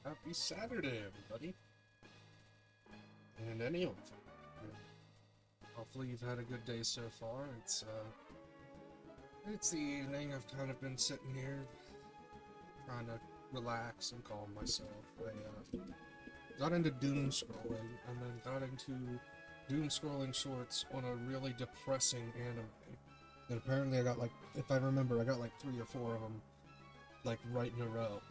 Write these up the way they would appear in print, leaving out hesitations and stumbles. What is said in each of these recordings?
Happy Saturday, everybody. And anyway, hopefully you've had a good day so far. It's the evening. I've kind of been sitting here trying to relax and calm myself. I got into doom scrolling and then got into doom scrolling shorts on a really depressing anime. And apparently I got like, if I remember, I got like 3 or 4 of them like right in a row.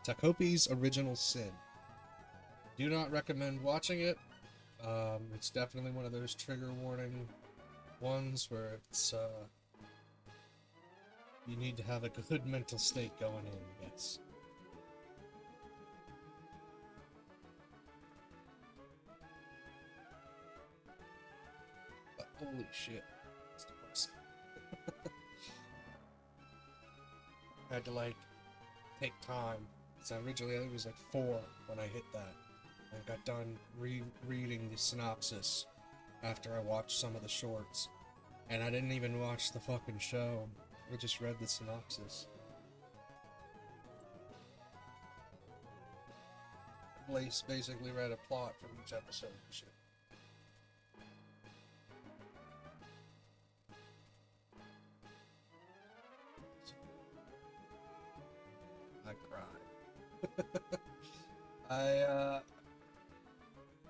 Takopi's Original Sin. Do not recommend watching it. It's definitely one of those trigger warning ones where you need to have a good mental state going in, yes. But holy shit, it's depressing. I had to like take time. So originally I think it was like 4 when I hit that. I got done reading the synopsis after I watched some of the shorts. And I didn't even watch the fucking show. I just read the synopsis. Blaze basically read a plot from each episode and shit. I cried.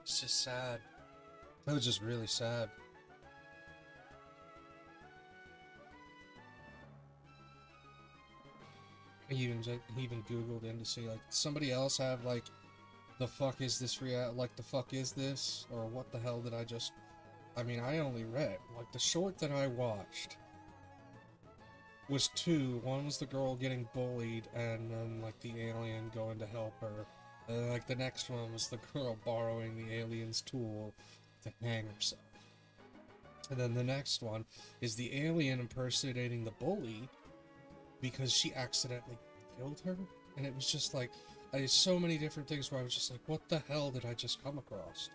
It's just sad. It was just really sad. He even Googled in to see like somebody else have like the fuck is this like the fuck is this or what the hell did I just I mean I only read like the short that I watched was 2. One was the girl getting bullied and then like the alien going to help her. And like the next one was the girl borrowing the alien's tool to hang herself. And then the next one is the alien impersonating the bully because she accidentally killed her. And it was just like, so many different things where I was just like, what the hell did I just come across?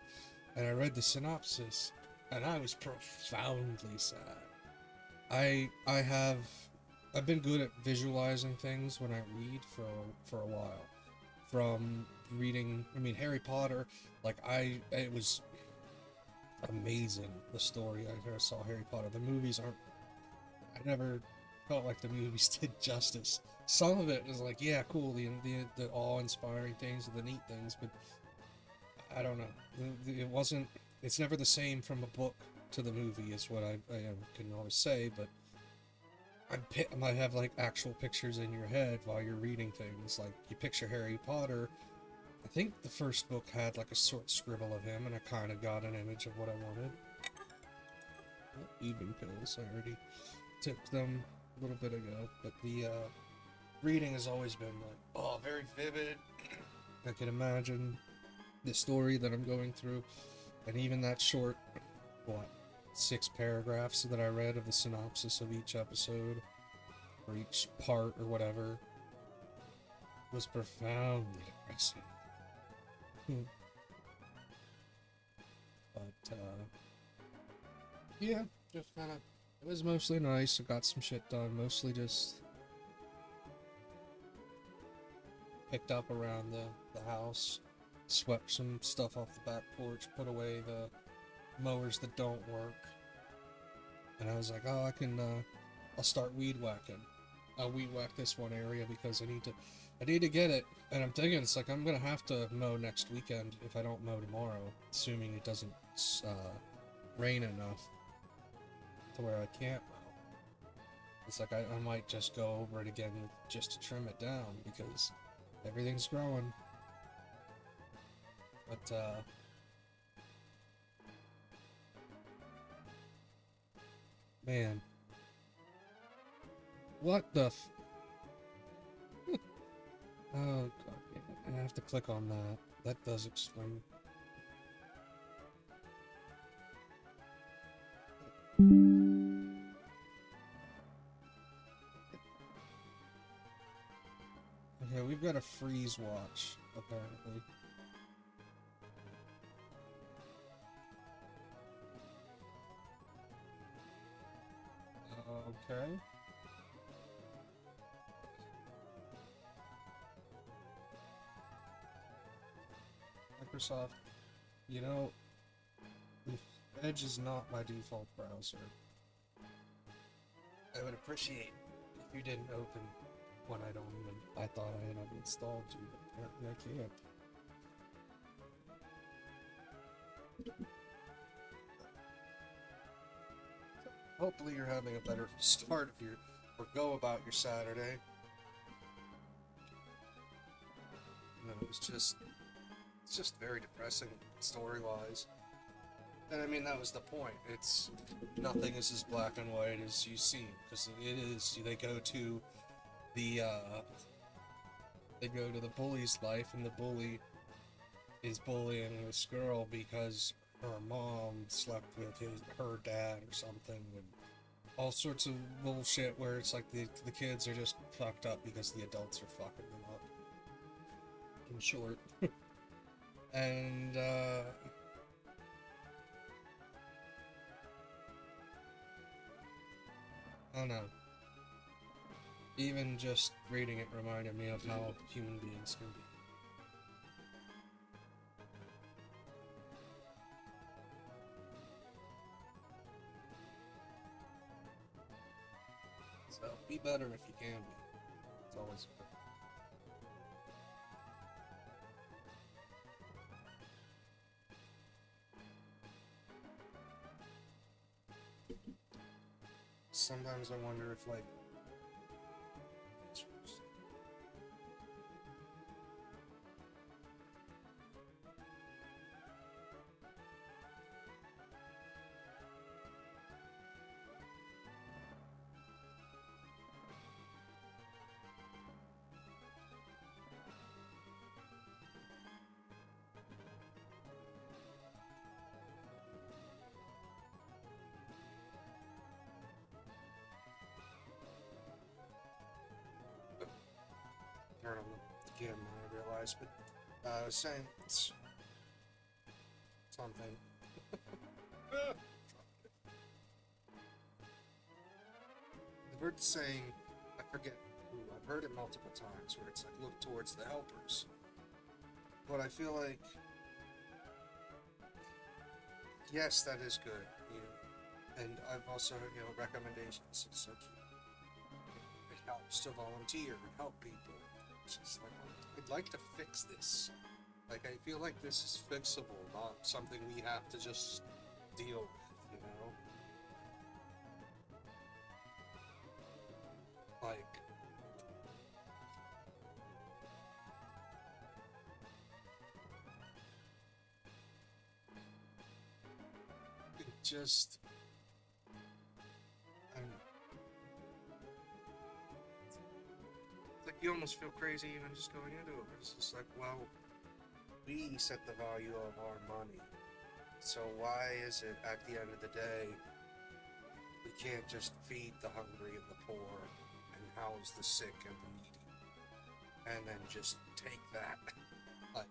And I read the synopsis, and I was profoundly sad. I've been good at visualizing things when I read for a while. From reading, I mean, Harry Potter, it was amazing, the story. I never saw Harry Potter. The movies aren't, I never felt like the movies did justice. Some of it was like, yeah, cool, the awe-inspiring things, the neat things, but I don't know. It wasn't, it's never the same from a book to the movie is what I can always say, but I might have like actual pictures in your head while you're reading things. Like you picture Harry Potter. I think the first book had like a short scribble of him, and I kind of got an image of what I wanted. Evening pills. I already took them a little bit ago, but the reading has always been like, oh, very vivid. I can imagine the story that I'm going through, and even that short, what, 6 paragraphs that I read of the synopsis of each episode, or each part, or whatever, was profoundly depressing. But, yeah, just kind of, it was mostly nice. I got some shit done, mostly just picked up around the house, swept some stuff off the back porch, put away the mowers that don't work, and I was like, oh, I'll start weed whacking. I'll weed whack this one area because I need to get it, and I'm thinking it's like I'm gonna have to mow next weekend if I don't mow tomorrow, assuming it doesn't rain enough to where I can't mow. It's like I might just go over it again just to trim it down because everything's growing. But man, what the oh god, I have to click on that. That does explain. Okay, we've got a freeze watch, apparently. Okay. Microsoft, you know, if Edge is not my default browser, I would appreciate if you didn't open when I don't even. I thought I had installed you, but apparently I can't. Hopefully you're having a better start of your, or go about your Saturday. No, it's just very depressing story-wise. And I mean, that was the point. It's, nothing is as black and white as you seem, because it is, they go to the, bully's life, and the bully is bullying this girl because her mom slept with her dad or something, and all sorts of bullshit where it's like the kids are just fucked up because the adults are fucking them up. In short. And, I don't know. Even just reading it reminded me of how human beings can be. So, be better if you can be. It's always good. Sometimes I wonder if, like, turn on the camera, I realized, but I was saying it's something. The word saying, I forget who, I've heard it multiple times, where it's like, look towards the helpers. But I feel like, yes, that is good, you know, and I've also heard, you know, recommendations. It's like, it helps to volunteer and help people. It's just like, I'd like to fix this. Like, I feel like this is fixable, not something we have to just deal with, you know? Like, it just, I don't know. It's like you almost feel crazy even just going into it. It's just like, well, we set the value of our money. So why is it at the end of the day we can't just feed the hungry and the poor and house the sick and the needy and then just take that? Like,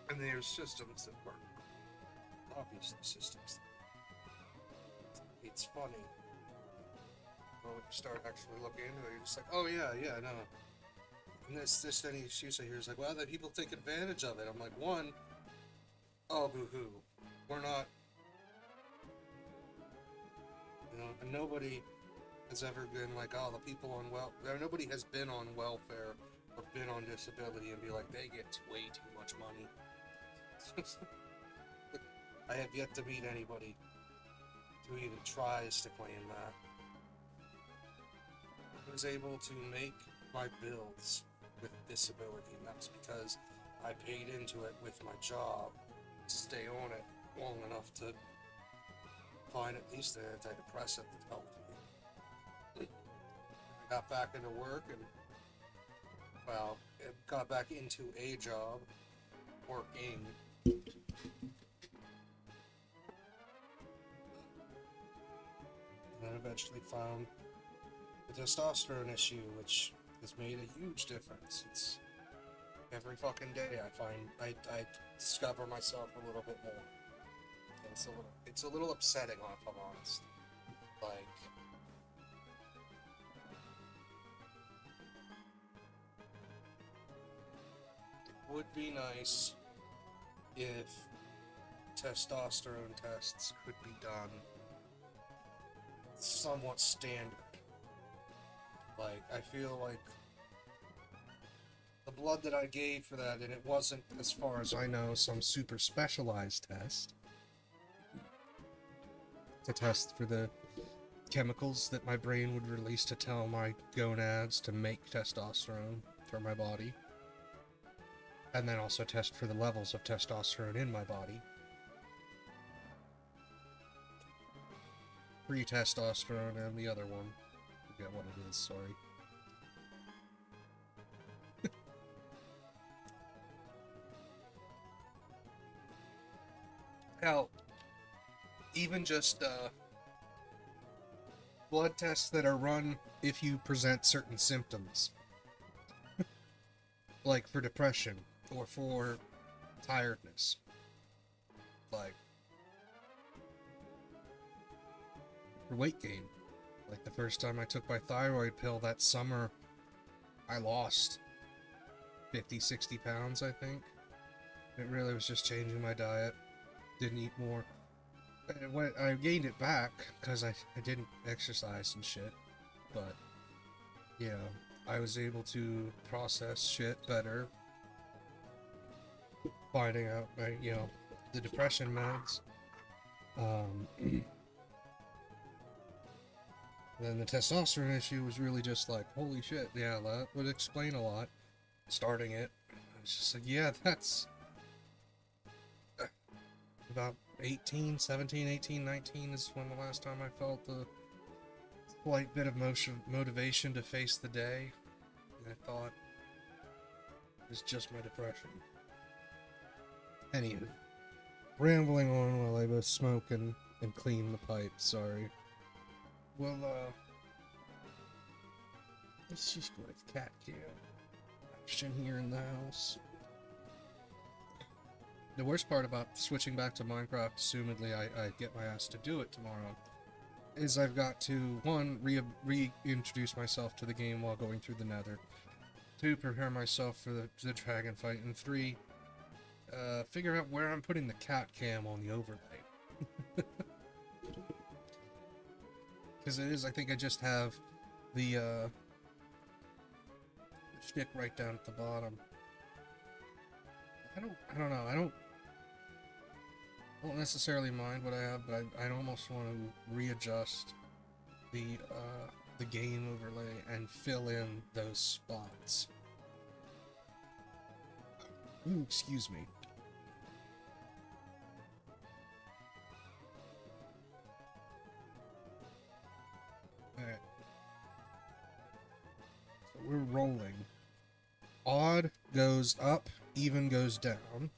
and there's systems that work. Obviously systems. It's funny. But when you start actually looking into it, you're just like, oh yeah, no. And this any excuse I hear is like, well, that people take advantage of it. I'm like, one, oh boo-hoo. We're not, you know, and nobody has ever been like, oh, the people on nobody has been on welfare or been on disability and be like, they get way too much money. I have yet to meet anybody who even tries to claim that. I was able to make my bills with disability, and that's because I paid into it with my job to stay on it long enough to find at least an antidepressant that helped me. I got back into work and, well, got back into a job, working. And then eventually found the testosterone issue, which has made a huge difference. It's every fucking day I find I discover myself a little bit more. it's a little upsetting, if I'm honest. Like, it would be nice if testosterone tests could be done somewhat standard. Like, I feel like the blood that I gave for that, and it wasn't, as far as I know, some super specialized test. To test for the chemicals that my brain would release to tell my gonads to make testosterone for my body. And then also test for the levels of testosterone in my body. Free testosterone and the other one. I forget what it is, sorry. Hell, even just blood tests that are run if you present certain symptoms. Like for depression or for tiredness. Like for weight gain. Like the first time I took my thyroid pill that summer, I lost 50, 60 pounds, I think. It really was just changing my diet. Didn't eat more. I gained it back because I didn't exercise and shit. But, you know, I was able to process shit better. Finding out, you know, the depression meds. Then the testosterone issue was really just like, holy shit, yeah, that would explain a lot. Starting it, I was just like, yeah, that's about 17, 18, 19 is when the last time I felt a slight bit of motivation to face the day. And I thought it was just my depression. Anywho, rambling on while I both smoke and clean the pipe, sorry. Well, let's just go with cat cam action here in the house. The worst part about switching back to Minecraft, assumedly I get my ass to do it tomorrow, is I've got to, one, reintroduce myself to the game while going through the nether, two, prepare myself for the dragon fight, and three, figure out where I'm putting the cat cam on the overlay. Because it is, I think I just have the stick right down at the bottom. I don't know, I don't necessarily mind what I have, but I almost want to readjust the game overlay and fill in those spots. Ooh, excuse me. Alright. So we're rolling. Odd goes up, even goes down.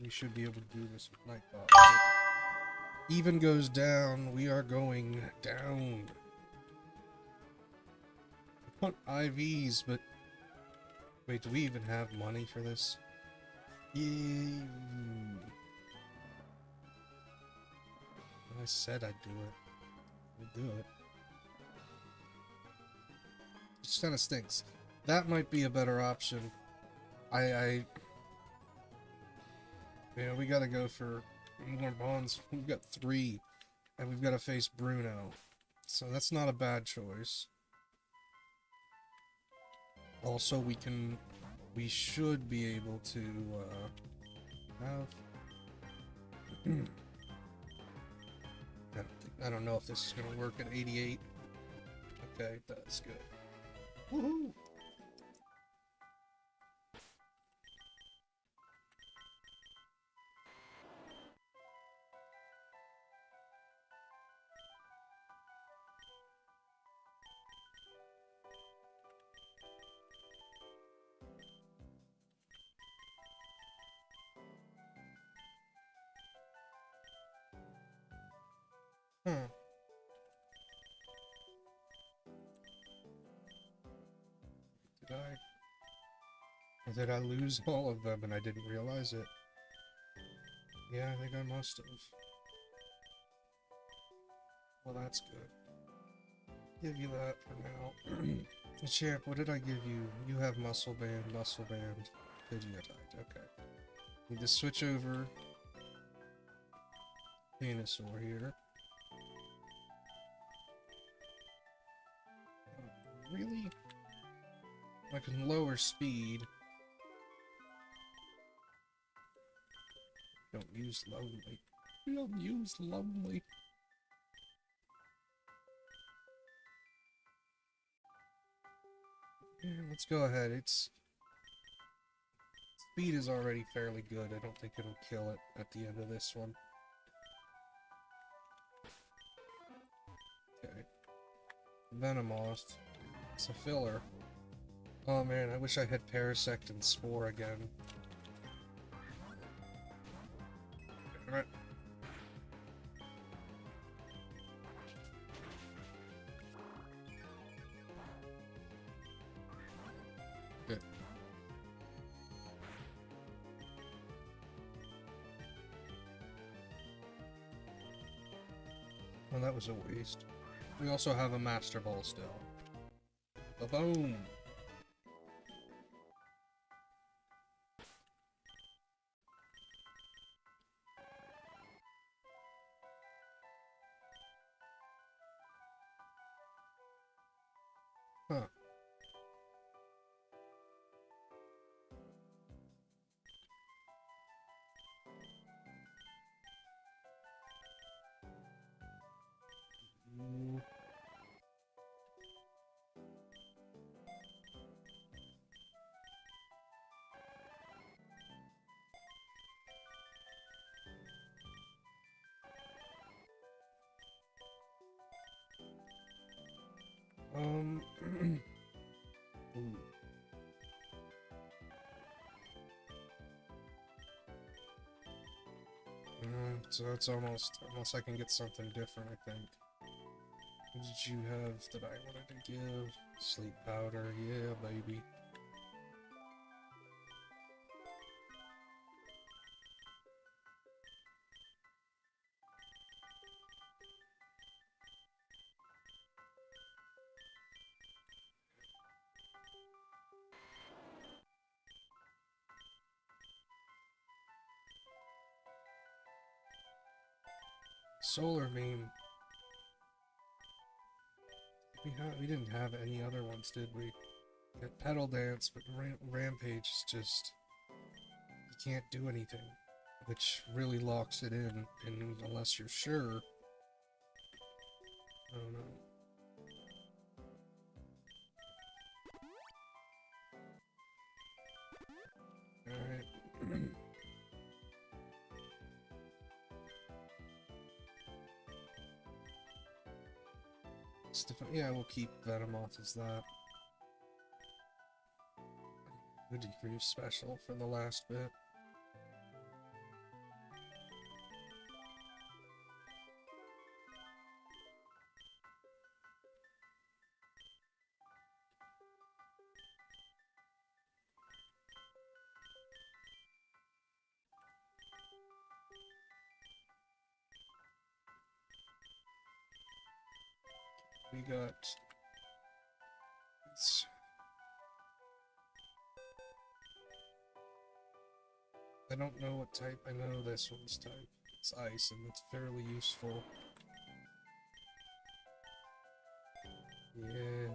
We should be able to do this with Nightbot, right? Even goes down, we are going down. I want IVs, but... Wait, do we even have money for this? Yeah. I said I'd do it. I'll do it. It just kind of stinks. That might be a better option. Yeah, we gotta go for more bonds. We've got 3, and we've got to face Bruno. So that's not a bad choice. Also, we should be able to, have... I don't know if this is gonna work at 88. Okay, that's good. Woohoo! Huh. Or did I lose all of them and I didn't realize it? Yeah, I think I must have. Well, that's good. Give you that for now. Champ, what did I give you? You have muscle band, Pidgeotite. Okay. Need to switch over Venusaur here. Really? I can lower speed. Don't use lonely. Don't use lonely. Yeah, let's go ahead. Its speed is already fairly good. I don't think it'll kill it at the end of this one. Okay. Venomoth. It's a filler. Oh man, I wish I had Parasect and Spore again. Alright. Good. Well, that was a waste. We also have a Master Ball still. Ba-boom! Huh. Ooh. Ooh. So it's almost, unless I can get something different, I think. What did you have that I wanted to give? Sleep powder, yeah, baby. Solar beam. We didn't have any other ones, did we? We had Petal Dance, but Rampage is just... You can't do anything. Which really locks it in, and unless you're sure... I don't know. Alright. Yeah, we'll keep Venomoth as that. Good debrief special for the last bit. We got... I don't know what type. I know this one's type. It's ice, and it's fairly useful. Yeah.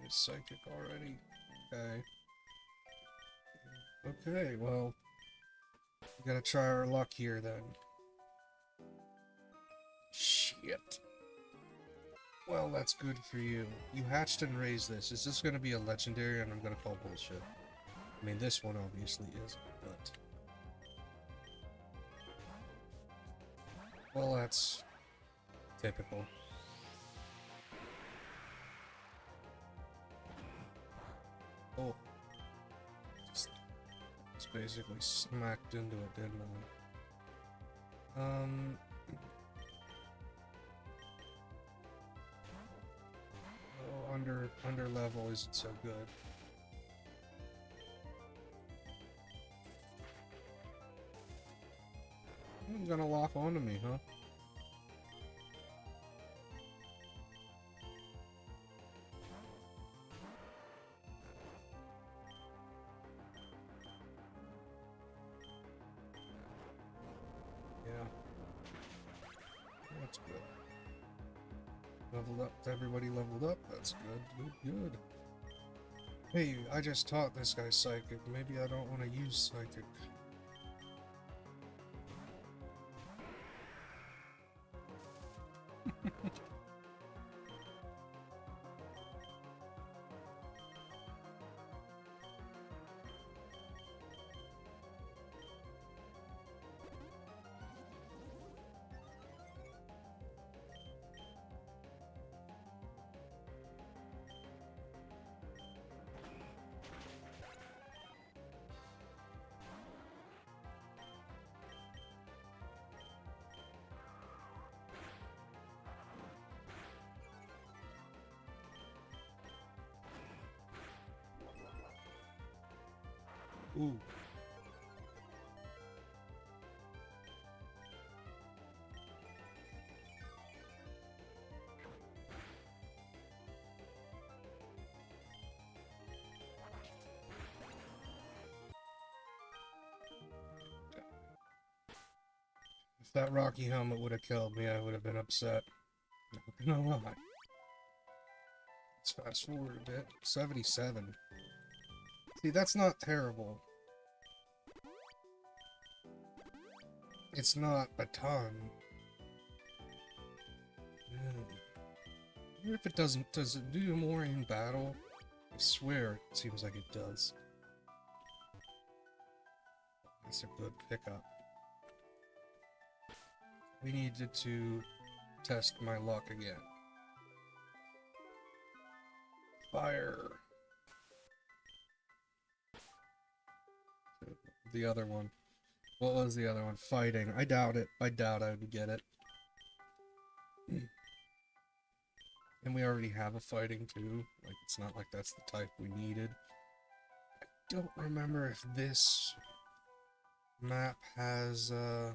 He's psychic already. Okay. Okay, well... We gotta try our luck here, then. Shit. Well, that's good for you. You hatched and raised this. Is this gonna be a legendary, and I'm gonna call bullshit? I mean, this one obviously isn't, but... Well, that's... typical. Oh. Just basically smacked into it, didn't I? Oh, under level isn't so good. You're gonna lock onto me, huh? Yeah. That's good. Leveled up. Everybody leveled up. That's good. Good, good. Hey, I just taught this guy Psychic. Maybe I don't want to use Psychic. Ooh. If that Rocky helmet would have killed me, I would have been upset. Not gonna lie. Let's fast forward a bit. 77. See, that's not terrible. It's not a ton. I wonder if it does it do more in battle? I swear it seems like it does. That's a good pickup. We needed to test my luck again. Fire! The other one. What was the other one? Fighting. I doubt it. I doubt I would get it. And we already have a fighting too. Like, it's not like that's the type we needed. I don't remember if this map has, I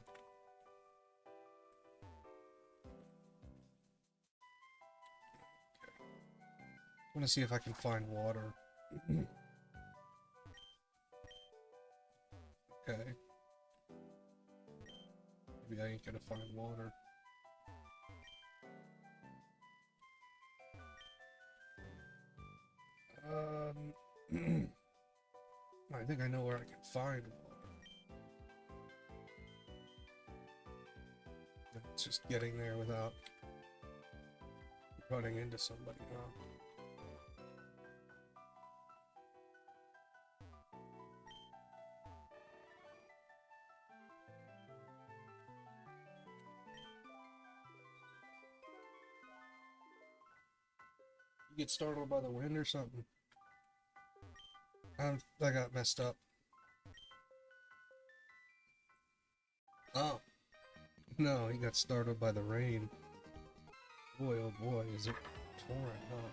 want to see if I can find water. Okay. Maybe I ain't gonna find water. I think I know where I can find water. It's just getting there without running into somebody, huh? You get startled by the wind or something? I got messed up. Oh. No, he got startled by the rain. Boy, oh boy, is it pouring, huh?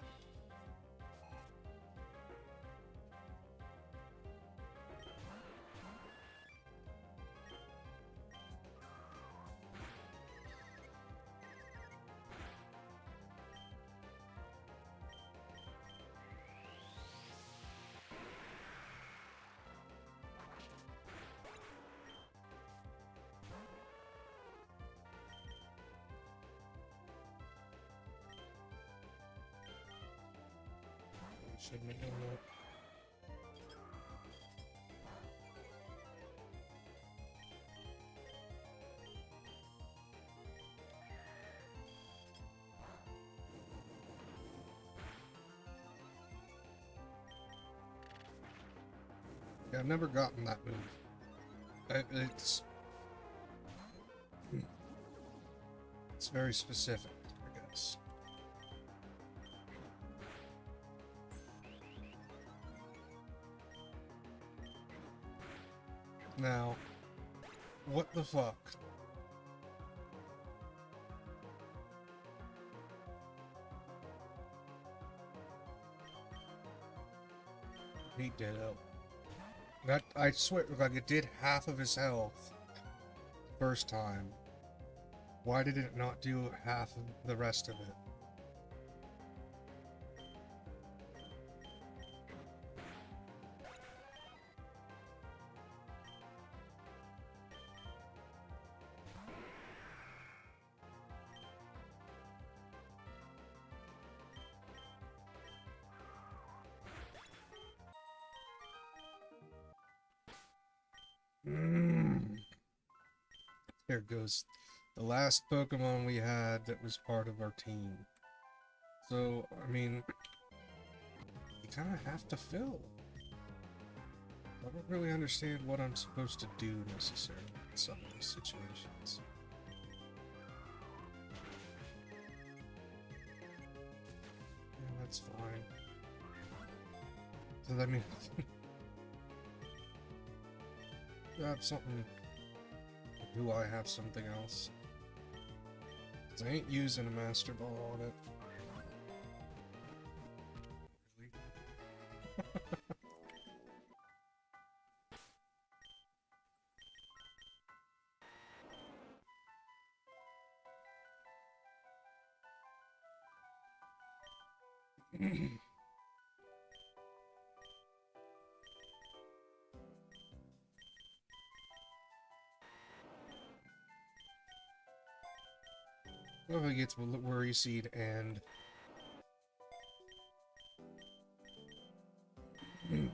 Shouldn't have done that. Yeah, I've never gotten that move. It's very specific, I guess. Now, what the fuck? He ditto. That, I swear, like, it did half of his health first time. Why did it not do half of the rest of it? There goes the last Pokemon we had that was part of our team. So, I mean, you kind of have to fill. I don't really understand what I'm supposed to do necessarily in some of these situations. Yeah, that's fine. Does that mean I have something? Do I have something else? 'Cause I ain't using a Master Ball on it. Really? Well, he gets Worry Seed and... I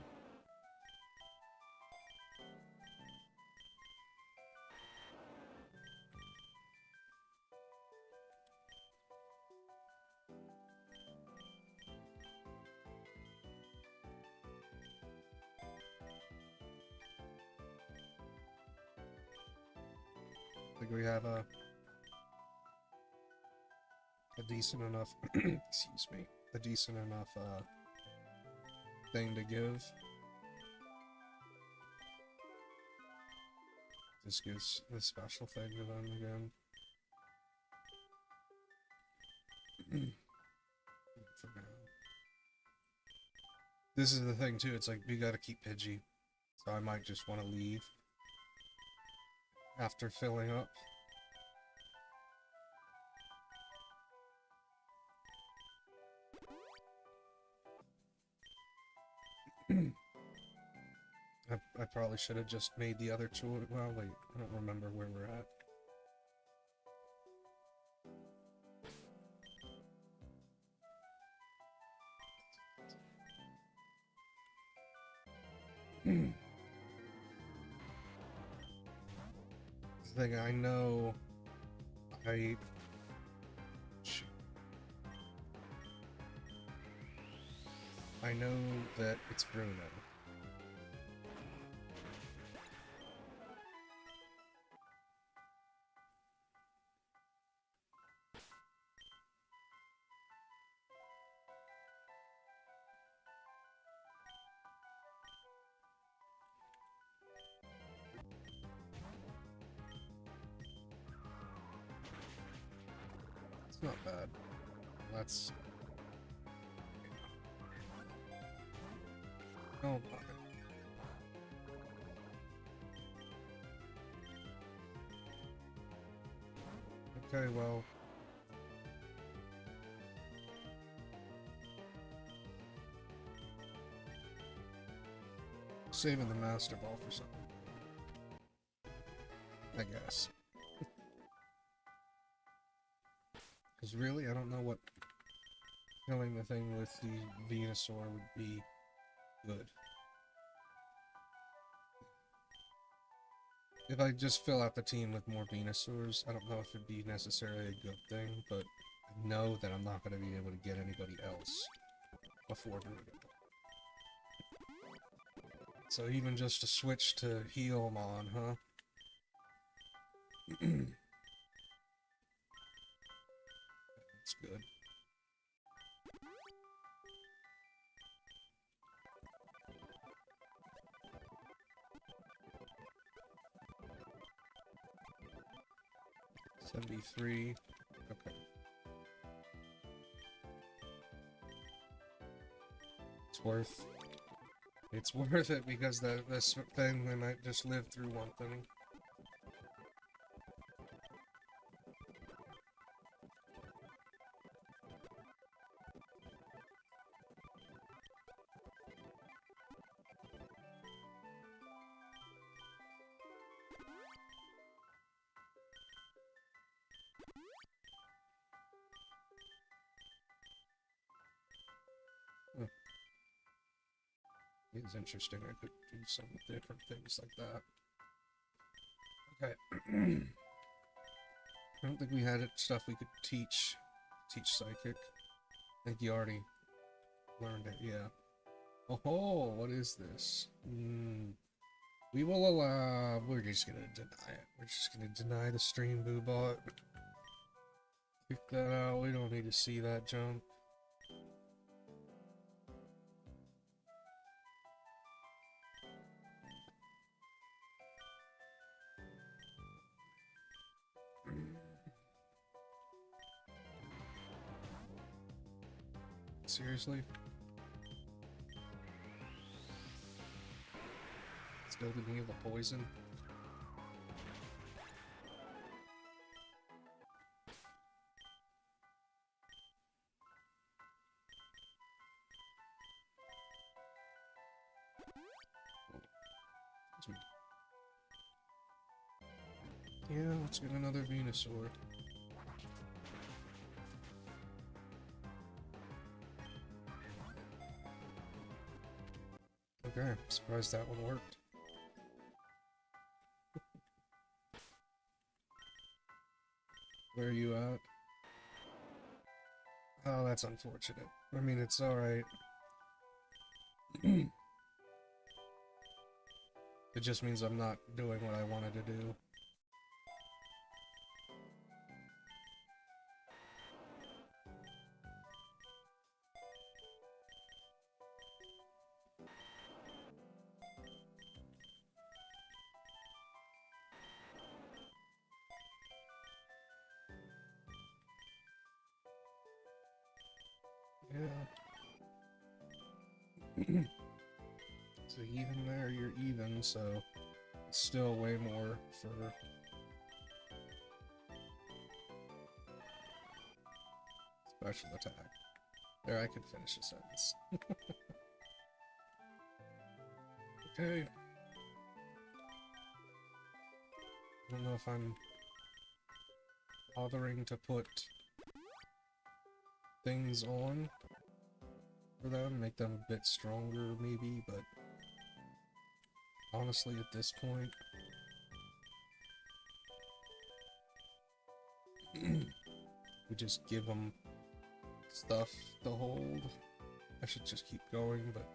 think we have a decent enough, excuse me, a decent enough thing to give. This gives the special thing to them again. For now. This is the thing too, it's like we gotta keep Pidgey. So I might just want to leave after filling up. I probably should have just made the other choice. Well, wait, I don't remember where we're at. The thing I know, I know that it's Bruno. It's not bad. That's... Oh, okay, well... Saving the Master Ball for something. I guess. Because really, I don't know what killing the thing with the Venusaur would be good. If I just fill out the team with more Venusaurs, I don't know if it'd be necessarily a good thing, but I know that I'm not going to be able to get anybody else before Bruno. So even just a switch to Healmon, huh? That's good. $73. Okay. It's worth It's worth it because this thing, they might just live through one thing. Hmm. It's interesting. I could do some different things like that. Okay. I don't think we had stuff we could teach psychic. I think you already learned it, yeah. Oh, what is this? We will allow... We're just gonna deny it. We're just gonna deny the stream boobot. Kick that out. We don't need to see that junk. Seriously? Still didn't heal the poison? Yeah, let's get another Venusaur. Okay, surprised that one worked. Where are you at? Oh, that's unfortunate. I mean, it's alright. It just means I'm not doing what I wanted to do. Yeah. So even there, you're even, so it's still way more for... special attack. There, I can finish a sentence. Okay. I don't know if I'm bothering to put things on for them, make them a bit stronger maybe, but honestly at this point we just give them stuff to hold. I should just keep going, but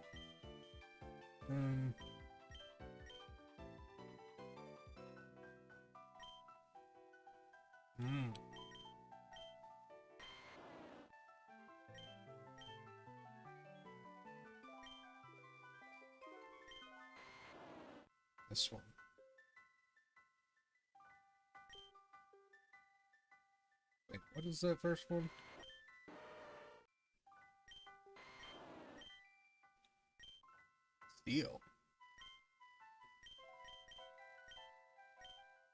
this one. Wait, what is that first one? Steel.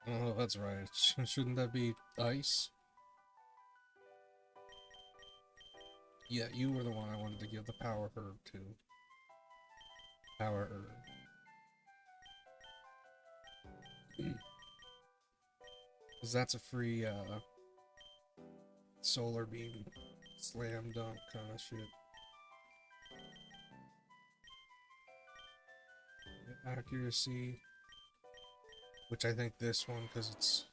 Oh, that's right. Shouldn't that be ice? Yeah, you were the one I wanted to give the power herb to. Power herb. Because that's a free, solar beam slam dunk kind of shit. Accuracy. Which I think this one, because it's...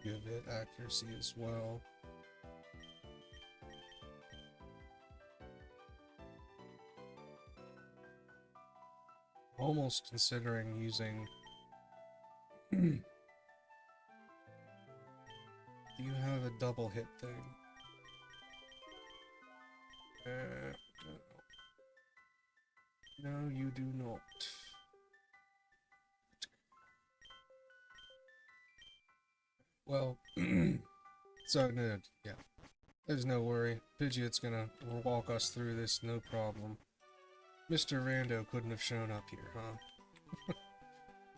give it accuracy as well. Almost considering using... Do you have a double hit thing? No, you do not. Well, so no, yeah. There's no worry. Pidgeot's gonna walk us through this, no problem. Mr. Rando couldn't have shown up here, huh?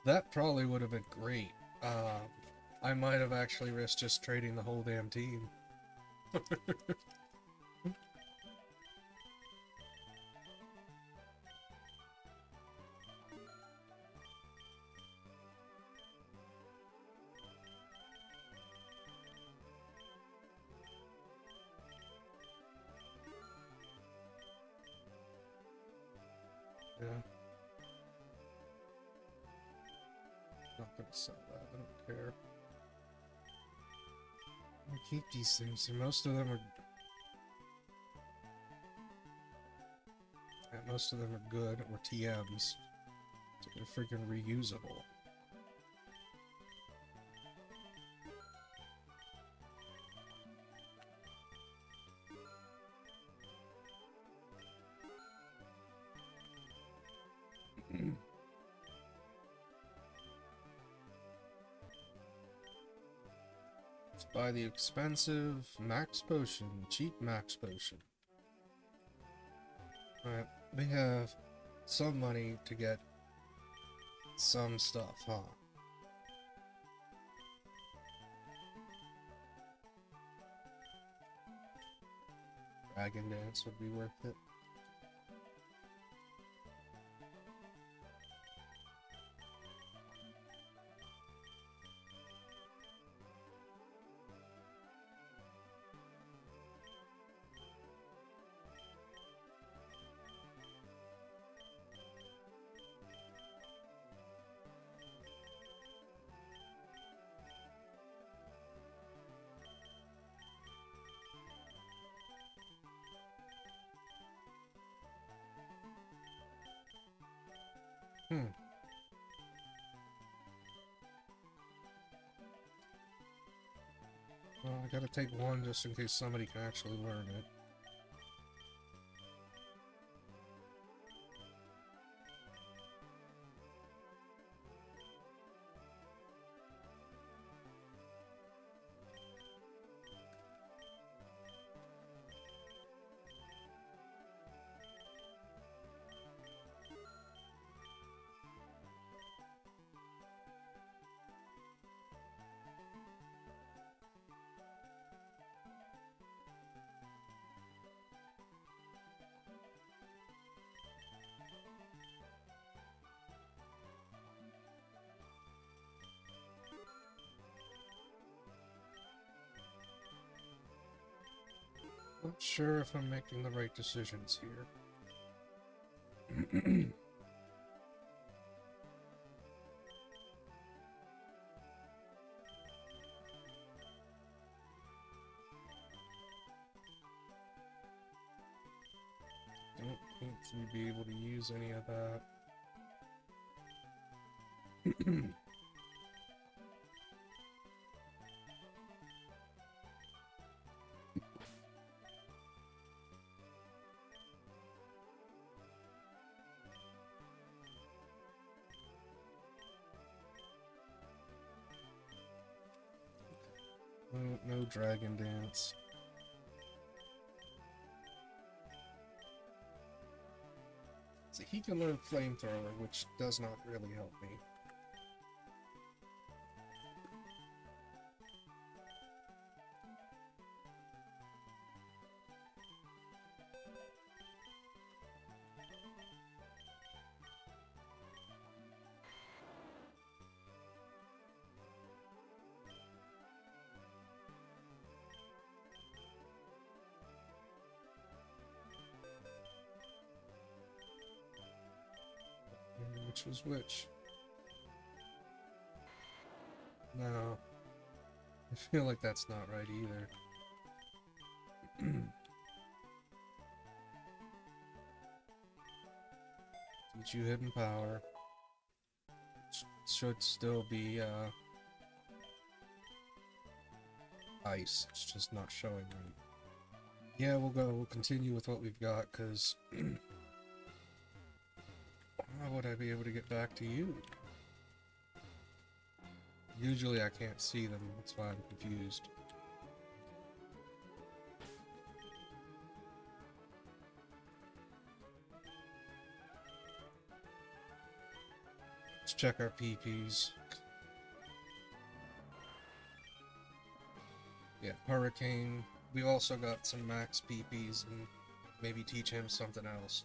That probably would have been great. I might have actually risked just trading the whole damn team. Yeah. Not gonna sell that, I don't care. I'll keep these things, and most of them are... Yeah, most of them are good, or TMs. So they're freaking reusable. Let's buy the expensive max potion, cheap max potion. Alright, we have some money to get some stuff, huh? Dragon Dance would be worth it. Well, I gotta take one just in case somebody can actually learn it. Not sure if I'm making the right decisions here. Don't think you'd be able to use any of that. No Dragon Dance. So he can learn Flamethrower, which does not really help me. Which was which? No. I feel like that's not right either. Teach you Hidden Power. Should still be, ice. It's just not showing right. Yeah, we'll continue with what we've got, because... how would I be able to get back to you? Usually I can't see them, that's why I'm confused. check our PPs. Yeah, Hurricane. We've also got some max PPs and maybe teach him something else.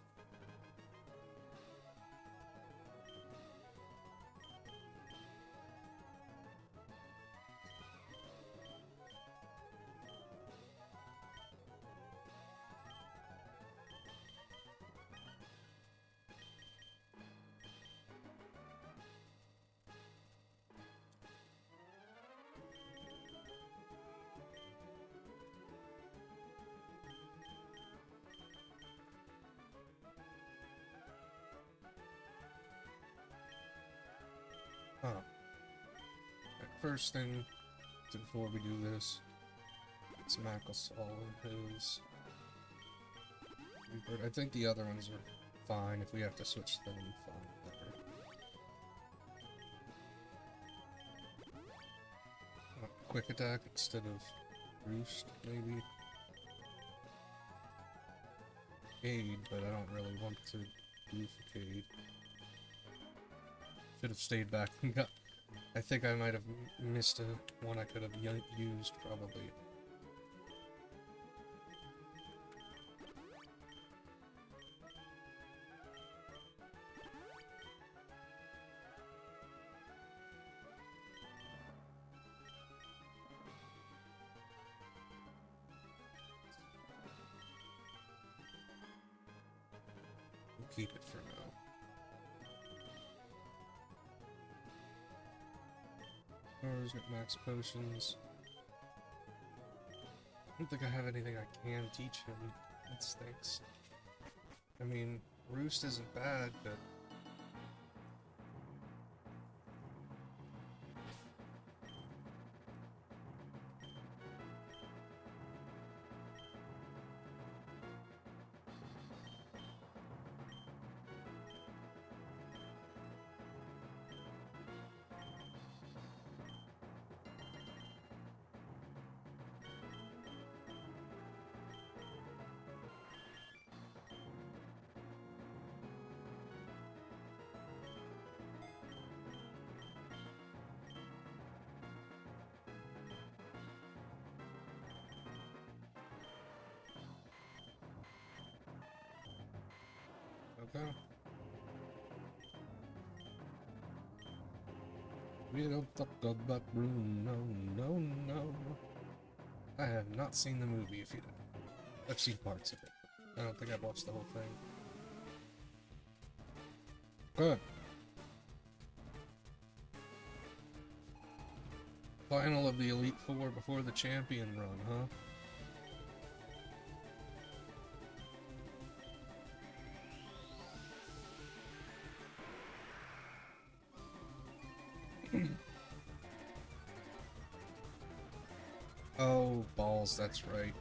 Huh. First thing, before we do this, let's Mackles all of his. I think the other ones are fine. If we have to switch them, fine. Quick attack instead of Roost, maybe. Cade, but I don't really want to do for Cade. Should have stayed back and got... I think I might have missed one I could have used, probably. We'll keep it for now. Or get max potions. I don't think I have anything I can teach him. That stinks. I mean, Roost isn't bad, but... Okay. We don't talk about Bruno, no, no. I have not seen the movie, if you don't. I've seen parts of it. I don't think I've watched the whole thing. Good. Final of the Elite Four before the champion run, huh? Oh, balls, that's right.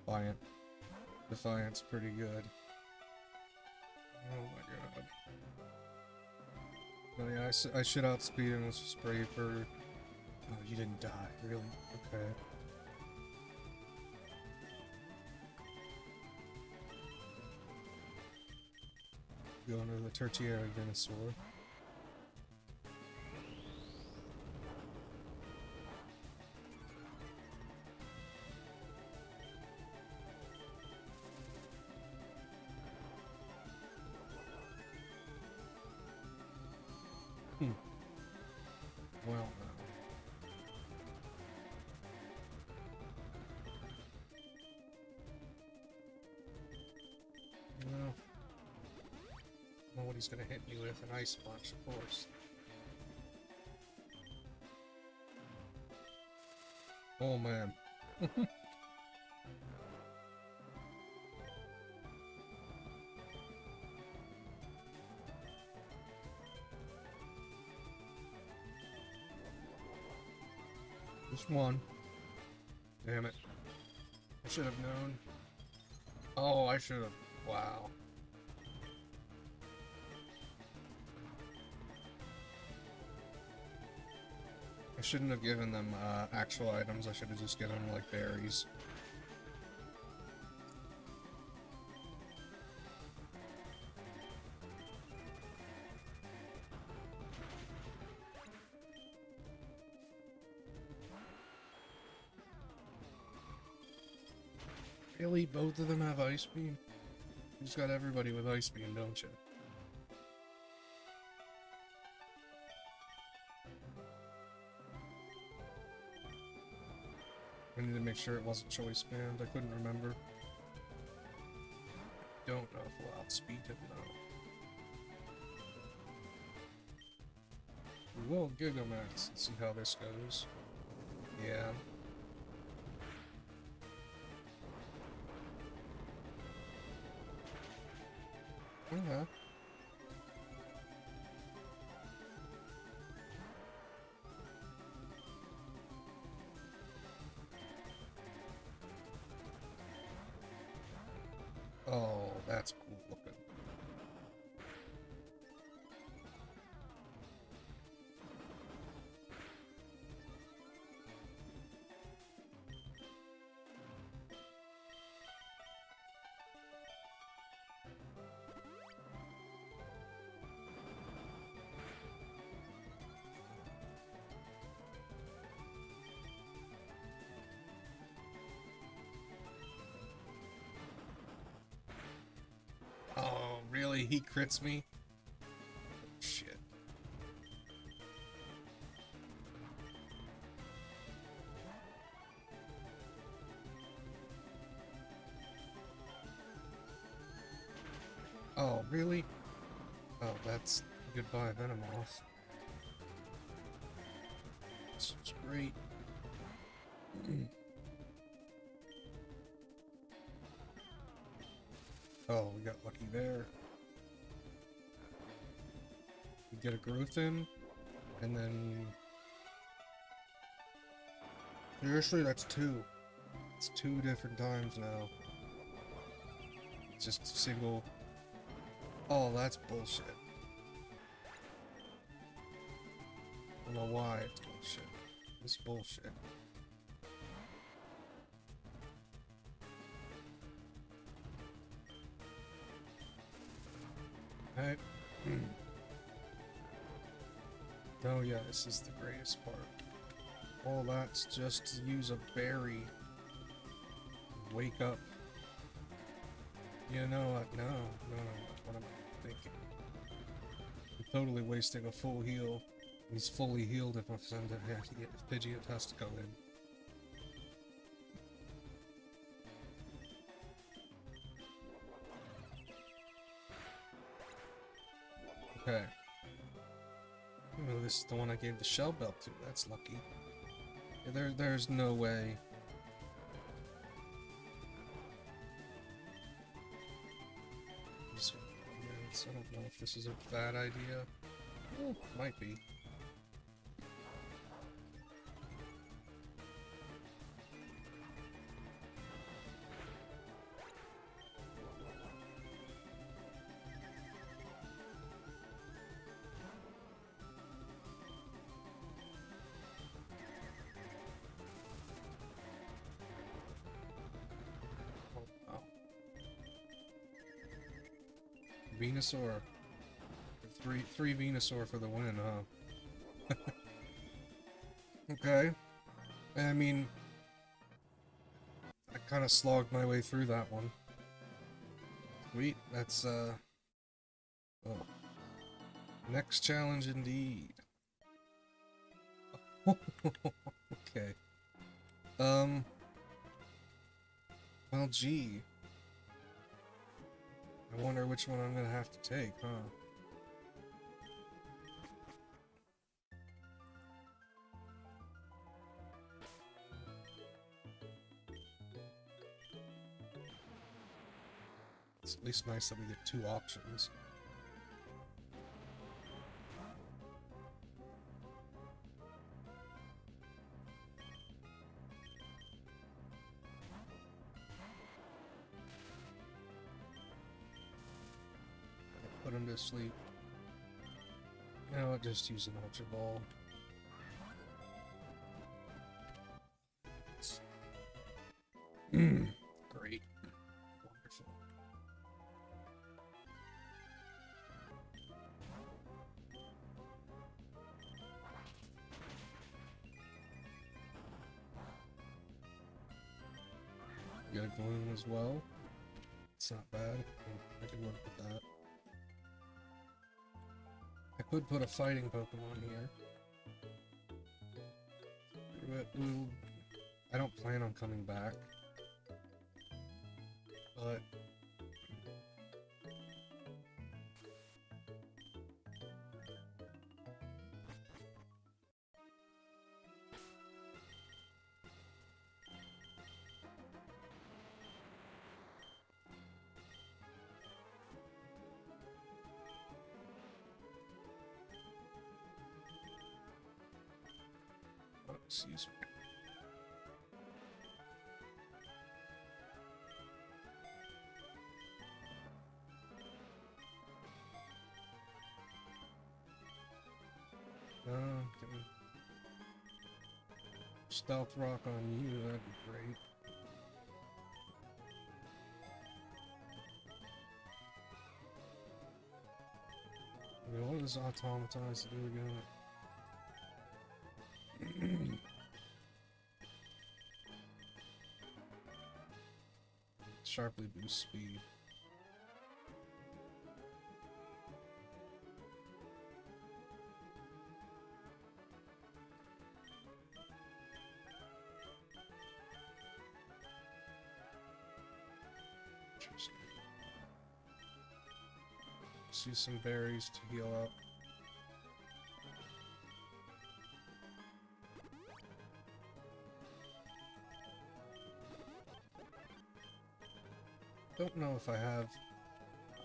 Defiant. Defiant's pretty good. Oh my god. Oh yeah, I should outspeed him with spray for... Oh, you didn't die, really? Okay. Going to the tertiary Venusaur. Well, no. Well, what he's gonna hit me with, an Ice Punch, of course. Oh man. Just one. Damn it. I should have known. Oh, I should have. Wow. I shouldn't have given them actual items. I should have just given them like berries. Really? Both of them have Ice Beam? You just got everybody with Ice Beam, don't you? I need to make sure it wasn't choice band. I couldn't remember. Don't know if we'll outspeed him though. We will Gigamax and see how this goes. Yeah. Yeah. Oh, that's cool looking. Oh, really? He crits me? Shit. Oh, really? Oh, that's goodbye Venomoth. This is great. Oh, we got lucky there. We get a growth in, and then... Seriously, that's two. It's two different times now. It's just a single... Oh, that's bullshit. I don't know why it's bullshit. It's bullshit. Alright. Oh yeah, this is the greatest part. All that's just to use a berry. Wake up. You know what? No. What am I thinking? I'm totally wasting a full heal. He's fully healed if Pidgeot has to come in. Okay. Oh, this is the one I gave the shell belt to. That's lucky. Yeah, there's no way. I don't know if this is a bad idea. Oh, might be. Venusaur. Three Venusaur for the win, huh? Okay. I mean, I kind of slogged my way through that one. Sweet, that's, oh. Next challenge indeed. Okay. Well, gee. I wonder which one I'm gonna have to take, huh? It's at least nice that we get two options. Put him to sleep. You know what, just use an Ultra Ball. Great. Wonderful. Got a gloom as well. It's not bad. I can work with that. I could put a fighting Pokemon here. But I don't plan on coming back. But excuse me. Getting Stealth Rock on you, that'd be great. I mean, what does Automatize do again? Sharply boost speed. Interesting. Let's use some berries to heal up. Don't know if I have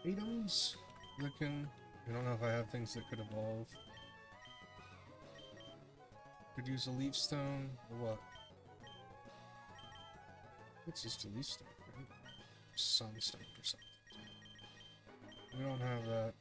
items that can... I don't know if I have things that could evolve. Could use a leaf stone, or what? It's just a leaf stone, right? Sunstone or something. We don't have that.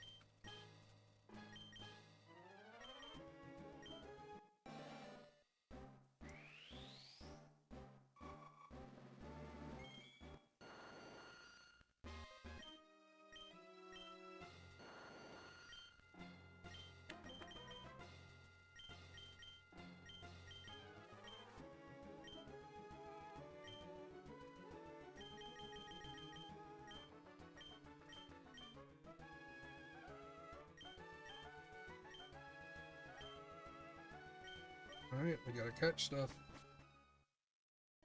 Alright, we gotta catch stuff.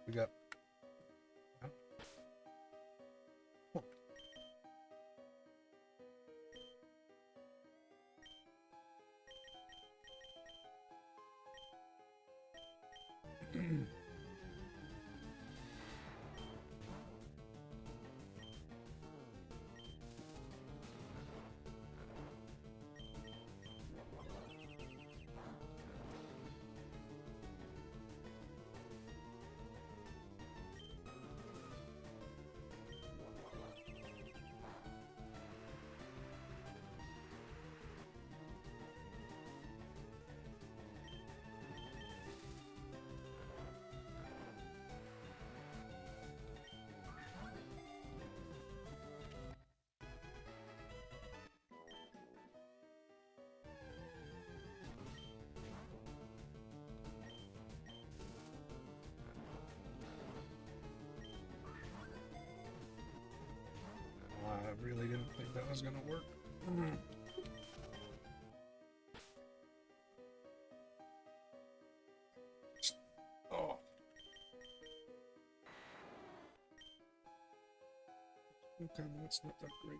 We got... Oh. I really didn't think that was gonna work. Oh. Okay, that's not that great.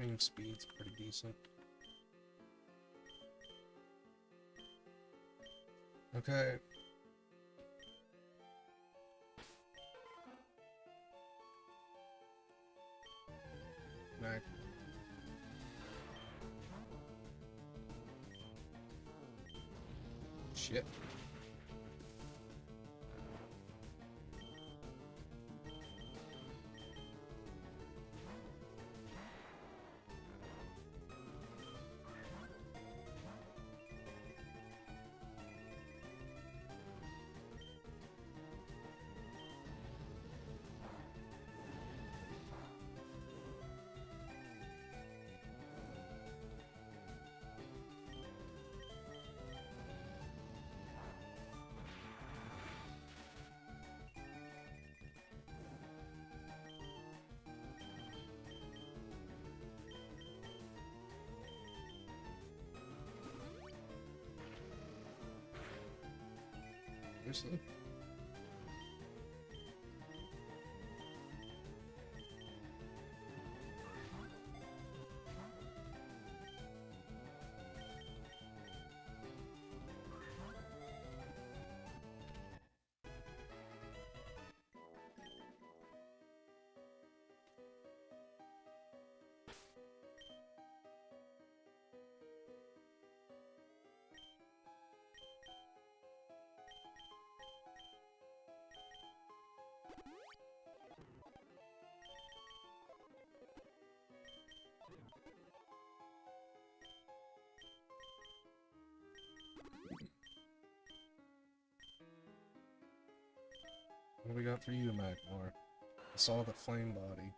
Aim speed's pretty decent. Okay. Back. Shit. Seriously? What do we got for you, Magmar? I saw the flame body.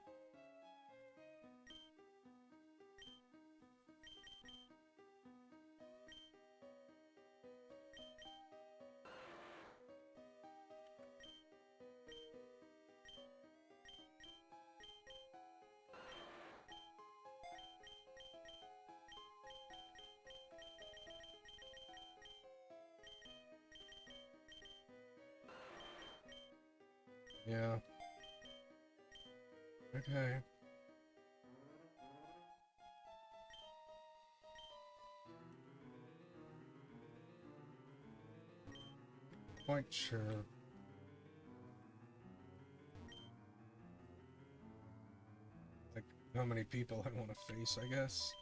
Yeah. Okay. Quite sure. Like, how many people I want to face, I guess.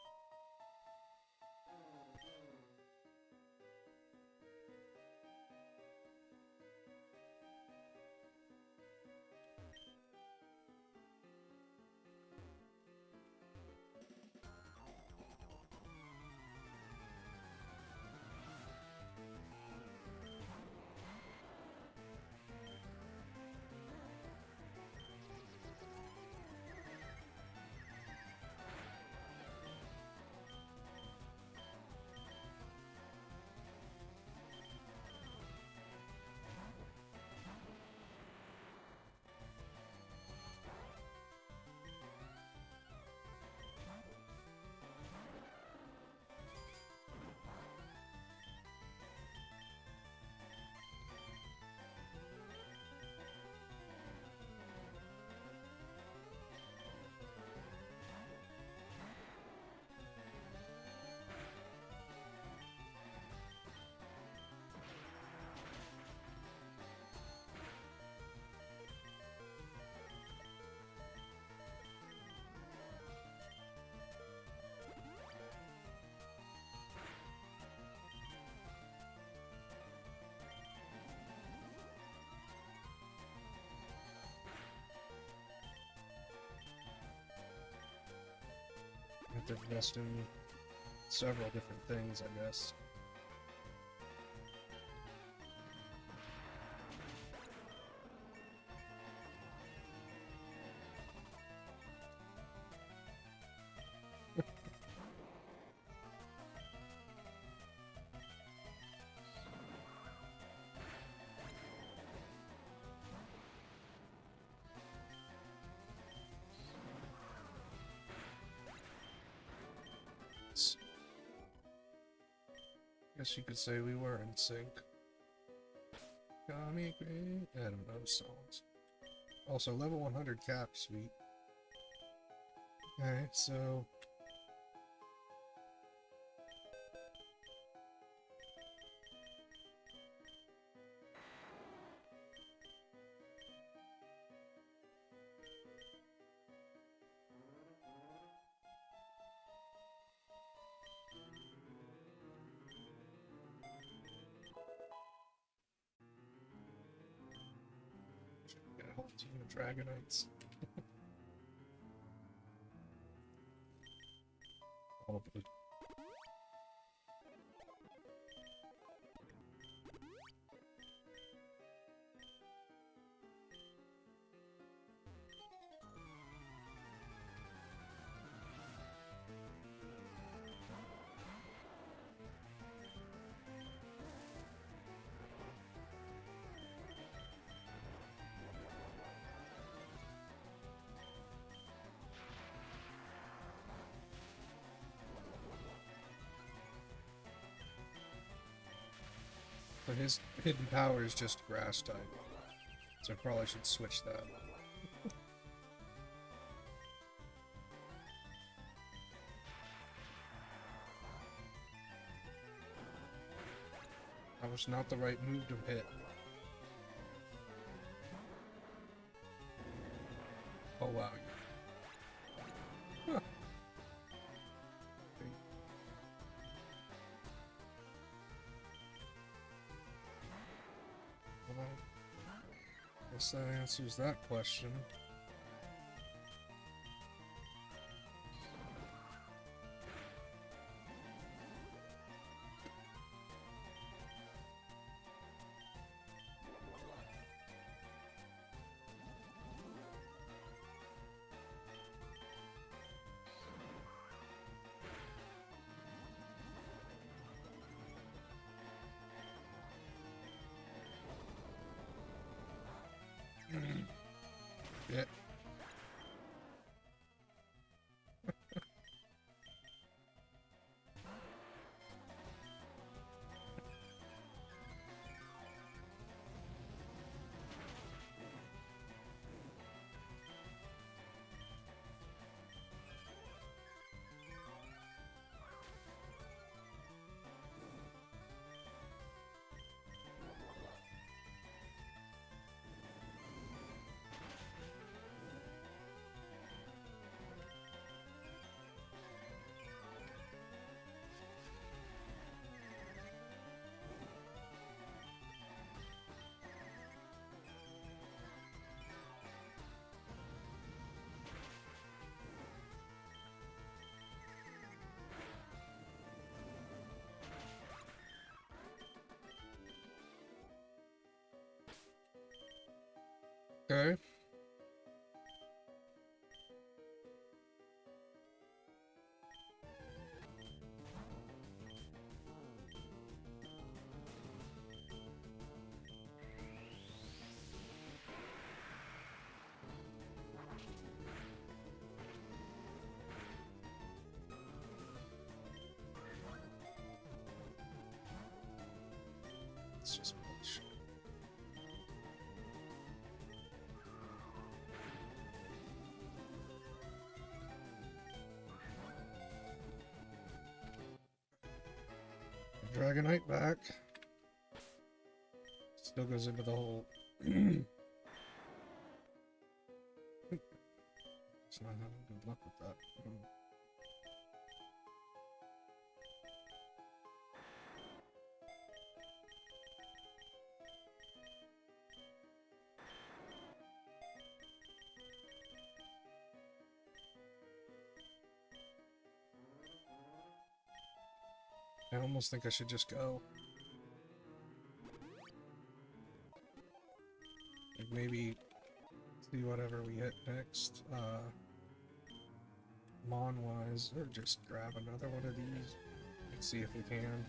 They're investing in several different things, I guess. Guess you could say we were in sync. Kami Green, I don't know songs. Also, level 100 cap, sweet. Okay, so Team of Dragonites. All of it. But his hidden power is just grass type. So I probably should switch that. That was not the right move to hit. Oh wow. Huh. Well, I guess that answers that question. Yeah. Okay. It's just bullshit. Dragonite back. Still goes into the hole. It's not having good luck with that. I almost think I should just go. Like maybe see whatever we hit next, Mon-wise, or just grab another one of these and see if we can.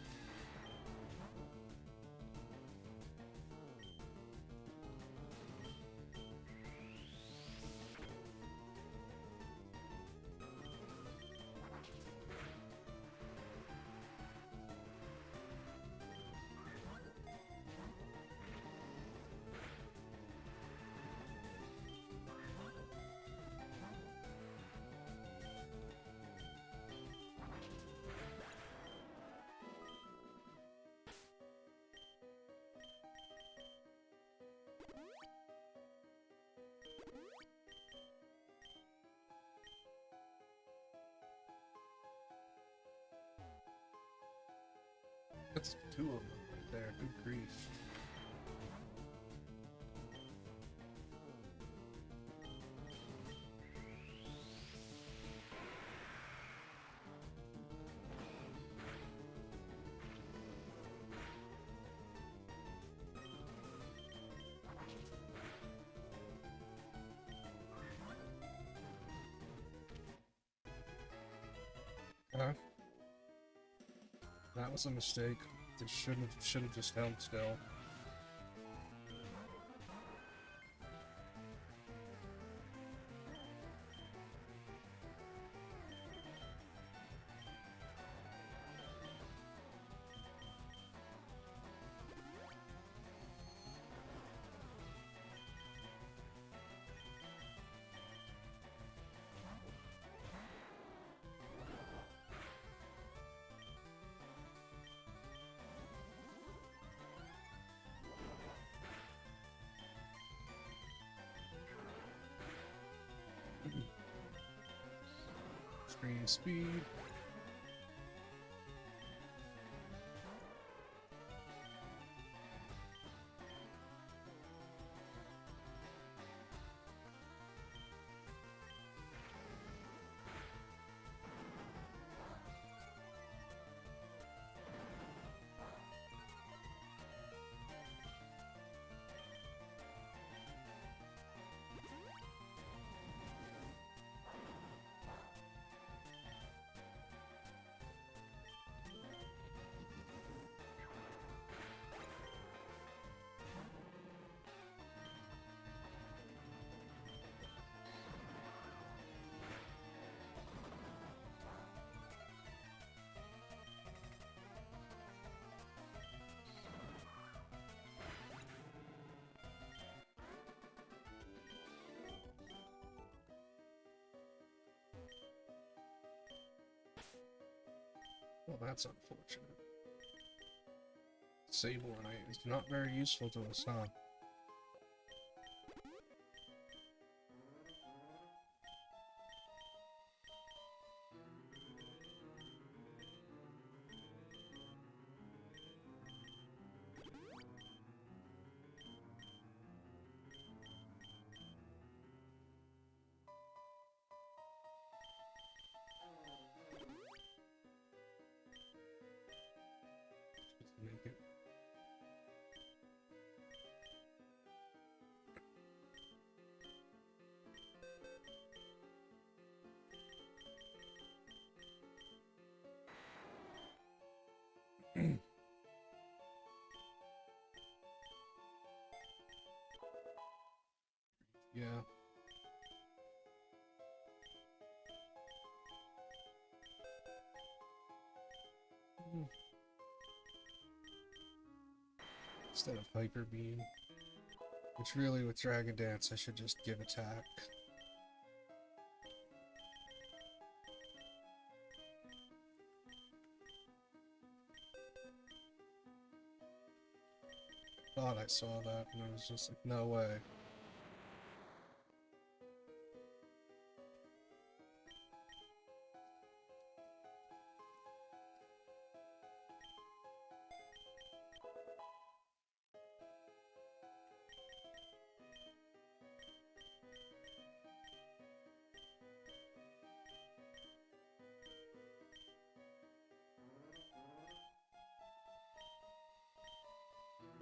That's two of them right there. Good grief. Huh? That was a mistake. They should have just held still. Screen speed. Well, that's unfortunate. Sableye is not very useful to us, huh? Just make it. Yeah. Instead of Hyper Beam. Which really, with Dragon Dance, I should just give attack. Thought I saw that, and I was just like, no way.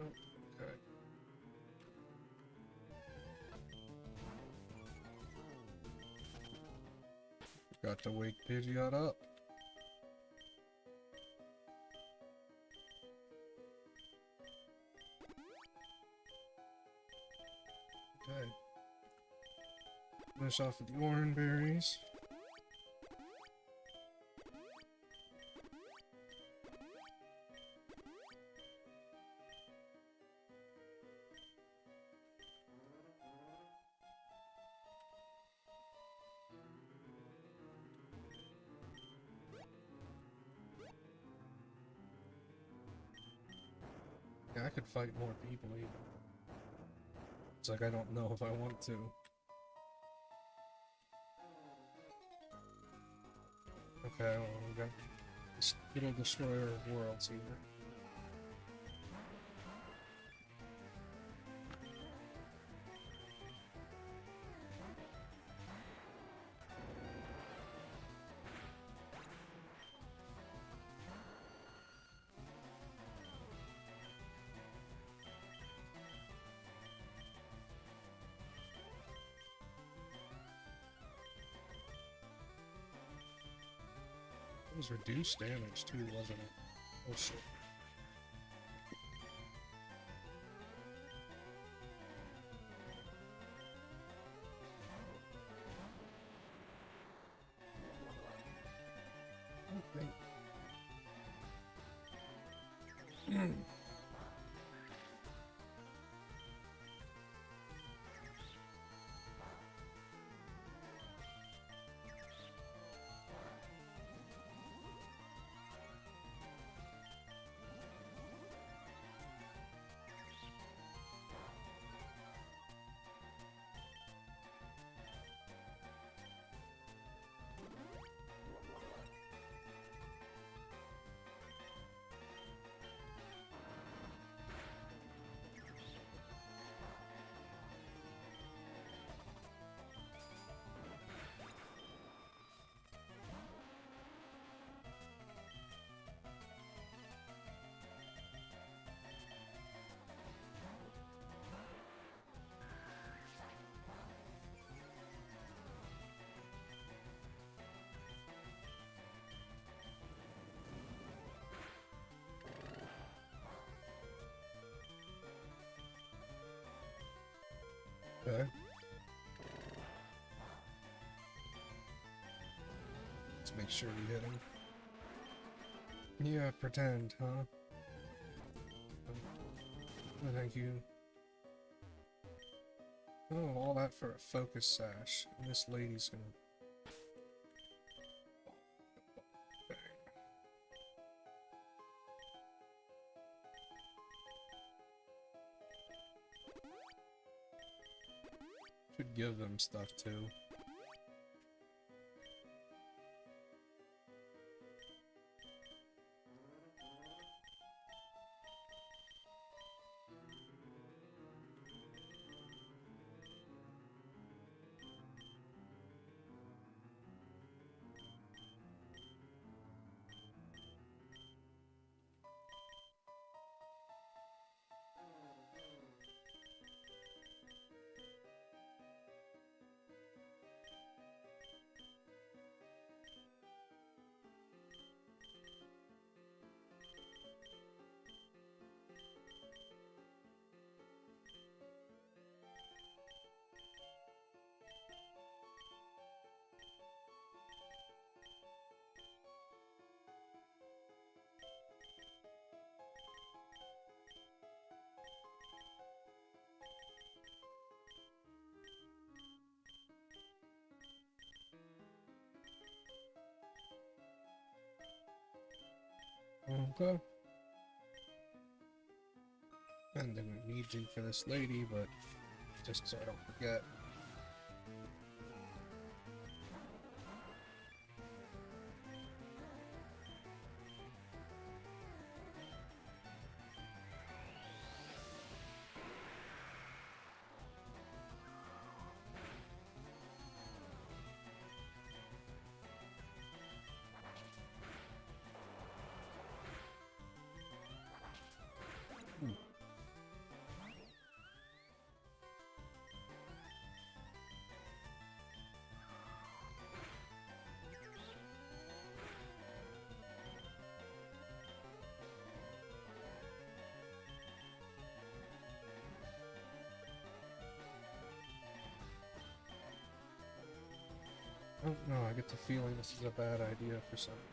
Oh, okay. Got to wake Pidgeot up. Okay. Finish off with the orange berries. Yeah, I could fight more people even. It's like I don't know if I want to. Okay, well, we got this little destroyer of worlds here. It was reduced damage too, wasn't it? Oh shit. Okay. Okay. Let's make sure we hit him. Yeah, pretend, huh? Oh, thank you. Oh, all that for a focus sash. And this lady's gonna... Should give them stuff too. Okay. And then we need you for this lady, but just so I don't forget. I don't know, I get the feeling this is a bad idea for some reason.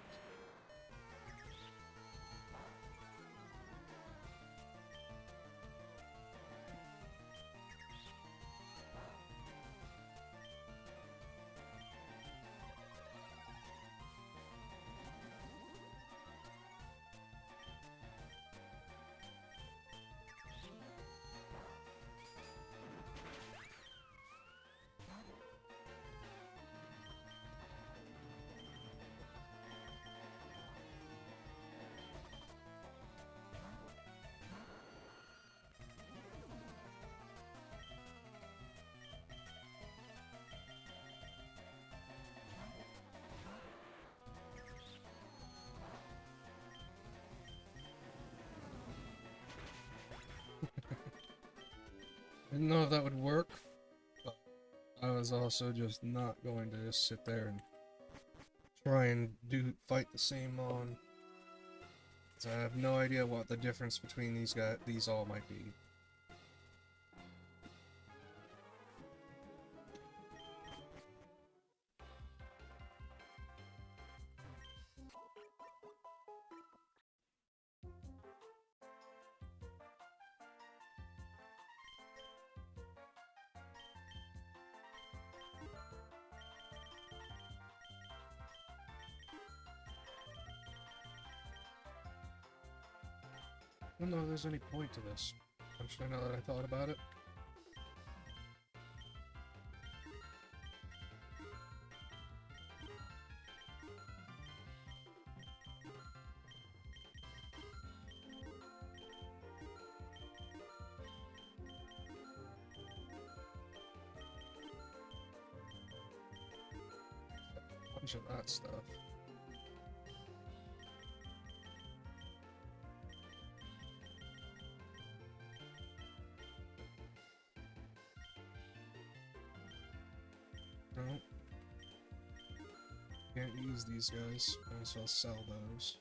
Didn't know if that would work, but I was also just not going to just sit there and try and fight the same mon. I have no idea what the difference between these all might be. I don't know if there's any point to this. Actually, now that I thought about it. Bunch of that stuff. No. Can't use these guys. Might as well sell those.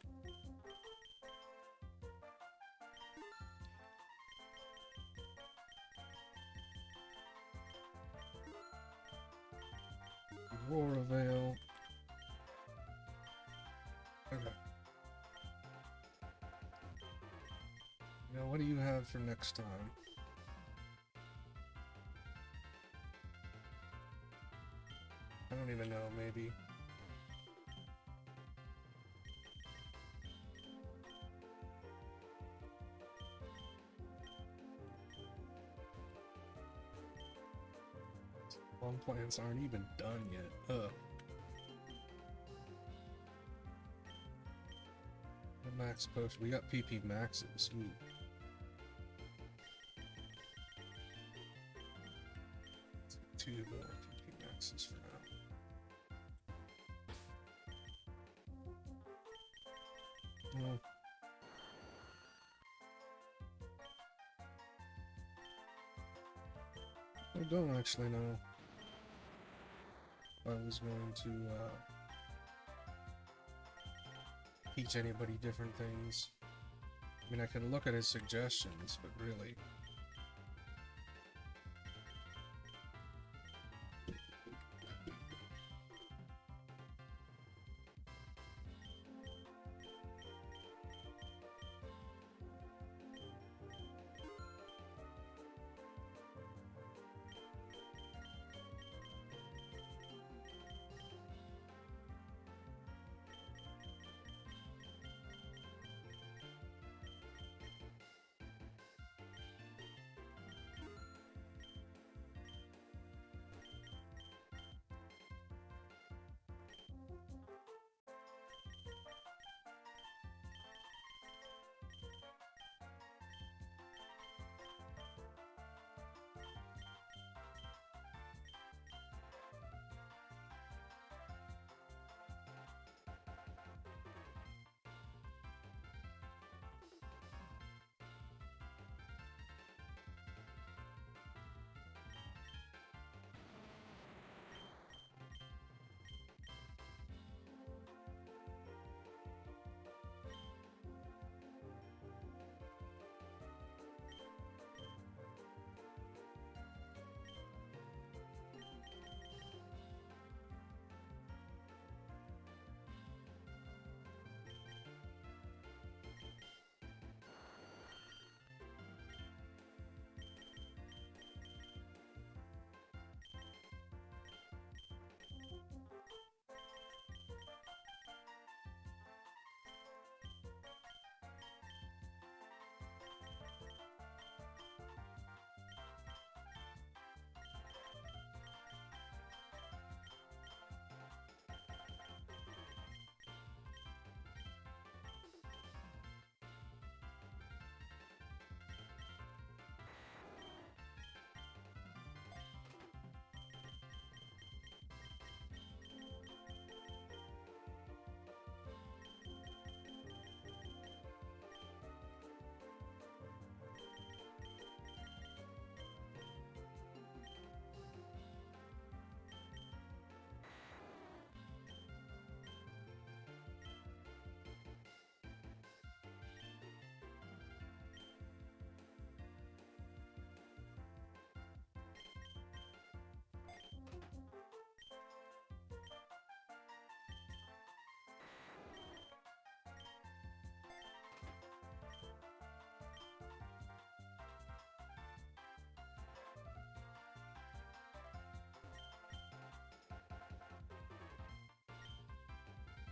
Aurora Veil. Okay. Now, what do you have for next time? I don't even know, maybe. Long plans aren't even done yet. Ugh. Max post. We got PP maxes. Ooh. Two more PP maxes for now. Well, I don't actually know if I was going to teach anybody different things. I mean, I can look at his suggestions, but really...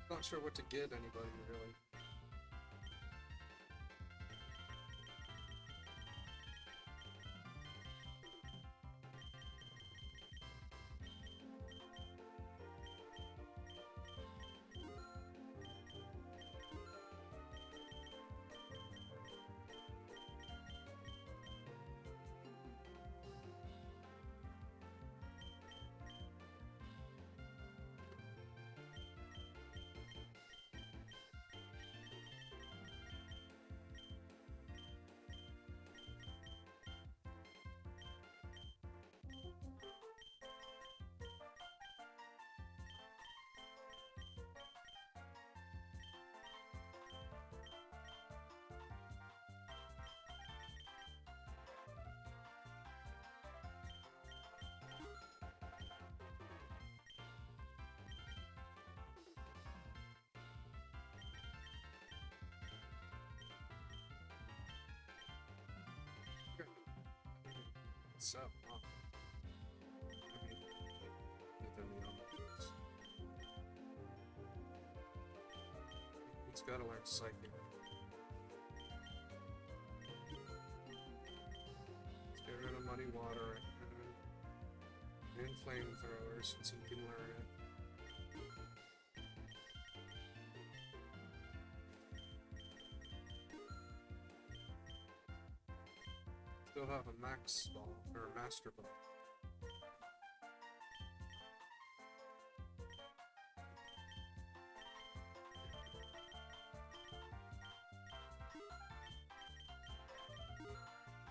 Not sure what to get anybody, really. So, I mean, get them the others. He's gotta learn psychic. Let's get rid of muddy water and flamethrower since he can learn it. Still have a max ball, or a master ball.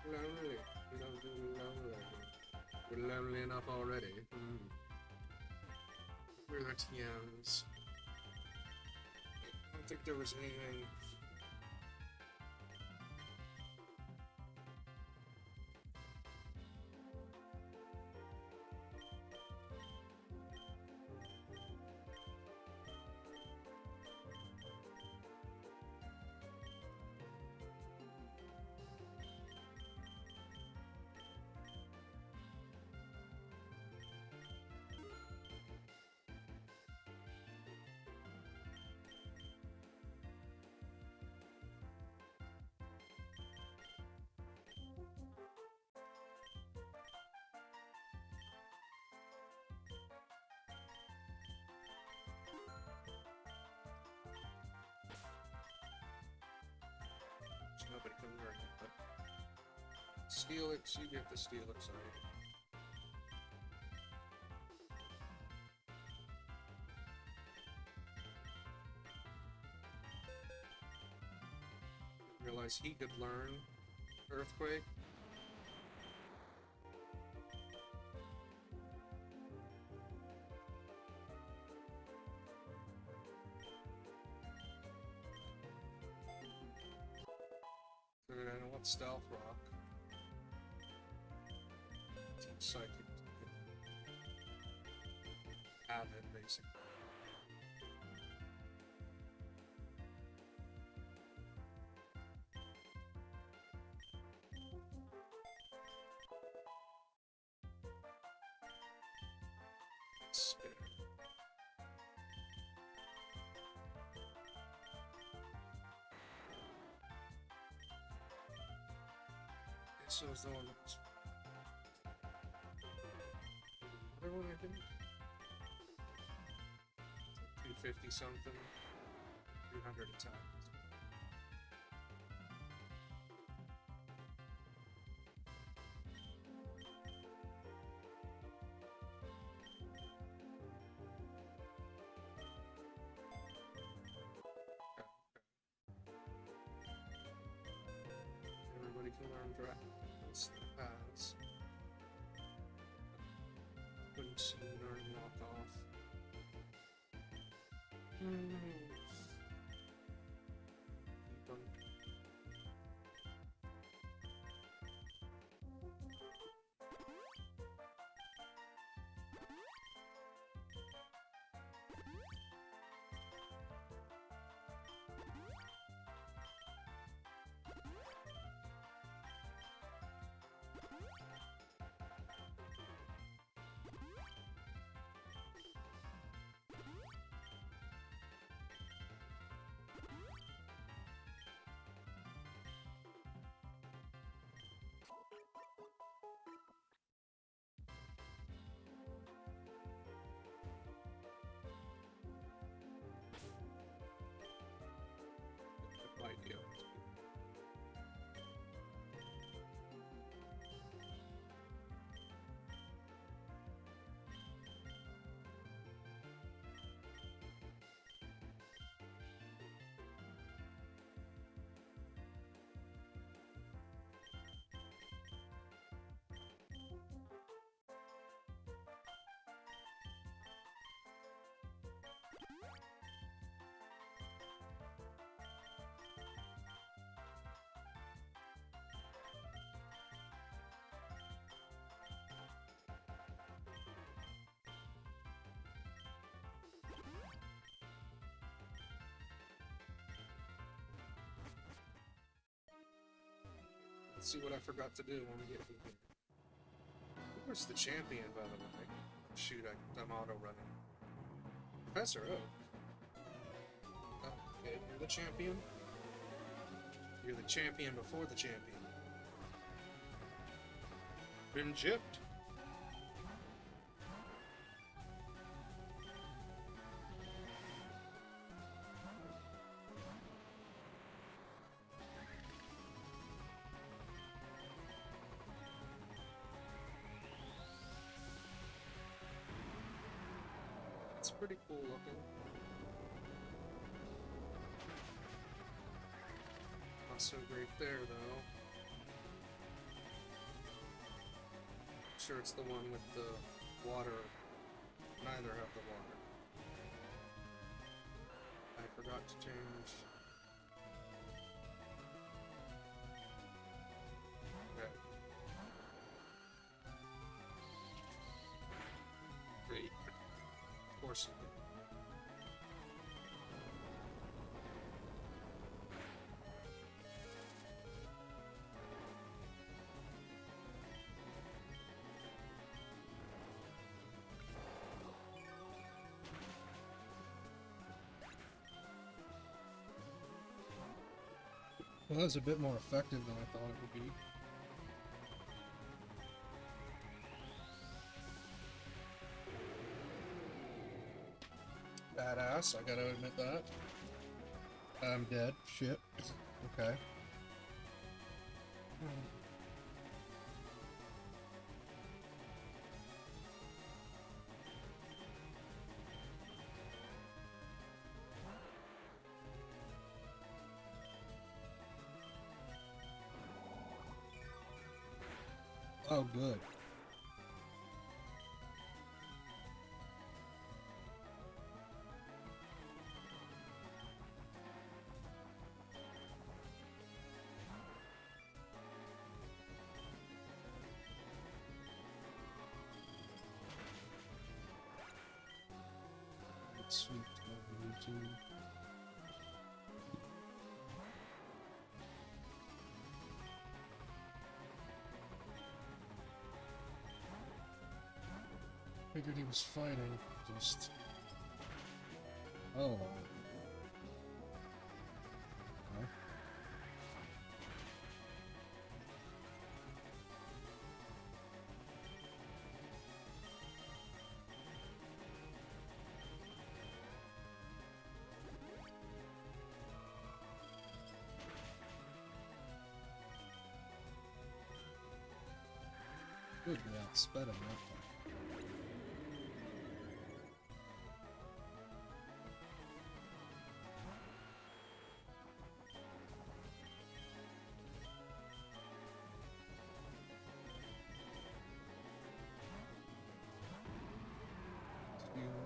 Lonely. You don't do lonely. We're lonely enough already. We're the TMs. I don't think there was anything. Nobody can learn it, but Steelix, you get the Steelix item. Realize he could learn Earthquake. And I want Stealth Rock. Teach Psychic. Have it, basically. Spinner. So is the one that was... Other one I think? 250 something. 300 attack. Everybody can learn draft. That's the paths. Couldn't see learn knock off. Keep on. Let's see what I forgot to do when we get here. Where's the champion, by the way? Shoot, I'm auto-running. Professor Oak. Okay, you're the champion? You're the champion before the champion. Been gypped. It's pretty cool looking. Not so great there, though. Sure, it's the one with the water. Neither have the water. I forgot to change. Okay. Great. Of course you did. Well, that was a bit more effective than I thought it would be. Badass, I gotta admit that. I'm dead. Shit. Okay. Oh, good. Sweet over YouTube. Figured he was fighting, just... Oh. Okay. Good, we outsped him that time.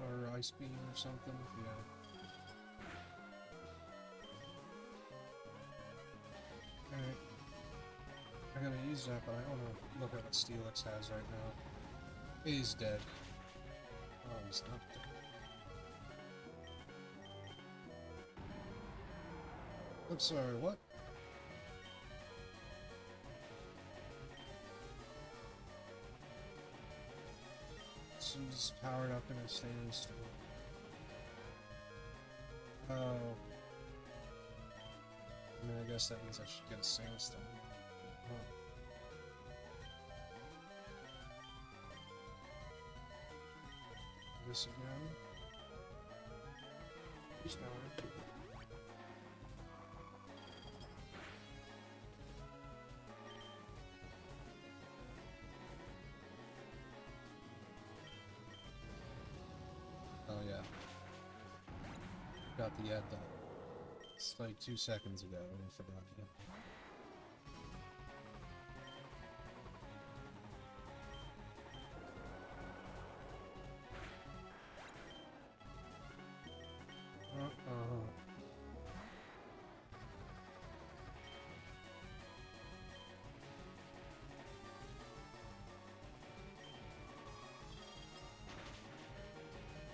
Or ice beam or something, yeah. Alright. I gotta use that, but I don't know. Look at what Steelix has right now. He's dead. Oh, he's not dead. I'm sorry, what? So he's powered up in a standstill. Oh. I mean, I guess that means I should get a sandstone. Huh. This again. He's down. Oh yeah. Got the ad though. It's like 2 seconds ago and I forgot it.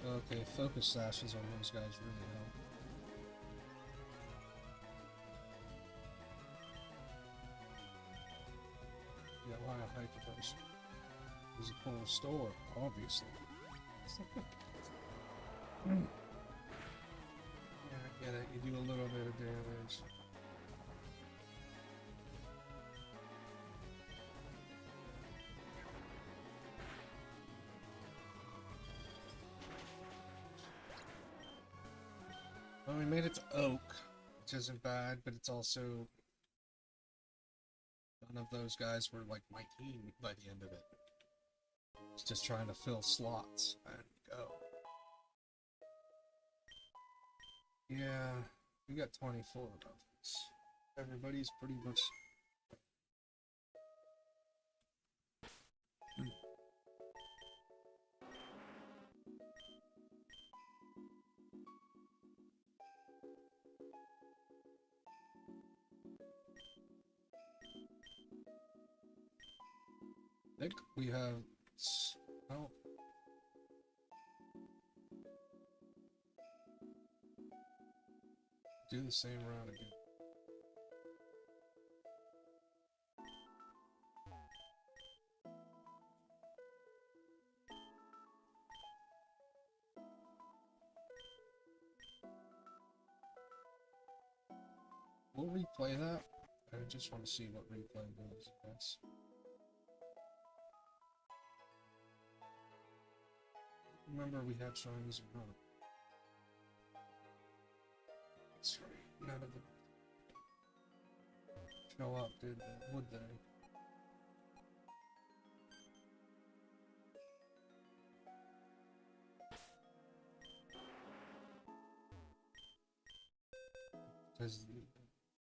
Okay, focus slashes on those guys really help. does. It's a cool store, obviously. Yeah, I get it. You do a little bit of damage. Well, we made it to Oak, which isn't bad, but it's also... None of those guys were like my team by the end of it. It's just trying to fill slots and go. Yeah, we got 24 of those. Everybody's pretty much... I think we have... Oh. Do the same route again. We'll replay that. I just want to see what replay does, I guess. Remember we had shinies or not. Sorry, none of them show up, did they? Would they?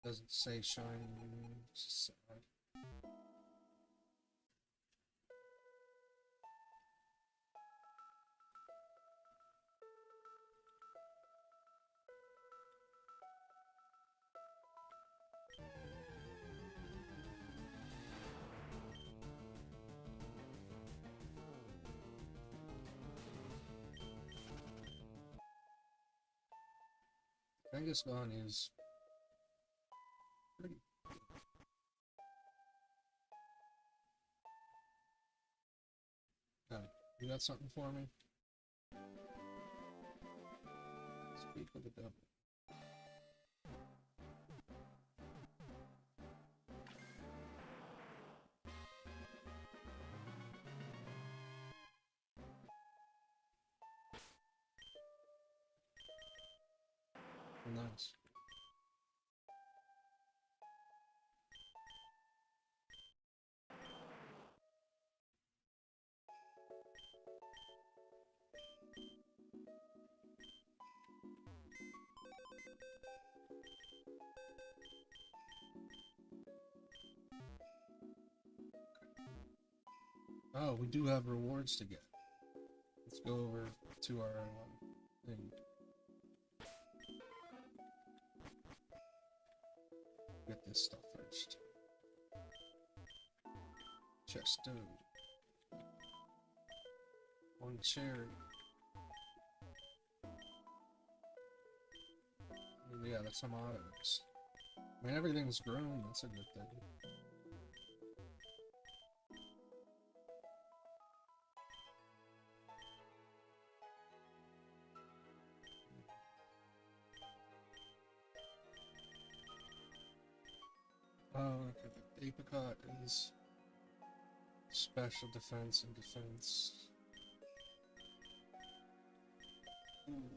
Doesn't say shiny, it's sad. Kangaskhan is pretty. Oh, you got something for me? Speak with the devil. Nice. Oh, we do have rewards to get. Let's go over to our thing. Get this stuff first. Chesto. One cherry. Yeah, that's some autos. I mean, everything's grown, that's a good thing. Oh, okay, the apricot is special defense and defense. Ooh.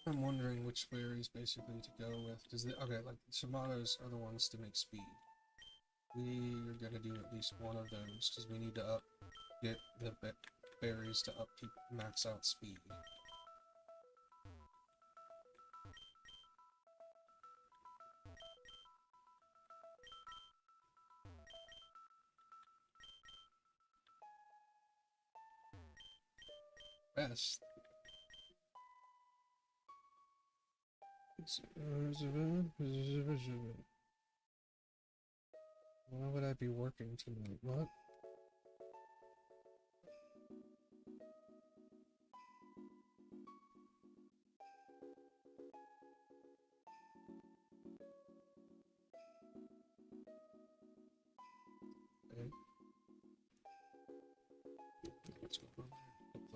I'm wondering which berries basically to go with, because okay, like tomatoes are the ones to make speed. We are gonna do at least one of those because we need to get the berries to upkeep max out speed. Best. Why would I be working tonight? What?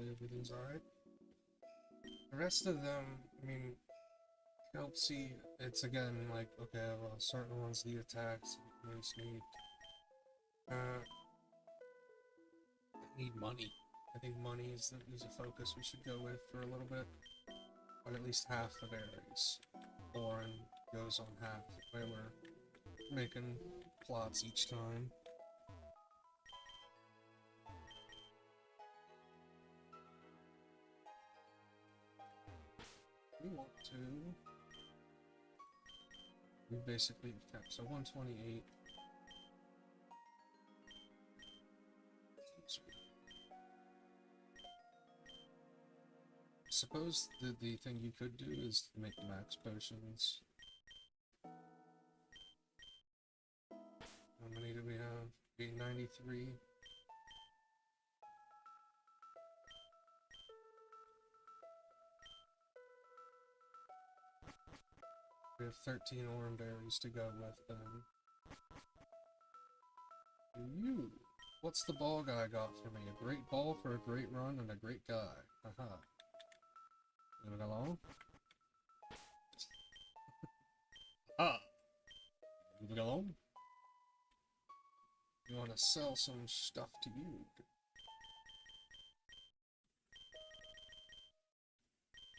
hopefully everything's alright. The rest of them, I mean, help see, it's again like, okay, well, certain ones need attacks, ones need money. I think money is a focus we should go with for a little bit. But at least half the berries. Orin goes on half, the way we're making plots each time. We want to... We basically capped, so 128. Suppose the thing you could do is make max potions. How many do we have? 893. We have 13 orange berries to go with then. You! What's the ball guy got for me? A great ball for a great run and a great guy. Haha. Moving along. Ah! Moving along. You want to sell some stuff to you?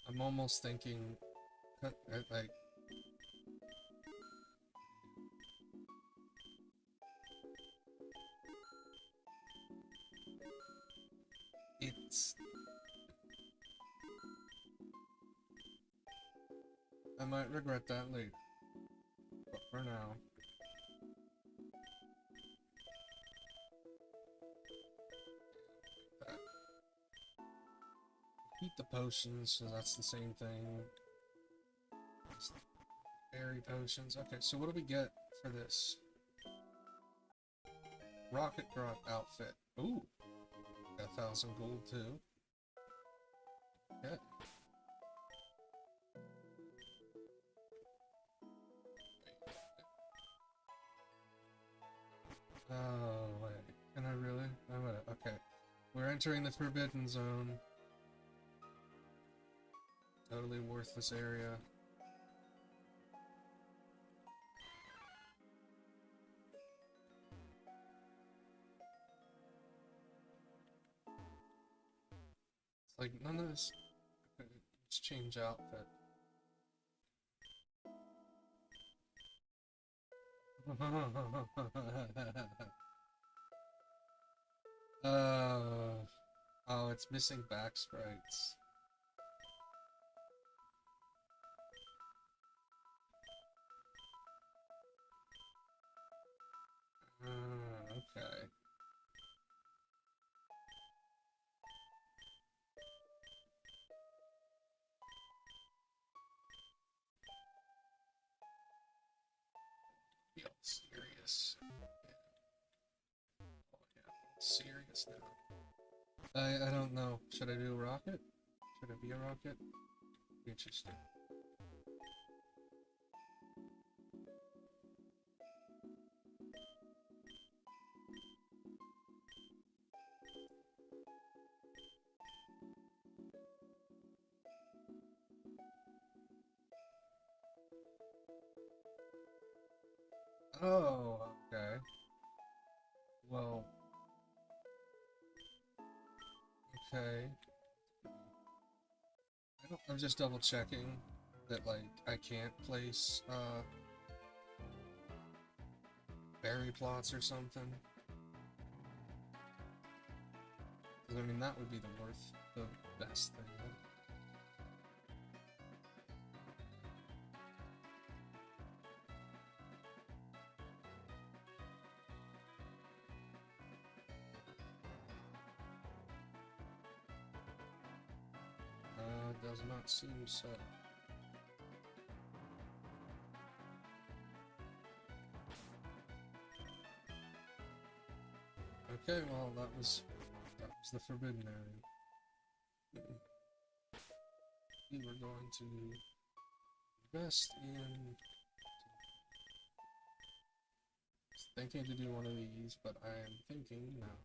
I'm almost thinking, like, it's... I might regret that later, but for now... Eat the potions, so that's the same thing. Berry potions. Okay, so what do we get for this? Rocket Grot outfit. Ooh! Got 1,000 gold too. Okay. Oh, wait. Can I really? Okay. We're entering the Forbidden Zone. Totally worthless area. It's like, none of this... Let's change outfit. Oh, it's missing back sprites. Okay. Feel serious. Yeah. Oh yeah, serious now. I don't know. Should I do a rocket? Should it be a rocket? Interesting. Oh, okay. Well, okay. I'm just double checking that, like, I can't place, berry plots or something. 'Cause, I mean, that would be the best thing. Does not seem so. Okay, well, that was the forbidden area. We were going to invest in... Thinking to do one of these, but I am thinking now.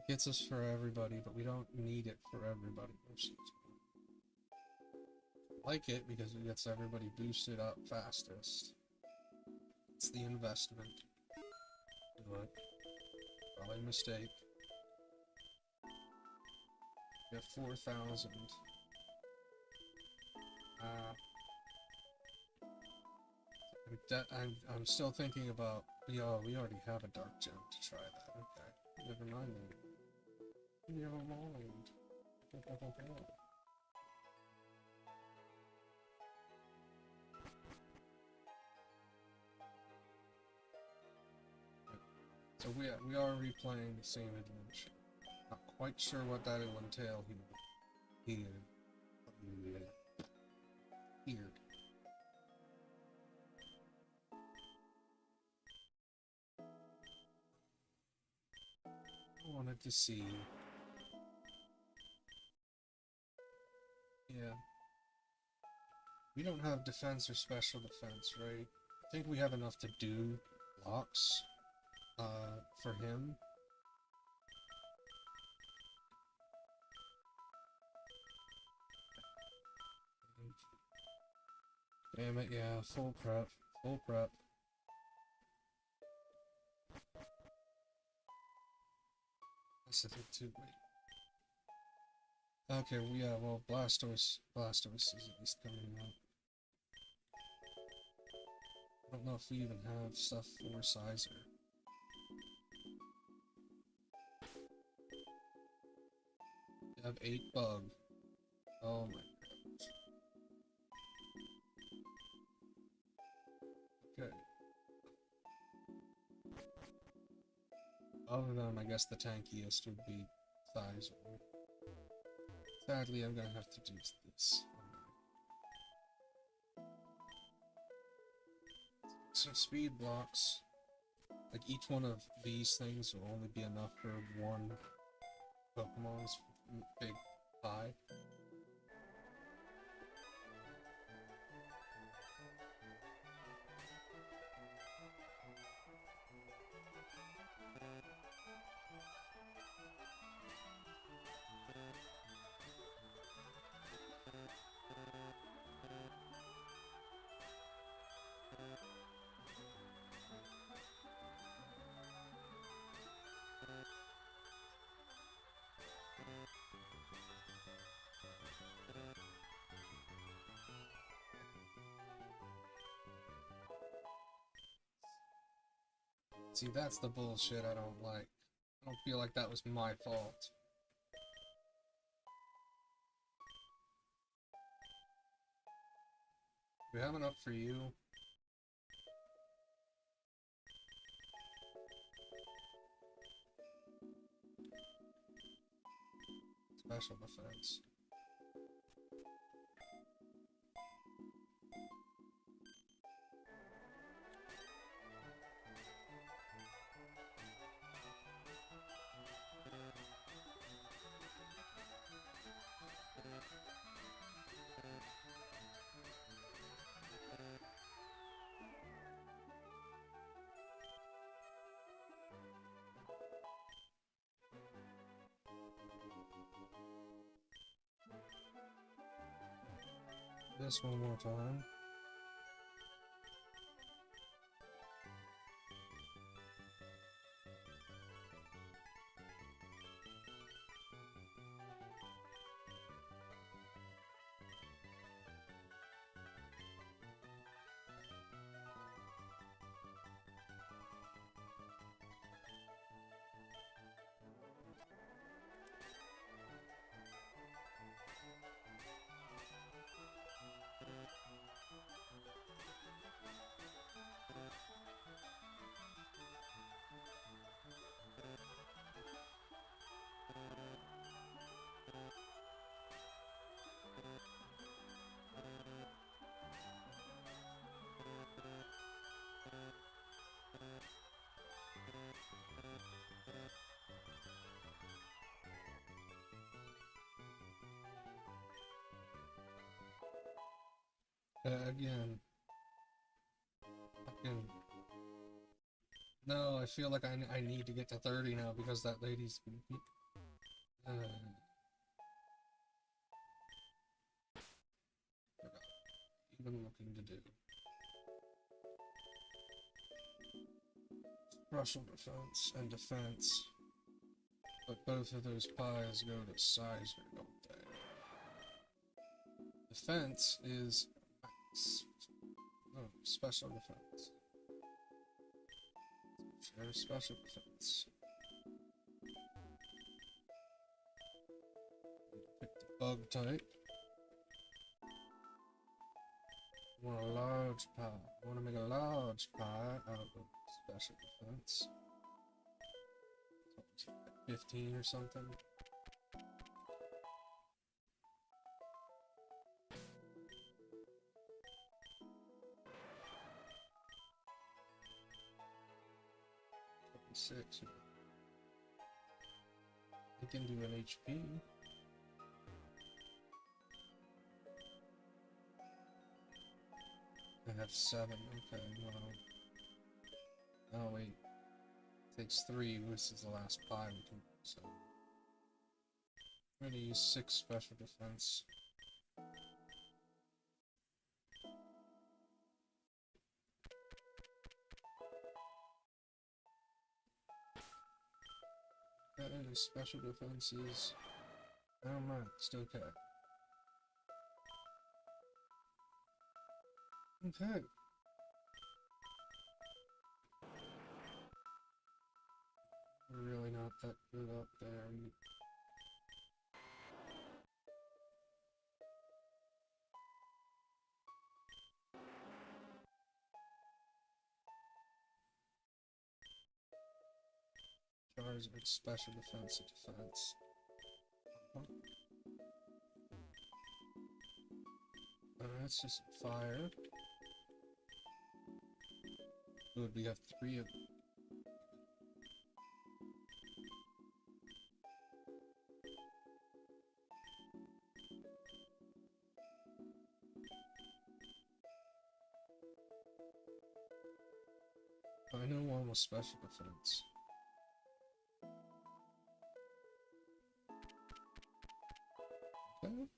Gets us for everybody, but we don't need it for everybody most of the time. Like it because it gets everybody boosted up fastest. It's the investment. But probably a mistake. We have 4,000. I'm still thinking about. We already have a dark gem to try that. Okay, never mind then. Never mind. So we are replaying the same adventure. Not quite sure what that will entail here. Here. I wanted to see. Yeah. We don't have defense or special defense, right? I think we have enough to do blocks for him. Damn it, yeah, full prep. Full prep. Pacific 2, wait. Okay, well, yeah, well, Blastoise is at least coming out. I don't know if we even have stuff for Sizer. We have 8 bug. Oh my god. Okay. Other than, I guess, the tankiest would be Sizer. Sadly, I'm gonna have to do this. So speed blocks, like each one of these things will only be enough for one Pokemon's big pie. See, that's the bullshit I don't like. I don't feel like that was my fault. Do we have enough for you? Special defense. This one more time. Again. Fucking. No, I feel like I need to get to 30 now because that lady's Forgot. Even looking to do. Special defense and defense. But both of those pies go to sizer, don't they? Defense is special defense. Share special defense. Pick the bug type. Want a large pie. Want to make a large pie out of special defense. 15 or something. Six. We can do an HP. I have 7. Okay, well. Oh wait. Takes 3. This is the last pie we can. So I'm gonna use 6 special defense. And special defenses. How maxed? Okay. Okay. We're really not that good up there. Charizard special defense and defense. That's just fire. Good, we have 3 of them. I know one was special defense. Okay.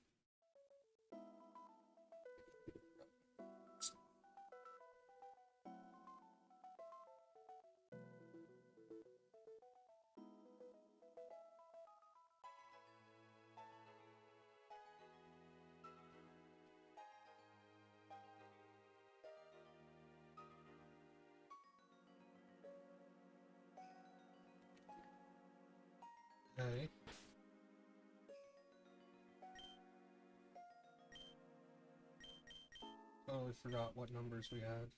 Okay. Totally forgot what numbers we had.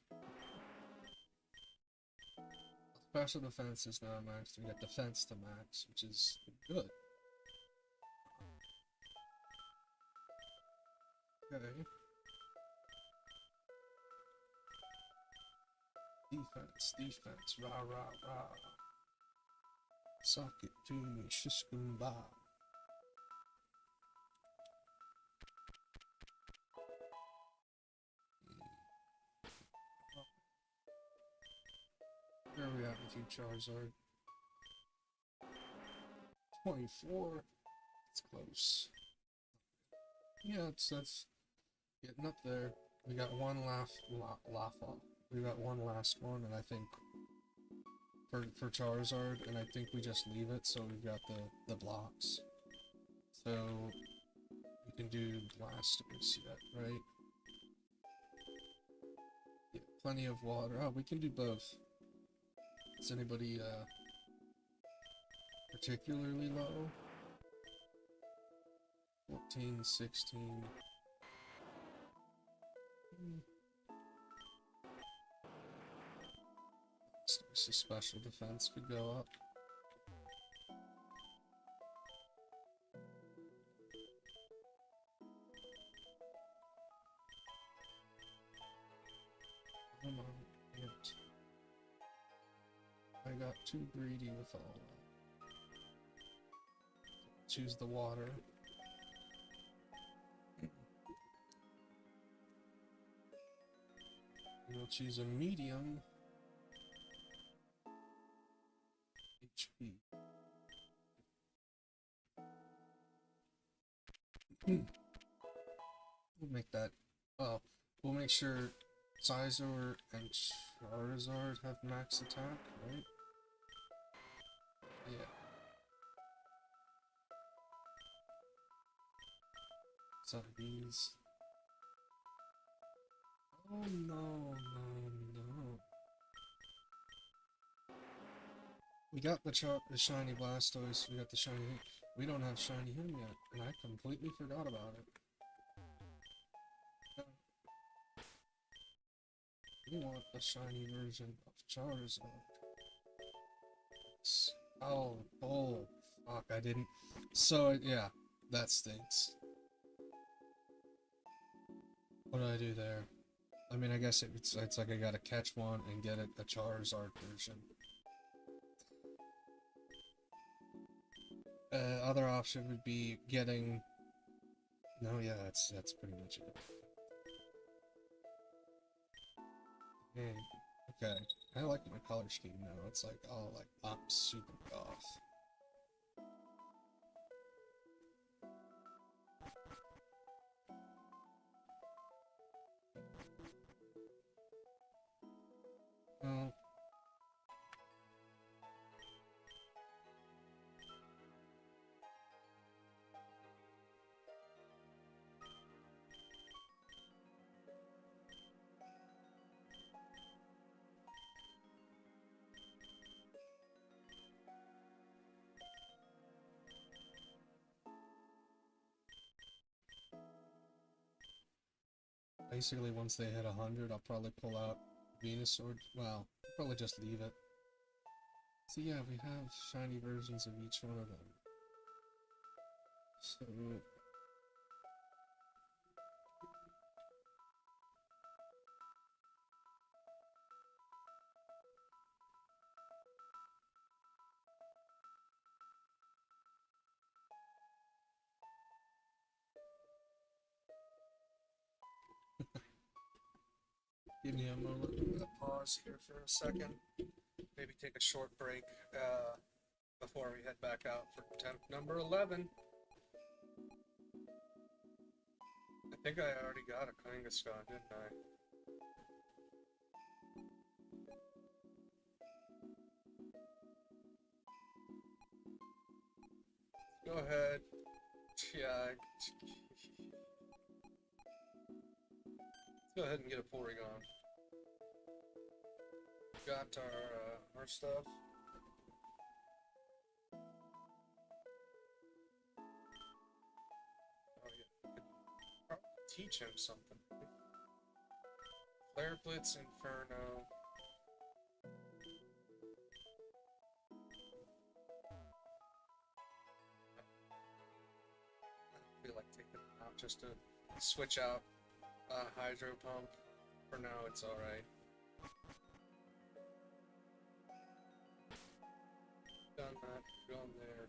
Special defense is now maxed. We got defense to max, which is good. Okay. Defense, rah rah rah. Suck it to me, shiskumba. Where are we at with you, Charizard? 24. It's close. Yeah, that's getting up there. We got one we got one last one, and I think for Charizard, and I think we just leave it so we've got the blocks. So we can do blasters yet, right? Yeah, plenty of water. Oh, we can do both. Is anybody particularly low? 14, 16. So special defense could go up. Come on, it. I got too greedy with all that. Choose the water. We'll choose a medium HP. make sure Scizor and Charizard have max attack, right? Yeah. So these. Oh no, no, no. We got the shiny Blastoise, we got the shiny. We don't have shiny him yet, and I completely forgot about it. We want the shiny version of Charizard. Oh, oh, fuck, I didn't. So, yeah, that stinks. What did I do there? I mean, I guess it's like I gotta catch one and get it the Charizard version. Other option would be getting... No, yeah, that's pretty much it. Okay. I like my color scheme now. It's like, oh, like, I'm super goth. Well... Basically, once they hit 100, I'll probably pull out Venusaur. Well, I'll probably just leave it. So yeah, we have shiny versions of each one of them. So... Give me a moment. I'm gonna pause here for a second. Maybe take a short break before we head back out for attempt number 11. I think I already got a Kangaskhan, didn't I? Go ahead. Yeah. Let's go ahead and get a Porygon. Got our stuff. Oh yeah. Probably teach him something. Flare Blitz, Inferno. I feel like taking them out just to switch out Hydro Pump. For now, it's alright. Done that, gone there.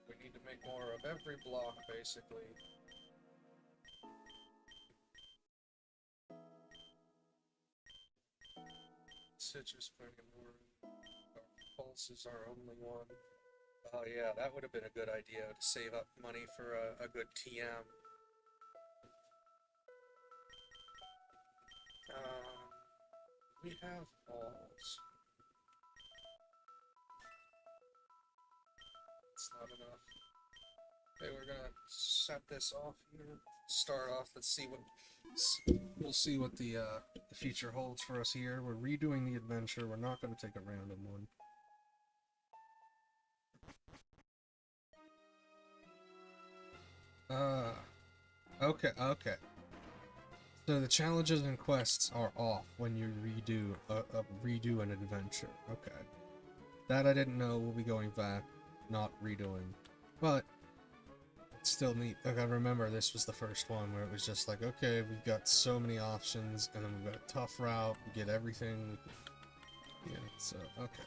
We need to make more of every block, basically. Citrus plenty more. Our Pulse is our only one. Oh yeah, that would have been a good idea to save up money for a good TM. We have balls. It's not enough. Okay, we're gonna set this off here. Start off. Let's see what we'll see what the future holds for us here. We're redoing the adventure. We're not gonna take a random one. Okay. So the challenges and quests are off when you redo an adventure. Okay. That I didn't know. We'll be going back, not redoing. But it's still neat. Like, I remember this was the first one where it was just like, okay, we've got so many options, and then we've got a tough route, we get everything. Yeah, so, okay.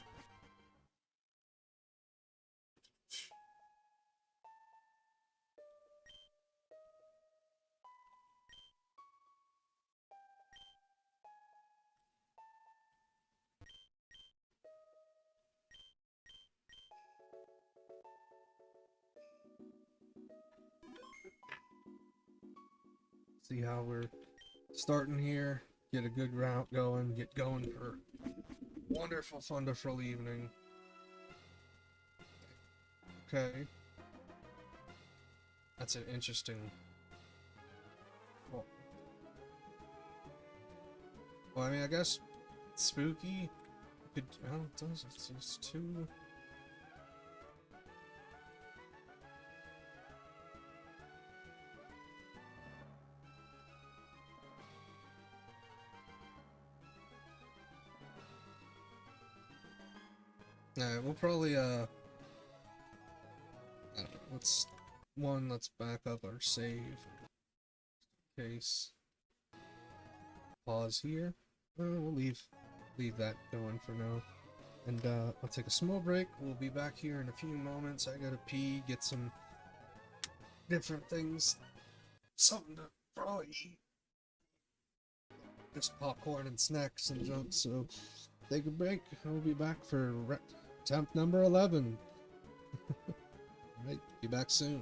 See how we're starting here, get a good route going, get going for wonderful, wonderful evening. Okay. That's an interesting... Well, I mean, I guess spooky could... Oh, it does. It's just two... Alright, we'll probably, I don't know, let's back up our save. Case. Pause here. We'll leave that going for now. And, I'll take a small break. We'll be back here in a few moments. I gotta pee, get some different things. Something to probably eat. Just popcorn and snacks and junk, so take a break. We'll be back for attempt number 11. Alright, be back soon.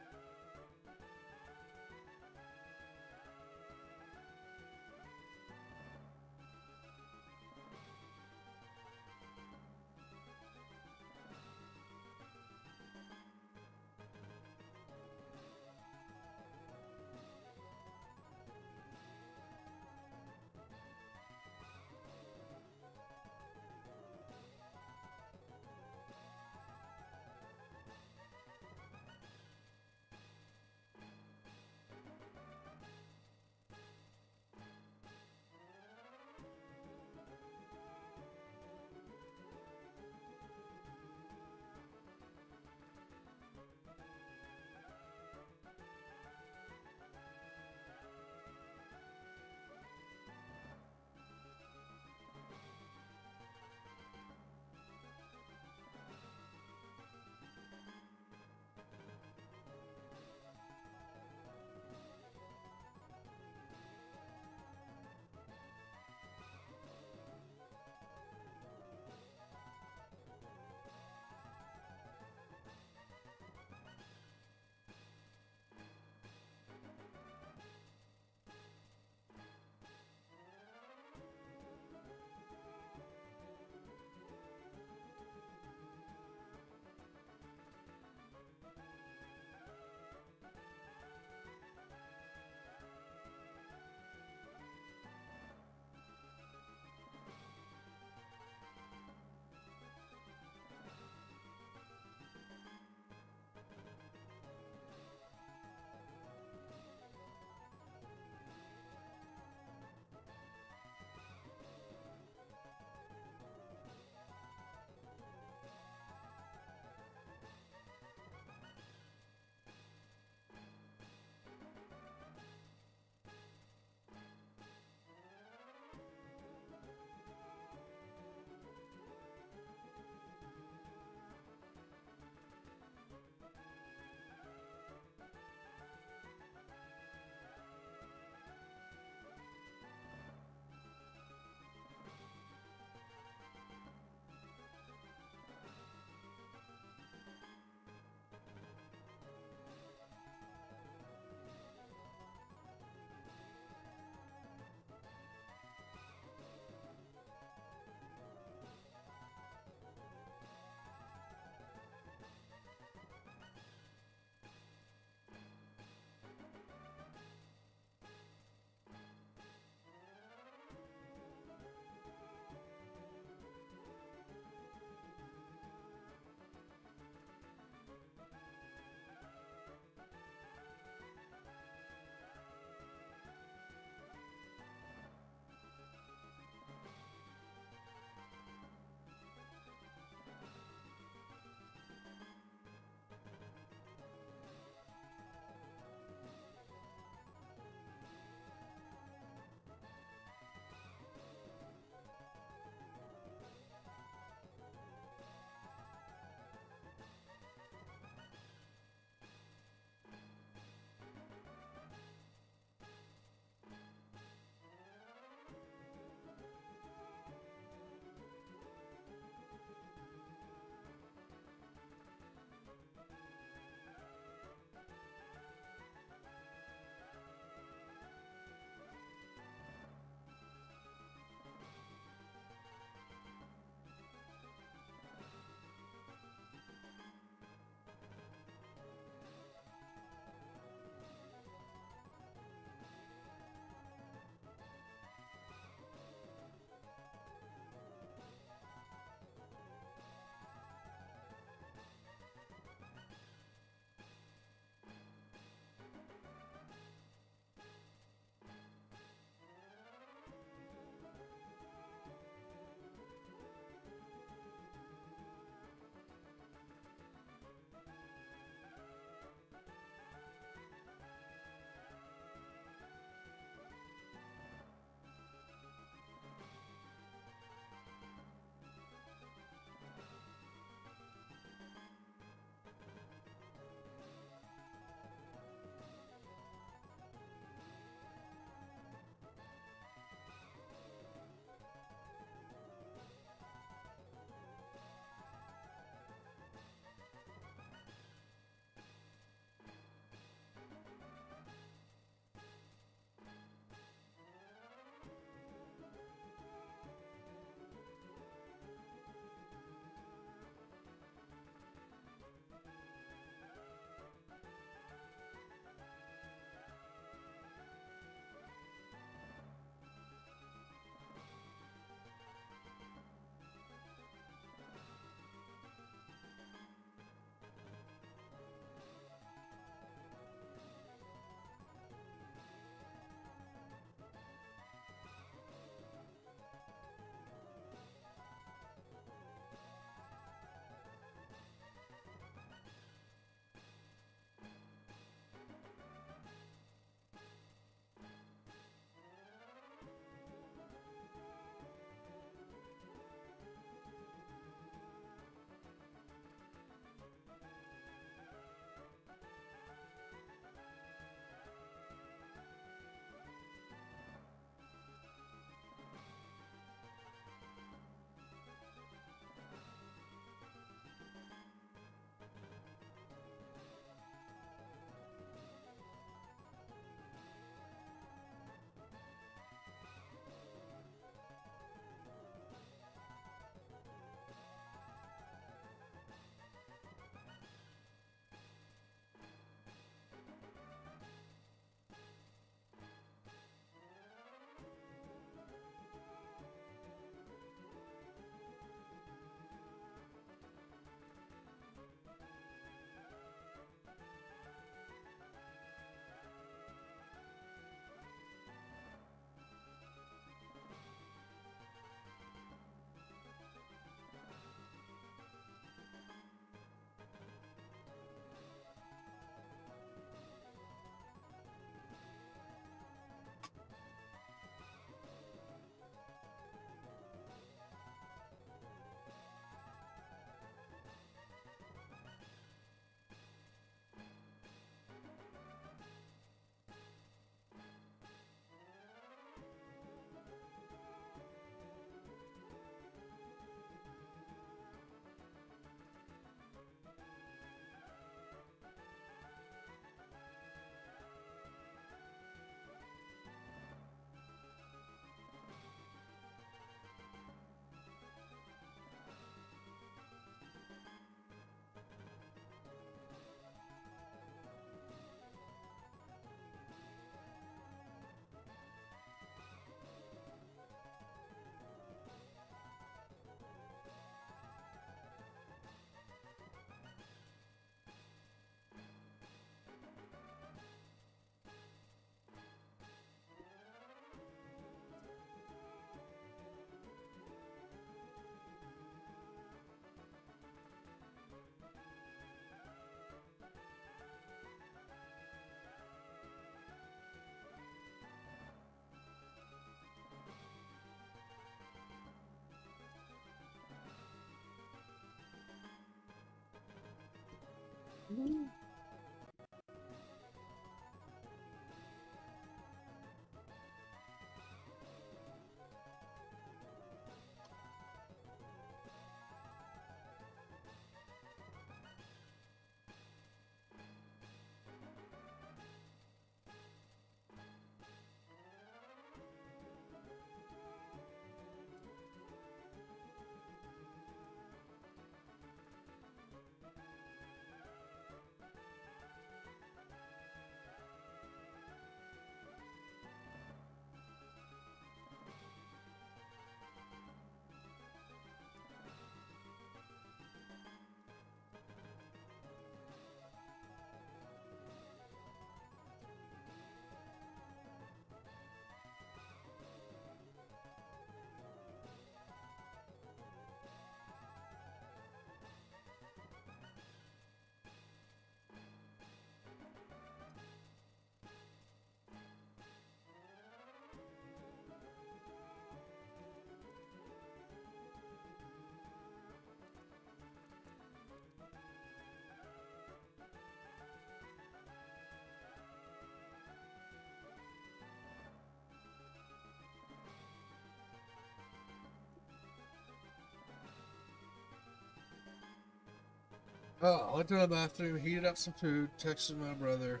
Oh, I went to the bathroom, heated up some food, texted my brother,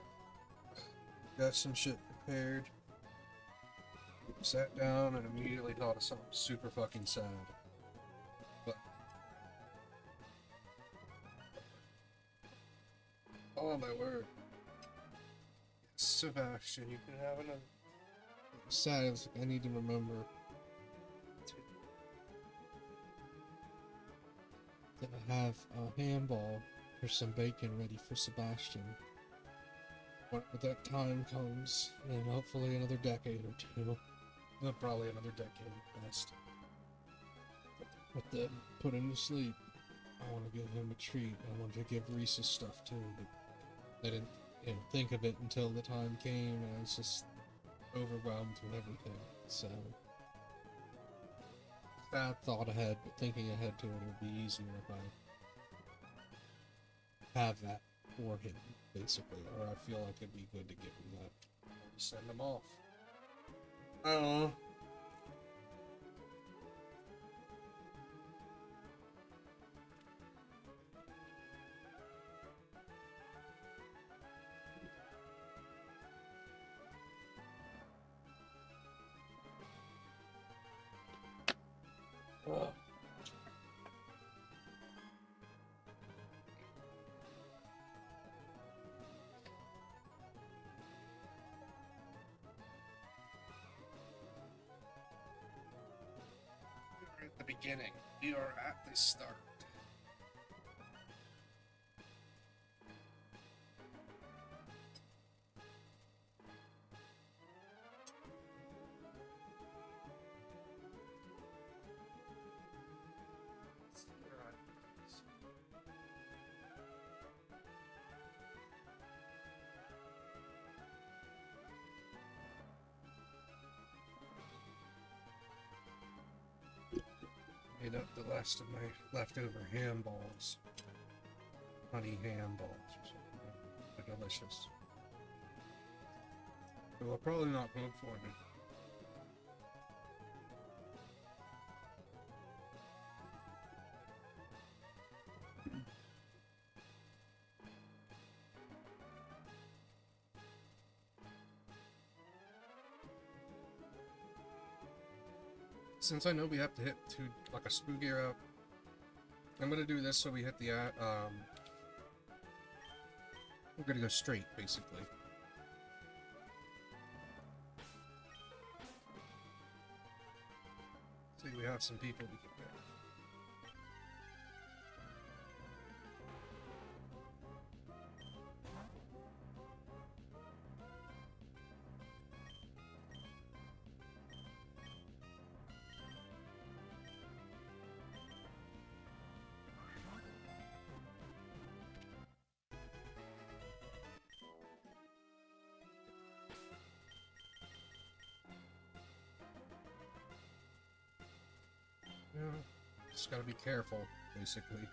got some shit prepared, sat down, and immediately thought of something super fucking sad. But, oh my word. Sebastian, you can have another. Sad, it's like I need to remember to have a handball or some bacon ready for Sebastian. Whenever that time comes, and hopefully another decade or two. Probably another decade at best. But then put him to sleep. I want to give him a treat. I want to give Reese's stuff too, but I didn't think of it until the time came, and I was just overwhelmed with everything. So, bad thought ahead, but thinking ahead to it would be easier if I have that for him, basically. Or I feel like it'd be good to give him that. Or to send him off. I don't know. Ugh. We're at the beginning. We are at the start. Made up the last of my leftover ham balls. Honey ham balls or something. They're delicious. Well, probably not good for me. Since I know we have to hit like a spooky route, I'm gonna do this so we hit the we're gonna go straight, basically. See, we have some people we can pick. Yeah, just gotta be careful, basically.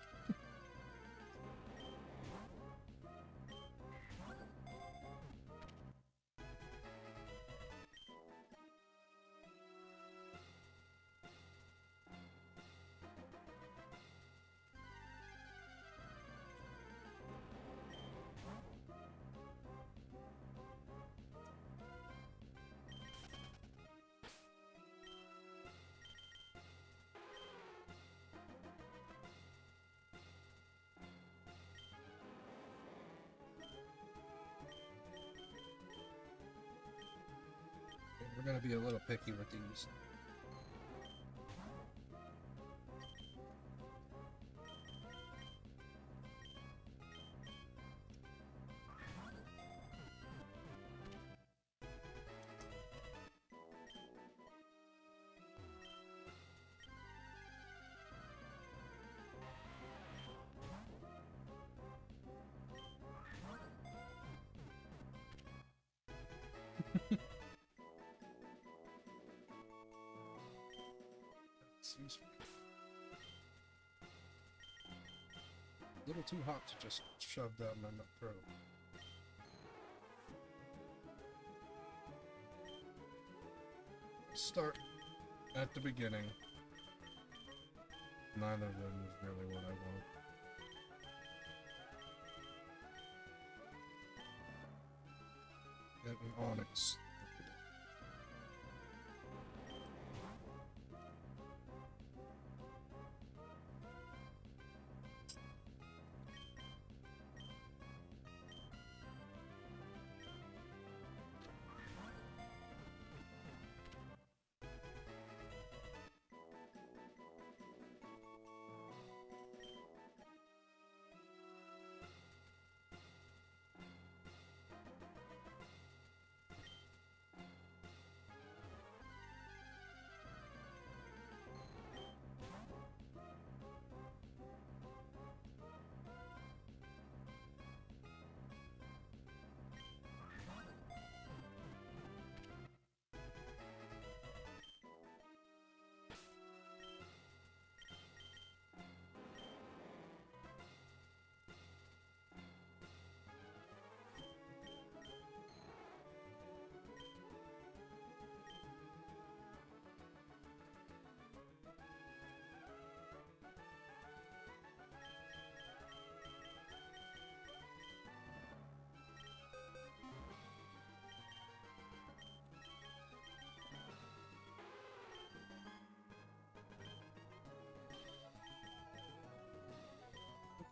gonna be a little picky with these. Excuse me. A little too hot to just shove down my throat. Start at the beginning. Neither of them is really what I want. Get an onyx.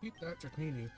Eat that zucchini.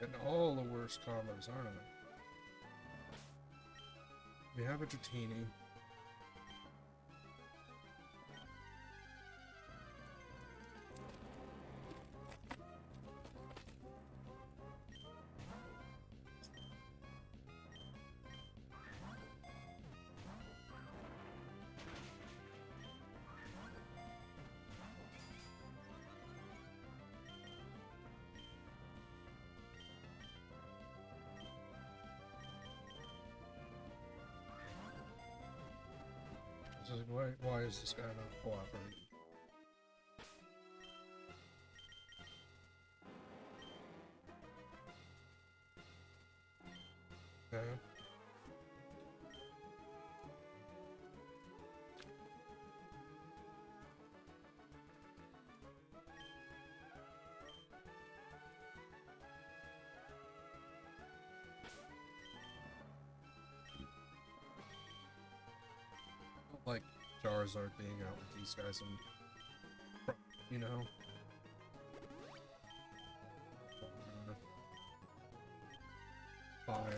And all the worst combos, aren't I? We have a Dratini. Why is this guy not cooperating? Okay. Like Charizard being out with these guys and, you know. fire.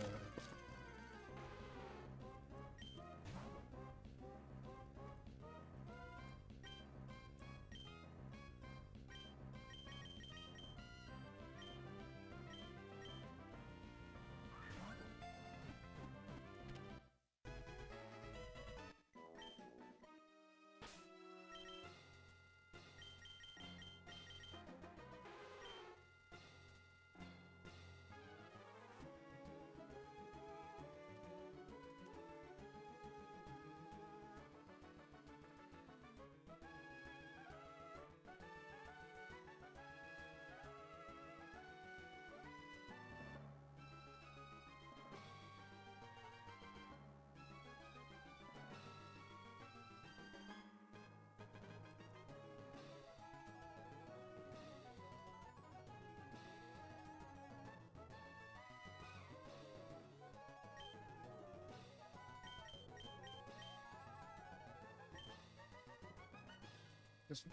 Just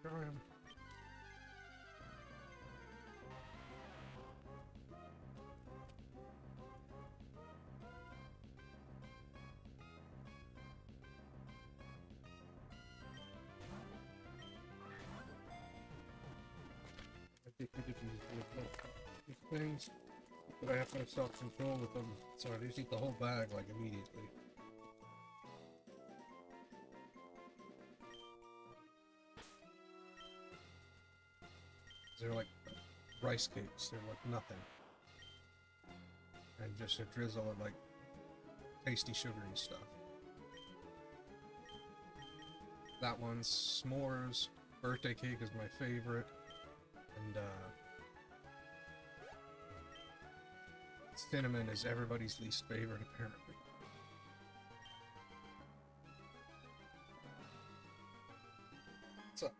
trying. I think I did these things, but I have no self-control with them, so I just eat the whole bag like immediately. They're like rice cakes, they're like nothing. And just a drizzle of like tasty sugary stuff. That one's s'mores. Birthday cake is my favorite. And cinnamon is everybody's least favorite, apparently. What's up?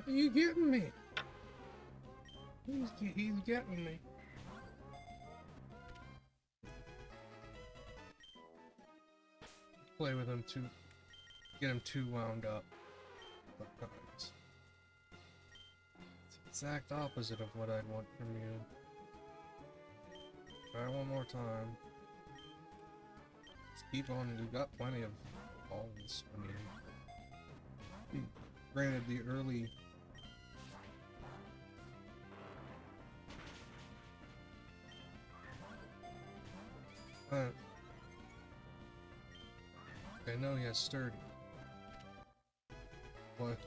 Are you getting me? He's getting me. Play with him to get him too wound up. It's the exact opposite of what I'd want from you. Try one more time. Just keep on. You've got plenty of balls. I mean, granted, the early. I know he has sturdy. But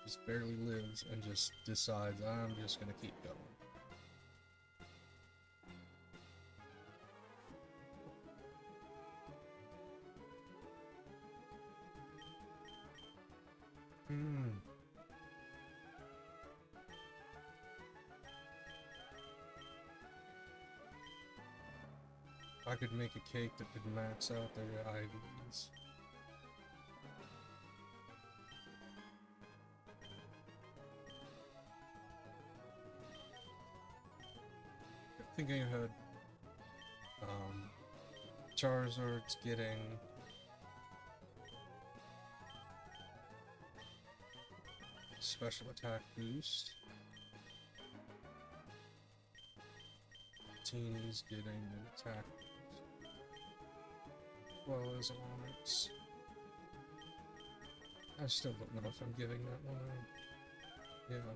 just barely lives and just decides I'm just gonna keep going. I could make a cake that could max out their IVs. Thinking ahead, Charizard's getting special attack boost. Teeny's getting an attack boost, as well as Onyx. I still don't know if I'm giving that one out. Yeah.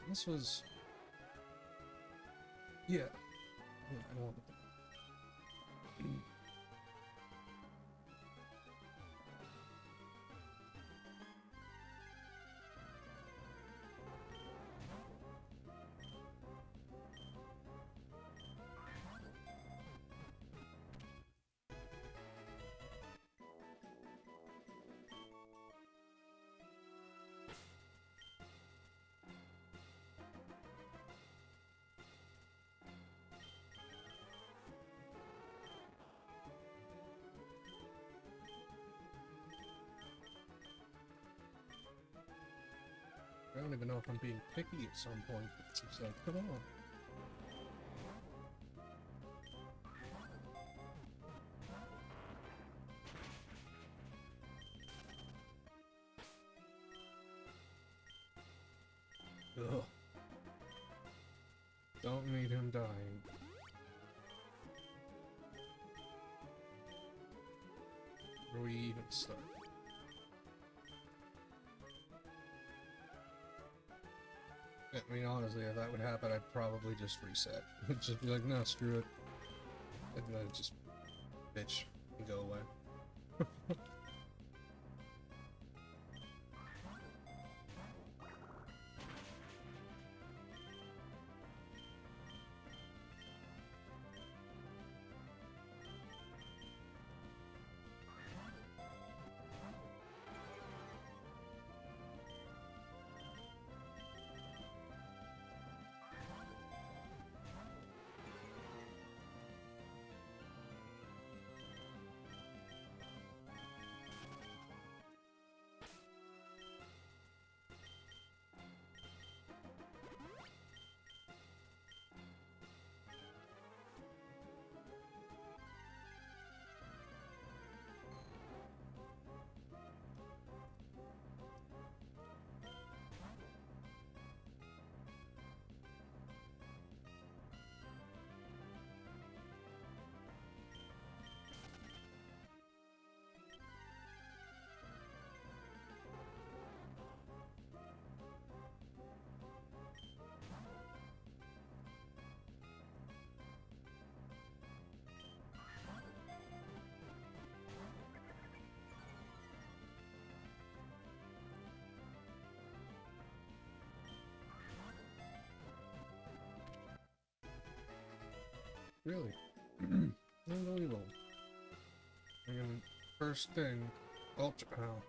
This was... Yeah. Yeah, I wanted that. I don't even know if I'm being picky at some point. It's just like, come on. Ugh. Don't need him dying. Where we even start? I mean, honestly, if that would happen, I'd probably just reset. I'd just be like, no, screw it. I'd just bitch and go away. Really? Unbelievable. Again, first thing, Ultra Power.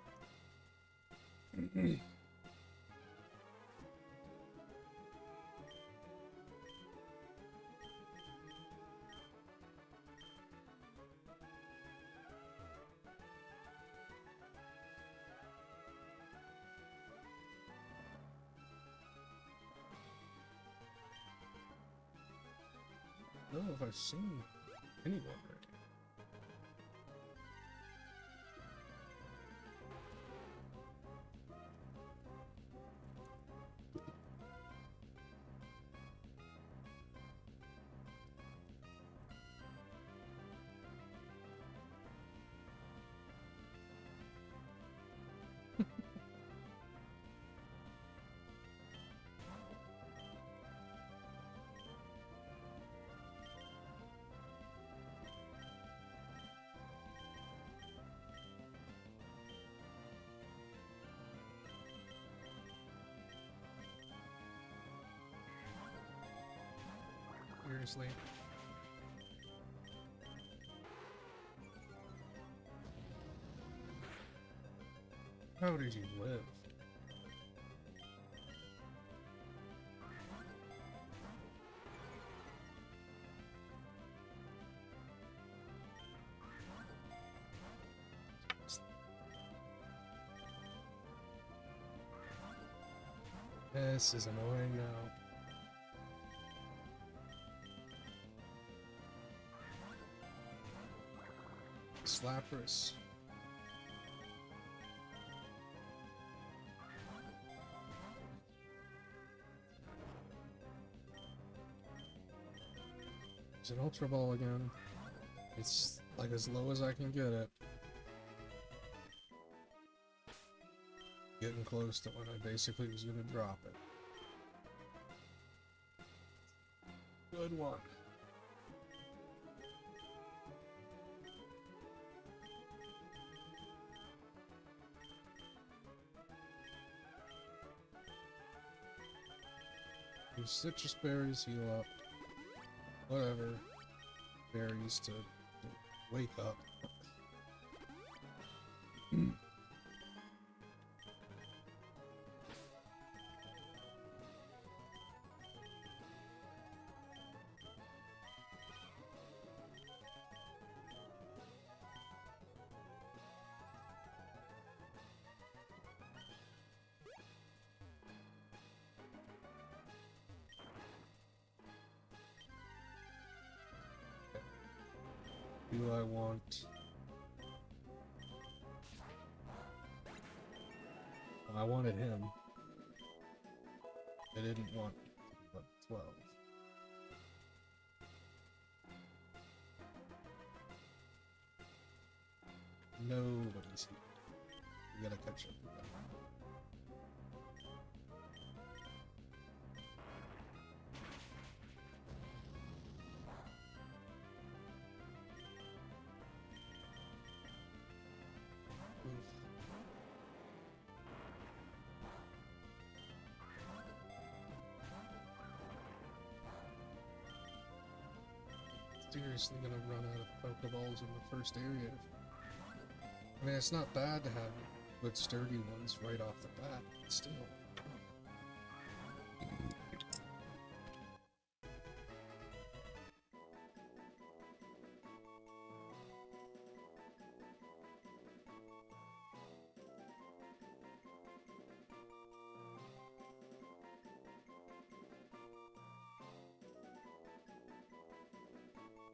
I don't know if I've seen anyone already. Seriously. How did you live? This is annoying now. Slappers. It's an Ultra Ball again. It's like as low as I can get it. Getting close to when I basically was gonna drop it. Good one. Use citrus berries, heal up. Whatever. Berries to wake up. Do I want... I wanted him. I didn't want, what, 12. Nobody's here. We gotta catch up with them. Seriously gonna run out of Pokeballs in the first area. I mean, it's not bad to have good sturdy ones right off the bat, but still.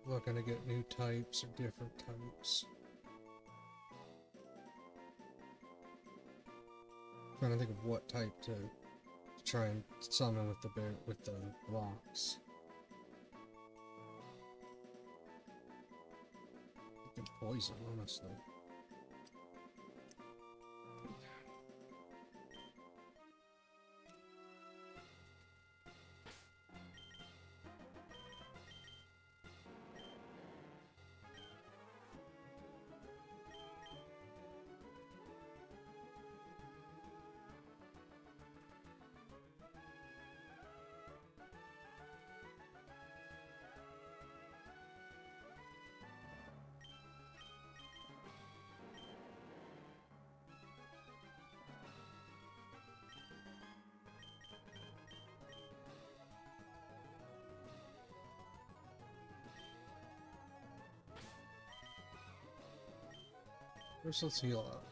Looking to get new types or different types. Trying to think of what type to try and summon with the blocks. You can poison, honestly. First, let's heal up.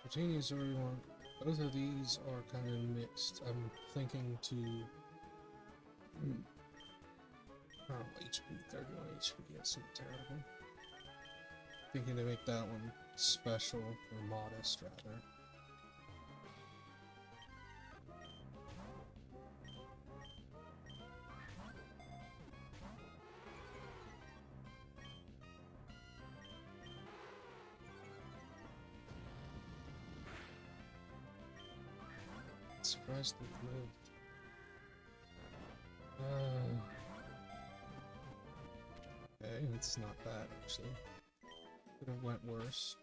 Genius already want. Both of these are kind of mixed. I'm thinking to. Oh, HP, 31 HP, that's not terrible. Thinking to make that one special or modest, rather. Surprised we've moved. Okay, it's not bad actually. Could have went worse.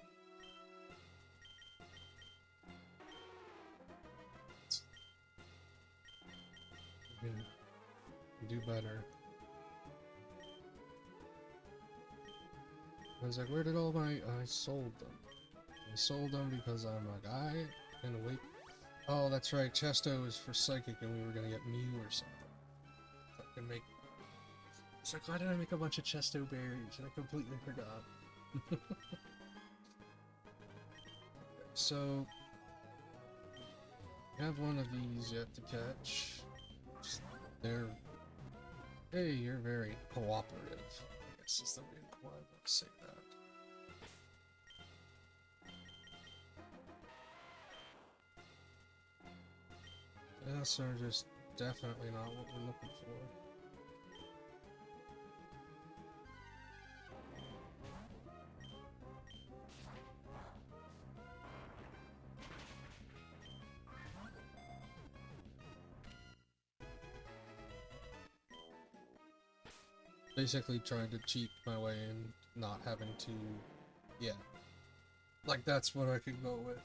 We can do better. I was like, where did all my... I sold them. I sold them because I'm like, I gonna wait. Oh, that's right, Chesto is for Psychic and we were gonna get Mew or something. Fucking make It's like, why did I make a bunch of chesto berries? And I completely forgot. So, I have one of these yet to catch. They're... Hey, you're very cooperative, I guess is the reason why I want to say that. Yes, are just definitely not what we're looking for. Basically trying to cheat my way in, not having to... Yeah. Like, that's what I could go with.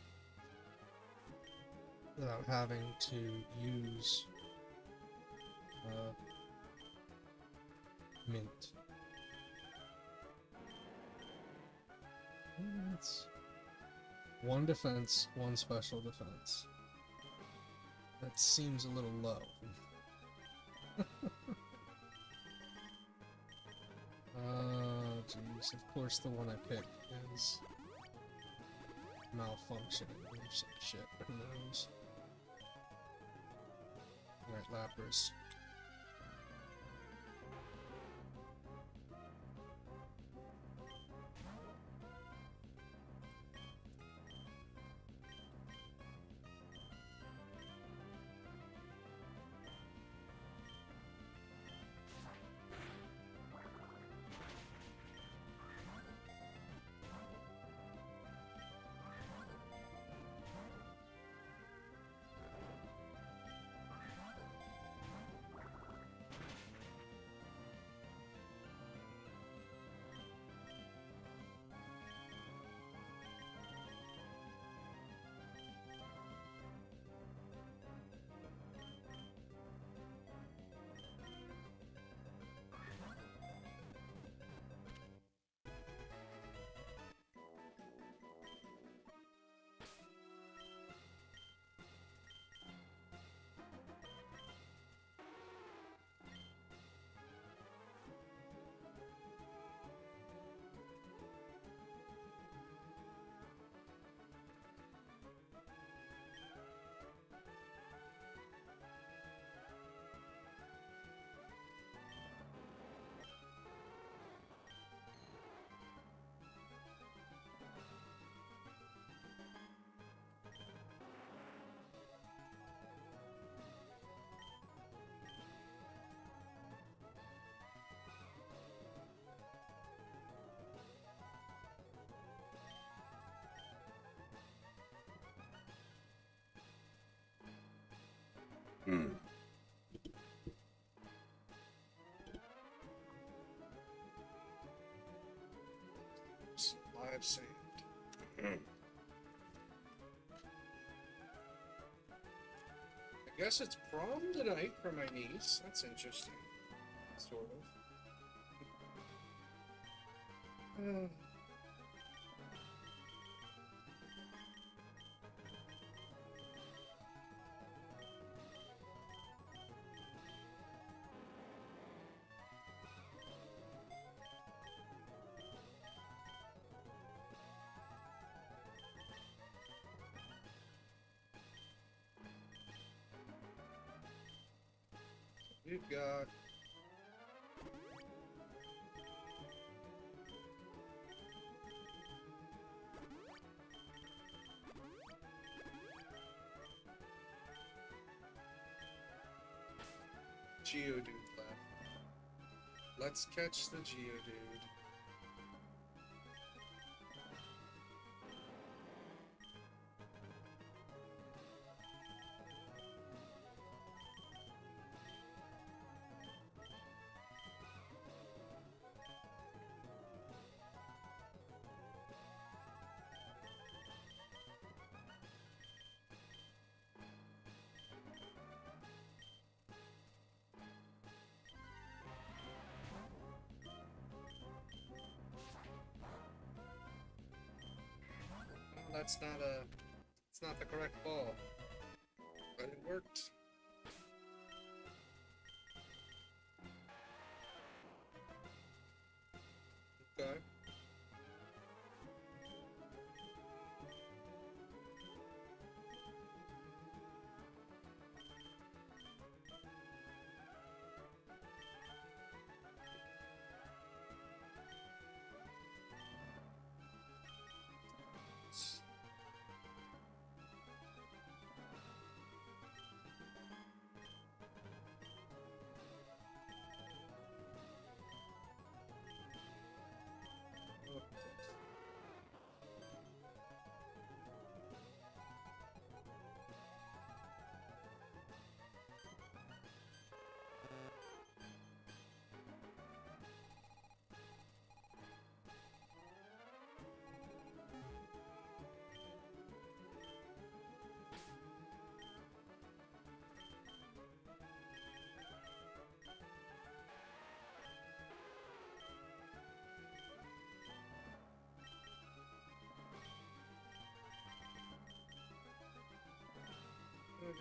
Without having to use... mint. That's... One defense, one special defense. That seems a little low. Jeez, of course the one I picked is malfunctioning or some shit, who knows. Alright, Lapras. Live saved. I guess it's prom tonight for my niece. That's interesting. Sort of. We've got Geodude left. Let's catch the Geodude. That's not a... It's not the correct ball. But it worked.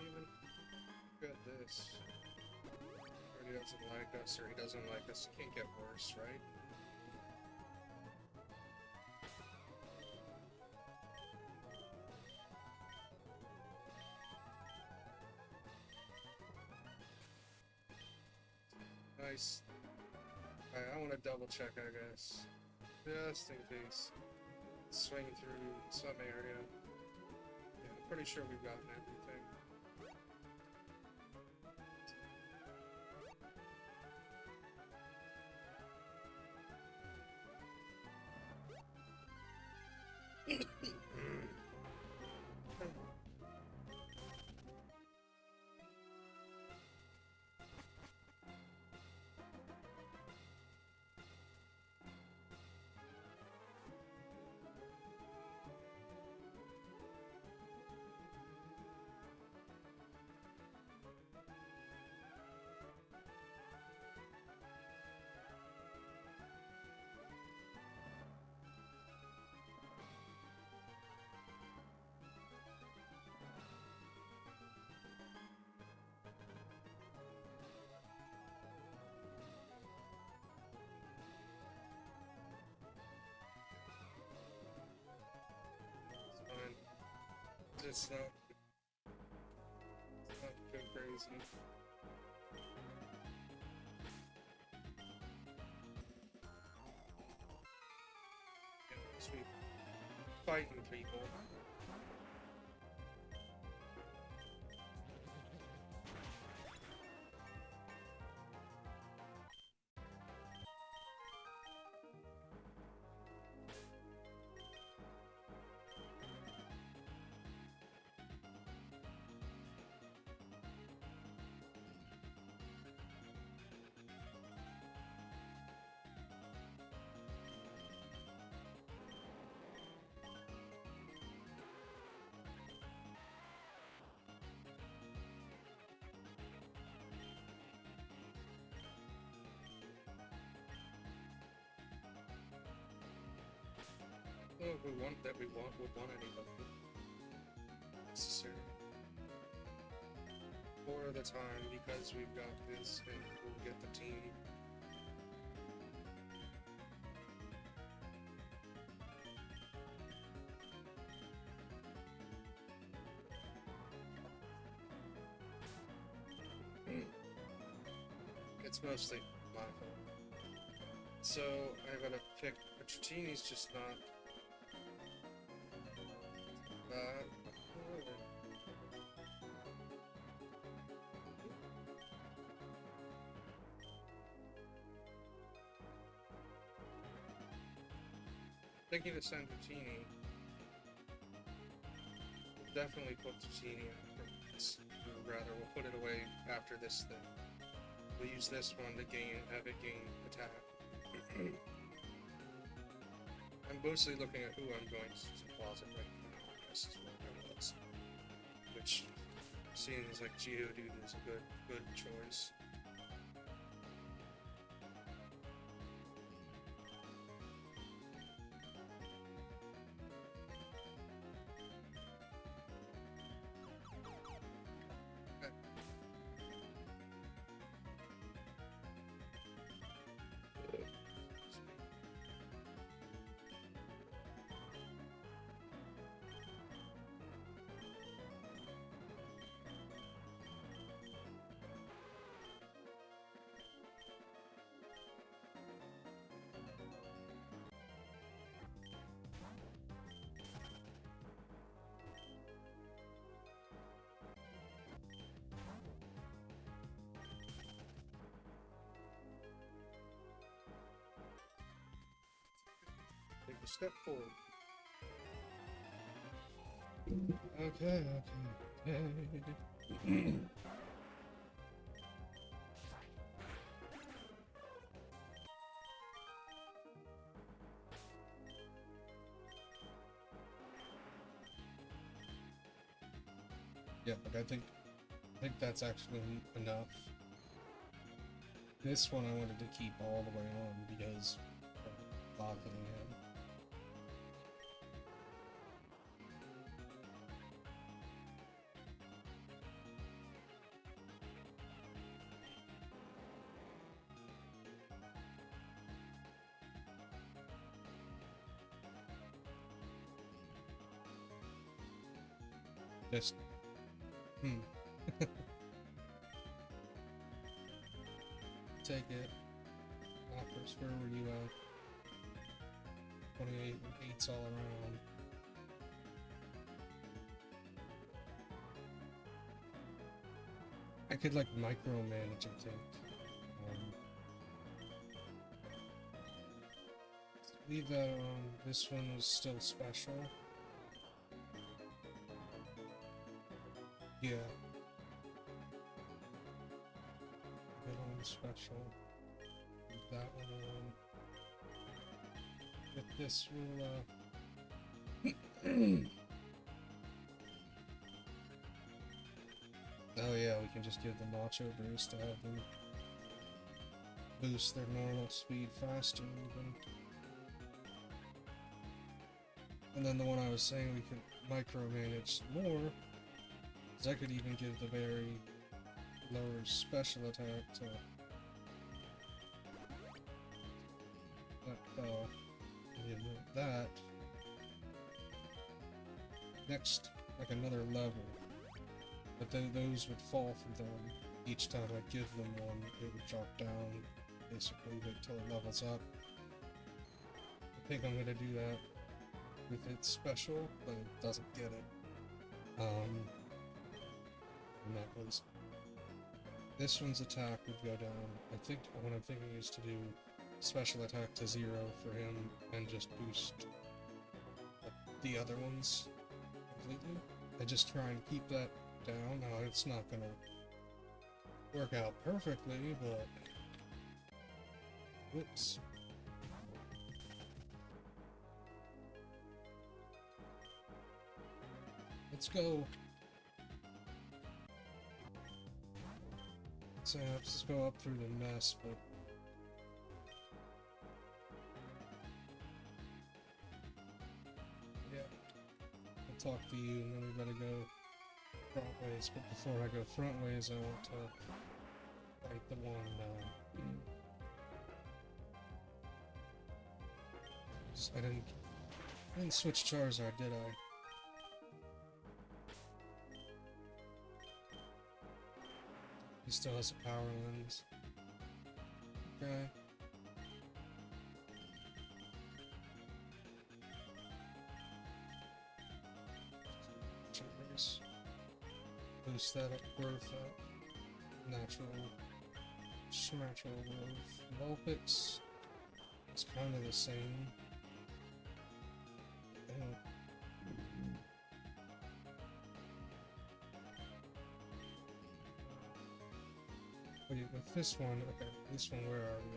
even get this. Or he doesn't like us, or he doesn't like us. It can't get worse, right? Nice. Alright, I want to double check, I guess. Just in case. Swing through some area. Yeah, I'm pretty sure we've gotten everything. It's not too crazy. Yeah, sweet. Fighting people. Oh, we want that we want would want anybody necessary. 4 at a time because we've got this and we'll get the team. It's mostly my fault. So I gotta pick. Tratini's just not. Thinking to send Dratini. Definitely put Dratini after this. Or rather, we'll put it away after this thing. We'll use this one to have it gain attack. I'm mostly looking at who I'm going to deposit right now. This is what I was. Which seems like Geodude is a good choice. Take a step forward. Okay. Yeah, but I think that's actually enough. This one I wanted to keep all the way on because of blocking him. Just, Take it. Offers, where were you at? 28 and 8s all around. I could like micromanage, I think. Leave that on. This one was still special. Yeah. That one special. Leave that one on. But this will, oh yeah, we can just give the Macho Boost to have them boost their normal speed faster even. And then the one I was saying we could micromanage more, is I could even give the very lower special attack to that next, like another level. But then those would fall from them. Each time I give them one, it would drop down, basically, until it levels up. I think I'm gonna do that with its special, but it doesn't get it. And that was... This one's attack would go down. I think what I'm thinking is to do special attack to 0 for him, and just boost the other ones completely. I just try and keep that down. Now, it's not gonna work out perfectly, but... Whoops. Let's go. So let's go up through the mess, but... Yeah. I'll talk to you, and then we better go front ways. But before I go front ways, I want to fight the one, I didn't switch Charizard, did I? He still has a power lens. Okay. Boost that up, growth up. Natural growth. Vulpix. It's kind of the same. Wait, with this one, okay, this one, where are we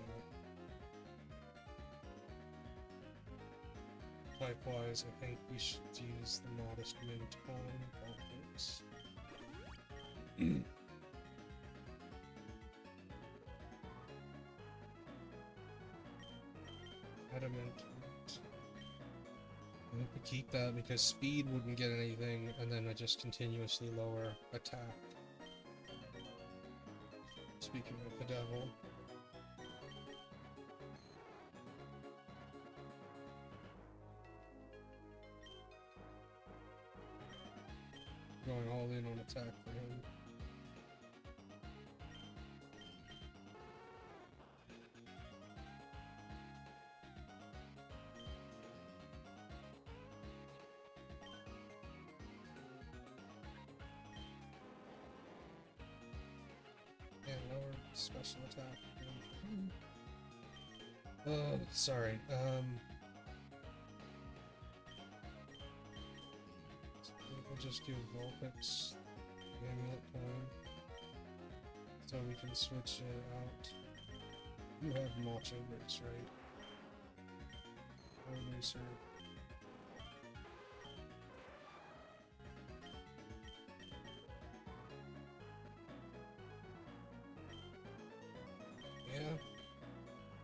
at? Type-wise, I think we should use the Modest Mint on Vulpix. Adamant. I hope we keep that because speed wouldn't get anything, and then I just continuously lower attack. Speaking of the devil. Going all in on attack for him. Lower special attack. Sorry. We'll just give Vulpix the amulet coin, so we can switch it out. You have Macho Bricks, right? Or Racer. Yeah,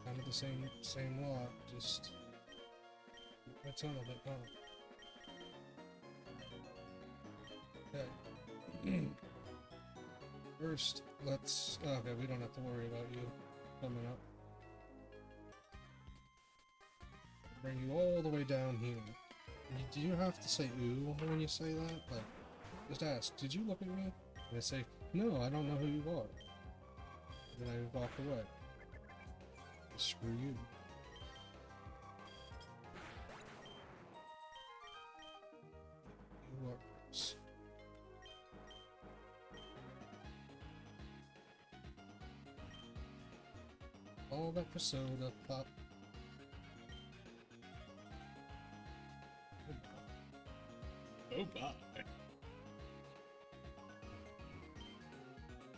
kind of the same lot, just a ton of it, huh? Okay. First, let's... Okay, we don't have to worry about you coming up. Bring you all the way down here. Do you have to say ooh when you say that? Like, Just ask, did you look at me? And they say, no, I don't know who you are. And then I walk away. Screw you. You are gross. All that for soda pop. Oh, bye.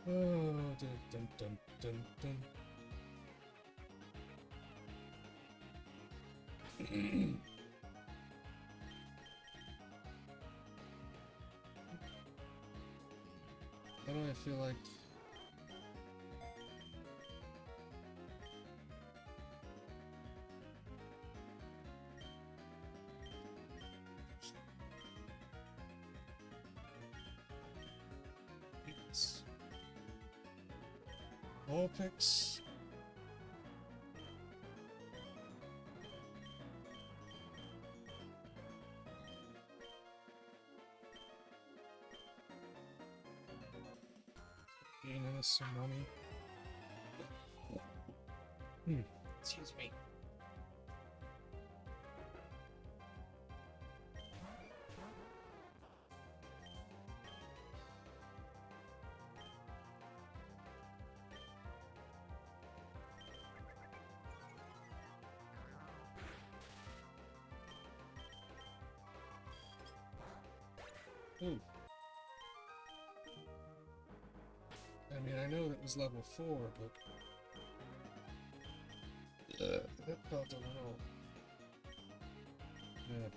Oh, dun dun dun dun dun. Why do I feel like... Vulpix. Gaining us some money. Excuse me. Ooh. I mean, I know it was level 4, but... that felt a little... Yeah.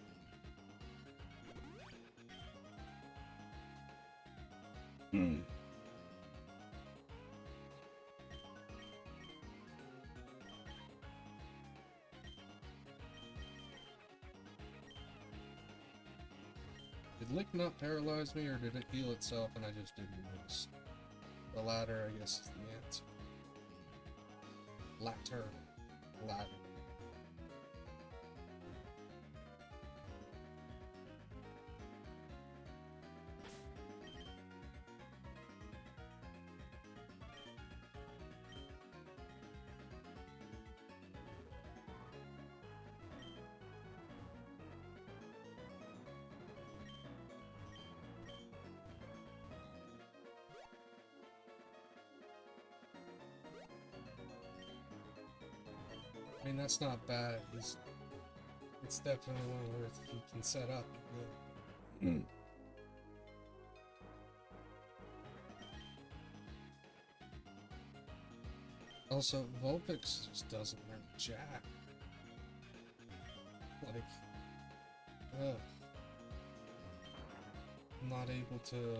Did Lick not paralyze me, or did it heal itself and I just didn't notice? The latter, I guess, is the answer. Latter. Latter. I mean, that's not bad. It's definitely one where you can set up. Yeah. Also, Vulpix just doesn't learn jack. Like, I'm not able to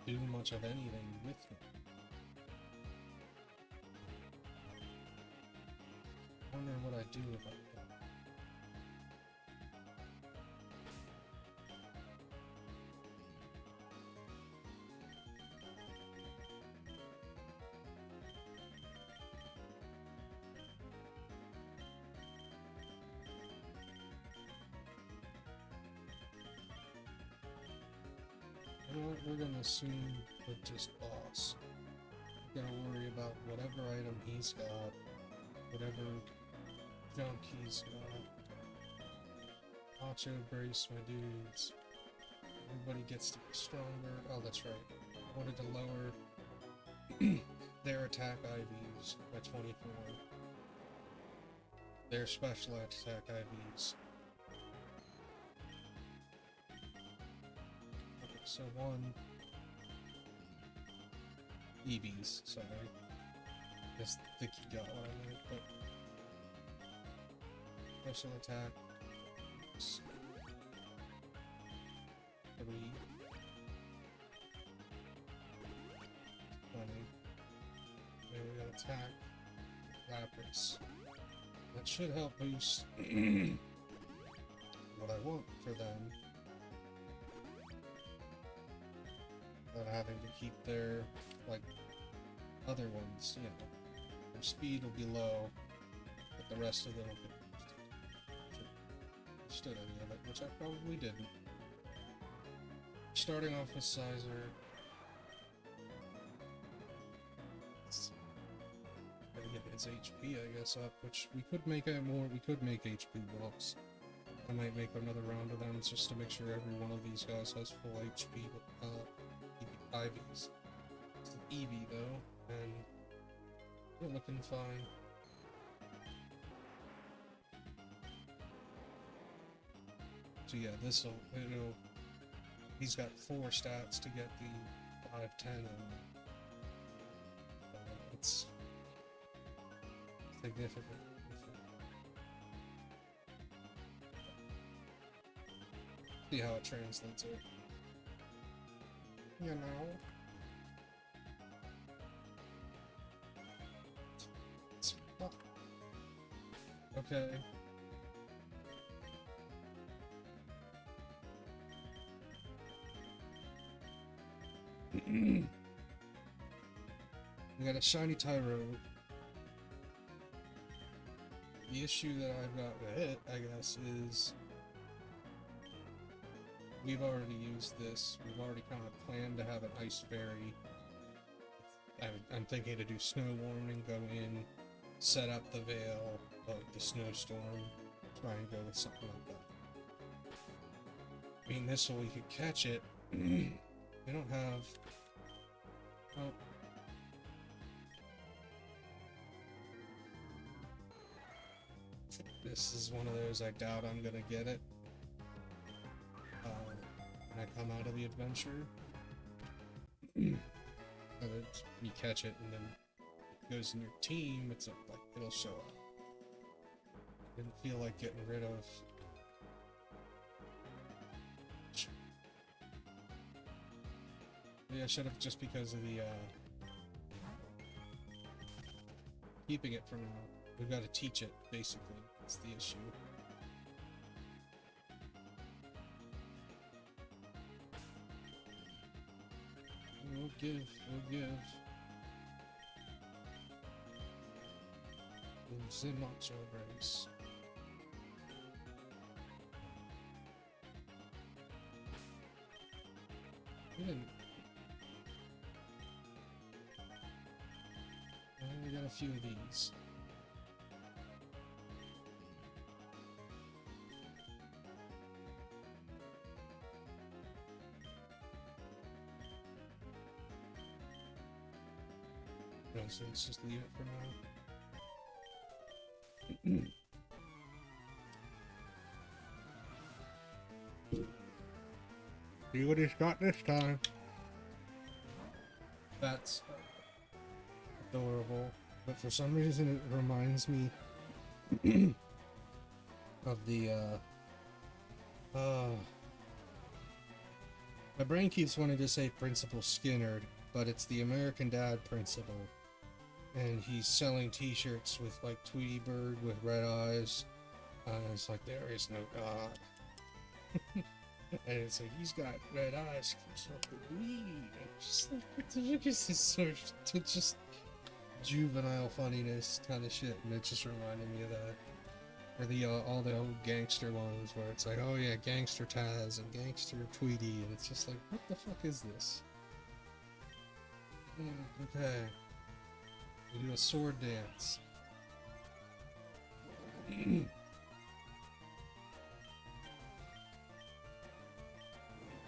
do much of anything with him. Wondering what I do about that. You know what, we're gonna assume with just boss. We're gonna worry about whatever item he's got, whatever junk he's got. Macho brace, my dudes. Everybody gets to be stronger. Oh, that's right. I wanted to lower their attack IVs by 24. Their special attack IVs. Okay, so 1 EVs, sorry. I just think you got what I meant, but special attack 3 20. Then we got attack Lapras. That should help boost what I want for them. Without having to keep their, like, other ones, you know. Their speed will be low, but the rest of them will be boosted. Understood any of it, which I probably didn't. starting off with Sizer. Gotta get his HP, I guess, up, which we could make we could make HP blocks. I might make another round of them just to make sure every one of these guys has full HP, IVs. It's an Eevee though, and we're looking fine. So yeah, he's got 4 stats to get the 5-10 and it's significant. See how it translates it. You know. Okay. We got a shiny Tyro. The issue that I've got with it, I guess, is we've already used this. We've already kind of planned to have an ice fairy. I'm thinking to do snow warning, go in, set up the veil of the snowstorm, try and go with something like that. I mean, this way we could catch it. We don't have... Oh. This is one of those I doubt I'm gonna get it. When I come out of the adventure. You catch it and then it goes in your team, it's like, it'll show up. Didn't feel like getting rid of... Yeah, I should have, just because of the, keeping it for now. We've got to teach it, basically. That's the issue. We'll give. The macho race. We didn't. We got a few of these. No, so let's just leave it for now. See what he's got this time. That's adorable, but for some reason it reminds me of the my brain keeps wanting to say Principal Skinner, but it's the American Dad Principal, and he's selling t-shirts with like Tweety Bird with red eyes, and it's like, there is no God. And it's like, he's got red eyes, keeps up the weed. Just like, what the fuck is this sort of just juvenile funniness kind of shit? And it just reminded me of that. Or the all the old gangster ones where it's like, oh yeah, Gangster Taz and Gangster Tweety, and it's just like, what the fuck is this? Okay. We do a sword dance.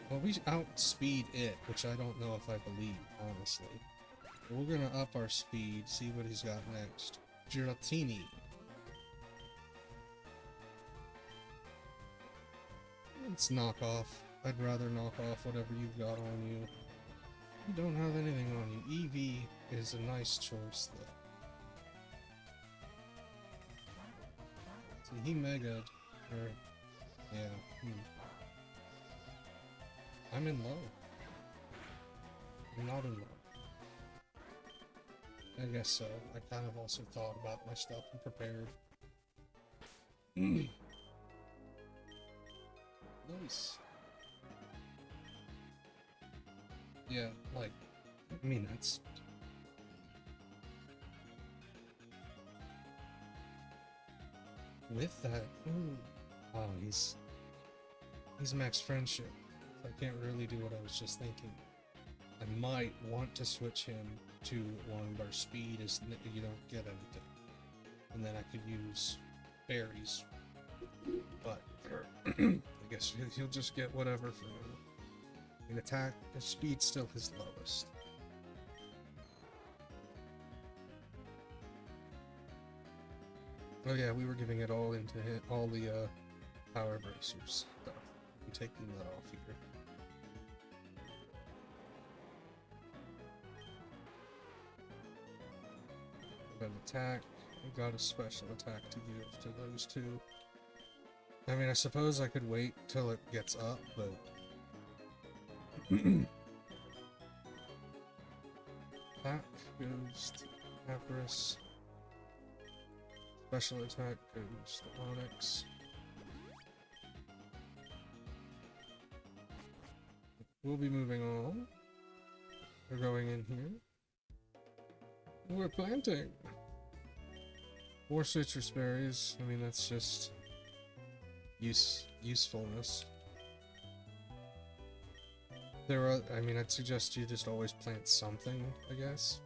Well, we outspeed it, which I don't know if I believe, honestly. But we're gonna up our speed, see what he's got next. Giratini. Let's knock off. I'd rather knock off whatever you've got on you. You don't have anything on you. Eevee is a nice choice, though. See, he megaed. Or, yeah. I'm in low. I'm not in low. I guess so. I kind of also thought about my stuff and prepared. Nice. Yeah, like, I mean, that's... With that, ooh. Oh, he's max friendship. I can't really do what I was just thinking. I might want to switch him to one where speed is, you don't get anything. And then I could use berries. But I guess he'll just get whatever for him. In attack, his speed's still his lowest. Oh yeah, we were giving it all into all the power bracers stuff. I'm taking that off here. An attack. We got a special attack to give to those two. I mean, I suppose I could wait till it gets up, but attack goes to Avarice. Special attack goes to Onyx. We'll be moving on. We're going in here. We're planting. More citrus berries. I mean, that's just usefulness. There are, I mean, I'd suggest you just always plant something, I guess.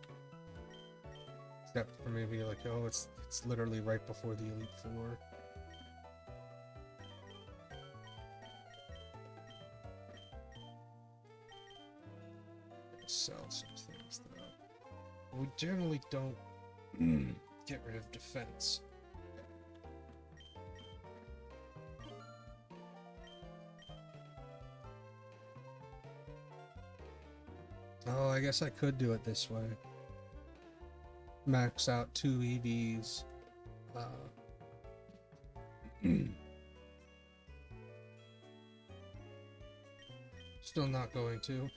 Except for maybe like, oh, it's literally right before the Elite Four. Sell some things though. We generally don't get rid of defense. Oh, I guess I could do it this way. Max out 2 EVs. Still not going to.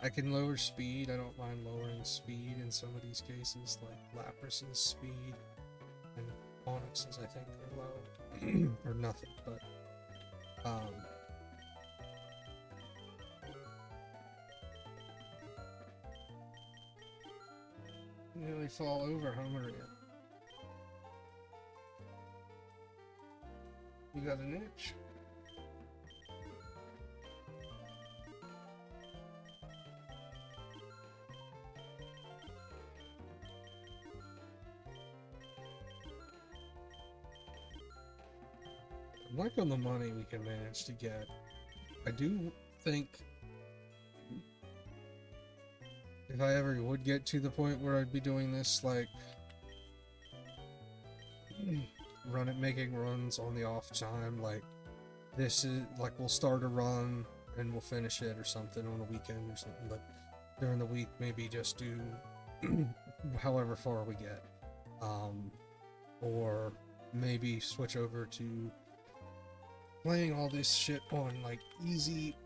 I can lower speed. I don't mind lowering speed in some of these cases, like Lapris's speed and Onyx's, I think, are low. Or nothing, but nearly fall over, huh, Maria? You got an itch? Like on the money we can manage to get. I do think if I ever would get to the point where I'd be doing this, like making runs on the off time, like this is like we'll start a run and we'll finish it or something on a weekend or something, but during the week maybe just do however far we get, or maybe switch over to playing all this shit on like easy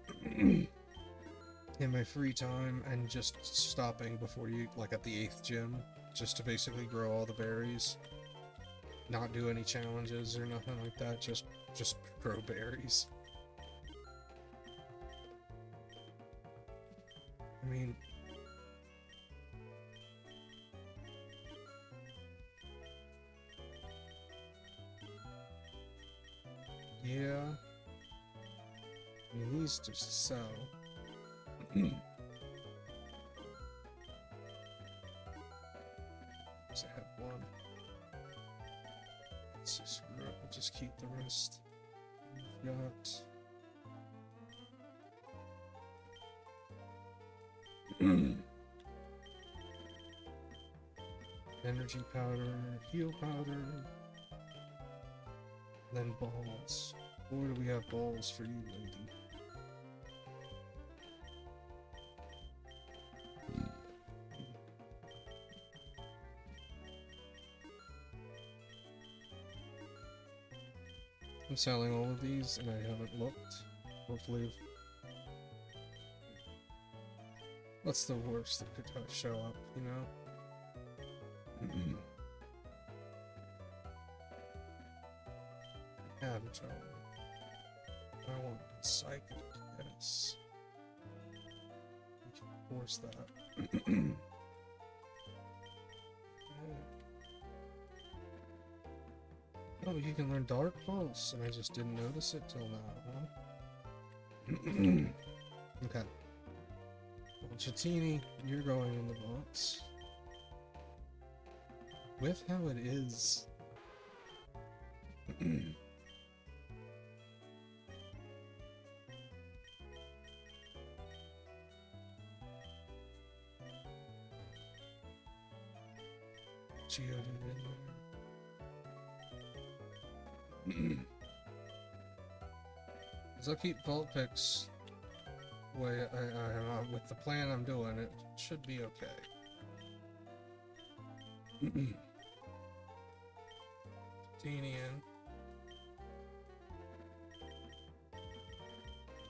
in my free time and just stopping before you, like at the 8th gym, just to basically grow all the berries, not do any challenges or nothing like that, just grow berries. I mean, yeah, I mean, these just sell. Because I have one. Let's just screw it. We'll just keep the rest. We've got energy powder, heal powder, then balls. Where do we have balls for you, lady? I'm selling all of these and I haven't looked. Hopefully. What's the worst that could show up, you know? Cabbage. I want psychic, yes. We can force that. Oh, you can learn Dark Pulse, and I just didn't notice it till now, huh? Okay. Well, Chatini, you're going in the box. With how it is. Geodude in there. So I'll keep Vulpix way with the plan I'm doing. It should be okay. Tinian.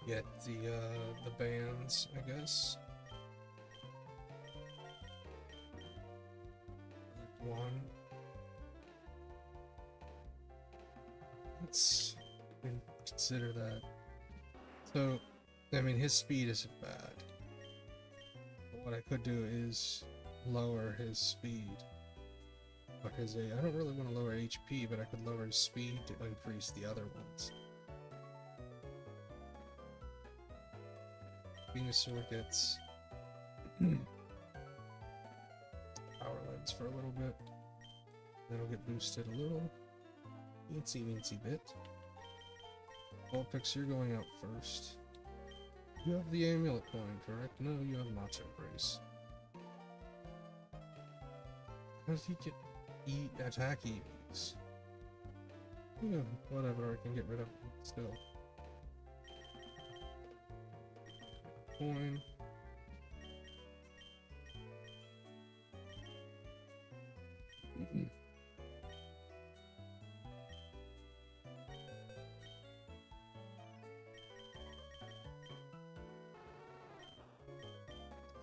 Get the bands, I guess. One. Let's consider that. So, I mean, his speed isn't bad. But what I could do is lower his speed. Or his I don't really want to lower HP, but I could lower his speed to increase the other ones. Venusaur gets Power Lens for a little bit. Then it'll get boosted a little. Teensy bit. Vulpix, you're going out first. You have the amulet coin, correct? No, you have Macho Brace. How does he get attack EVs? Yeah, whatever, I can get rid of him still. Coin.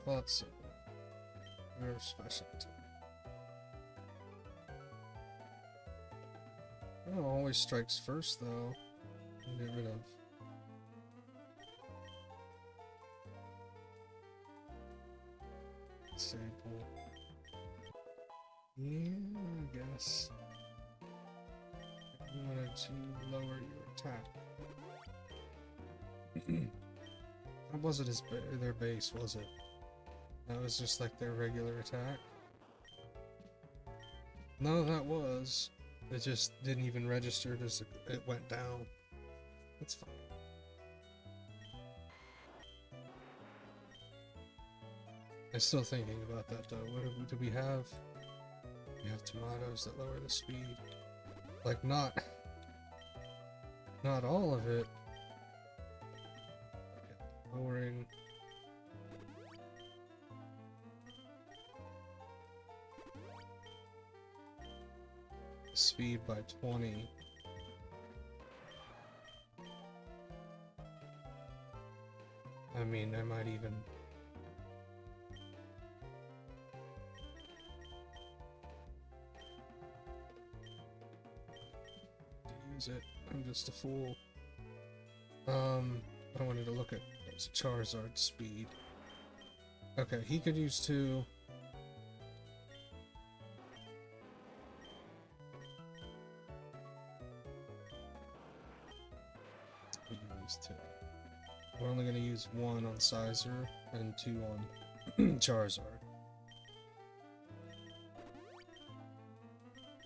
Thought so. Your specialty. Oh, always strikes first though. Get rid of. Disable. Yeah, I guess. You wanted to lower your attack. That wasn't their base, was it? That was just like their regular attack. No, that was. It just didn't even register as it went down. That's fine. I'm still thinking about that though. What do we have? We have tomatoes that lower the speed. Like not all of it. Lowering. Speed by 20. I mean, I might even use it. I'm just a fool. I wanted to look at Charizard's speed. Okay, he could use 2. We're only going to use 1 on Sizer and 2 on Charizard.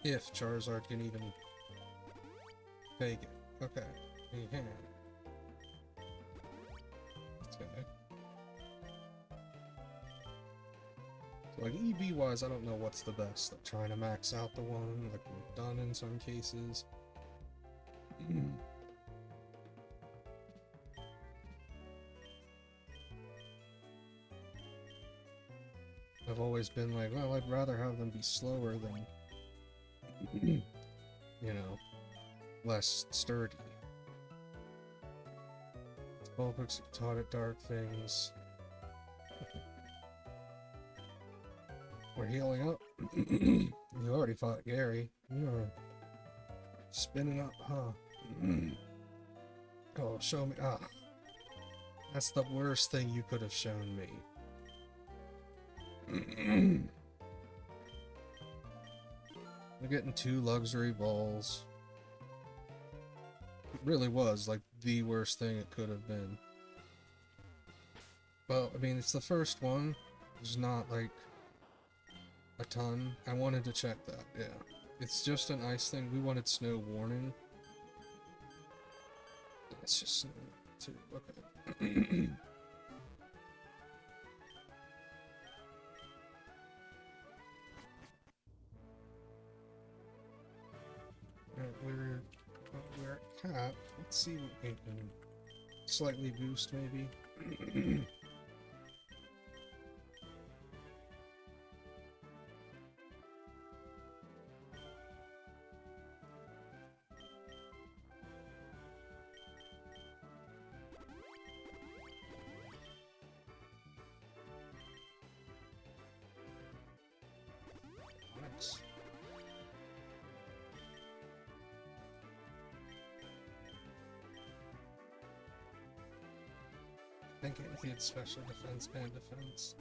If Charizard can even fake it. Okay, he can. Okay. So like EV wise, I don't know what's the best. Like trying to max out the one, like we've done in some cases. I've always been like, well, I'd rather have them be slower than, you know, less sturdy. Vulpix taught it dark things. We're healing up. You already fought Gary. You're spinning up, huh? Oh, show me. Ah. That's the worst thing you could have shown me. We're getting 2 luxury balls. It really was like the worst thing it could have been. Well, I mean, it's the first one. There's not, like, a ton. I wanted to check that, yeah. It's just an ice thing. We wanted snow warning. It's just snow, too. Okay. Alright, we're at cap. Let's see what we can slightly boost, maybe. Nice. I think it did special defense and defense.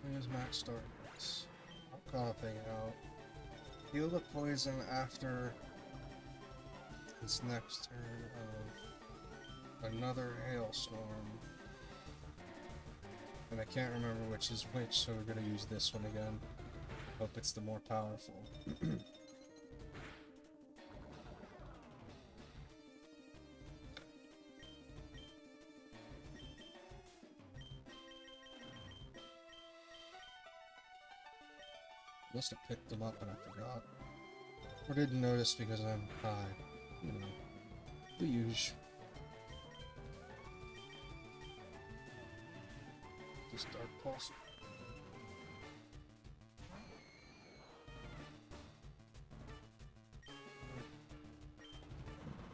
Here's max darkness. I'm coughing out. Heal the poison after this next turn of another hailstorm. And I can't remember which is which, so we're gonna use this one again. Hope it's the more powerful. Must have picked them up and I forgot. Or didn't notice because I'm high. You know, the usual. This dark pulse.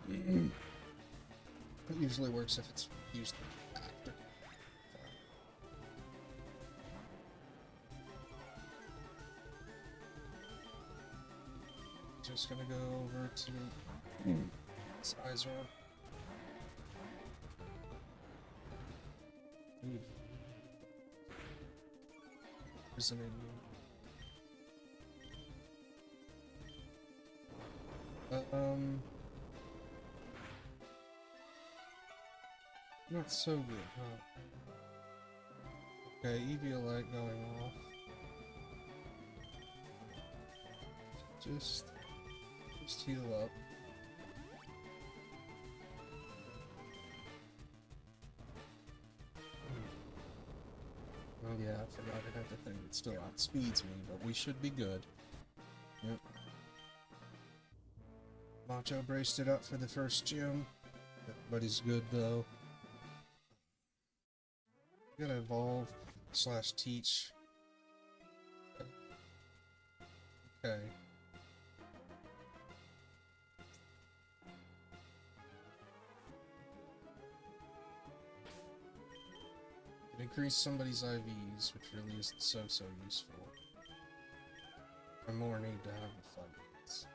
It usually works if it's used after. Just gonna go over to Sizer. There's an Indian. Not so good, huh? Okay, EV light going off. Just heal up. Oh yeah, I forgot I had the thing that still outspeeds me, but we should be good. Yep. Macho braced it up for the first gym. Everybody's good though. Gotta evolve / teach. Okay. Increase somebody's IVs, which really isn't so useful. I more need to have the fights.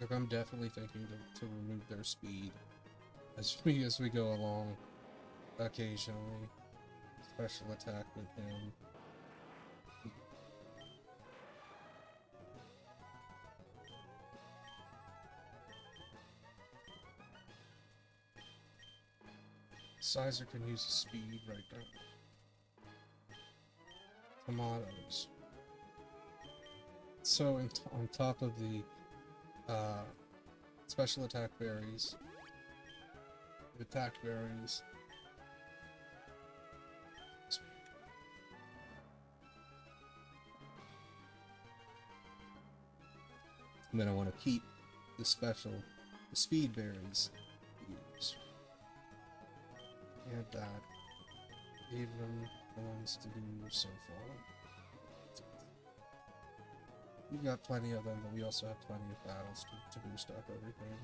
Like, I'm definitely thinking to remove their speed as we go along. Occasionally, special attack with him. Sizer can use his speed right now. Tomatoes. So on top of the special attack berries, the attack berries. And then I want to keep the speed berries. Use. Add that. Gave them the ones to do so far. We've got plenty of them, but we also have plenty of battles to boost up everything.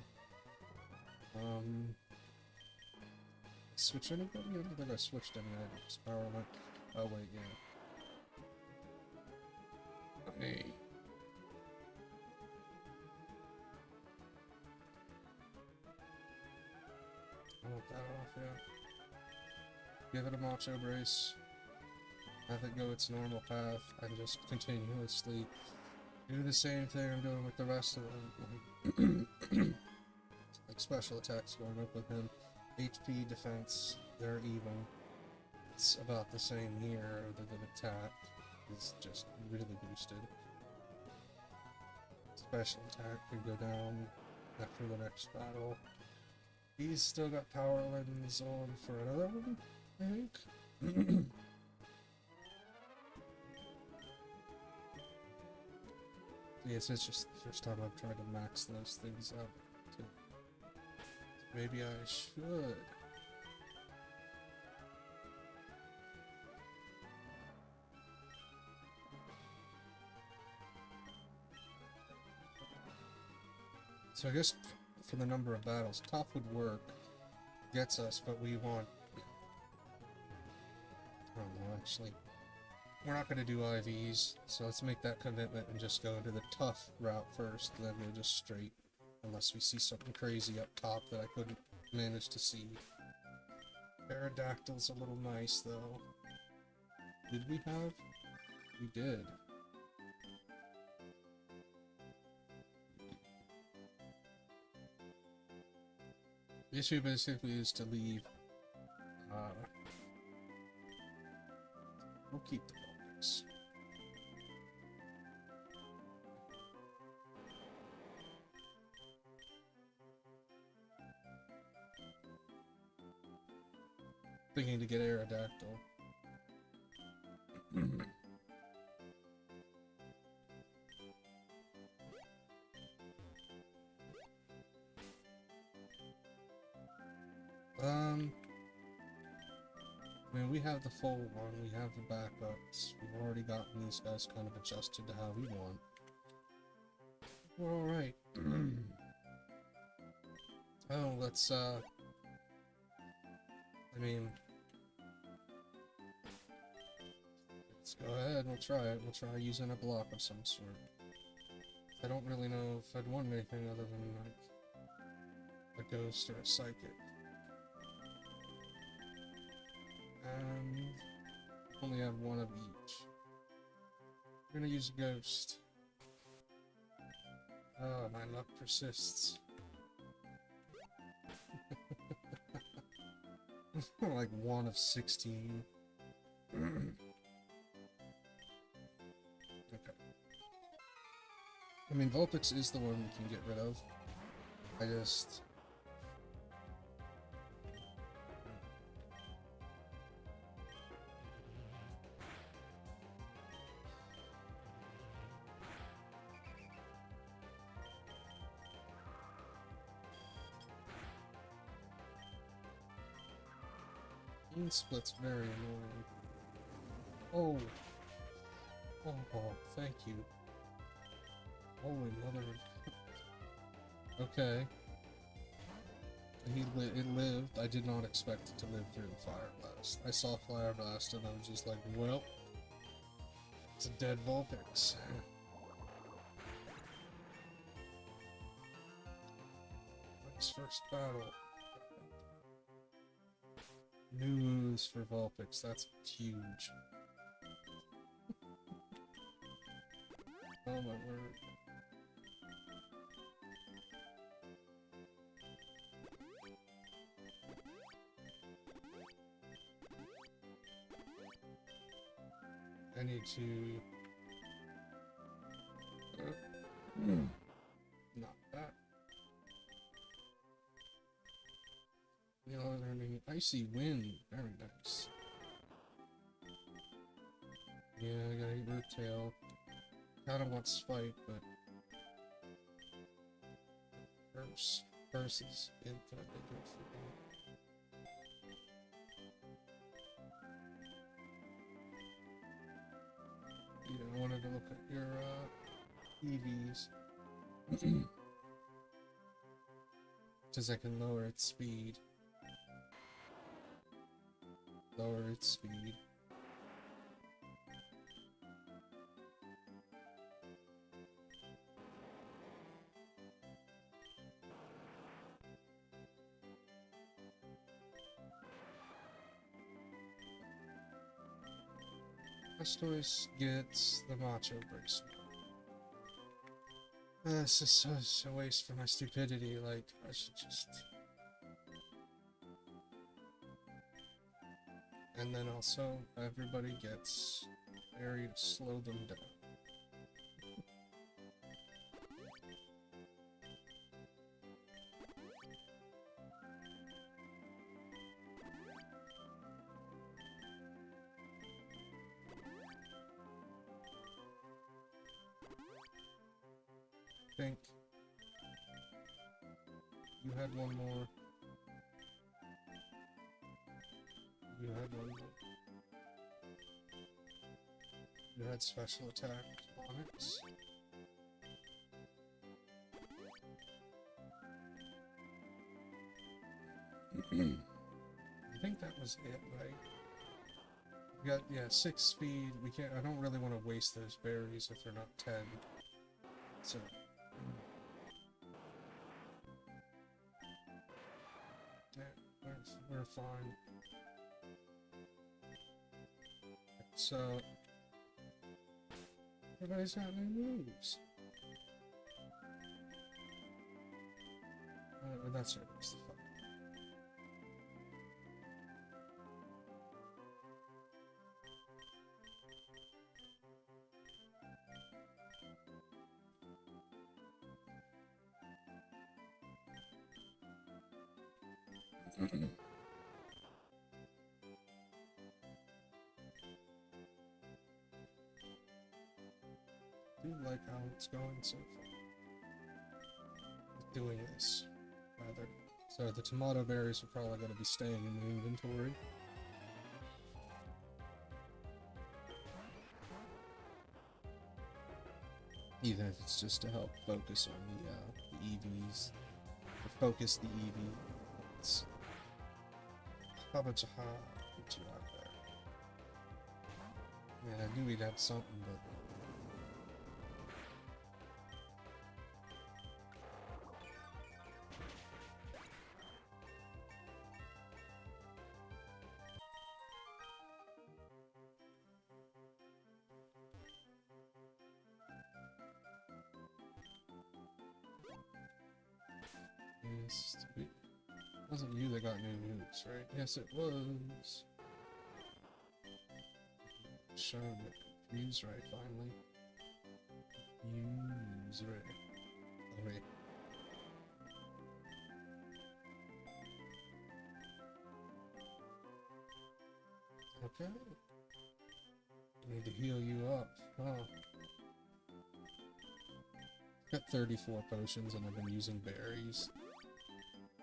Switch anybody? I don't think I switched any items. Power went. Oh wait, yeah. Hey. I want that off, yeah. Give it a macho brace. Have it go its normal path and just continuously do the same thing I'm doing with the rest of them. Like special attacks going up with him. HP, defense, they're even. It's about the same here, other than attack is just really boosted. Special attack can go down after the next battle. He's still got power lens on for another one, I think. Yes, it's just the first time I've tried to max those things up. So maybe I should. So I guess for the number of battles, tough would work. Gets us, but we want... I don't know, actually. We're not going to do IVs, so let's make that commitment and just go into the tough route first, then we'll just straight. Unless we see something crazy up top that I couldn't manage to see. Aerodactyl's a little nice, though. Did we have? We did. The issue basically is to leave. We'll keep the bonus. Thinking to get Aerodactyl. I mean, we have the full one, we have the backups, we've already gotten these guys kind of adjusted to how we want. We're alright. Oh, let's, I mean... Let's go ahead, we'll try it. We'll try using a block of some sort. I don't really know if I'd want anything other than, like, a ghost or a psychic. And only have one of each. We're gonna use a ghost. Oh, my luck persists. Like 1 of 16. Okay. I mean, Vulpix is the one we can get rid of. I just... Split's very annoying. Oh. Oh, thank you. Holy mother of... Okay. It lived. I did not expect it to live through the Fire Blast. I saw Fire Blast and I was just like, well, it's a dead Vulpix. His first battle. News for Vulpix, that's huge. Oh my word. I need to... not that. You know, learning Icy Wind, very nice. Yeah, I gotta eat Root Tail. Kinda want Spike, but... Curse is infinitely good for me. Yeah, I wanted to look at your, EVs. Because I can lower its speed. Lower its speed. Blastoise gets the Macho Brace. This is such a waste for my stupidity, like, I should just... And then also, everybody gets Berry to slow them down. I think you had one more. You had one more. You had special attack Onyx. I think that was it, right? We got, yeah, 6 speed. We can't, I don't really want to waste those berries if they're not 10. So... yeah, we're fine. So... everybody's got new moves. That's right, that's the fun. I do like how it's going so far. Doing this, rather. So the tomato berries are probably going to be staying in the inventory. Even if it's just to help focus on the EVs. To focus the EV. It's... how much what you like there? Man, I knew he'd have something, but... it wasn't you that got new moves, right? Yes, it was. Shown it. Fuse right, finally. Fuse right. Oh, wait. Okay. I need to heal you up. Oh. Got 34 potions and I've been using berries.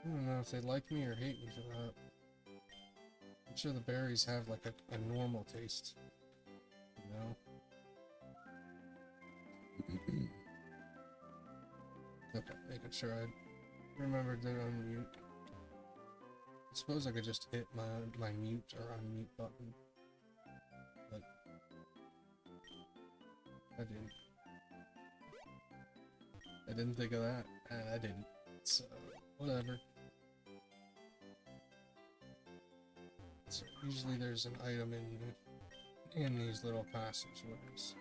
I don't know if they like me or hate me for that. I'm sure the berries have like a normal taste. You know? Okay, making sure I remembered to unmute. I suppose I could just hit my mute or unmute button. But I didn't. I didn't think of that. I didn't. So, whatever. So usually there's an item in these little passageways.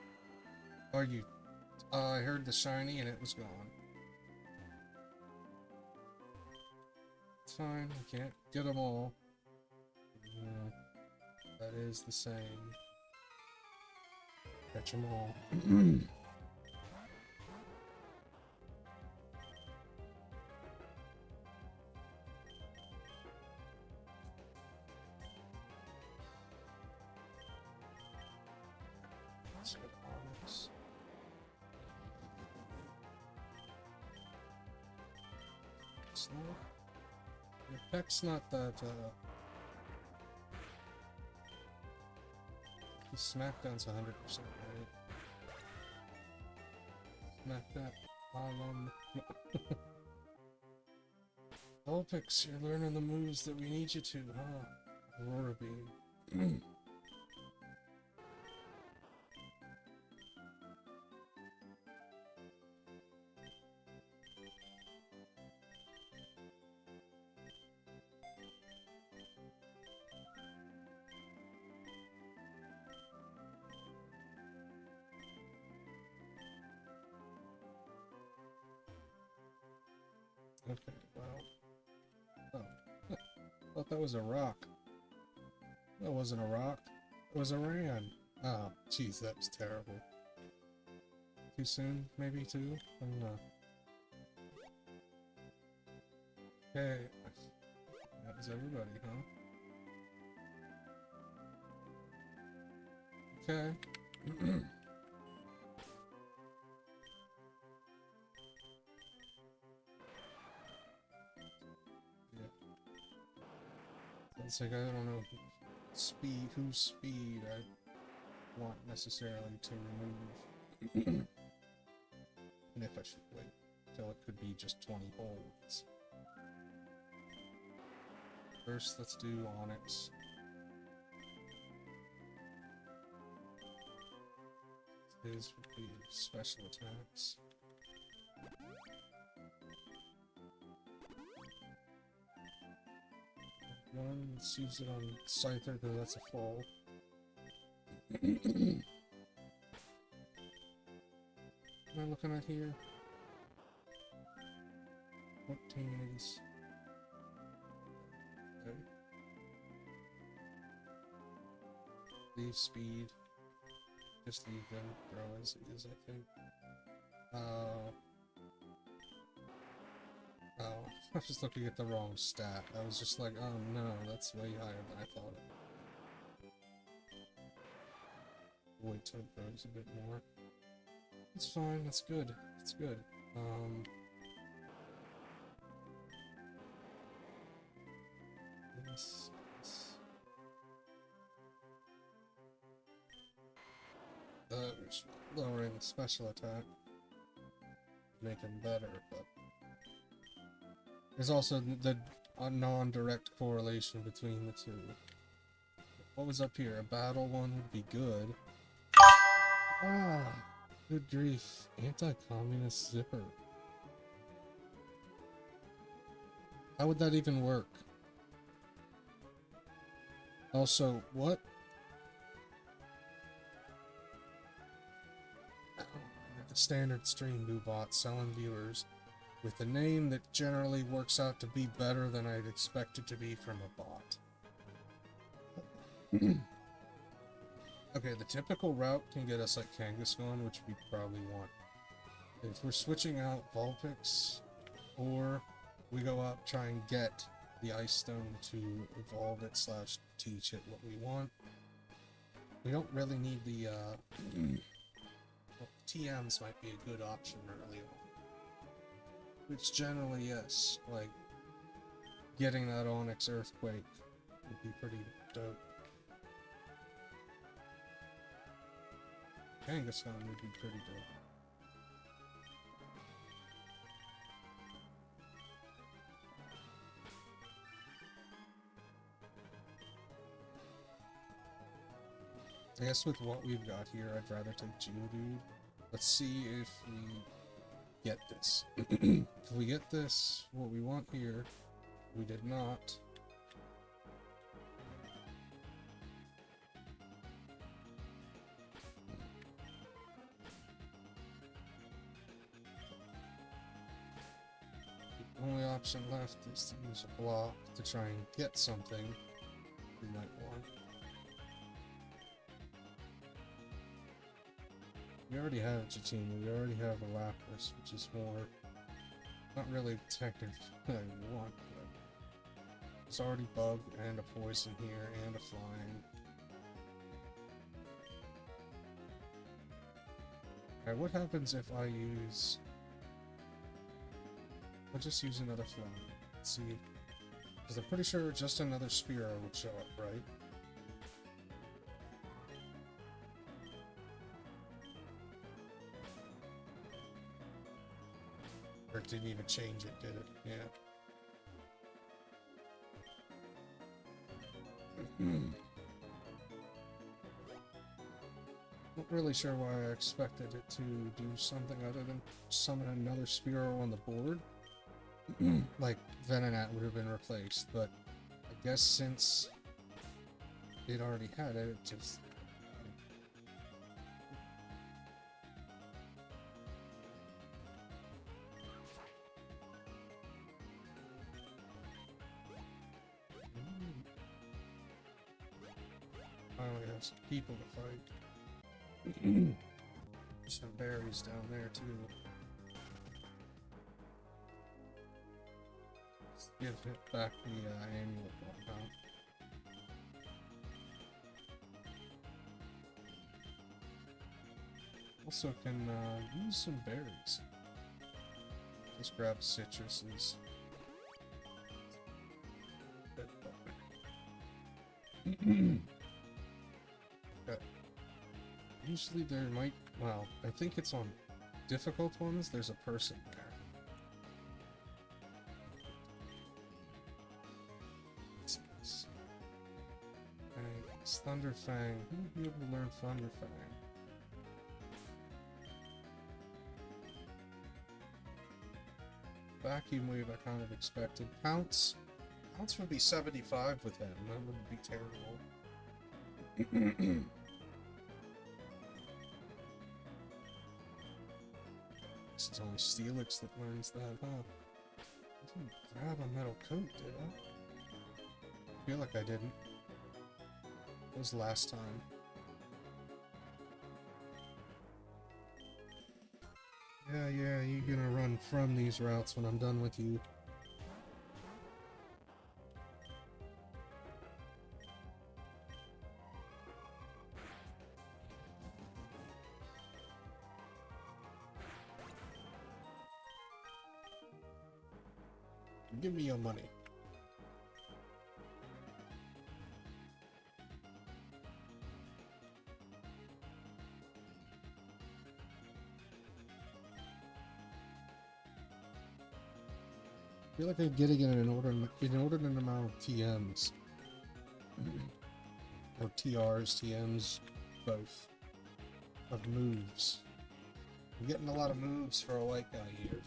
Are you? I heard the shiny and it was gone. It's fine. I can't get them all. That is the same. Catch them all. Let's get Onyx. Snow. Your peck's not that, his smackdown's 100%, right? Smack that on. Vulpix, you're learning the moves that we need you to, huh? Aurora Beam. Okay, well. Oh. Thought that was a rock. That wasn't a rock. It was a ram. Oh, jeez, that was terrible. Too soon, maybe, too? I don't know. Okay. That was everybody, huh? Okay. It's like, I don't know whose speed I want necessarily to remove. And if I should wait till it could be just 20 holds. First, let's do Onyx. His would be special attacks. One, let's use it on Scyther because that's a fall. What am I looking at here? 14s. Okay. Leave speed. Just leave them. Throw as is, I think. Oh, I was just looking at the wrong stat. I was just like, oh no, that's way higher than I thought it would. Wait till it grows a bit more. It's fine, that's good. It's good. Yes. Lowering special attack. Make him better, but there's also a non-direct correlation between the two. What was up here? A battle one would be good. Ah, good grief. Anti-communist zipper. How would that even work? Also, what? The standard stream boobot selling viewers with a name that generally works out to be better than I'd expect it to be from a bot. Okay, the typical route can get us like Kangaskhan, which we probably want. If we're switching out Vulpix, or we go up, try and get the Ice Stone to evolve it / teach it what we want, we don't really need the, well, TMs might be a good option early on. Which generally, yes, like, getting that Onyx Earthquake would be pretty dope. Kangaskhan would be pretty dope. I guess with what we've got here, I'd rather take Geodude. Let's see if we get this. If we get this, what we want here, we did not. The only option left is to use a block to try and get something we might want. We already have a Chatima, we already have a Lapras, which is more, not really technically what I want, but there's already Bug and a Poison here and a Flying. Alright, what happens if I use... I'll just use another Flying. Let's see. Because I'm pretty sure just another Spearow would show up, right? Or it didn't even change it, did it? Yeah. Not really sure why I expected it to do something other than summon another Spearow on the board. Like, Venonat would have been replaced, but I guess since it already had it, it just... Finally have some people to fight. Some berries down there too. Let's give it back the amulet one now. Also can use some berries. Just grab citruses. Okay. Usually there might, well, I think it's on difficult ones, there's a person there. What's this? It's Thunderfang. Who would be able to learn Thunderfang? Vacuum Wave I kind of expected. Pounce? Pounce would be 75 with him. That wouldn't be terrible. It's only Steelix that learns that, huh? I didn't grab a metal coat, did I? I feel like I didn't. It was last time. Yeah, you're gonna run from these routes when I'm done with you. Give me your money. I feel like I'm getting it in an inordinate amount of TMs. Or TRs, TMs, both. Of moves. I'm getting a lot of moves for a white guy here.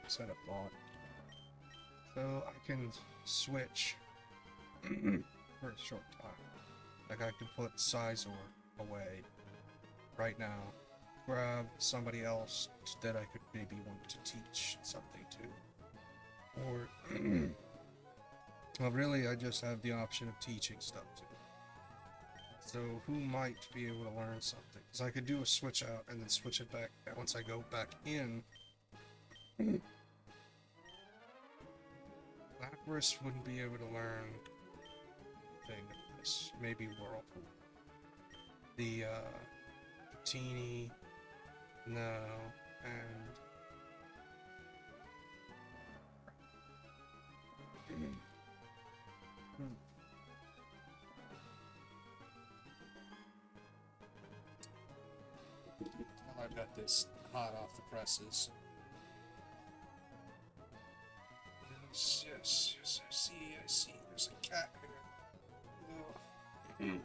Set a bot. So I can switch for a short time. Like I can put Sizor away right now grab somebody else that I could maybe want to teach something to. Or, well, really, I just have the option of teaching stuff to. So, who might be able to learn something? Because I could do a switch out and then switch it back once I go back in. Lapras wouldn't be able to learn anything of this. Maybe Whirlpool. The, Teeny, no, and... Well, I've got this hot off the presses. Yes, I see. There's a cat here. No.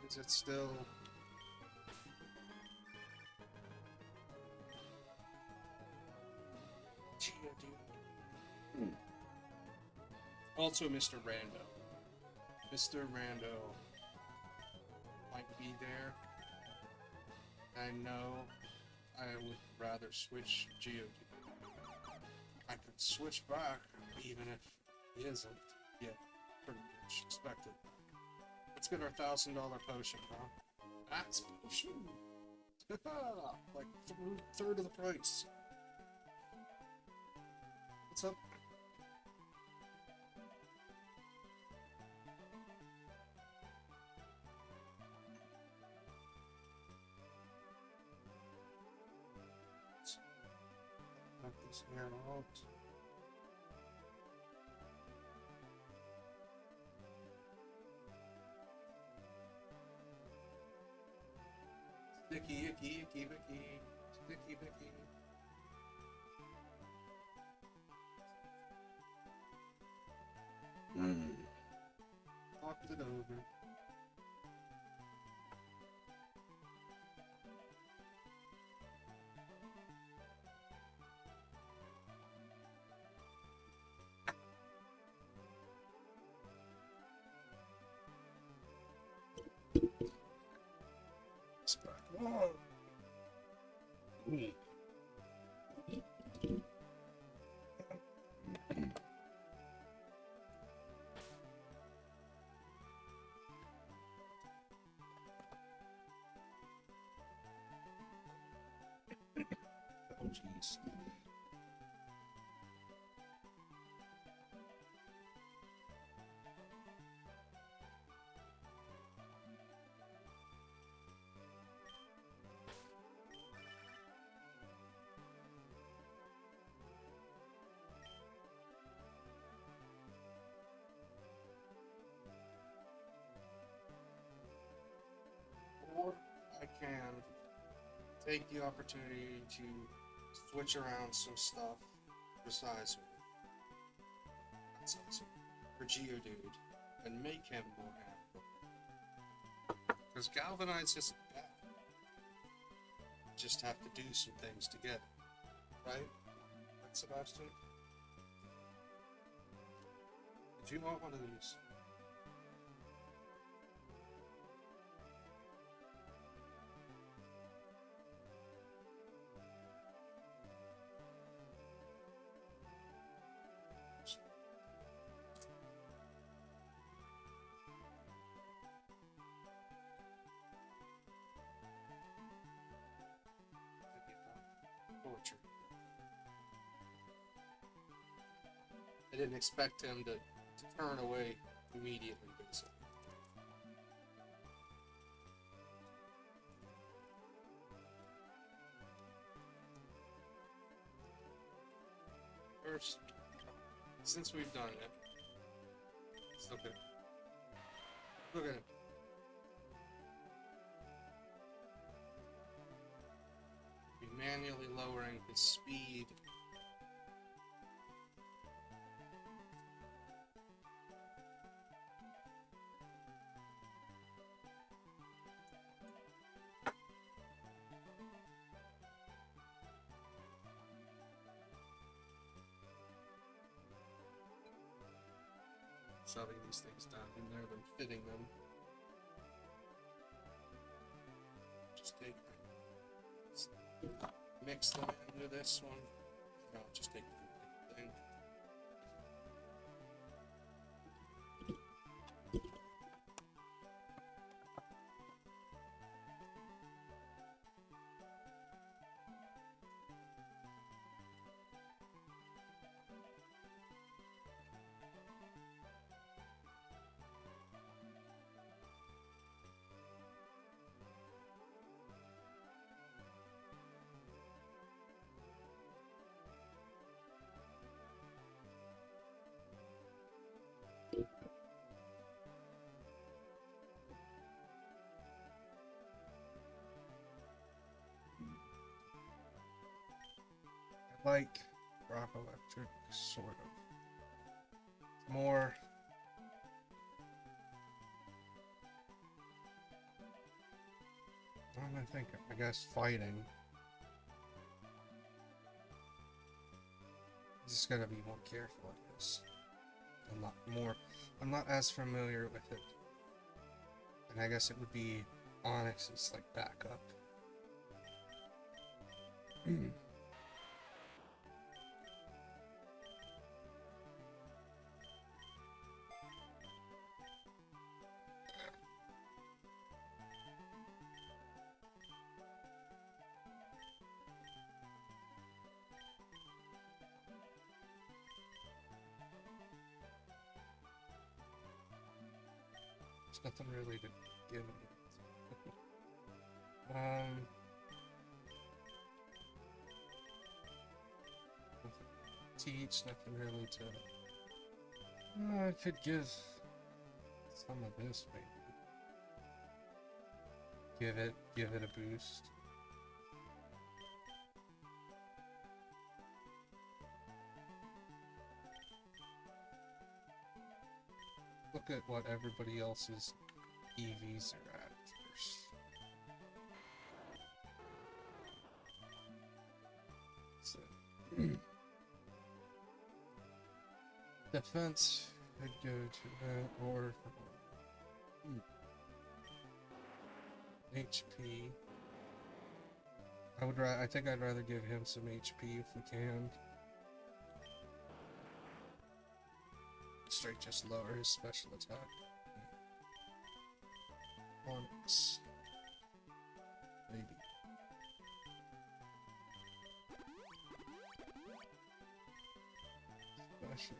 Is it still... Also, Mr. Rando. Mr. Rando might be there. I know I would rather switch Geodude. I could switch back, even if he isn't yet pretty much expected. Let's get our $1,000 potion, huh? That's potion! Like third of the price. What's up? Knock this air out. Sticky, icky, icky, icky. Sticky, icky. Talked it over. It's back. Whoa. Ooh. Oh, jeez. Or I can take the opportunity to switch around some stuff besides for Geodude and make him more happy. Because Galvanize isn't bad. Just have to do some things together. Right? Right, Sebastian? Did you want one of these? Torture. I didn't expect him to turn away immediately, basically. First, since we've done it, it's okay. Look at him. We manually lowering his speed. Shoving these things down in there, then fitting them. Just take, mix them into this one. No, just take the thing. Like rock electric, sort of. More. What am I thinking? I guess fighting. Just gotta be more careful, I guess. I'm not as familiar with it. And I guess it would be Onyx's like backup. There's nothing really to give him. Teach, nothing really to. I could give some of this, maybe. Give it a boost. Look at what everybody else's EVs are at first. So, defense could go to that, or HP. I think I'd rather give him some HP if we can. Straight just lower his special attack. Once. Maybe. Special.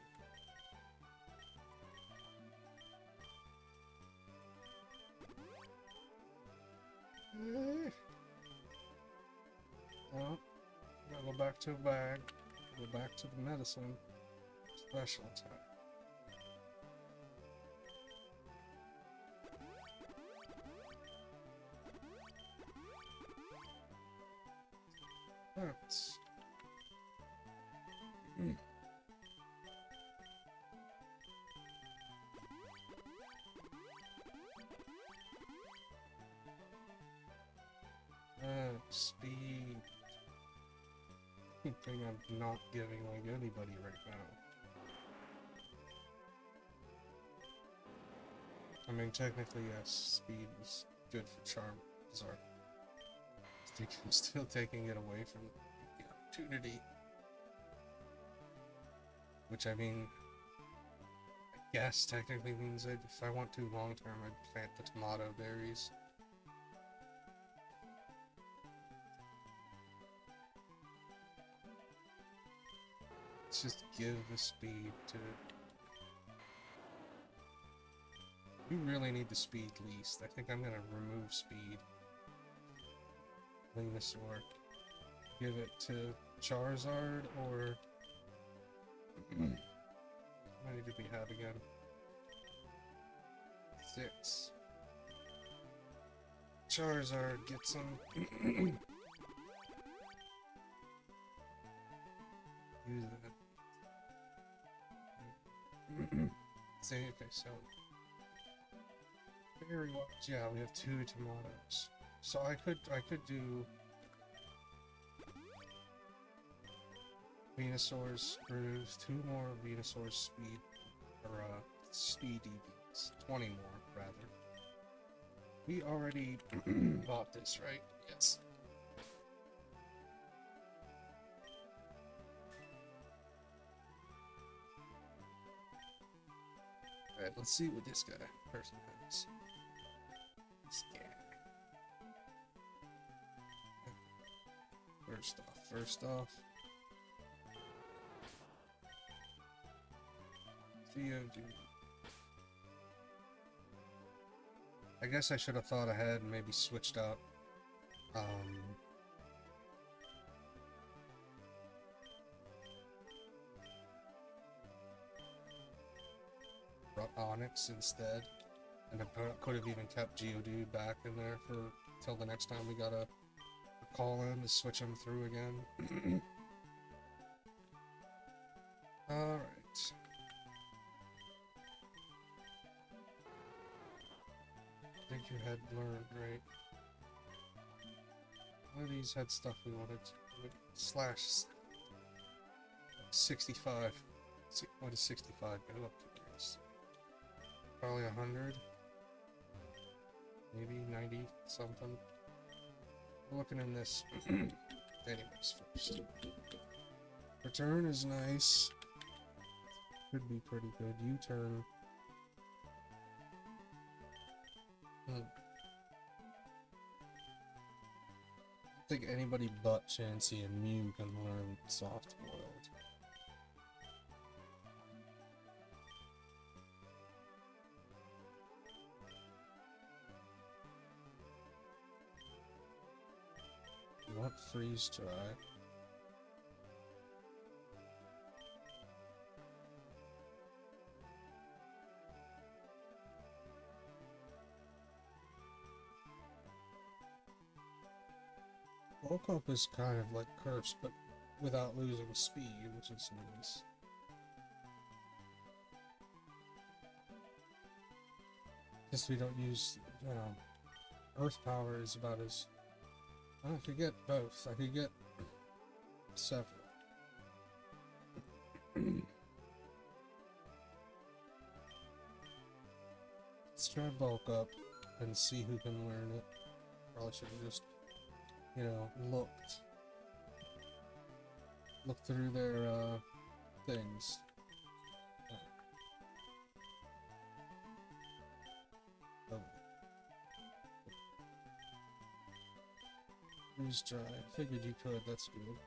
Oh, gotta go back to a bag. Go back to the medicine. Special attack. That's speed. Thing I'm not giving like anybody right now. I mean, technically, yes, speed is good for charm. Sorry. I'm still taking it away from the opportunity. Which, I mean, I guess technically means that if I want to long term, I'd plant the tomato berries. Let's just give the speed to... We really need the speed least. I think I'm gonna remove speed. Venusaur. Give it to Charizard, or... How many did we have again? 6. Charizard, get some... do that. See, okay, so berry ones, yeah, we have 2 tomatoes. So I could do Venusaur's Grooves, 2 more Venusaur's Speed, or Speed EVs, 20 more rather. We already bought this, right? Yes. Alright, let's see what this person has. This guy. First off. COD. I guess I should have thought ahead and maybe switched out, Onyx instead, and I could have even kept Geodude back in there for till the next time we got a call in to switch them through again. Alright. I think you had learned, right? One of these had stuff we wanted to slash 65. What is 65 go up to? Probably 100. Maybe 90 something. We're looking in this. Anyways, first. Return is nice. Could be pretty good. U-turn. I think anybody but Chansey and Mew can learn soft boiled. You want freeze dry? Bulk up is kind of like Curse, but without losing speed, which is nice. Guess we don't use, Earth power is about as... I could get both. I could get several. Let's try bulk up and see who can learn it. Probably should have just, looked through their things. Oh. Freeze dry. Figured you could. That's good.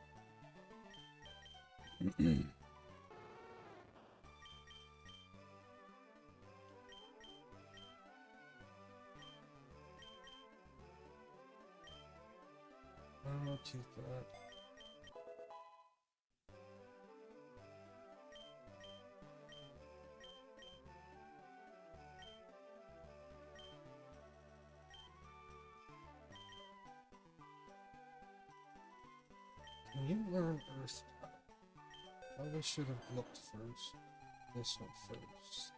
I'll keep that. Can you learn Earth power? Probably should have looked first. This one first.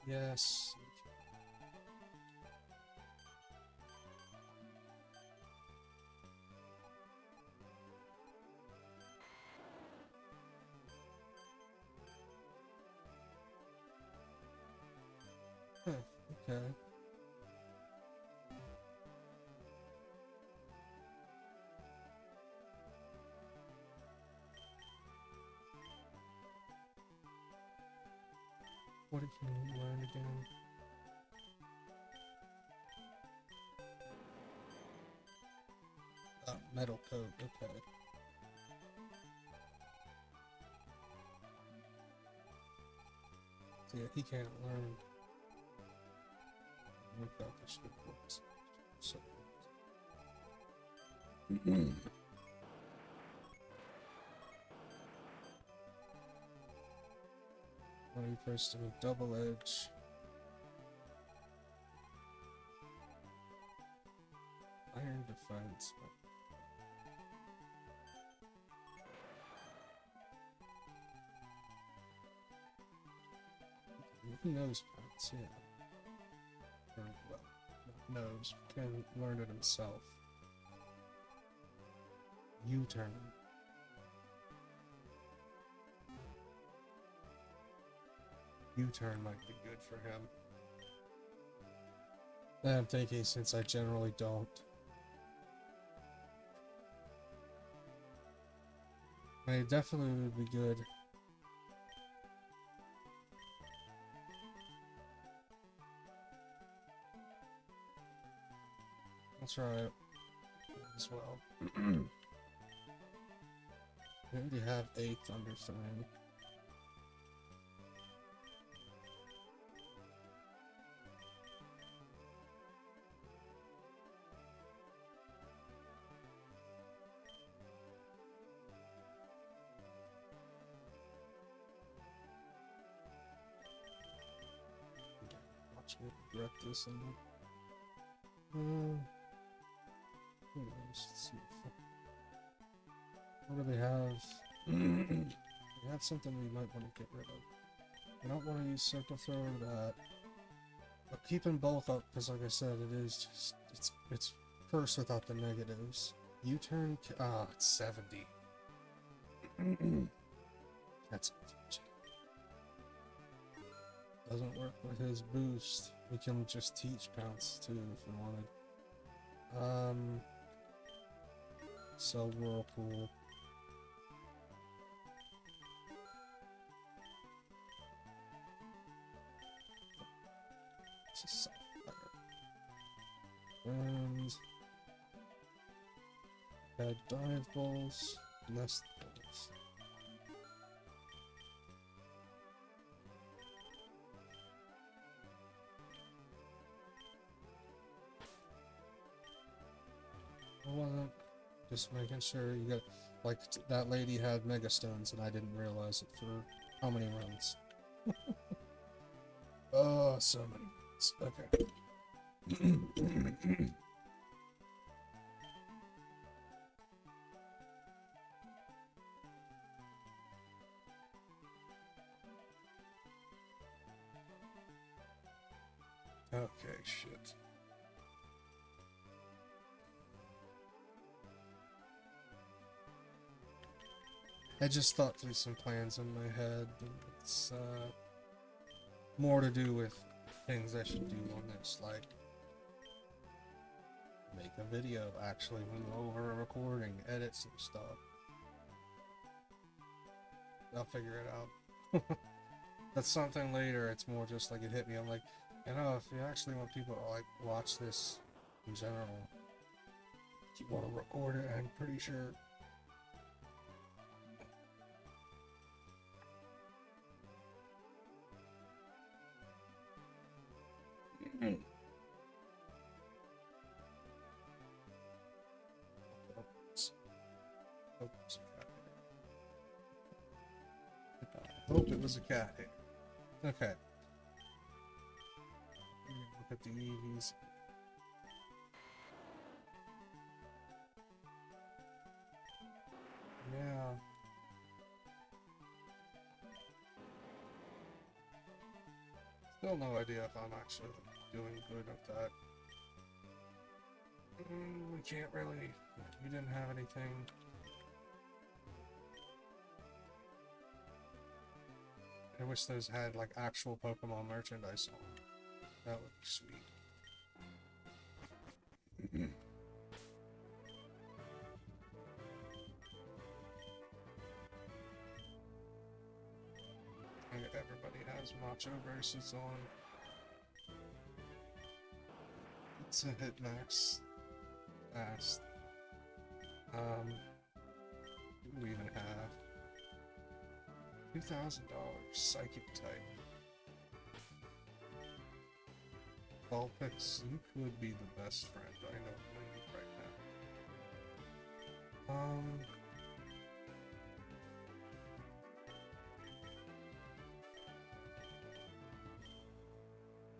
Yes. Huh, okay. What if you learn again? Metal coat, okay. So yeah, he can't learn. We thought this would work. So. When you press a double edge. Iron defense. he knows parts, yeah. Or, well, not knows, can learn it himself. U-turn. U-turn might be good for him. And I'm thinking, since I generally don't. It definitely would be good. I'll try it as well. We already have 8 Thunder Fang. Watch me regret this and who knows? Let's see. What do they have? They have something we might want to get rid of. I don't want to use Circle Throw or that. But keeping both up, because like I said, it is just, it's first without the negatives. U-turn, it's 70. That's unfortunate. Doesn't work with his boost. We can just teach Pounce too if we wanted. So Whirlpool. Just and add dive balls, nest balls. I wasn't just making sure you got, like, that lady had Mega Stones and I didn't realize it for how many runs. Oh, so many runs. Okay. Okay, shit. I just thought through some plans in my head. It's more to do with things I should do on this, like make a video, actually move over a recording, edit some stuff. I'll figure it out. That's something later. It's more just like it hit me. I'm like, you know, if you actually want people to like watch this in general, you want to record it, I'm pretty sure. Hope it was a cat hair. Okay. Look at the EVs. Yeah. Still no idea if I'm actually doing good at that. We can't really. We didn't have anything. I wish those had like actual Pokemon merchandise on. That would be sweet. And everybody has Macho bracelets on. It's a hit max. Fast. What do we even have? $2,000 psychic type. Vulpix, you could be the best friend I know right now.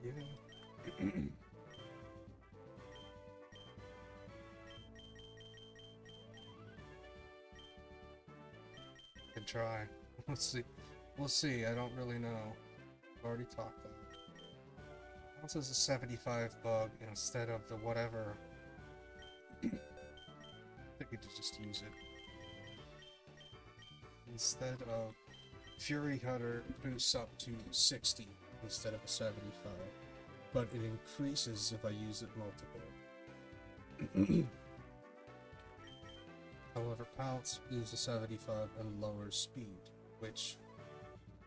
Yeah. Can try. Let's see. We'll see. I don't really know. I've already already talked that. This is a 75 bug instead of the whatever. I think we could just use it. Instead of Fury Cutter boosts up to 60 instead of a 75. But it increases if I use it multiple. However, Pounce is a 75 and lowers speed, which...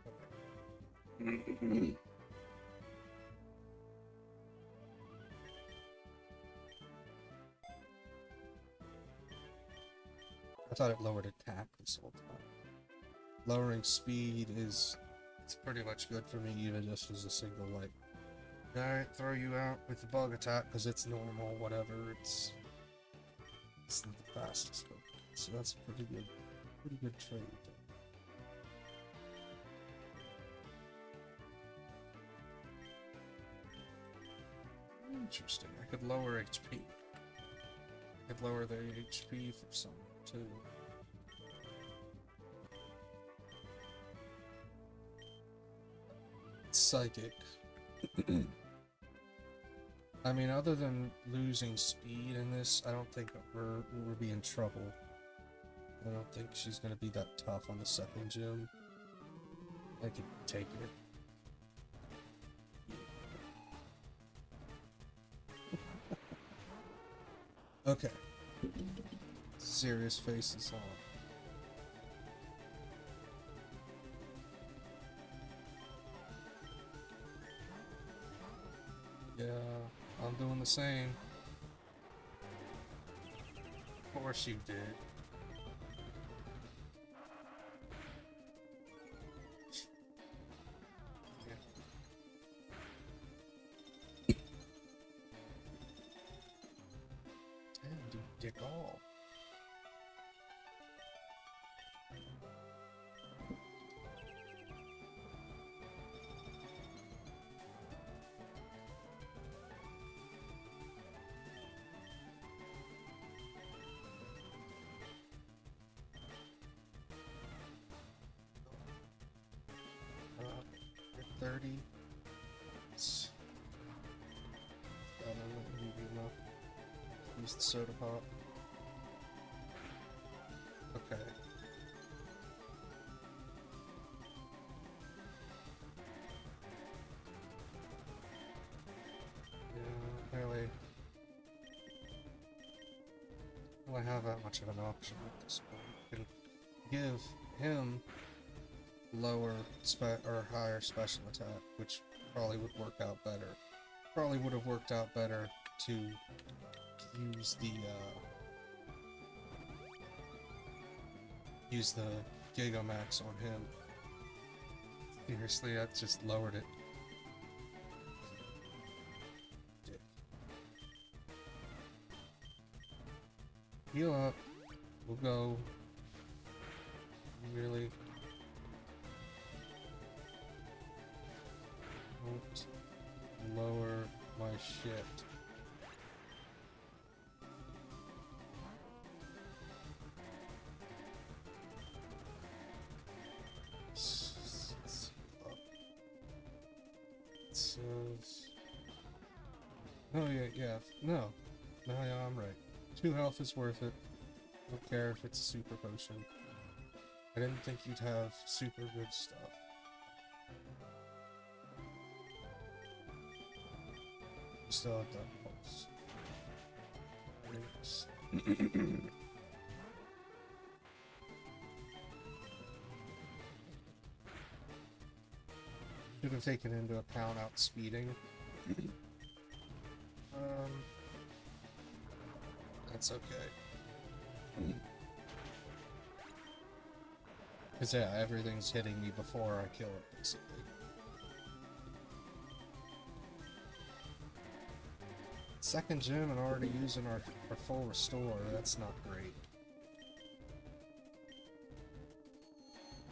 Okay. I thought it lowered attack this whole time. Lowering speed is... it's pretty much good for me, even just as a single, like... Alright, throw you out with the bug attack, because it's normal, whatever, it's not the fastest one. So that's a pretty good trade. Interesting, I could lower HP. I could lower the HP for someone, too. Psychic. I mean, other than losing speed in this, I don't think we're be in trouble. I don't think she's gonna be that tough on the second gym. I could take it. Okay. Serious faces on. Yeah, I'm doing the same. Of course you did. Damn, dude, dick all. Uh, 30. I don't know. Use the soda pop. Okay. Yeah, really. Well, I have that much of an option at this point. I can give him lower or higher special attack, which probably would work out better. Probably would have worked out better to use the Gigamax on him. Seriously, I just lowered it. Dick. Heal up. We'll go. Really? Don't lower my shit. It says... Oh yeah. No, yeah, I'm right. 2 health is worth it. Don't care if it's a super potion. I didn't think you'd have super good stuff. Still have that pulse. Should have taken into account outspeeding. That's okay. Cause yeah, everything's hitting me before I kill it, basically. Second gym and already using our full restore, that's not great.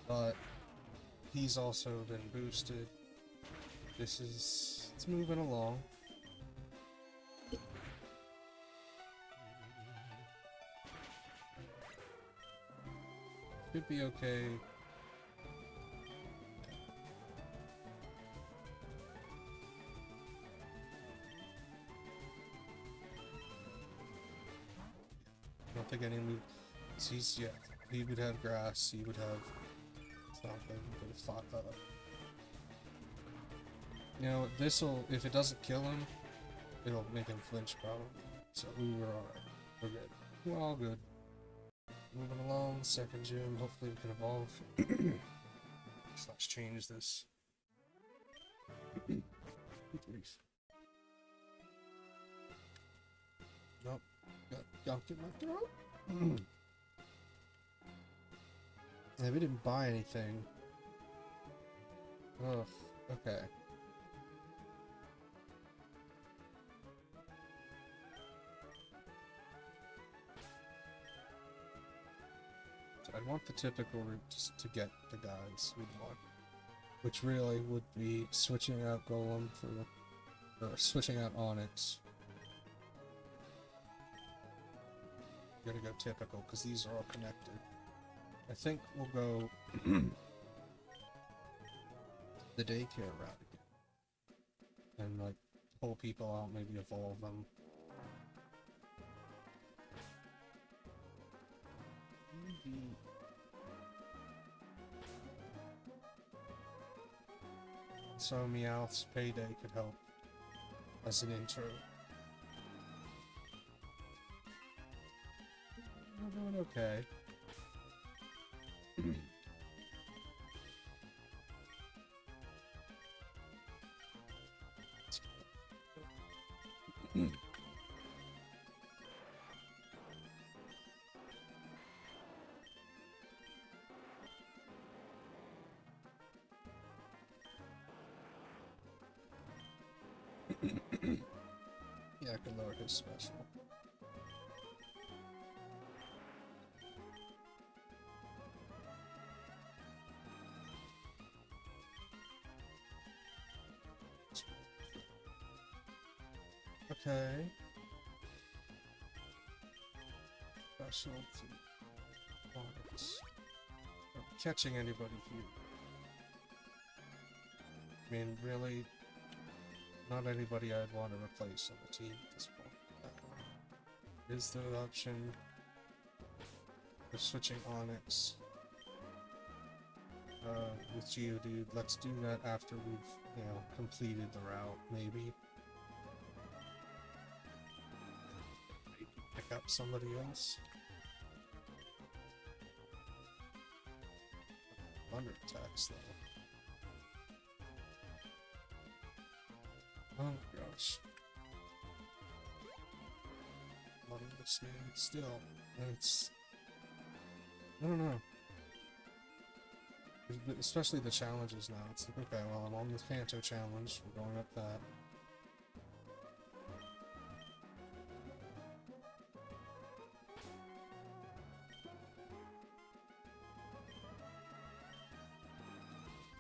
But he's also been boosted. It's moving along. Should be okay. think any move. He's, yeah, he would have grass, he would have something, he would have fought that up. You know, this'll, if it doesn't kill him, it'll make him flinch probably. So we were alright. We're good. We're all good. Moving along, second gym, hopefully we can evolve. So let's change this. Good grief. Nope. Got gunk in my throat. Yeah, we didn't buy anything. Ugh, okay. So I'd want the typical route just to get the guys we'd want. Which really would be switching out Golem for... or switching out Onyx. Gotta go typical, because these are all connected. I think we'll go the daycare route again. And, like, pull people out, maybe evolve them. So Meowth's payday could help as an intro. We're doing okay. Yeah, I can lower his special. Okay. Specialty. Points. Not catching anybody here. I mean, really, not anybody I'd want to replace on the team at this point. Is there an option for switching Onyx with Geodude? Let's do that after we've, you know, completed the route, maybe. Pick up somebody else. Thunder attacks, though. Oh gosh. Loving this game still. It's... I don't know. Especially the challenges now. It's like, okay, well, I'm on the Kanto challenge. We're going up that.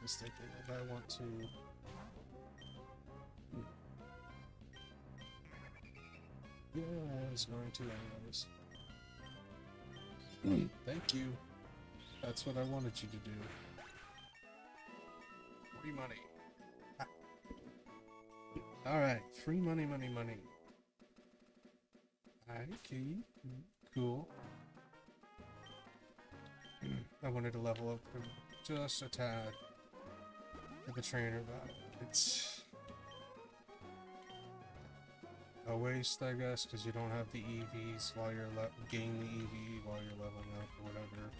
Just thinking if I want to... Yeah, I was going to anyways. Thank you. That's what I wanted you to do. Free money. Ah. Alright, free money, money, money. Okay, cool. I wanted to level up just a tad for the trainer battle. It's a waste, I guess, because you don't have the EVs while you're gain the EV while you're leveling up or whatever.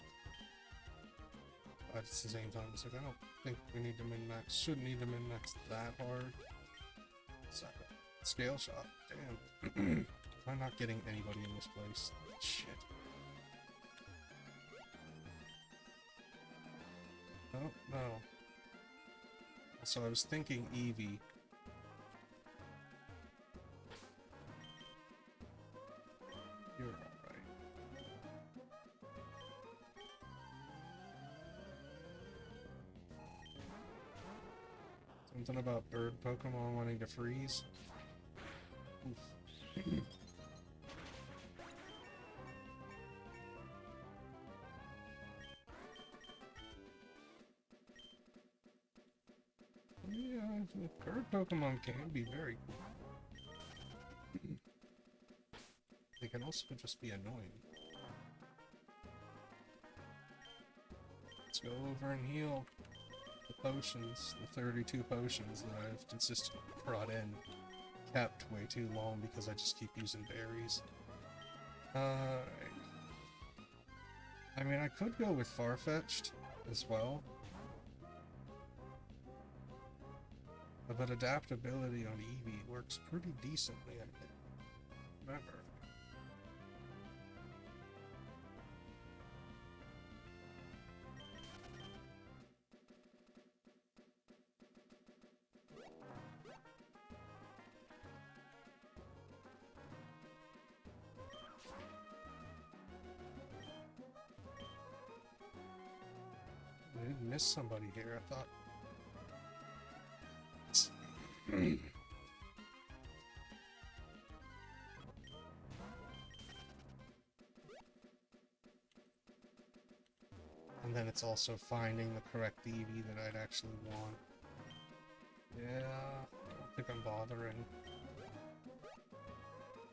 But at the same time, it's like I don't think we need to min-max. Shouldn't need to min-max that hard. Second. Scale shot. Damn. I'm not getting anybody in this place. Shit. Oh, no. So I was thinking Eevee. You're alright. Something about bird Pokemon wanting to freeze? Oof. Yeah, bird Pokemon can be very cool. They can also just be annoying. Let's go over and heal the potions, the 32 potions that I've consistently brought in. Kept way too long because I just keep using berries. I mean, I could go with Farfetch'd as well. But adaptability on Eevee works pretty decently, I think. Remember. I didn't miss somebody here, I thought. And then it's also finding the correct Eevee that I'd actually want. Yeah, I don't think I'm bothering.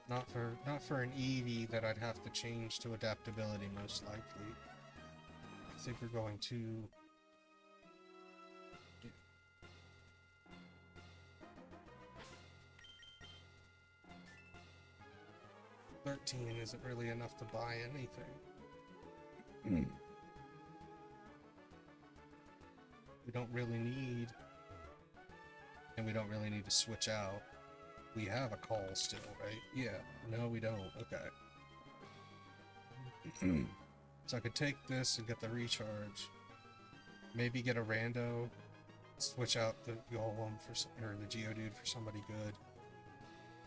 Not for an Eevee that I'd have to change to adaptability, most likely. I think we're going to... 13 isn't really enough to buy anything. We don't really need... And we don't really need to switch out. We have a call still, right? Yeah. No, we don't. Okay. So I could take this and get the recharge. Maybe get a rando. Switch out the Golem or the Geodude for somebody good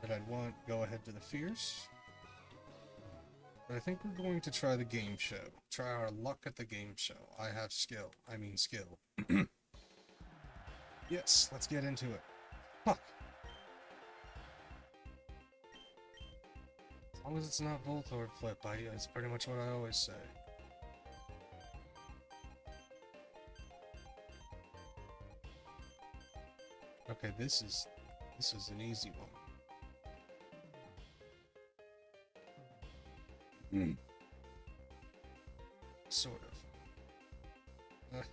that I'd want. Go ahead to the Fierce. But I think we're going to try the game show. Try our luck at the game show. I have skill. I mean skill. Yes, let's get into it. Fuck. As long as it's not Voltorb flip, that's pretty much what I always say. Okay, this is an easy one. Sort of.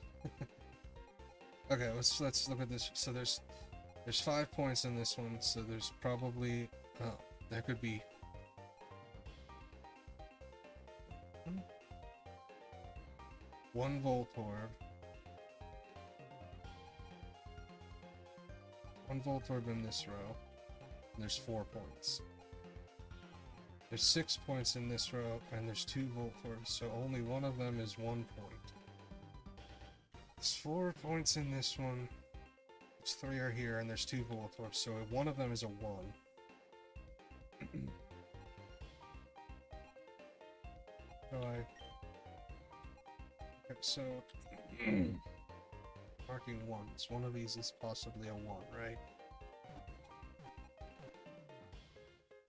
Okay, let's look at this. So there's 5 points in this one, so there's probably there could be one Voltorb. One Voltorb in this row. And there's 4 points. There's 6 points in this row, and there's 2 Voltorbs, so only one of them is 1 point. There's 4 points in this one. There's 3 are here, and there's 2 Voltorbs, so one of them is a 1. Okay, so marking ones. One of these is possibly a 1, right?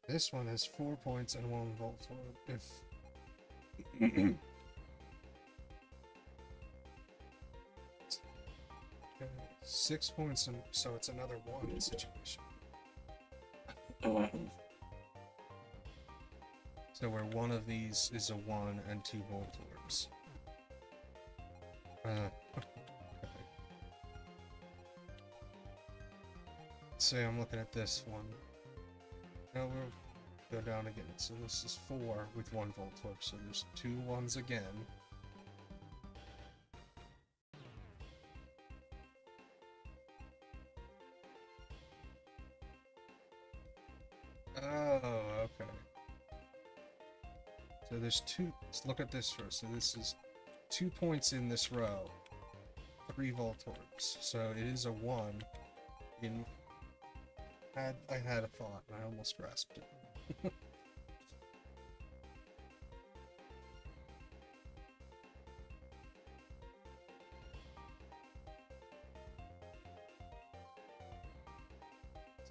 This one has 4 points and 1 Voltorb. If okay, 6 points, and so it's another 1 situation. So where one of these is a 1 and 2 Voltorbs. Okay. Say I'm looking at this one. No, we'll go down again. So this is 4 with 1 Voltorb, so there's 2 1s again. Oh, okay. So there's 2. Let's look at this first. So this is 2 points in this row. 3 Voltorbs. So it is a 1 in... I had a thought, and I almost grasped it.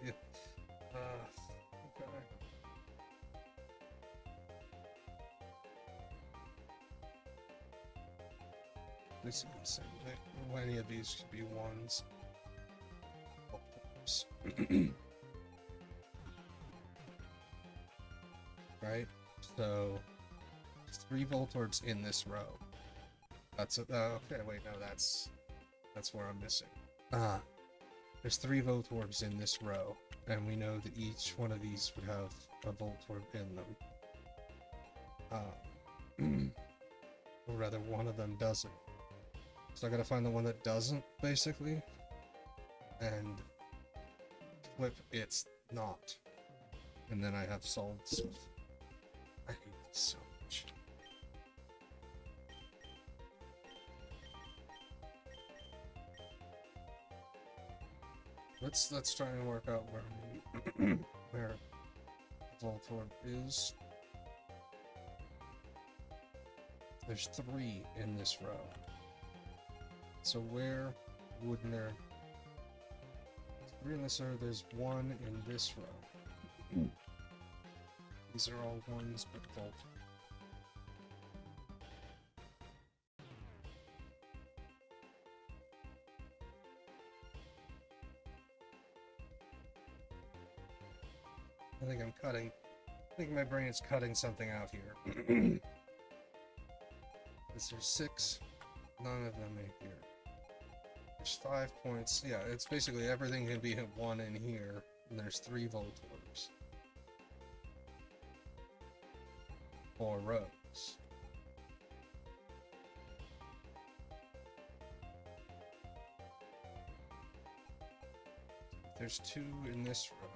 Yeah. Okay. This is the same thing. Well, any of these could be 1s. Right? So, 3 Voltorbs in this row. That's okay. Wait, no, that's where I'm missing. Ah, there's 3 Voltorbs in this row, and we know that each one of these would have a Voltorb in them. Or rather, one of them doesn't. So I gotta find the one that doesn't, basically, and flip it's not. And then I have solved stuff. I hate this so much. Let's try and work out where where Voltorb is. There's 3 in this row. So where wouldn't there? 3 in this row. There's 1 in this row. These are all 1s but Volt. I think my brain is cutting something out here. Is there 6? None of them are here. There's 5 points. Yeah, it's basically everything can be hit 1 in here, and there's 3 Voltorbs. 4 rows. There's 2 in this row.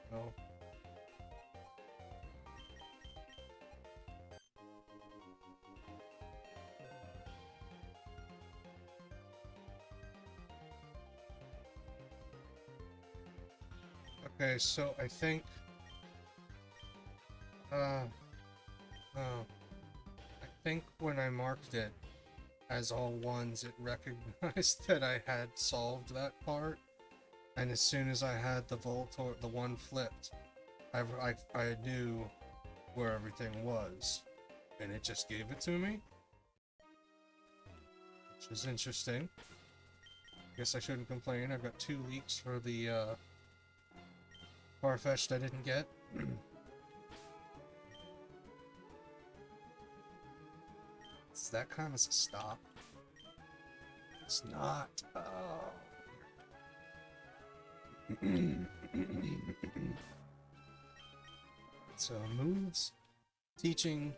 No. Okay, so I think I think when I marked it as all 1s, it recognized that I had solved that part, and as soon as I had the Voltorb, the 1 flipped, I knew where everything was, and it just gave it to me, which is interesting. Guess I shouldn't complain. I've got 2 leaks for the Farfetch'd I didn't get. Does that count as a stop? It's not. Oh. So moves, teaching,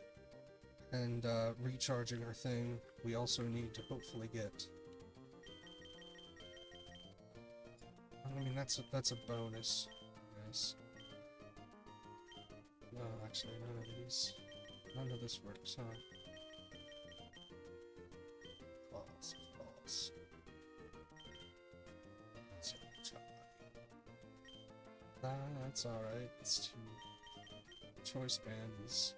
and recharging our thing. We also need to hopefully get. I mean, that's a bonus. Nice. No, actually, none of this works, huh? False. That's alright. It's 2 choice bands.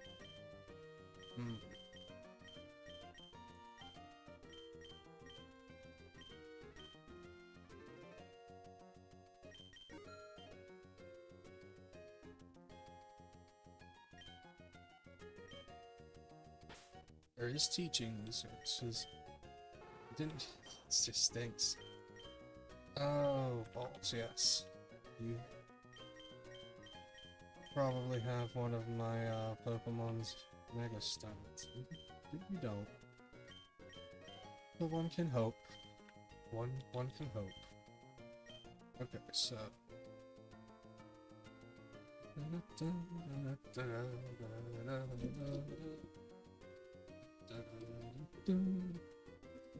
There is teaching resources. It didn't. It just stinks. Oh, balls, yes. You probably have one of my Pokemon's Mega Stones. You don't. But one can hope. One can hope. Okay, so.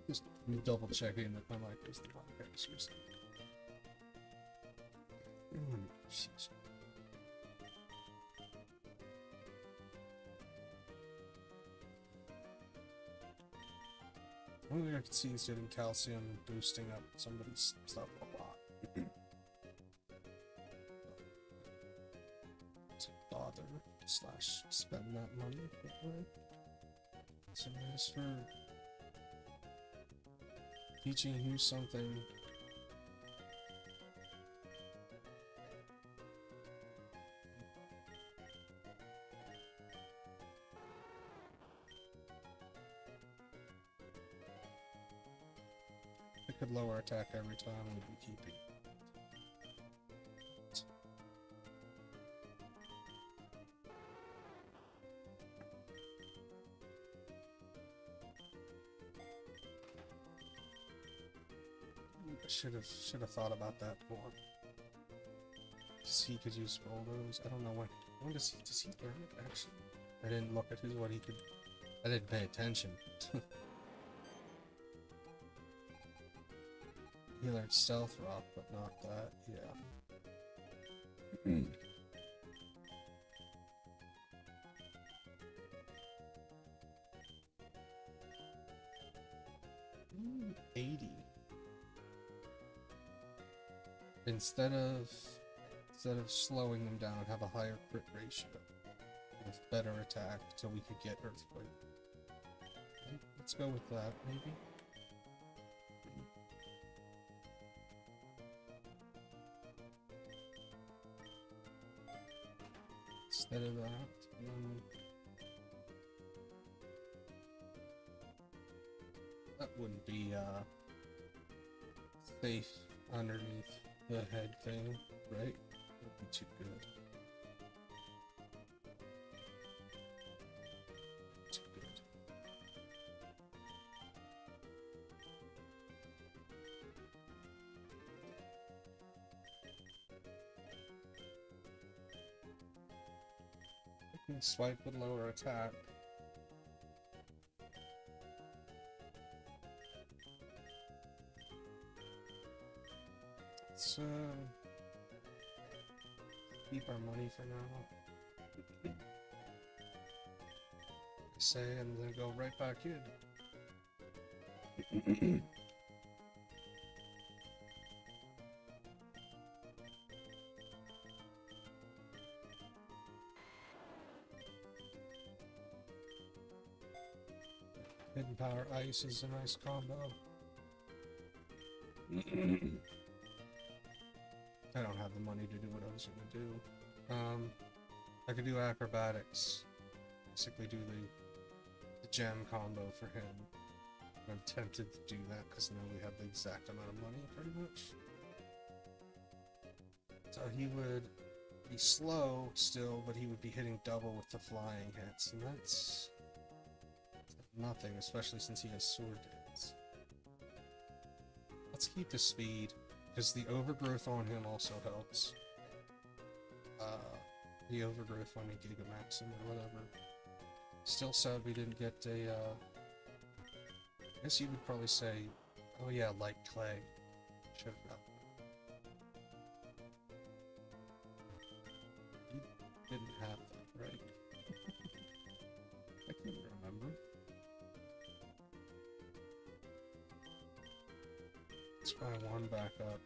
Just double checking that my mic is the podcast or something. Jeez. One thing I can see is getting calcium and boosting up somebody's stuff a lot. To bother / spend that money. So as for teaching you something. It could lower attack every time and we'd be keeping. should have thought about that more. He could use bulldoze. I don't know when does he learn it actually? I didn't look at what he could. I didn't pay attention. He learned stealth rock, but not that. Yeah. 80. Instead of slowing them down, have a higher crit ratio with better attack, so we could get earthquake. Let's go with that, maybe. Instead of that, that wouldn't be safe underneath the head thing, right? That'd be too good. Too good. I can swipe with lower attack. Let's keep our money for now. I say, and then go right back in. Hidden Power Ice is a nice combo. I don't have the money to do what I was gonna do. I could do acrobatics. Basically do the gem combo for him. I'm tempted to do that because now we have the exact amount of money pretty much. So he would be slow still, but he would be hitting double with the flying hits, and that's nothing, especially since he has sword dance. Let's keep the speed, because the overgrowth on him also helps. The overgrowth on a Gigamaxim or whatever. Still sad we didn't get a, I guess you would probably say, oh yeah, like clay. Should have got that. You didn't have that, right? I couldn't remember. Let's buy one back up.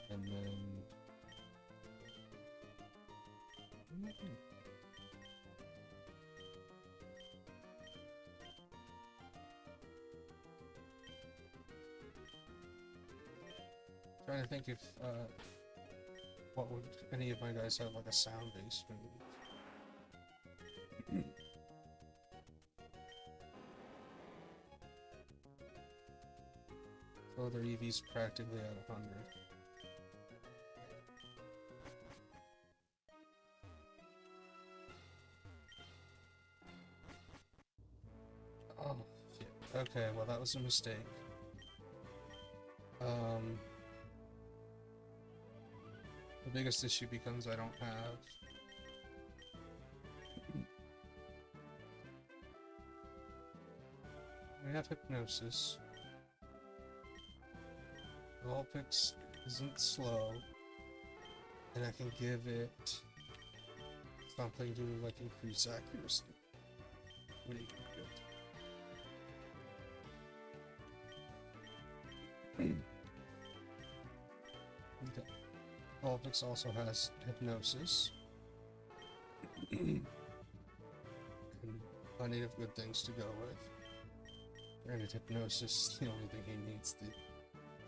And then... Trying to think if, what would any of my guys have like a sound-based move? So their EV's practically at 100. Oh, shit. Okay, well that was a mistake. The biggest issue becomes I don't have... We have Hypnosis. Vulpix isn't slow, and I can give it something to like increase accuracy. What do you think? Okay. Vulpix also has Hypnosis. And plenty of good things to go with. Granted, Hypnosis is the only thing he needs to...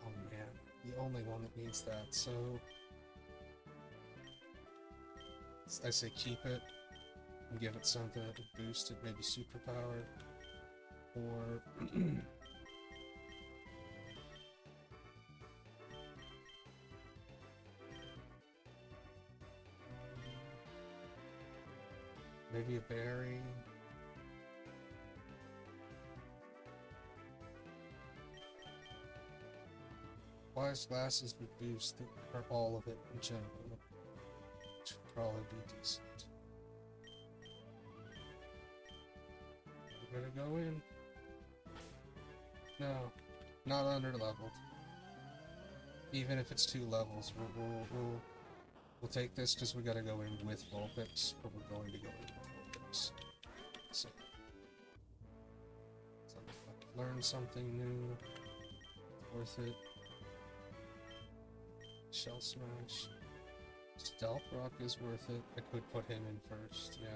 Oh man, the only one that needs that, so... I say keep it, and give it something that would boost it, maybe superpower, or... maybe a berry. Disguised glasses would boost or all of it in general. Which would probably be decent. We're gonna go in. No, not under leveled. Even if it's 2 levels, we'll take this because we gotta go in with Vulpix, but we're going to go in with Vulpix. So learn something new. Worth it. Shell Smash. Stealth Rock is worth it. I could put him in first, yeah.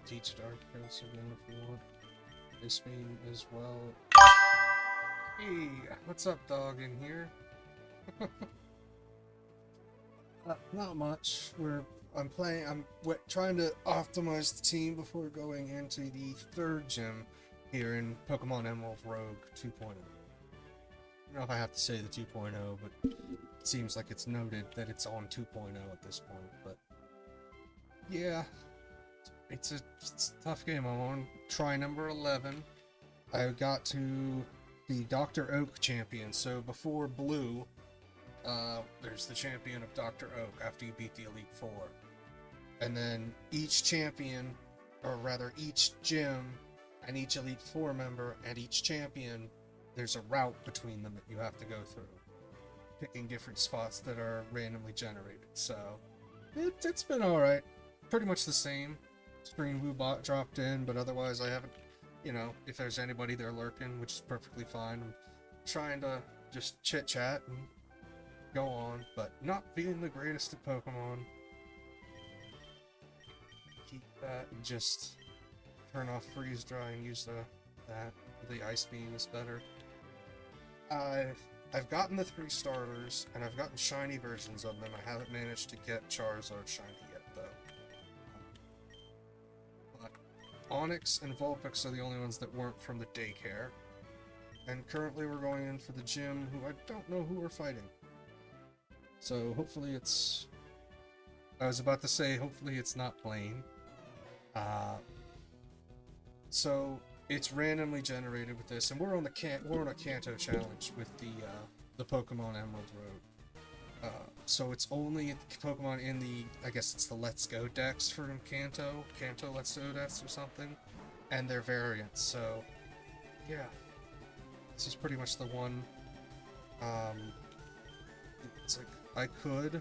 Teach Dark Prince again if you want. This beam as well. Hey, what's up, dog, in here? Not much. I'm trying to optimize the team before going into the 3rd gym here in Pokemon Emerald Rogue 2.0. I don't know if I have to say the 2.0, but it seems like it's noted that it's on 2.0 at this point, but yeah. It's a tough game. I'm on try number 11. I got to the Dr. Oak champion. So before Blue, there's the champion of Dr. Oak after you beat the Elite Four. And then each champion, or rather each gym, and each Elite Four member, and each champion, there's a route between them that you have to go through. Picking different spots that are randomly generated. So, it's been alright. Pretty much the same. Screen Woo bot dropped in, but otherwise I haven't, if there's anybody there lurking, which is perfectly fine. I'm trying to just chit chat and go on, but not being the greatest at Pokemon. Keep that and just turn off Freeze Dry and use the Ice Beam is better. I've gotten the 3 starters, and I've gotten shiny versions of them. I haven't managed to get Charizard shiny yet, though. Onyx and Vulpix are the only ones that weren't from the daycare. And currently we're going in for the gym, who I don't know who we're fighting. So hopefully it's... I was about to say, hopefully it's not Blaine. So it's randomly generated with this, and we're on a Kanto challenge with the Pokemon Emerald Road. So it's only Pokemon in the, I guess it's the Let's Go Dex from Kanto Let's Go Dex or something, and their variants. So, yeah, this is pretty much the one. It's like I could.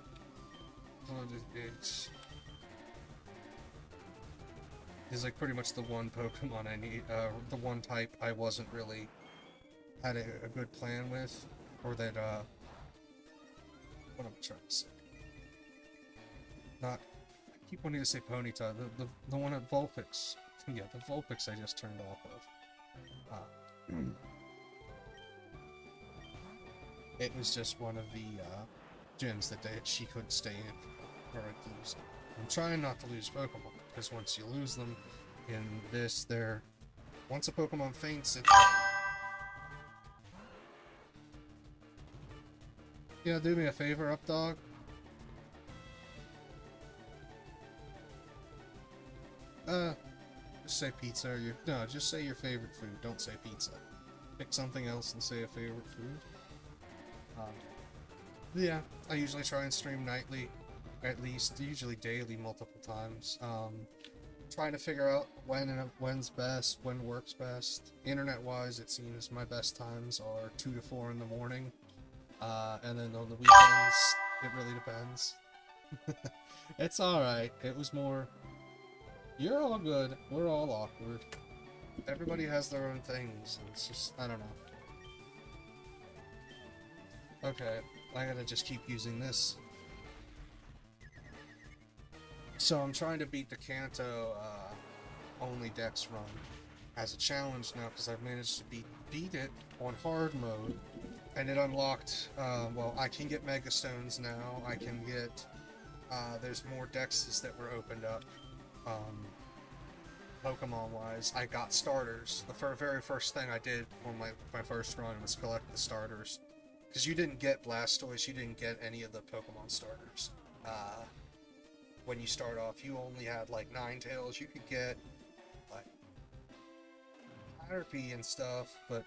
It's like pretty much the one Pokemon I need, the one type I wasn't really had a good plan with, or that what am I trying to say? I keep wanting to say Ponyta, the one at Vulpix. Yeah, the Vulpix I just turned off of. It was just one of the gyms that she couldn't stay in, or I'd lose them. I'm trying not to lose Pokemon, because once you lose them in this, once a Pokemon faints, it's gone. Yeah, do me a favor, up dog. Just say pizza or no, just say your favorite food. Don't say pizza. Pick something else and say a favorite food. Yeah, I usually try and stream nightly, at least, usually daily, multiple times. Trying to figure out when's best, when works best. Internet-wise, it seems my best times are 2 to 4 in the morning. And then on the weekends, it really depends. It's alright. It was more... You're all good. We're all awkward. Everybody has their own things. It's just... I don't know. Okay. I gotta just keep using this. So I'm trying to beat the Kanto only Dex run as a challenge now, because I've managed to beat it on hard mode. And it unlocked, well, I can get Mega Stones now, I can get, there's more Dexes that were opened up. Pokemon-wise, I got starters. The very first thing I did on my first run was collect the starters. Because you didn't get Blastoise, you didn't get any of the Pokemon starters. When you start off, you only had like Ninetales. You could get like Caterpie and stuff, but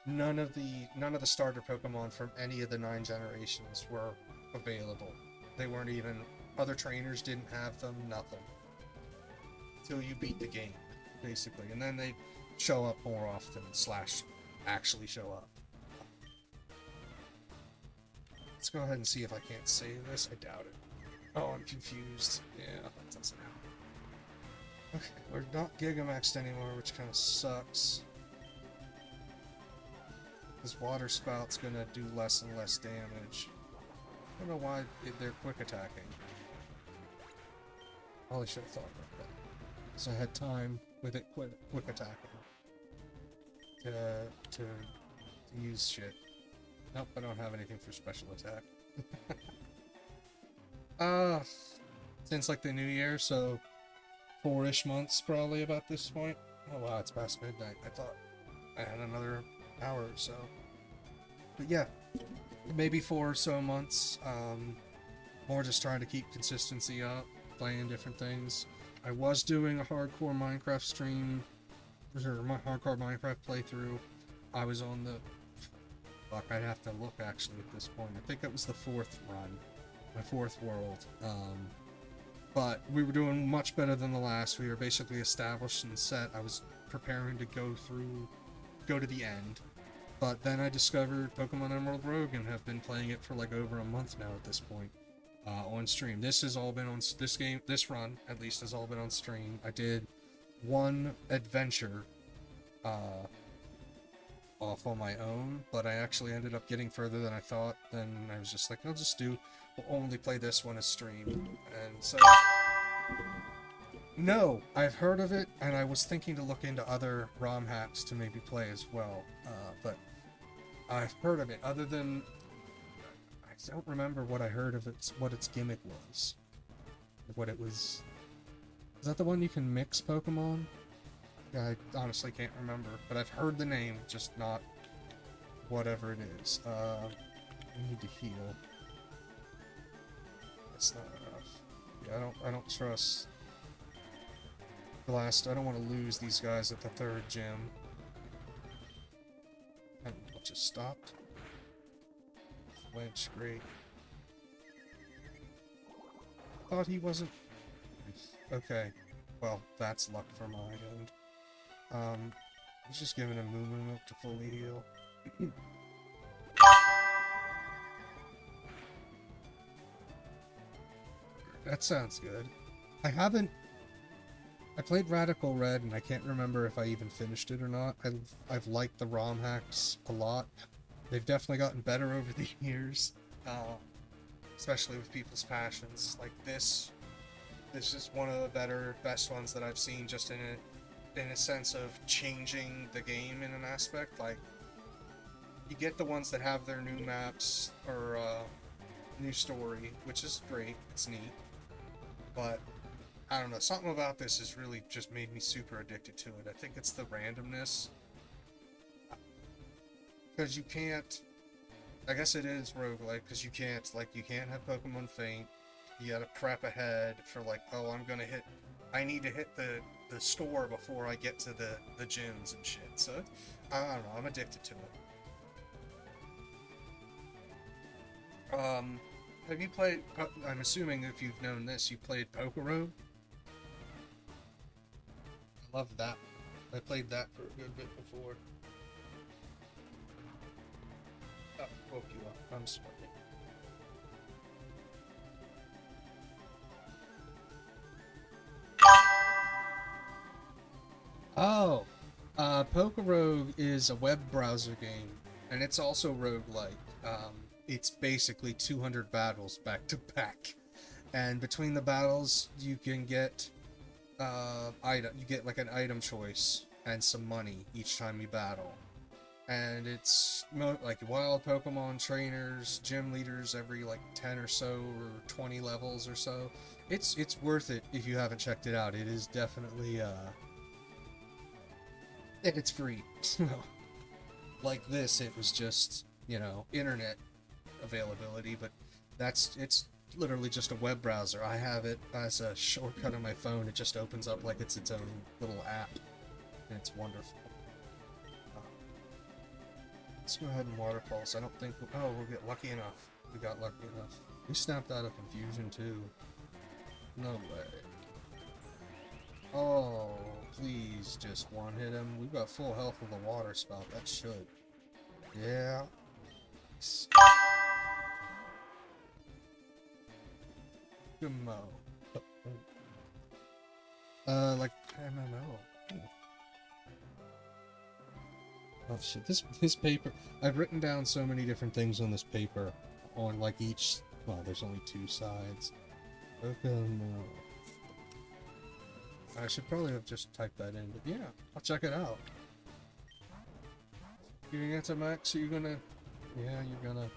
none of the starter Pokemon from any of the 9 generations were available. They weren't even, other trainers didn't have them, nothing. Until you beat the game, basically. And then they show up more often, / actually show up. Let's go ahead and see if I can't save this. I doubt it. Oh, I'm confused. Yeah, that doesn't happen. Okay, we're not Gigamaxed anymore, which kind of sucks. This water spout's gonna do less and less damage. I don't know why they're quick attacking. Probably should have thought about that. So I had time with it quick attacking to use shit. Nope, I don't have anything for special attack. Since like the new year, so 4-ish months probably about this point. Oh wow, it's past midnight. I thought I had another hour or so. But yeah, maybe 4 or so months. More just trying to keep consistency up, playing different things. I was doing a hardcore Minecraft stream, or my hardcore Minecraft playthrough. I was on the... Fuck, I'd have to look actually at this point. I think it was the 4th run. My 4th world. But we were doing much better than the last. We were basically established and set. I was preparing to go to the end. But then I discovered Pokemon Emerald Rogue and have been playing it for like over a month now at this point. On stream. This has all been on this run at least has all been on stream. I did one adventure off on my own, but I actually ended up getting further than I thought. Then I was just like, we'll only play this one as stream. And so no, I've heard of it, and I was thinking to look into other ROM hacks to maybe play as well, but I've heard of it. Other than, I don't remember what I heard of what its gimmick was. What it was. Is that the one you can mix Pokemon? Yeah, I honestly can't remember, but I've heard the name, just not whatever it is. I need to heal. That's not enough. Yeah, I don't trust the last. I don't want to lose these guys at the 3rd gym. And it just stopped. Flinch, great. Thought he wasn't. Okay, well, that's luck for my end. He's just giving him Moo Milk to fully heal. That sounds good. I played Radical Red, and I can't remember if I even finished it or not. I've liked the ROM hacks a lot. They've definitely gotten better over the years, especially with people's passions. Like this is one of the best ones that I've seen, just in a sense of changing the game in an aspect. Like, you get the ones that have their new maps or new story, which is great. It's neat, but I don't know, something about this has really just made me super addicted to it. I think it's the randomness. Because you can't... I guess it is roguelike, because you can't have Pokemon faint. You gotta prep ahead for like, oh, I need to hit the store before I get to the gyms and shit. So, I don't know, I'm addicted to it. Have you played... I'm assuming if you've known this, you played Pokero? I love that. I played that for a good bit before. Oh, woke you up. I'm sorry. Oh, Pokero is a web browser game, and it's also roguelike. It's basically 200 battles back to back, and between the battles, you can get you get like an item choice and some money each time you battle. And it's like wild Pokemon trainers, gym leaders every like 10 or so, or 20 levels or so. It's worth it if you haven't checked it out. It is definitely and it's free. So, like this, it was just, you know, internet availability, but it's literally just a web browser. I have it as a shortcut on my phone. It just opens up like it's its own little app, and it's wonderful. Let's go ahead and water pulse. I don't think we'll get lucky enough. We got lucky enough. We snapped out of confusion too. No way. Oh, please just one hit him. We've got full health with a water spout. That should. Yeah. Gummo. Like MMO. Oh shit, this paper, I've written down so many different things on this paper, on like each, well, there's only 2 sides. Pokemon. I should probably have just typed that in, but yeah, I'll check it out. You're gonna get to Max, you're gonna, yeah, you're gonna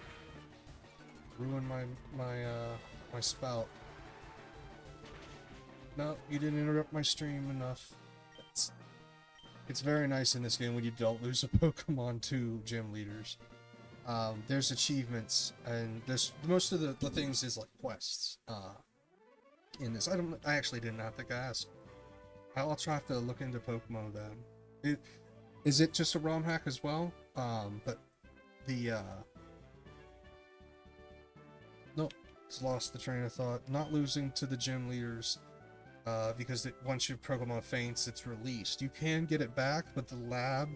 ruin my spout. No, you didn't interrupt my stream enough. It's very nice in this game when you don't lose a Pokemon to gym leaders. There's achievements, and there's most of the things is like quests. In this, I actually didn't have to ask. I'll try to look into Pokemon then. Is it just a ROM hack as well? But the nope, it's lost the train of thought. Not losing to the gym leaders. Because once your Pokemon faints, it's released. You can get it back, but the lab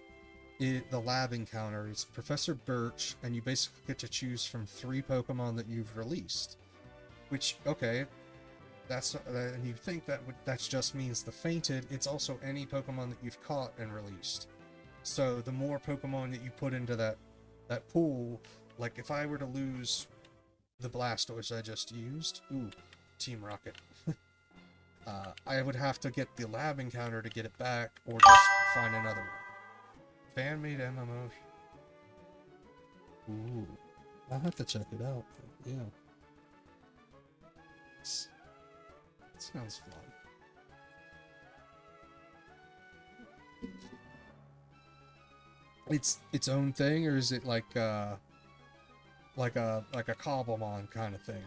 encounter is Professor Birch, and you basically get to choose from 3 Pokemon that you've released. Which, okay, that's and you think that just means the fainted. It's also any Pokemon that you've caught and released. So the more Pokemon that you put into that pool, like if I were to lose the Blastoise I just used, ooh, Team Rocket. I would have to get the lab encounter to get it back, or just find another one. Fan-made MMO. Ooh. I'll have to check it out. Yeah. It sounds fun. It's its own thing, or is it like a Cobblemon kind of thing?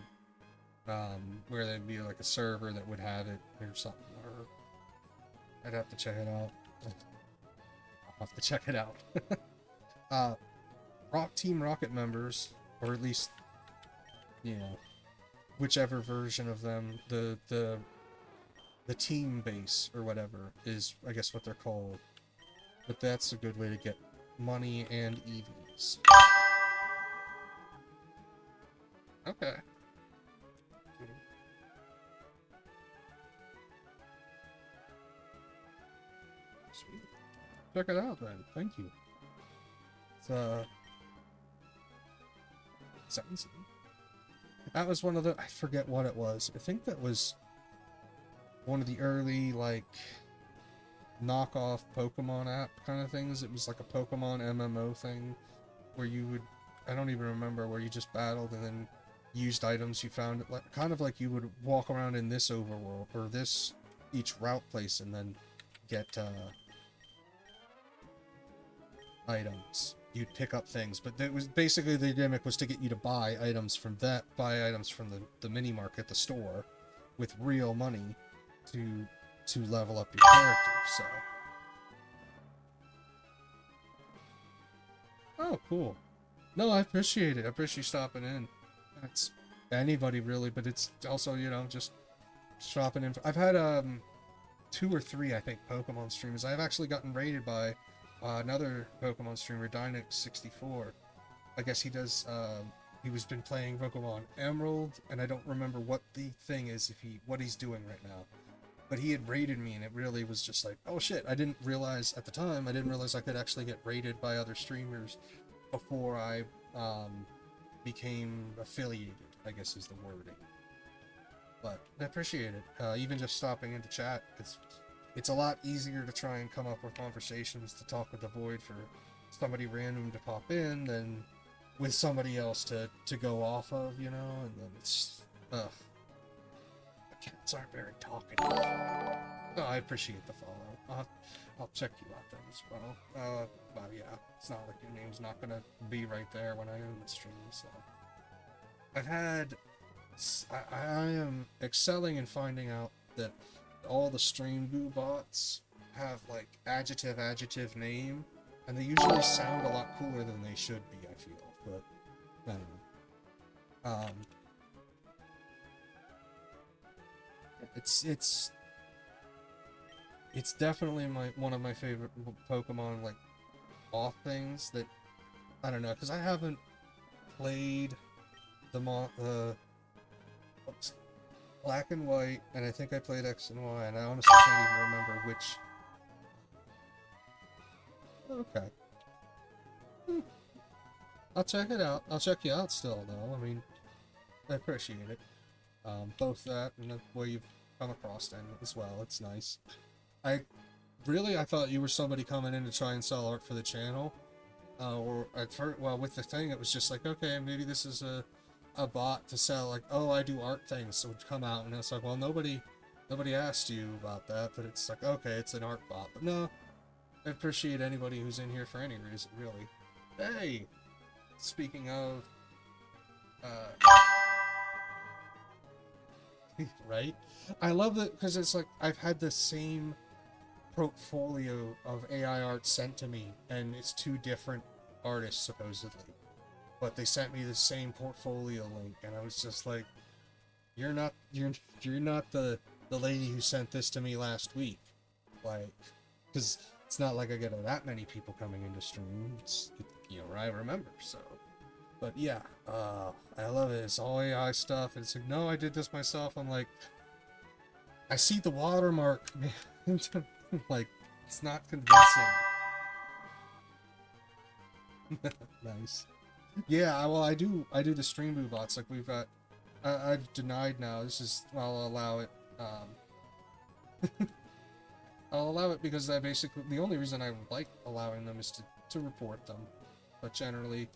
Where there'd be like a server that would have it or something, or I'd have to check it out. I'll have to check it out. Team Rocket members, or at least, you know, whichever version of them, the team base or whatever is, I guess, what they're called. But that's a good way to get money and EVs. Okay. Sweet. Check it out then. Thank you. It's sounds. That was one of the, I forget what it was. I think that was one of the early like knockoff Pokemon app kind of things. It was like a Pokemon MMO thing where you would, I don't even remember, where you just battled and then used items you found, like kind of like you would walk around in this overworld or this each route place and then get items. You'd pick up things, but it was basically the gimmick was to get you to buy items from the mini market, the store, with real money to level up your character. So, oh, cool. No, I appreciate it. I appreciate you stopping in. It's anybody really, but it's also, you know, just stopping in. I've had 2 or 3, I think, Pokemon streamers. I've actually gotten raided by another Pokemon streamer, Dynex64. I guess he does, he was been playing Pokemon Emerald, and I don't remember what the thing is, what he's doing right now. But he had raided me, and it really was just like, oh shit, I didn't realize, at the time, I didn't realize I could actually get raided by other streamers before I, became affiliated, I guess is the wording. But I appreciate it, even just stopping into chat, it's a lot easier to try and come up with conversations to talk with the Void for somebody random to pop in than with somebody else to go off of, you know, and then it's, ugh. The cats aren't very talkative. Oh, I appreciate the follow. I'll check you out then as well. Well, yeah, it's not like your name's not gonna be right there when I end the stream, so. I've had... I am excelling in finding out that all the stream boo bots have, like, adjective, name, and they usually sound a lot cooler than they should be, I feel, but, I don't know. It's definitely one of my favorite Pokemon, like, off things that, I don't know, because I haven't played the Black and White, and I think I played X and Y, and I honestly can't even remember which. Okay. I'll check it out. I'll check you out still, though. I mean, I appreciate it. Both that and the way you've come across them as well. It's nice. I thought you were somebody coming in to try and sell art for the channel. Or at first, well, with the thing, it was just like, okay, maybe this is a bot to sell, like, oh, I do art things, so it would come out, and it's like, well, nobody asked you about that, but it's like, okay, it's an art bot. But no, I appreciate anybody who's in here for any reason, really. Hey! Speaking of, right? I love that, because it's like, I've had the same portfolio of AI art sent to me, and it's 2 different artists, supposedly. But they sent me the same portfolio link, and I was just like, you're not the lady who sent this to me last week. Like, because it's not like I get that many people coming into stream. It's, you know, I remember, so. But yeah, I love it. It's all AI stuff, and it's like, no, I did this myself. I'm like, I see the watermark, man. Like, it's not convincing. Nice. Yeah, well, I do the stream boo bots. Like, we've got, I've denied now. This is, I'll allow it. I'll allow it because I basically, the only reason I like allowing them is to report them. But generally,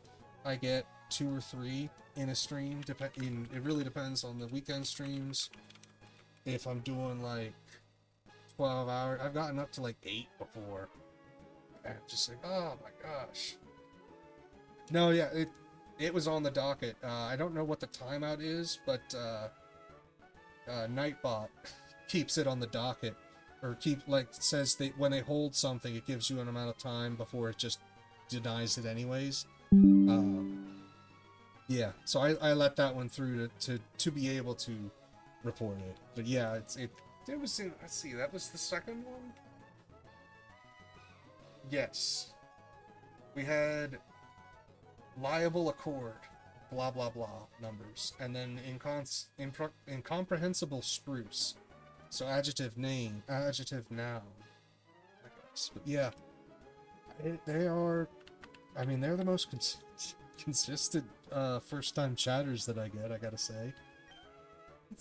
I get 2 or 3 in a stream. It really depends on the weekend streams. If I'm doing like 12 hours, I've gotten up to like 8 before. And I'm just like, oh my gosh. No, yeah, it was on the docket. I don't know what the timeout is, but Nightbot keeps it on the docket, or says when they hold something, it gives you an amount of time before it just denies it anyways. Yeah, so I let that one through to be able to report it. But yeah, it was in, let's see, that was the second one. Yes, we had liable accord, blah blah blah numbers, and then incomprehensible spruce. So adjective name, adjective noun, I guess. But yeah, they are. I mean, they're the most consistent first-time chatters that I get. I gotta say,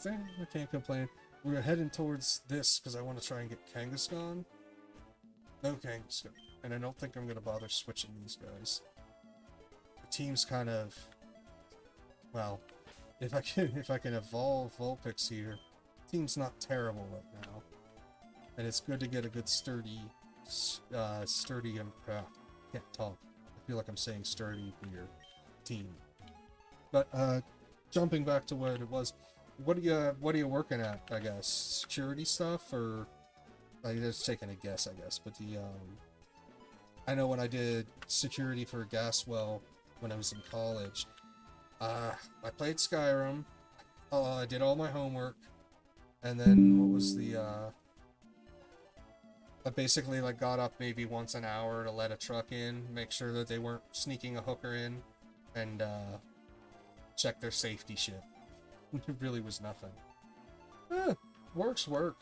I can't complain. We're heading towards this because I want to try and get Kangaskhan. No Kangaskhan, and I don't think I'm gonna bother switching these guys. Team's kind of, well, if I can evolve Vulpix here, team's not terrible right now, and it's good to get a good sturdy can't talk. I feel like I'm saying sturdy here team. But jumping back to what it was, what are you working at? I guess security stuff, or like just taking a guess, I guess. But I know when I did security for a gas well when I was in college, I played Skyrim, I did all my homework, and then what was the I basically like got up maybe once an hour to let a truck in, make sure that they weren't sneaking a hooker in, and check their safety shit. It really was nothing. Work's work.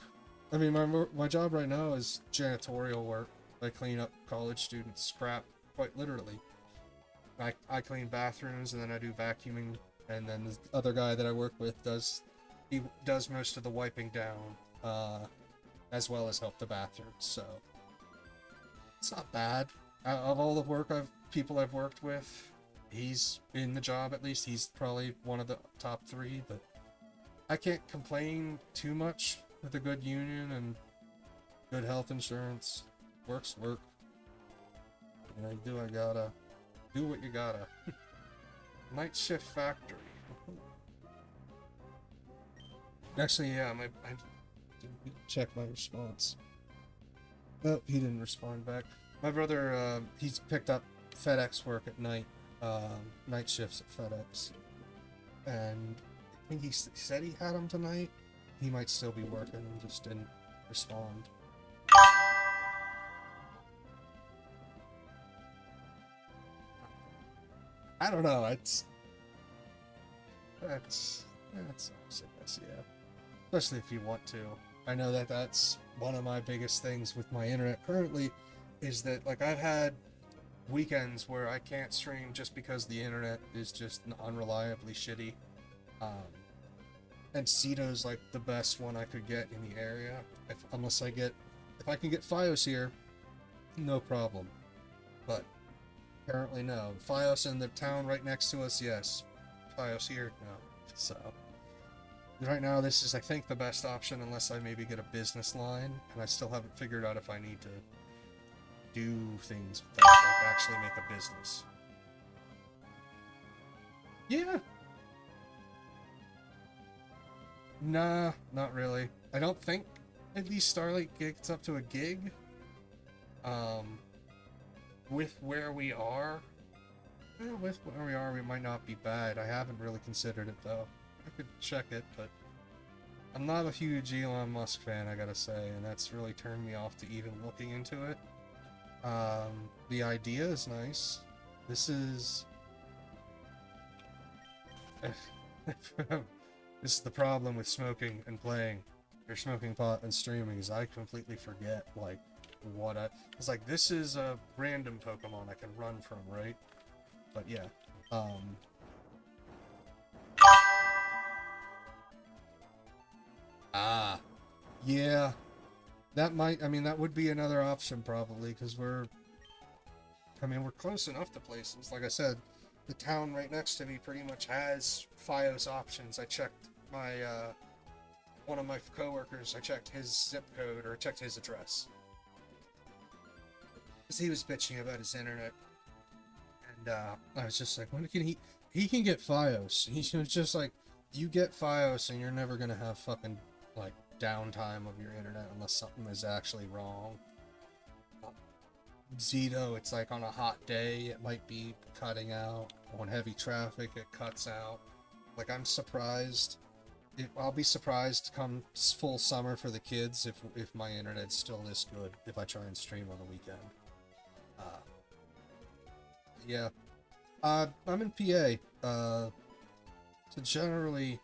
I mean, my job right now is janitorial work. I clean up college students' crap, quite literally. I clean bathrooms, and then I do vacuuming, and then the other guy that I work with does most of the wiping down, as well as help the bathrooms. So it's not bad. Of all the people I've worked with, he's in the job at least. He's probably one of the top 3, but I can't complain too much with a good union, and good health insurance, work. You know, you do what you gotta. Night shift factory. Actually, yeah, I didn't check my response. Oh, he didn't respond back. My brother, he's picked up FedEx work at night, night shifts at FedEx. And I think he said he had them tonight. He might still be working and just didn't respond. I don't know, that's sickness, yeah. Especially if you want to. I know that that's one of my biggest things with my internet currently, is that, like, I've had weekends where I can't stream just because the internet is just unreliably shitty. And Ceto's like the best one I could get in the area. If I can get Fios here, no problem. But apparently no. Fios in the town right next to us, yes. Fios here, no. So right now this is, I think, the best option unless I maybe get a business line, and I still haven't figured out if I need to do things with that, like actually make a business. Yeah. Nah, not really. I don't think at least Starlight gets up to a gig. With where we are, we might not be bad. I haven't really considered it though. I could check it, but I'm not a huge Elon Musk fan, I gotta say, and that's really turned me off to even looking into it. The idea is nice. This is this is the problem with smoking and playing, or smoking pot and streaming, is I completely forget, like, what it's like, this is a random Pokemon I can run from, right? But yeah, yeah, that would be another option probably, because we're close enough to places. Like I said, the town right next to me pretty much has Fios options. I checked my, one of my coworkers, I checked his zip code, or checked his address. Because he was bitching about his internet. And, I was just like, when can he can get Fios. He was just like, you get Fios and you're never gonna have fucking, like, downtime of your internet unless something is actually wrong. Zito, it's like on a hot day, it might be cutting out. On heavy traffic, it cuts out. Like, I'm surprised. I'll be surprised come full summer for the kids if my internet's still this good, if I try and stream on the weekend. Yeah. I'm in PA. So generally,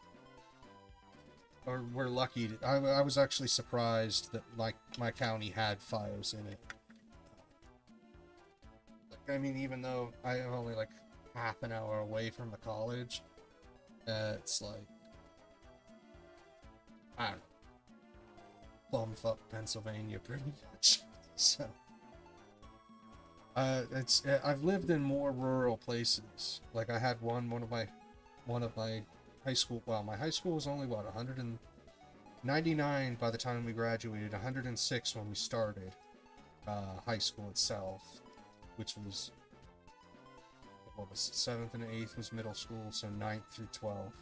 or we're lucky. I was actually surprised that my county had Fios in it. Like, I mean, even though I am only like half an hour away from the college, it's like, I don't know, bumfuck Pennsylvania pretty much. So I've lived in more rural places. Like, I had one of my high school. Well, my high school was only what, 199 by the time we graduated. 106 when we started high school itself, which was, what was it, 7th and 8th was middle school, so 9th through 12th.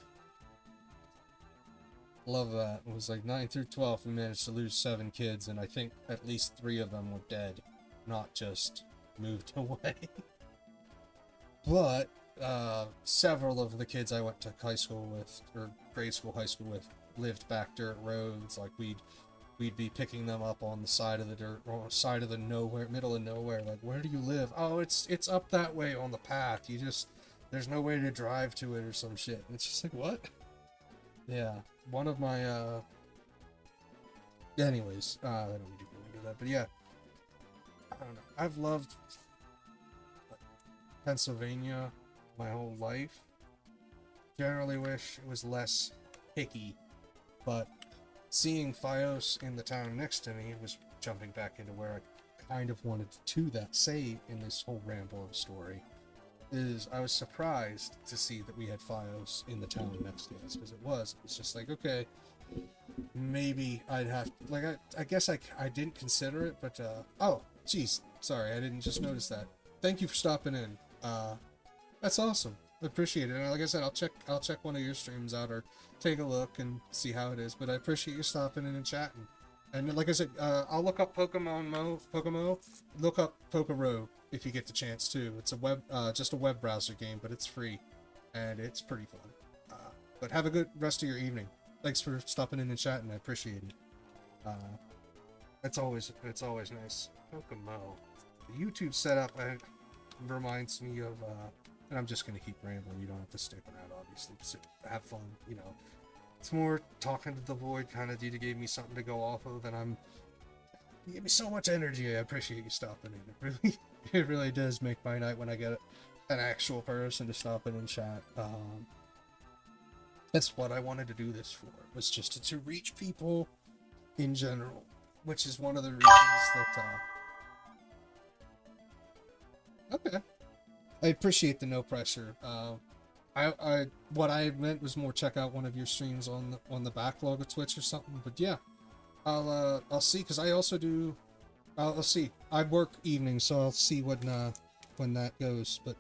Love that. It was like 9th through 12th we managed to lose 7 kids, and I think at least 3 of them were dead, not just moved away. But several of the kids I went to high school with, or grade school, high school with, lived back dirt roads. Like, we'd be picking them up on the side of the dirt, or side of the nowhere, middle of nowhere. Like, where do you live? Oh, it's up that way on the path. There's no way to drive to it or some shit. And it's just like, what? Yeah, one of my anyways, I don't need to go into that, but yeah, I don't know. I've loved Pennsylvania my whole life. Generally wish it was less picky, but seeing Fios in the town next to me was jumping back into where I kind of wanted to say in this whole ramble of story. I was surprised to see that we had Fios in the town next to us, because it was just like, okay, maybe I'd have, like, I guess I didn't consider it, but, oh, geez, sorry, I didn't just notice that. Thank you for stopping in. That's awesome. I appreciate it. And like I said, I'll check one of your streams out or take a look and see how it is. But I appreciate you stopping in and chatting. And like I said, I'll look up Pokemo. Look up Pokero if you get the chance too. It's a just a web browser game, but it's free, and it's pretty fun. But have a good rest of your evening. Thanks for stopping in and chatting. I appreciate it. It's always nice. Pokemo. The YouTube setup reminds me of. And I'm just gonna keep rambling. You don't have to stick around, obviously. So have fun, you know. It's more talking to the void kind of. Dita gave me something to go off of, and you give me so much energy. I appreciate you stopping in. It really does make my night when I get an actual person to stop in and chat. That's what I wanted to do this for. Was just to reach people in general, which is one of the reasons that. Okay. I appreciate the no pressure. What I meant was more check out one of your streams on the backlog of Twitch or something. But yeah, I'll see, because I also do. I'll see. I work evenings, so I'll see when that goes. But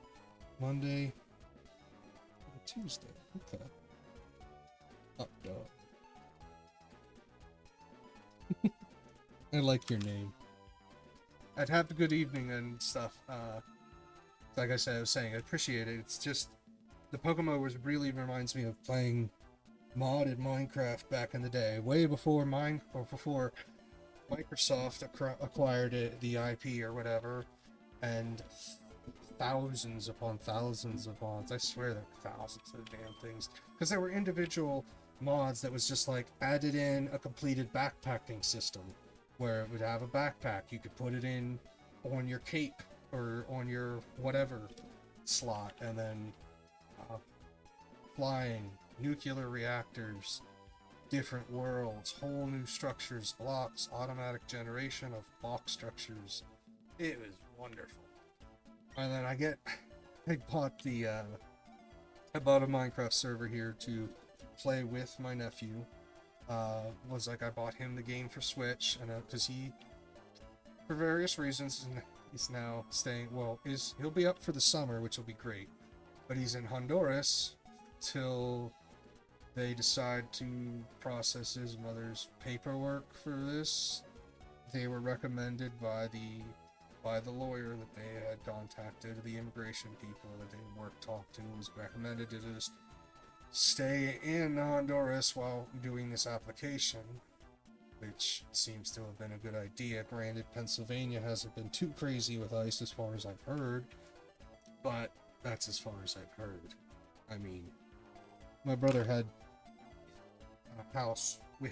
Monday, Tuesday. Okay. Up dog. I like your name. I'd have a good evening and stuff. Like I said, I was saying, I appreciate it. It's just, the Pokemon really reminds me of playing modded Minecraft back in the day, way before before Microsoft acquired the IP or whatever, and thousands upon thousands of mods. I swear there were thousands of damn things, because there were individual mods that was just like added in a completed backpacking system, where it would have a backpack. You could put it in on your cape or on your whatever slot, and then flying, nuclear reactors, different worlds, whole new structures, blocks, automatic generation of box structures. It was wonderful. And then I bought a Minecraft server here to play with my nephew. I bought him the game for Switch, and because he, for various reasons, he's now staying, he'll be up for the summer, which will be great, but he's in Honduras till they decide to process his mother's paperwork for this. They were recommended by the lawyer that they had contacted, the immigration people that they talked to, was recommended to just stay in Honduras while doing this application, which seems to have been a good idea. Granted, Pennsylvania hasn't been too crazy with ICE as far as I've heard, but that's as far as I've heard. I mean, my brother had a house. We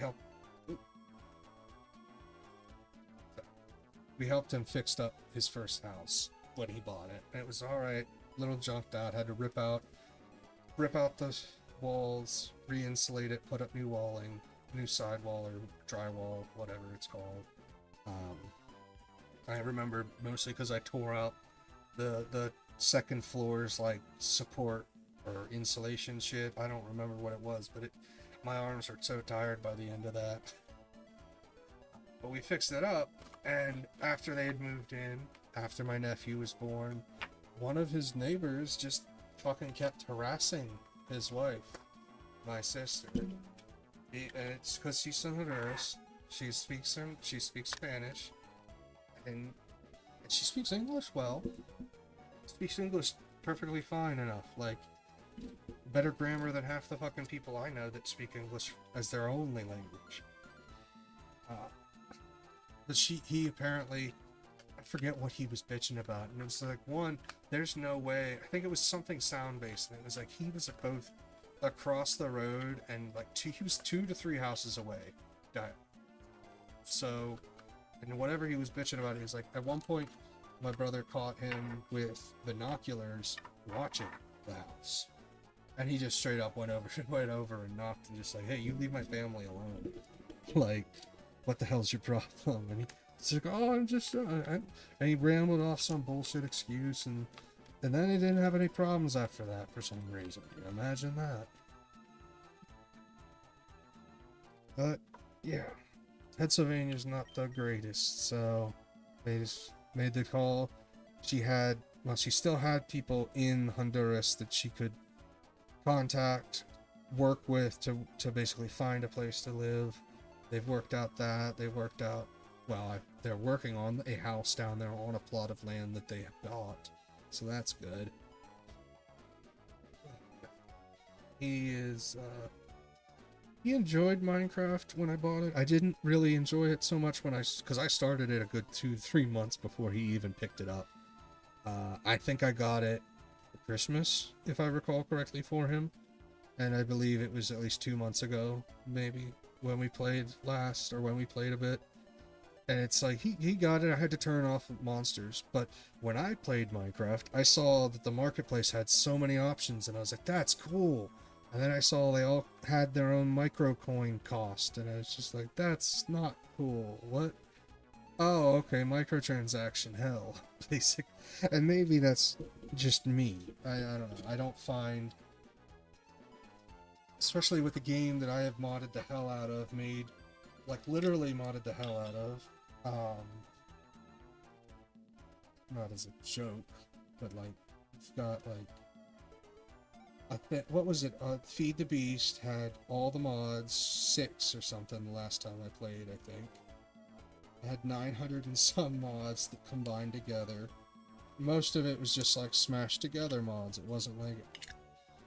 helped him fix up his first house when he bought it, and it was alright, little junked out. Had to rip out the walls, re-insulate it, put up new walling, new sidewall or drywall, whatever it's called. I remember mostly because I tore out the second floor's like support or insulation shit. I don't remember what it was, but my arms were so tired by the end of that. But we fixed it up, and after they had moved in, after my nephew was born, one of his neighbors just fucking kept harassing his wife, my sister. And it's because she's from Honduras. She speaks Spanish, and she speaks English well. Speaks English perfectly fine enough, like better grammar than half the fucking people I know that speak English as their only language. But he apparently, I forget what he was bitching about, and it was like, one, there's no way, I think it was something sound-based, and it was like he was both across the road and like he was 2 to 3 houses away. So, and whatever he was bitching about, he was like, at one point, my brother caught him with binoculars watching the house, and he just straight up went over and knocked and just like, hey, you leave my family alone. Like, what the hell's your problem? And he's like, oh, I'm just, and he rambled off some bullshit excuse, and then he didn't have any problems after that for some reason. Can you imagine that? But yeah, Pennsylvania's not the greatest, so they just made the call. She had, well, she still had people in Honduras that she could contact, work with to basically find a place to live. They've worked out that. They worked out, well, they're working on a house down there on a plot of land that they have bought. So that's good. He is, he enjoyed Minecraft when I bought it. I didn't really enjoy it so much because I started it a good 2-3 months before he even picked it up. I think I got it for Christmas, if I recall correctly, for him. And I believe it was at least 2 months ago, maybe, when we played last, or when we played a bit. And it's like, he got it, I had to turn off monsters. But when I played Minecraft, I saw that the marketplace had so many options, and I was like, that's cool. And then I saw they all had their own microcoin cost, and I was just like, that's not cool. What? Oh, okay, microtransaction hell, basic. And maybe that's just me. I don't know. I don't find, especially with a game that I have modded the hell out of, made, like, literally modded the hell out of, not as a joke, but, like, it's got, like, what was it? Feed the Beast had all the mods, 6 or something the last time I played, I think. It had 900 and some mods that combined together. Most of it was just like smashed together mods. It wasn't like,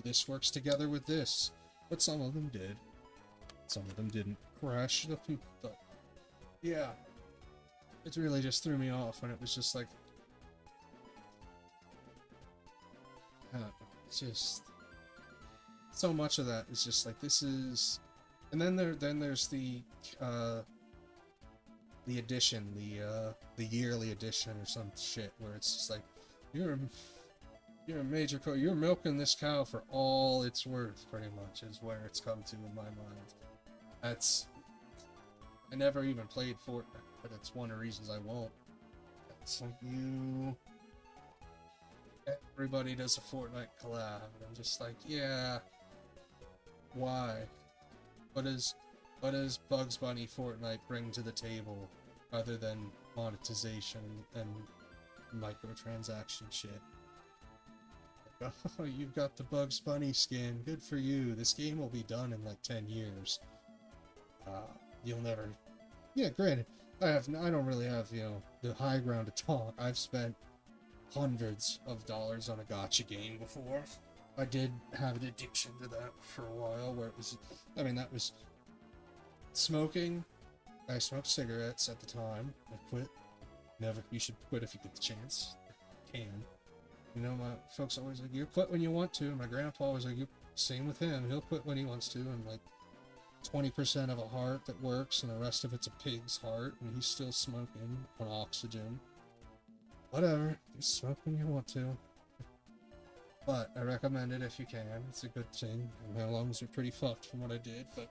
this works together with this. But some of them did. Some of them didn't. Crash the poop. Yeah. It really just threw me off when it was just like, it's just so much of that is just like, this is, and then there's the edition, the yearly edition or some shit where it's just like, you're a major you're milking this cow for all it's worth, pretty much, is where it's come to in my mind. That's, I never even played Fortnite, but it's one of the reasons I won't. It's like, everybody does a Fortnite collab, and I'm just like, yeah, why? What does Bugs Bunny Fortnite bring to the table other than monetization and microtransaction shit? Like, oh, you've got the Bugs Bunny skin, good for you. This game will be done in like 10 years. You'll never, yeah, granted, I don't really have, the high ground to talk. I've spent hundreds of dollars on a gacha game before. I did have an addiction to that for a while, where it was, I mean, that was smoking. I smoked cigarettes at the time. I quit. Never. You should quit if you get the chance. Can. My folks always like, you quit when you want to. And my grandpa was like, same with him. He'll quit when he wants to. And like 20% of a heart that works, and the rest of it's a pig's heart, and he's still smoking on oxygen. Whatever. You smoke when you want to. But I recommend it if you can. It's a good thing. My lungs are pretty fucked from what I did, but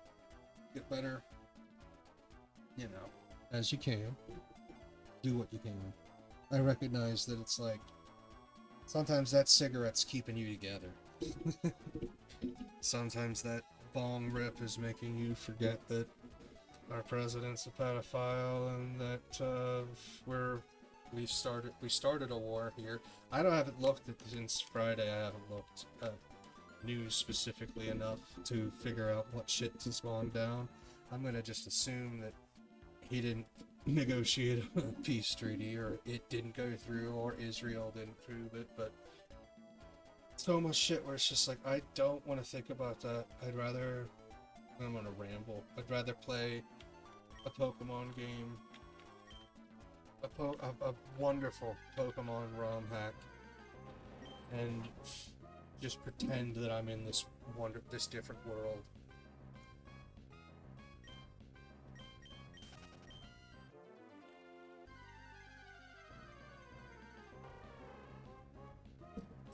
get better, as you can. Do what you can. I recognize that it's like, sometimes that cigarette's keeping you together. Sometimes that bong rip is making you forget that our president's a pedophile, and that we started a war here. I haven't looked at since Friday. I haven't looked at news specifically enough to figure out what shit has gone down. I'm gonna just assume that he didn't negotiate a peace treaty, or it didn't go through, or Israel didn't prove it, but so much shit where it's just like, I don't want to think about that. I'm gonna ramble. I'd rather play a Pokemon game, a wonderful Pokemon ROM hack, and just pretend that I'm in this different world.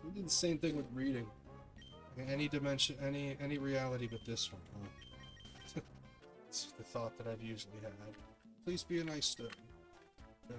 We did the same thing with reading. Any dimension, any reality but this one, huh? It's the thought that I've usually had. Please be a nice stone. No.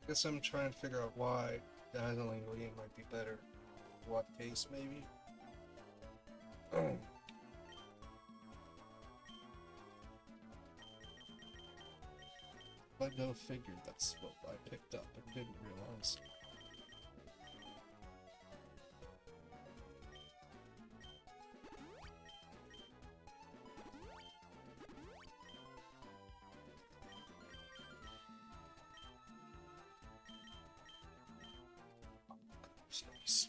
Guess I'm trying to figure out why Dazzling Gleam might be better. What case, maybe? But go figure, that's what I picked up and didn't realize. Nice.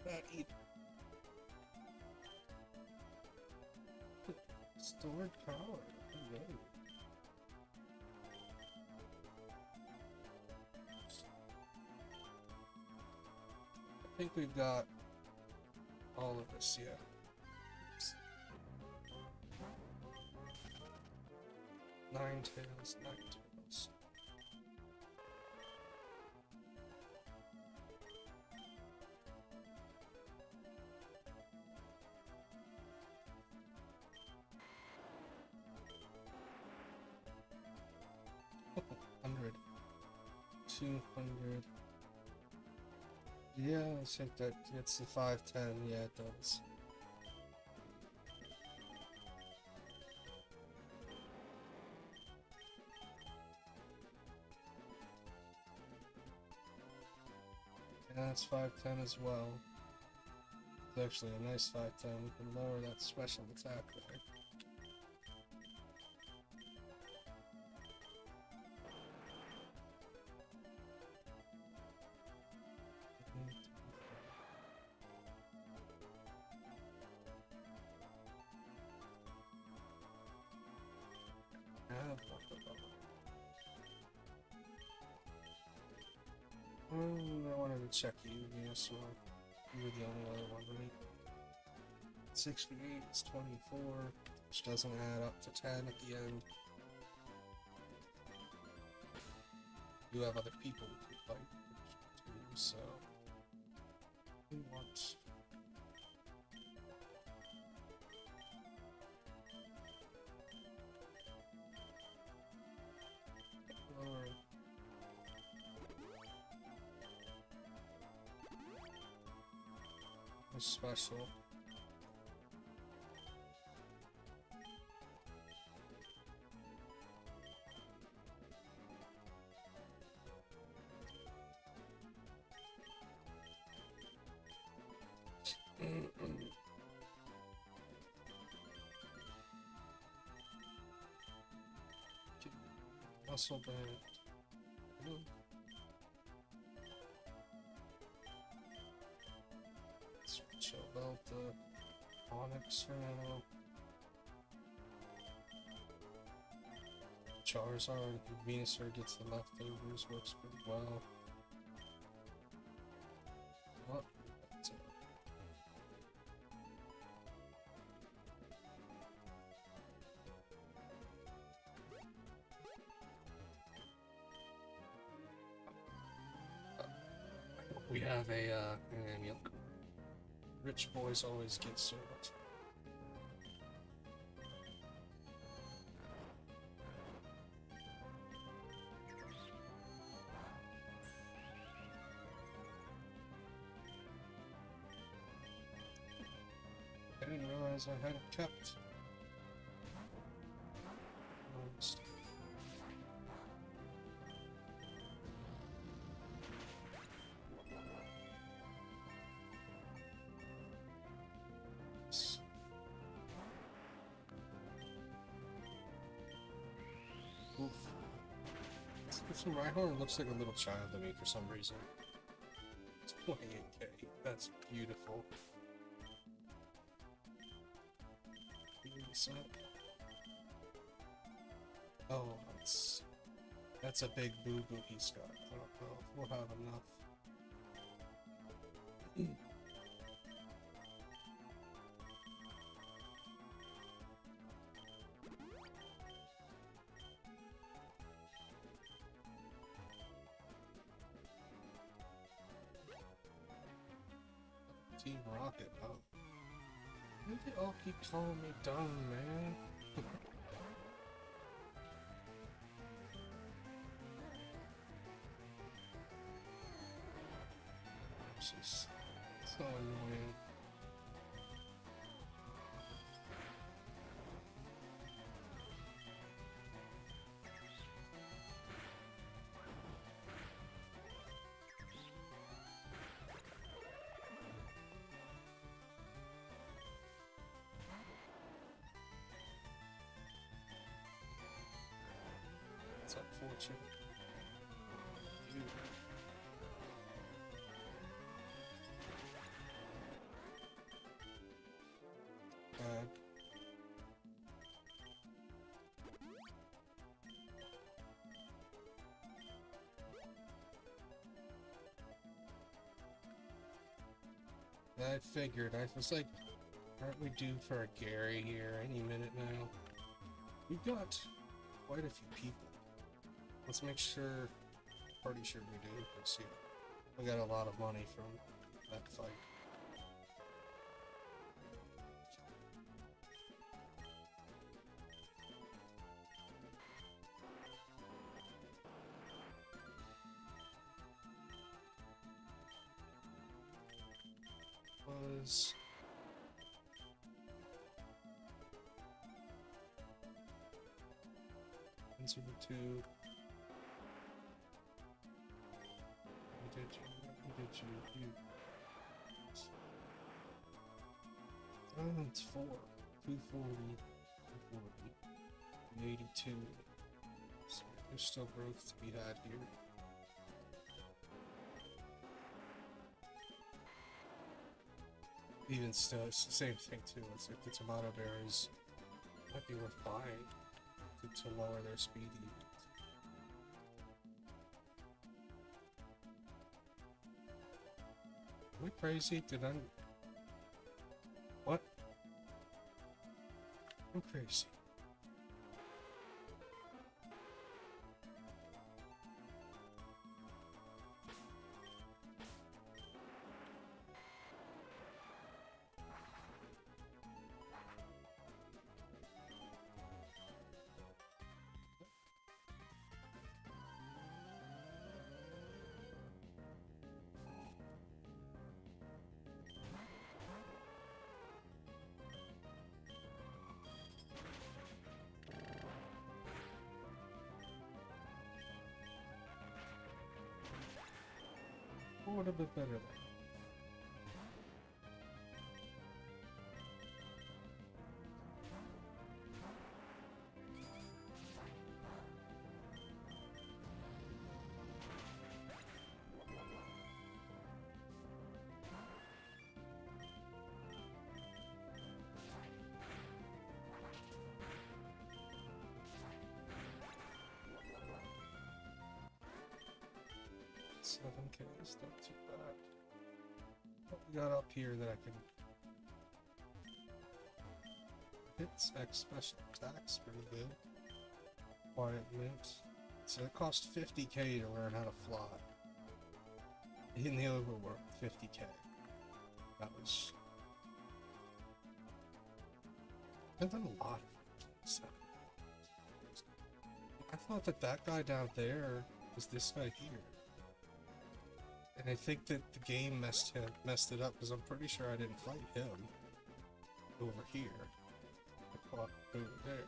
That eat. Stored power. Hooray. I think we've got all of this, yeah. Oops. Nine tails, nine tails. Oh, 100. 200. Yeah, I think that gets the 510. Yeah, it does. Yeah, that's 510 as well. It's actually a nice 510. We can lower that special attack there. I wanted to check you, Venusaur. You were the only other one, right? 68 is 24, which doesn't add up to 10 at the end. You have other people who can fight too, so we want lower. Special. Muscle band. Switch about the Onyx for now. Charizard and Venusaur gets the leftovers, works pretty well. What? We have a milk. Rich boys always get so much. I didn't realize I had it kept. Oof. From Rhyhorn looks like a little child to me for some reason. It's 28k. That's beautiful. Oh, that's a big boo-boo he's got. I don't know if we'll have enough. Team Rocket, huh? Why do they all keep calling me dumb, man? Jesus. So annoying. It's unfortunate. You. Bad. I figured. I was like, aren't we due for a Gary here any minute now? We've got quite a few people. Let's make sure, pretty sure we do. Let's see. We got a lot of money from that fight. Was 102. Who did you? Oh, it's 4. 240. 240. 82. So there's still growth to be had here. Even still, it's the same thing too. It's like the tomato berries might be worth buying to lower their speed even. Am I crazy? Did I... What? I'm crazy. What a bit better there. $7K is not too bad. What we got up here that I can... Hits X special attacks, pretty good. Quiet mint. So it cost 50K to learn how to fly. In the overworld, 50K. That was... I've done a lot of stuff. I thought that guy down there was this guy here. And I think that the game messed it up because I'm pretty sure I didn't fight him over here. I fought over there.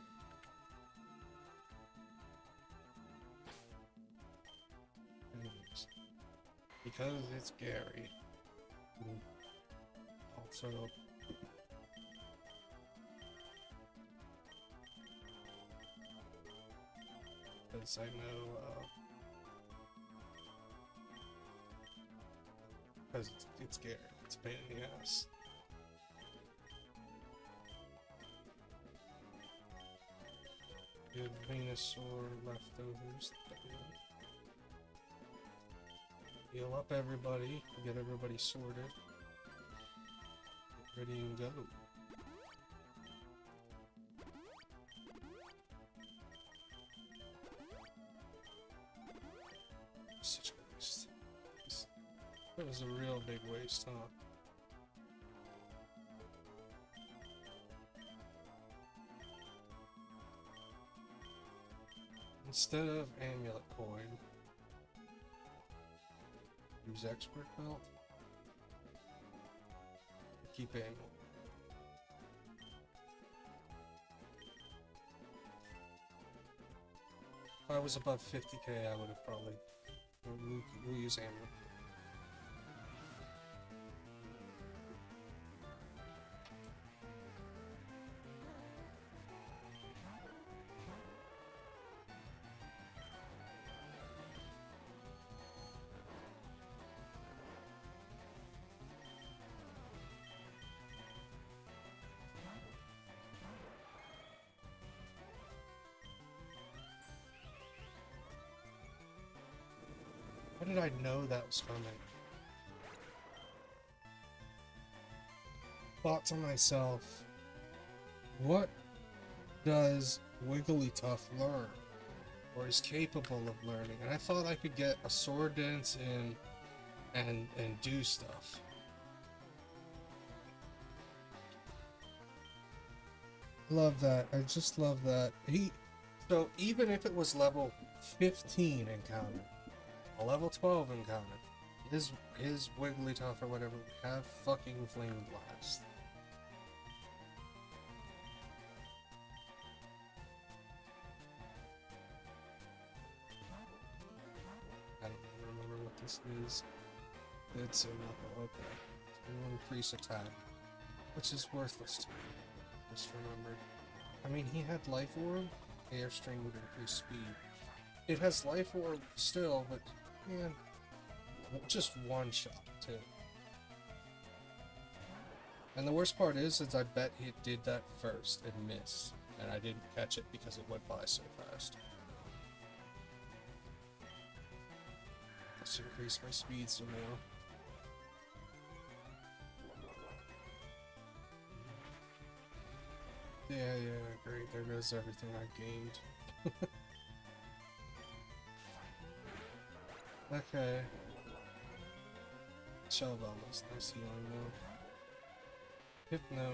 Anyways, because it's Gary. And also, because I know. Because it's Gary. It's a pain in the ass. Good Venusaur leftovers. Heal up everybody. Get everybody sorted. Get ready and go. Such a waste. That was a real big waste, huh? Instead of amulet coin, use expert belt. keep aiming. If I was above 50k, I would have probably we'll use ammo. How did I know that was coming? Thought to myself, what does Wigglytuff learn? Or is capable of learning? And I thought I could get a sword dance in and do stuff. Love that. I just love that. So even if it was level 15 encounter, a level 12 encounter, his Wigglytuff or whatever would have fucking Flame Blast. I don't remember what this is. It's a knuckle, okay. It will increase attack, which is worthless to me. Just remembered. I mean, he had Life Orb. Airstream would increase speed. It has Life Orb still, but man, just one shot too. And the worst part is I bet he did that first and missed, and I didn't catch it because it went by so fast. Let's increase my speed some more. Yeah, great. There goes everything I gained. Okay. Shell Velvet's nice healing though. Hypno.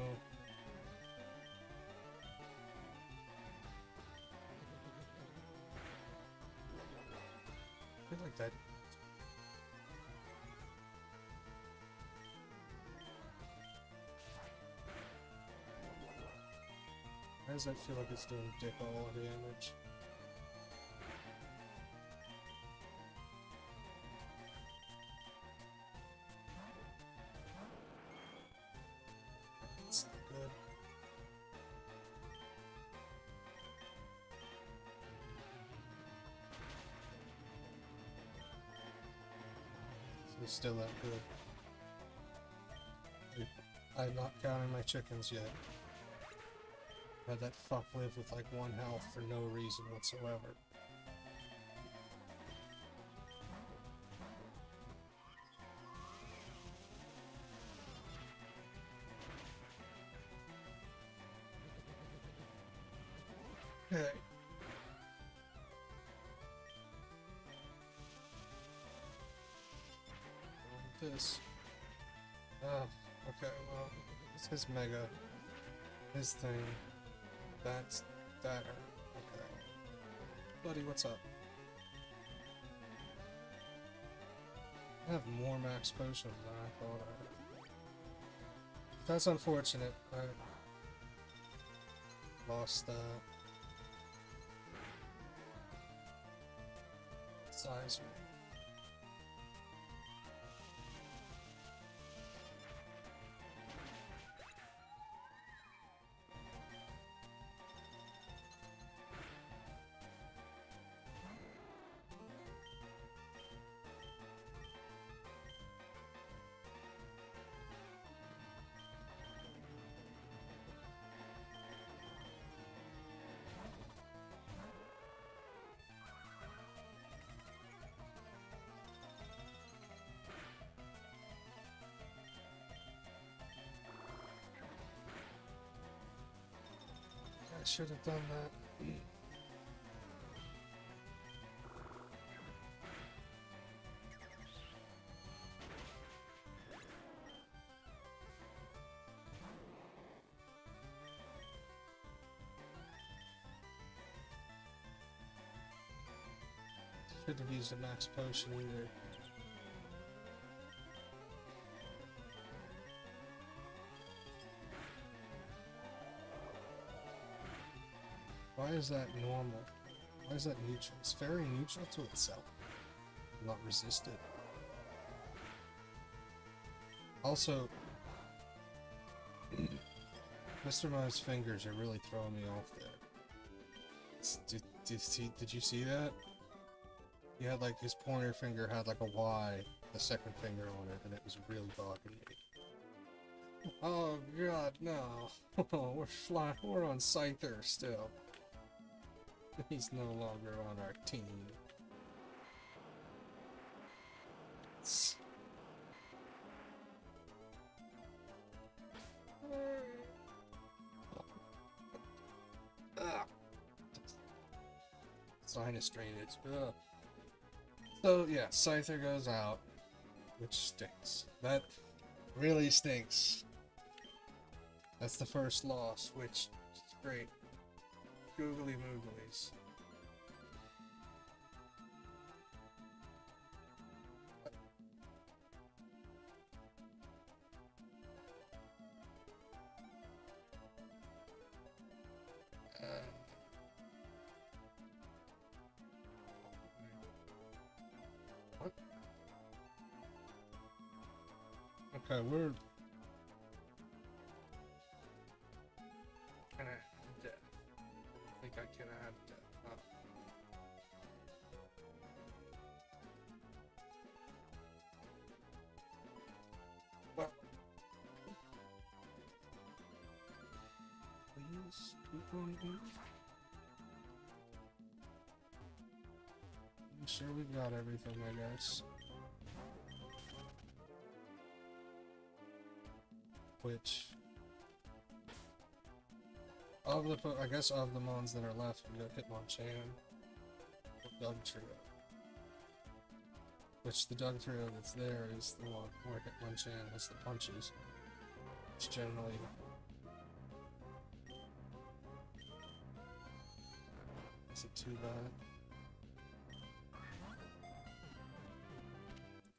I feel like that. Why does that feel like it's doing dick all damage? That's good. So it's still that good. I'm not counting my chickens yet. Had that fuck live with like 1 health for no reason whatsoever. Okay. This. Oh, okay, well, it's his mega. His thing. That's that. Okay. Buddy, what's up? I have more max potions than I thought I had. That's unfortunate. I lost that. Size. I should have done that. Should have used a max potion either. Why is that normal? Why is that neutral? It's very neutral to itself. Not resisted. Also, Mr. Mime's fingers are really throwing me off there. Did you see that? He had like his pointer finger had like a Y, the second finger on it, and it was really bothering me. Oh god, no. We're on Scyther still. He's no longer on our team. Sinus drainage. Ugh. So yeah, Scyther goes out, which stinks. That really stinks. That's the first loss, which is great. Googly mooglies. What? Okay, we're gonna add death. I think I can add death. Well, please keep on eating. I'm sure we've got everything, I guess. Which of the I guess of the mons that are left, we got Hitmonchan, Doug Trio. Which the Doug Trio that's there is the one where Hitmonchan has the punches. Which generally isn't too bad.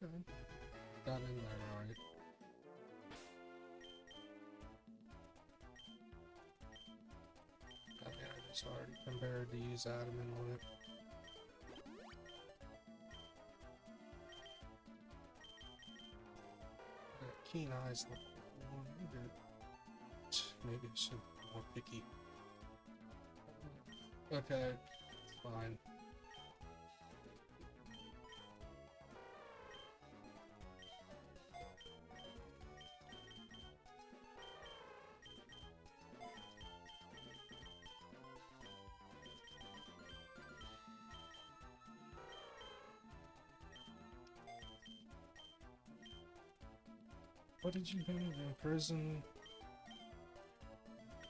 Okay. Got in there alright. It's already compared to use adamant on it. Keen eyes look good. Maybe I should be more picky. Okay, it's fine. What did you have in prison?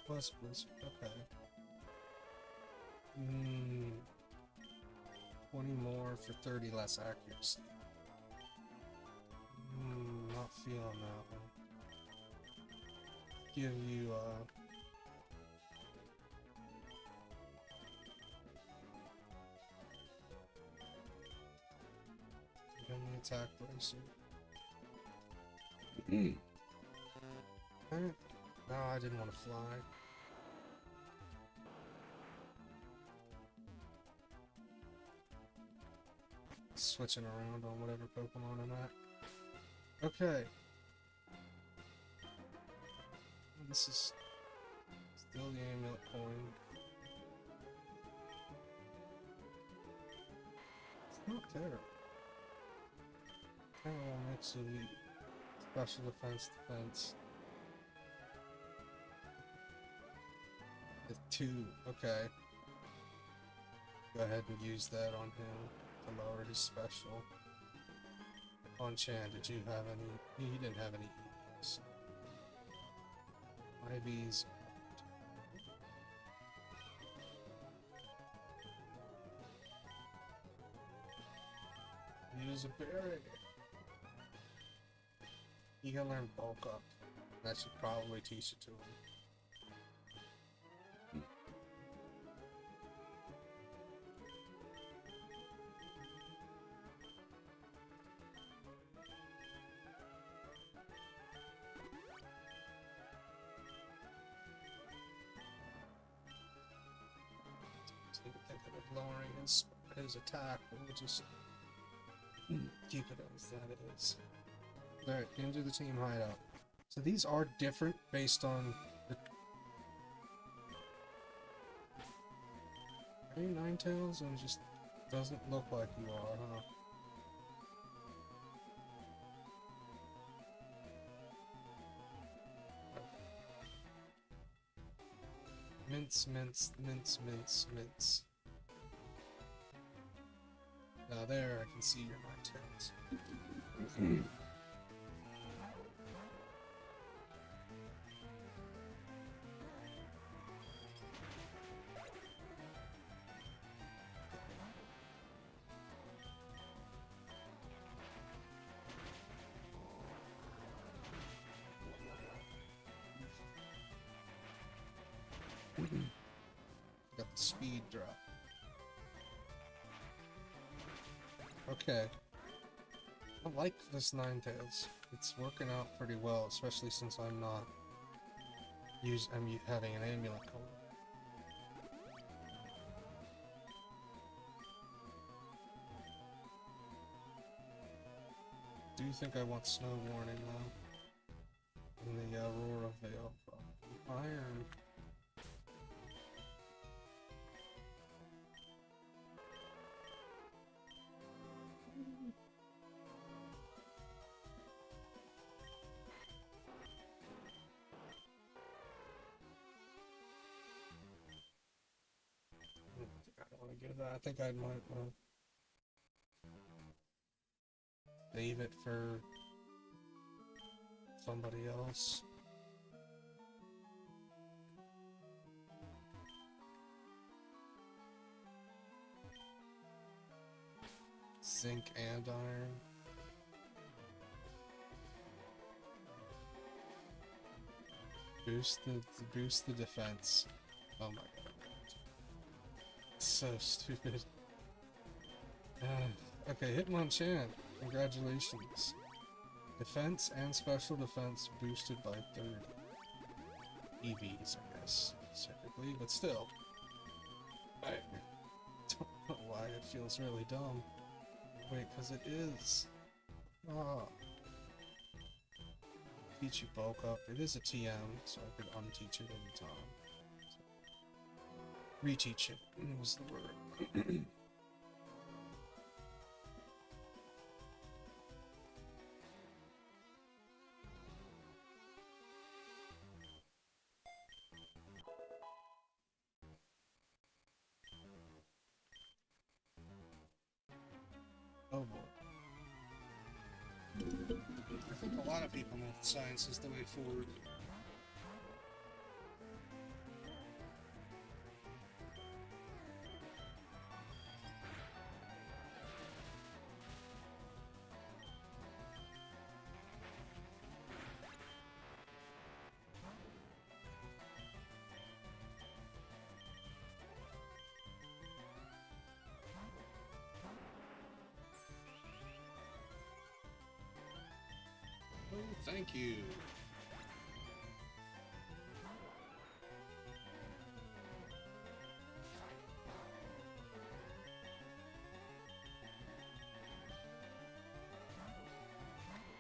Plus Blizzard, okay. 20 more for 30 less accuracy. Not feeling that one. Give you, give me attack bracer. No, I didn't want to fly. Switching around on whatever Pokemon I'm at. Okay. This is still the amulet coin. It's not terrible. Kind of a mix of special defense. The 2, okay. Go ahead and use that on him to lower his special. On Chan, did you have any? He didn't have any EVs. IVs. Use a berry. You can learn bulk up. That should probably teach it to him. of lowering his attack, but we'll just keep it as that it is. Alright, into the team hideout. So these are different based on the... Are you Ninetales? And just doesn't look like you are, huh? Mince, mince, mince, mince, mince. Now there, I can see your Ninetales. Got the speed drop. Okay. I like this Ninetales. It's working out pretty well, especially since I'm not having an amulet going. Do you think I want snow warning though? In the Aurora Veil. Iron. I don't want to give that. I think I might save it for somebody else. Zinc and iron. Boost the defense. Oh my god. So stupid. Okay, Hitmonchan. Congratulations. Defense and special defense boosted by 30. EVs, I guess, specifically, but still. I don't know why it feels really dumb. Wait, because it is. Ah. Teach you bulk up. It is a TM, so I could unteach it anytime. Reteach it was the word. Oh boy. I think a lot of people know that science is the way forward. Oh, thank you.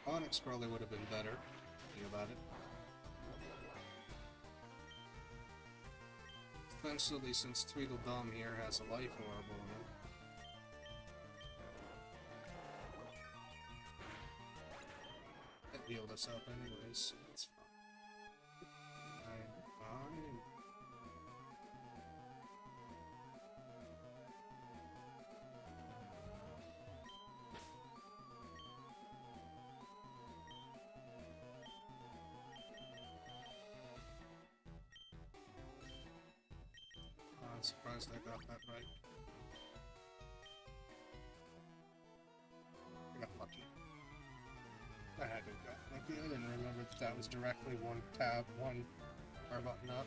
Onyx probably would have been better. Think about it. Especially since Tweedledum here has a life orb on him. That healed us up anyways. It's fine. Fine. I'm surprised I got that right. I got lucky. I had to have got lucky. I didn't remember that was directly one tab, one bar button up.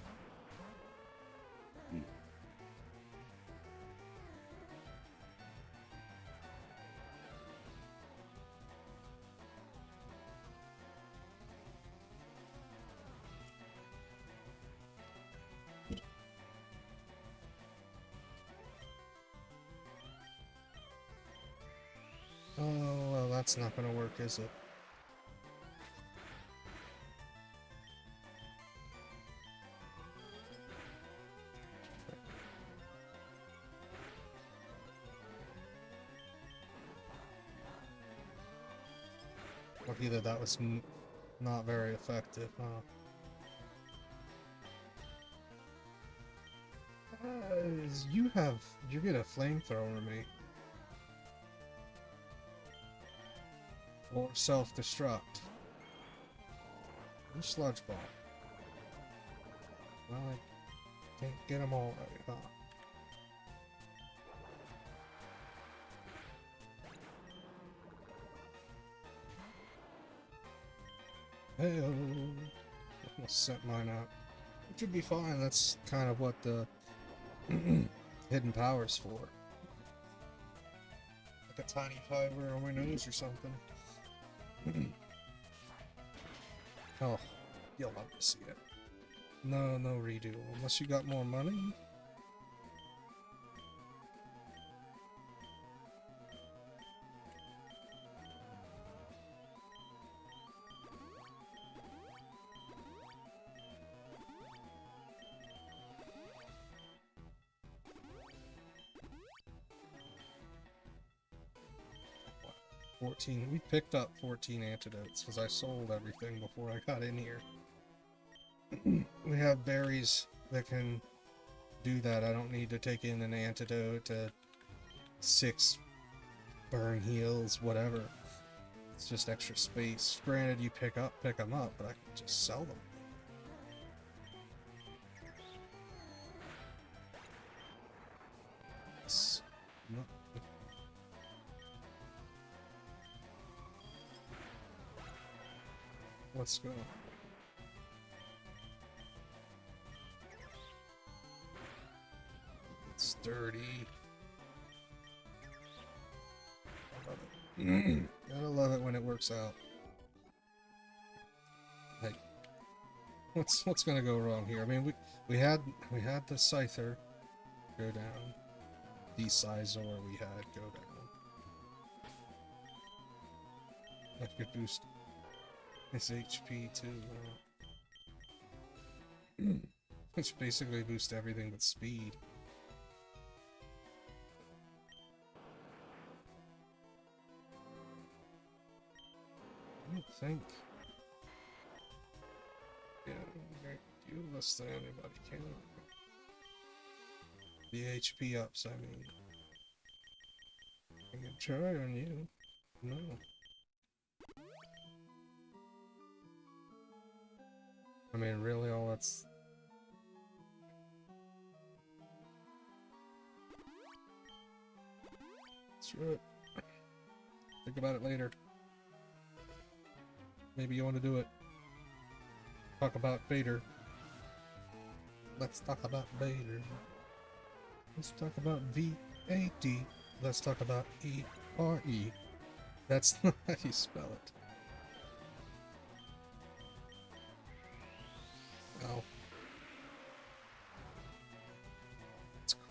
That's not gonna work, is it? Lucky that was not very effective, huh? You get a flamethrower, me. Or self-destruct. Or sludge ball. Well, I can't get them all right, huh? Hey, almost set mine out. Which would be fine, that's kind of what the hidden power's for. Like a tiny fiber on my nose or something. Oh, you'll love to see it. No redo. Unless you got more money? We picked up 14 antidotes because I sold everything before I got in here. We have berries that can do that. I don't need to take in an antidote, 6 burn heals, whatever. It's just extra space. Granted, you pick them up, but I can just sell them. It's not... Let's go. It's dirty. I love it. Gotta love it when it works out. Hey, what's gonna go wrong here? I mean, we had the Scyther go down. The Sizor we had go down. That could boost his HP too. Which basically boosts everything but speed. I don't think. Yeah, you less than anybody can. The HP ups, I mean. I can try on you. No. I mean, really, all that's... Screw it. Think about it later. Maybe you want to do it. Talk about Vader. Let's talk about Vader. Let's talk about V-A-D. Let's talk about E-R-E. That's not how you spell it. Oh. It's cool.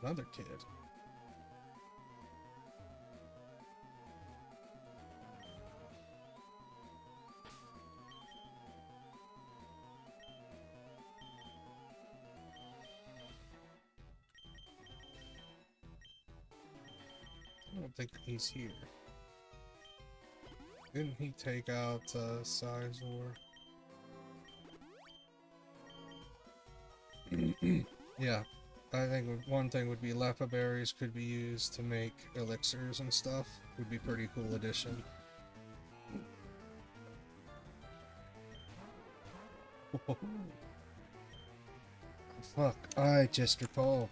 Another kid. I don't think he's here. Didn't he take out Sizor? Yeah, I think one thing would be Lepa berries could be used to make elixirs and stuff. Would be pretty cool addition. Fuck, I just recall.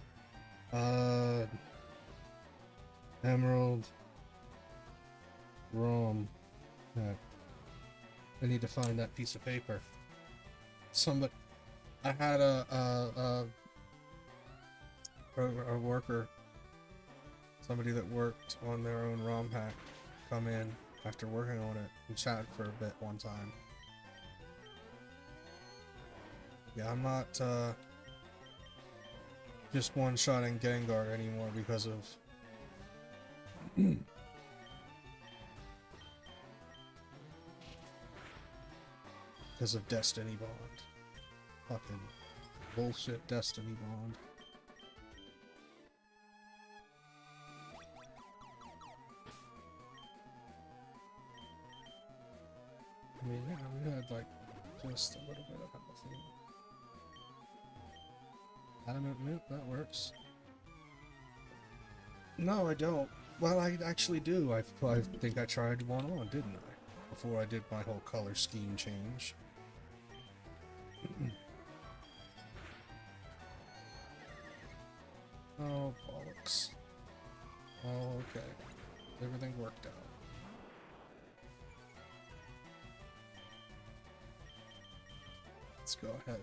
Emerald. Rom. I need to find that piece of paper. I had a worker, somebody that worked on their own ROM hack, come in after working on it and chat for a bit one time. Yeah, I'm not just one-shotting Gengar anymore because of because of Destiny Bond. Fucking bullshit Destiny Bond. I mean, yeah, we had like just a little bit of everything. Adamant Moot, that works. No, I don't. Well, I actually do. I think I tried one on, didn't I? Before I did my whole color scheme change. Oh, bollocks. Oh, okay. Everything worked out. Let's go ahead.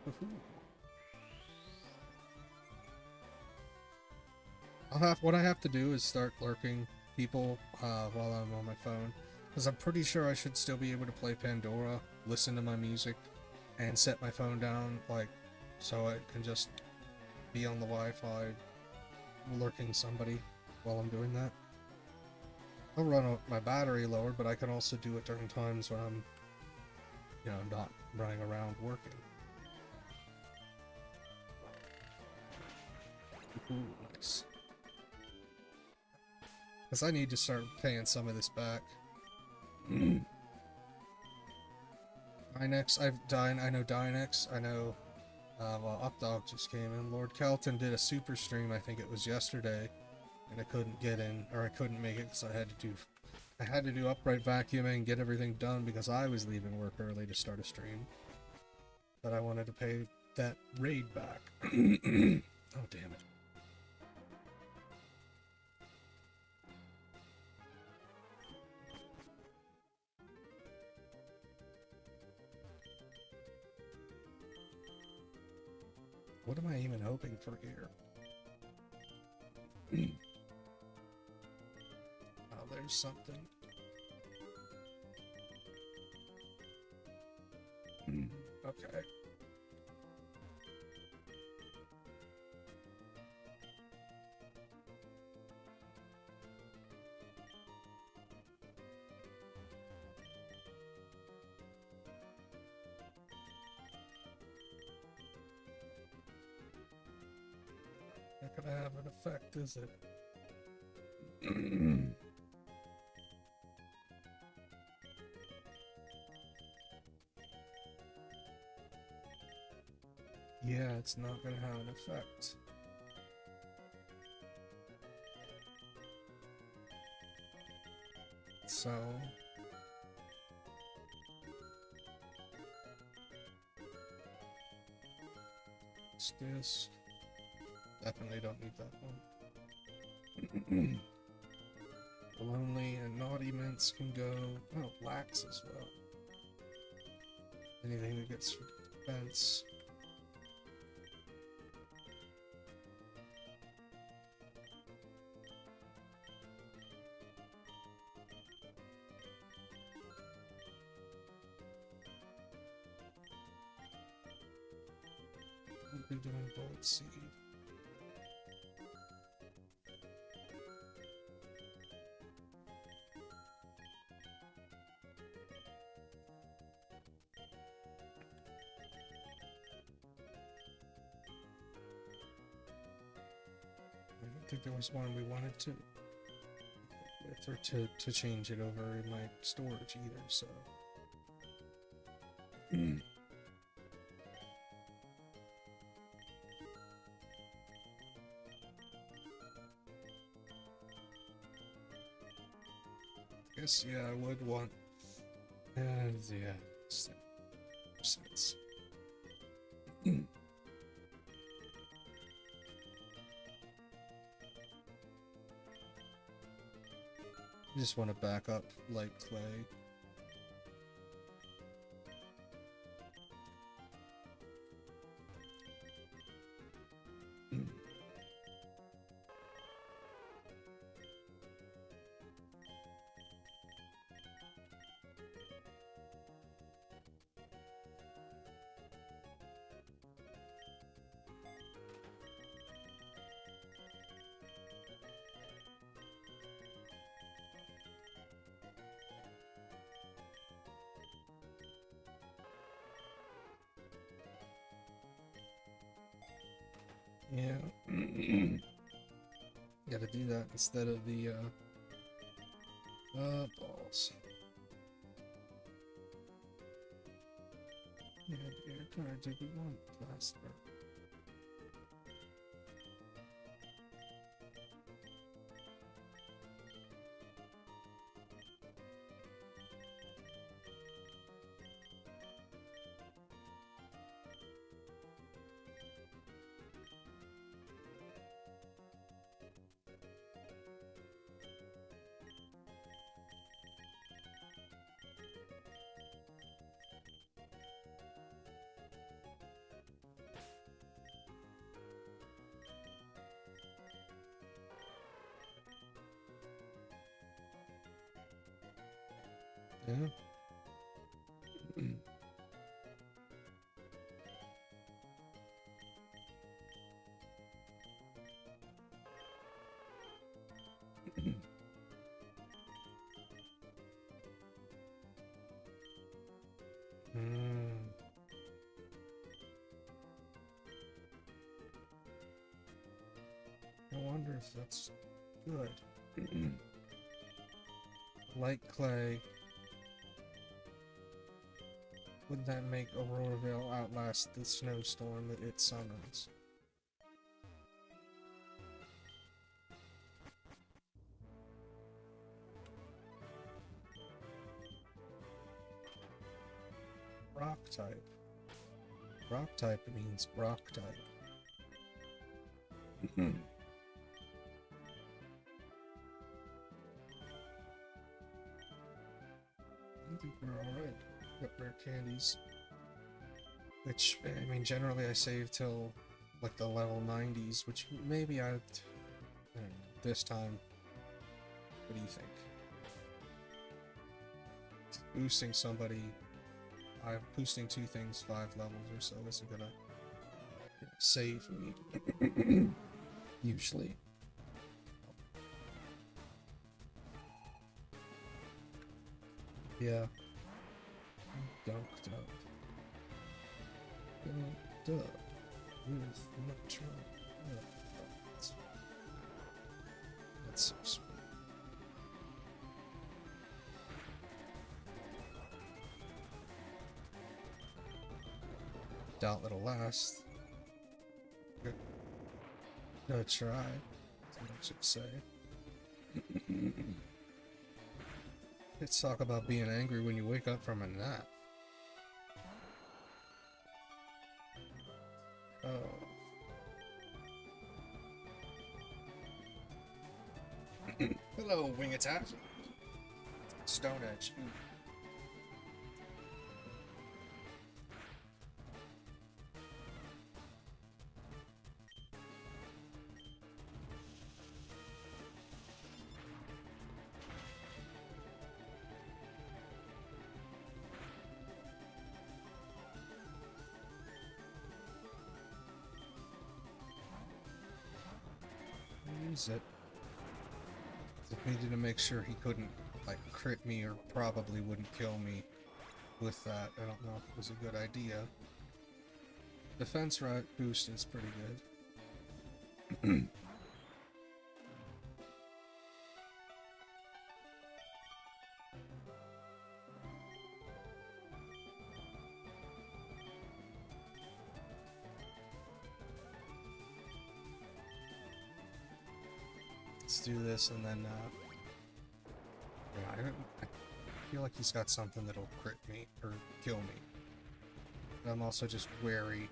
Woohoo. What I have to do is start lurking people while I'm on my phone, because I'm pretty sure I should still be able to play Pandora, listen to my music, and set my phone down, like, so I can just be on the Wi-Fi lurking somebody while I'm doing that. I'll run my battery lower, but I can also do it during times when I'm, you know, not running around working. Ooh, nice. Because I need to start paying some of this back. Dynex, I know Dynex, I know, well, Updog just came in. Lord Kelton did a super stream, I think it was yesterday, and I couldn't get in, or I couldn't make it because I had to do upright vacuuming and get everything done because I was leaving work early to start a stream. But I wanted to pay that raid back. Oh, damn it. What am I even hoping for here? Oh, there's something. Okay. Not gonna have an effect, is it? Yeah, it's not gonna have an effect. So... it's this. Definitely don't need that one. Lonely and Naughty Mints can go. Oh, Lax as well. Anything that gets defense. We'll be doing Bolt Seed. I don't think there was one we wanted to with or to change it over in my storage either, so guess yeah, I would want yeah, sense. I just want to back up like clay. Yeah. Gotta do that instead of the, balls. Yeah, air card, did we want plaster? Yeah. Mm. I wonder if that's good. Light clay. Would that make Auroraville outlast the snowstorm that it summons? Rock type. Rock type means rock type. I think we're alright. Got rare candies. Which, I mean, generally I save till like the level 90s, which maybe I don't know, this time. What do you think? Boosting somebody, boosting two things 5 levels or so isn't gonna save me. Usually. Yeah. Dunked up. Dunked up. With natural. That's so sweet. Doubt it'll last. Gonna try. That's what I should say. Let's talk about being angry when you wake up from a nap. Oh. Hello, wing attack. Stone Edge. Ooh. Use it. Just needed to make sure he couldn't, like, crit me or probably wouldn't kill me with that. I don't know if it was a good idea. Defense right boost is pretty good. Let's do this and then, yeah, I feel like he's got something that'll crit me, or kill me. But I'm also just wary.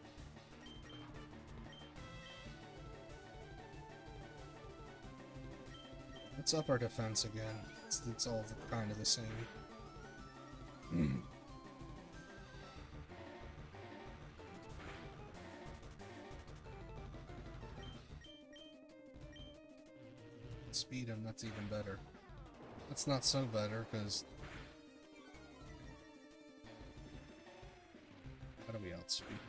Let's up our defense again. It's all kind of the same. Speed him, that's even better. That's not so better, because... How do we outspeed him?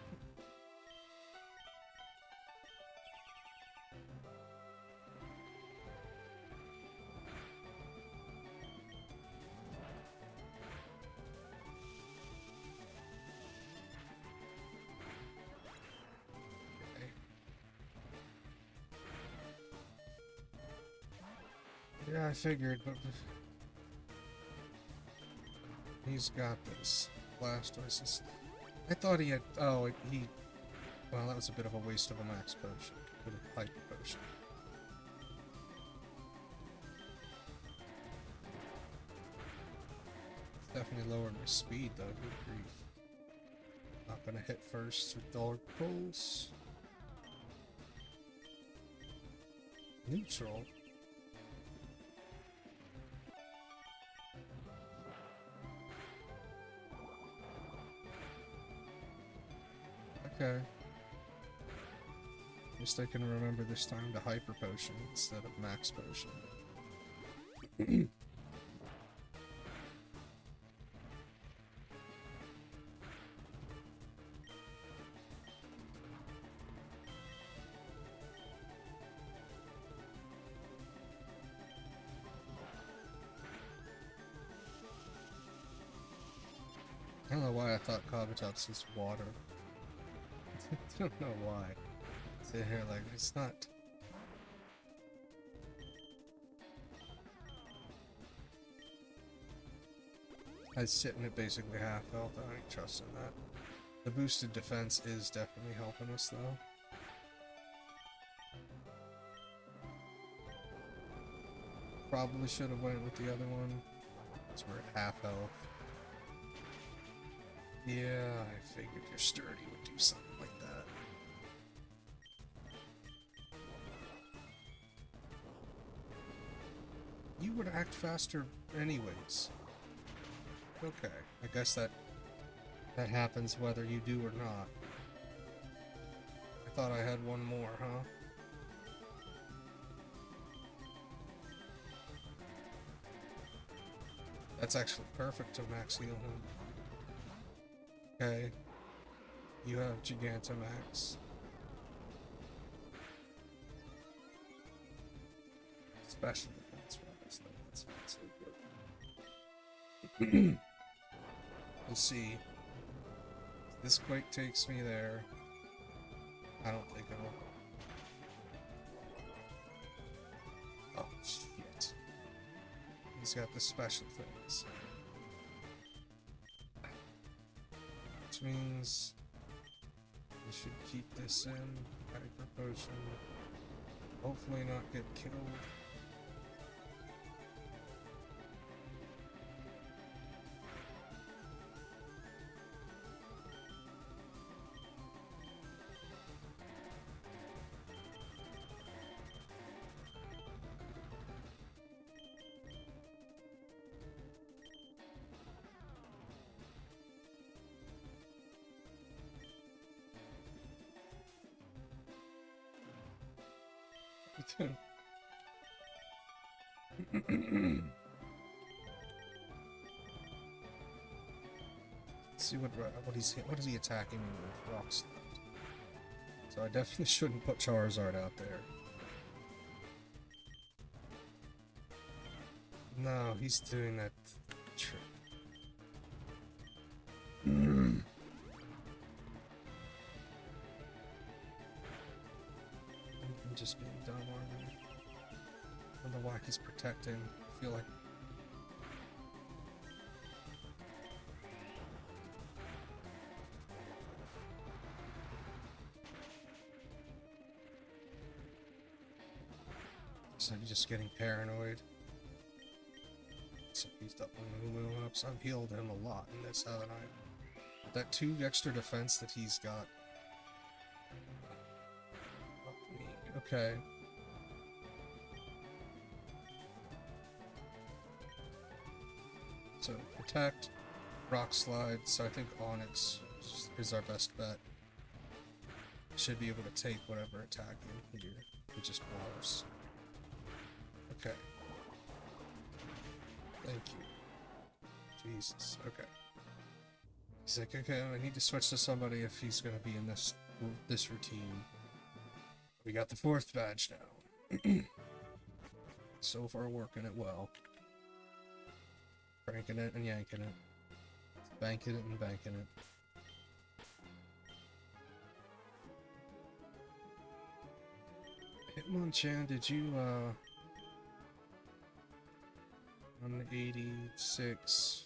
Okay. Yeah, I figured, but he's got this. Blastoise. I thought he had. Oh, he. Well, that was a bit of a waste of a max potion. A bit of hyper potion. Definitely lowered my speed though. Good grief. Not gonna hit first with Dark Pulse. Neutral. Okay. At least I can remember this time to hyper potion instead of max potion. I don't know why I thought Kabutops was water. I don't know why. Sit here like, it's not. I was sitting at basically half health. I ain't trusting that. The boosted defense is definitely helping us though. Probably should have went with the other one. Because we're at half health. Yeah, I figured your sturdy would do something like that. You would act faster anyways. Okay, I guess that happens whether you do or not. I thought I had one more, huh? That's actually perfect to max heal him. Okay. You have Gigantamax. Special defense rise, though. That's not so good. We'll see. If this quake takes me there. I don't think it'll. Oh, shit. He's got the special things. Which means we should keep this in. Hyper potion. Hopefully not get killed. Let's see what is he attacking me with? Rock Slide. So I definitely shouldn't put Charizard out there. No, he's doing that trick. I'm just being dumb, aren't I? I don't know why he's protecting. I feel like. So he's just getting paranoid. So he's up on the Moo up, so I've healed him a lot in this, haven't I? That 2 extra defense that he's got. Fuck me. Okay. So protect, rock slide. So I think Onyx is our best bet. Should be able to take whatever attack in here. It just blows. Okay. Thank you. Jesus. Okay. He's like, okay, I need to switch to somebody if he's gonna be in this routine. We got the 4th badge now. So far, working it well. Cranking it and yanking it. Banking it and banking it. Hitmonchan, did you, 186,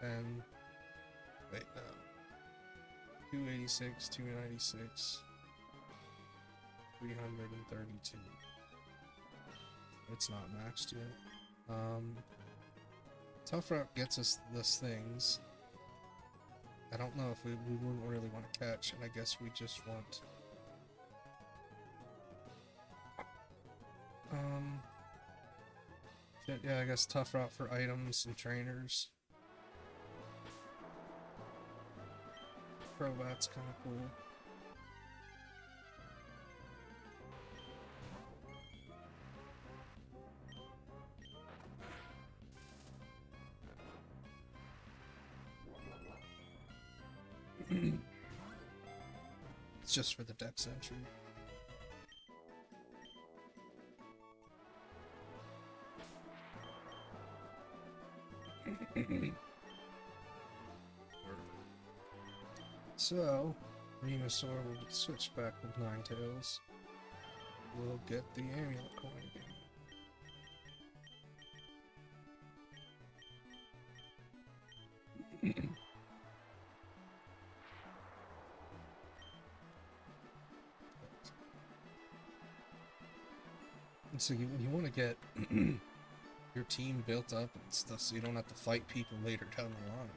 10. Wait, no. 286, 296, 332. It's not matched yet. Tough Route gets us those things. I don't know if we wouldn't really want to catch, and I guess we just want... yeah, I guess Tough Route for items and trainers. Crobat's kind of cool. It's just for the dex entry. So, Venusaur will switch back with Ninetales. We'll get the amulet coin again. So you want to get your team built up and stuff so you don't have to fight people later down the line.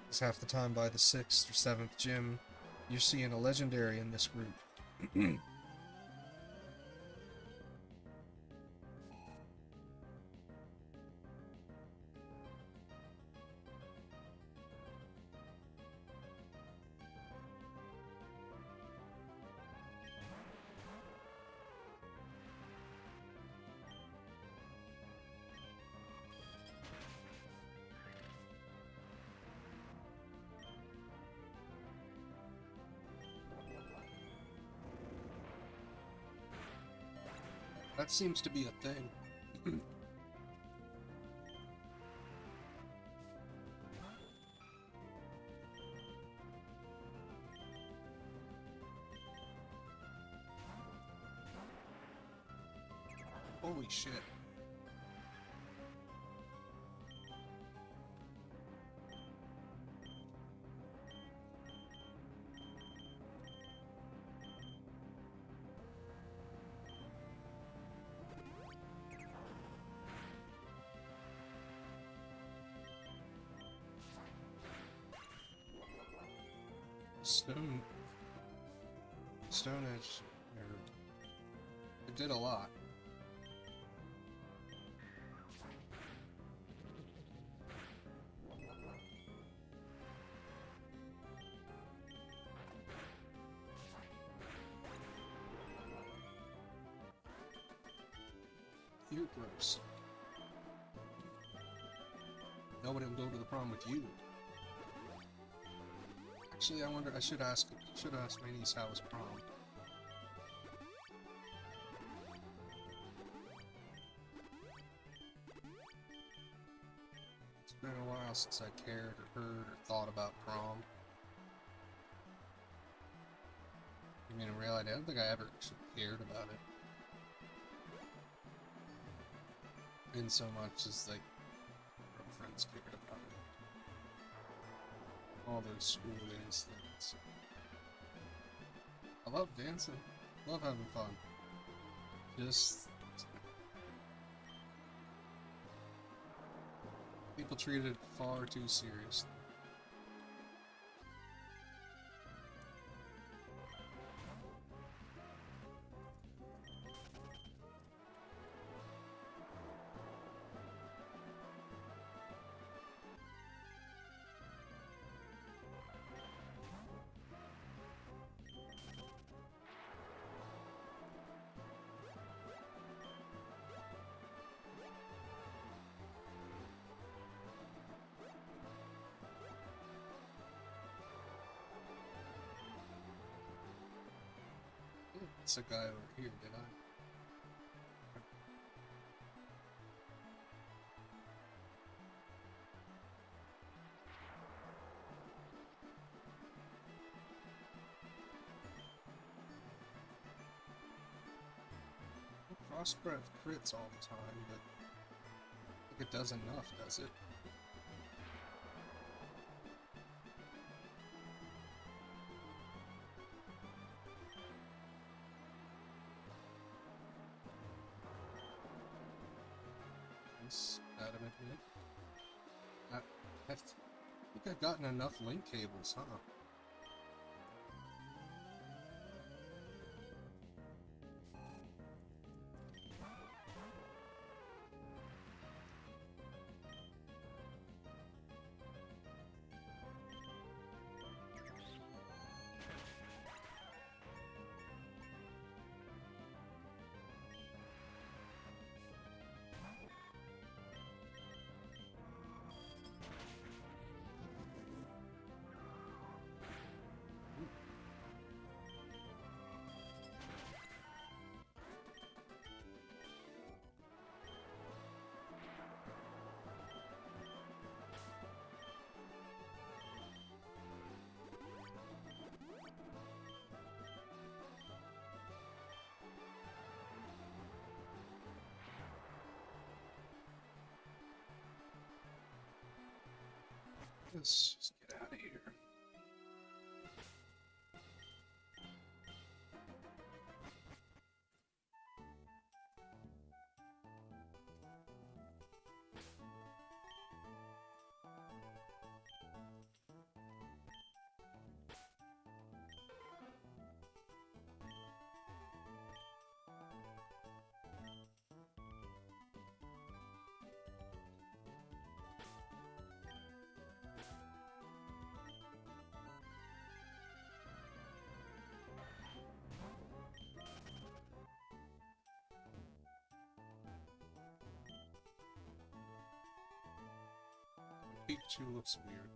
Because half the time by the 6th or 7th gym, you're seeing a legendary in this group. That seems to be a thing. Holy shit. Stone Edge, it did a lot. You're gross. Nobody will go to the prom with you. Actually, I wonder. I should ask my niece how was prom. It's been a while since I cared or heard or thought about prom. I mean, in reality, I don't think I ever actually cared about it. In so much as like friends cared about it. All those school dance things. I love dancing. Love having fun. Just people treat it far too seriously. It's a guy over here, did I? Crossbred crits all the time, but It does enough, does it? Yes, adamantly. I think I've gotten enough link cables, huh? Let's just get out of here. Pikachu looks weird.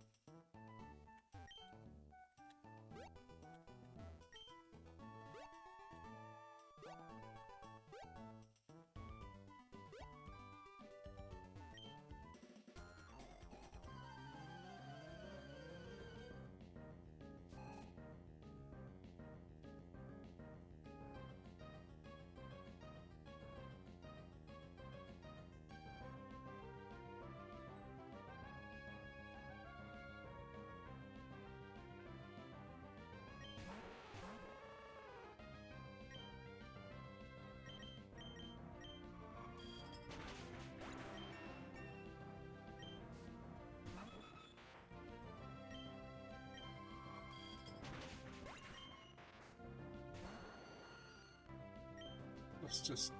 It's just,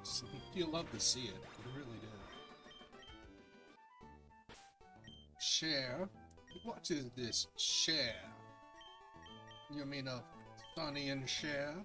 you love to see it. You really do. Share? What is this share? You mean of Sonny and Cher?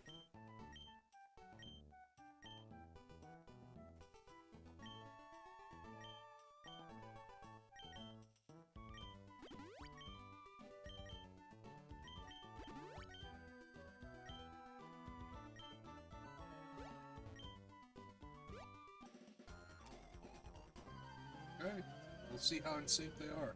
Okay, we'll see how in sync they are.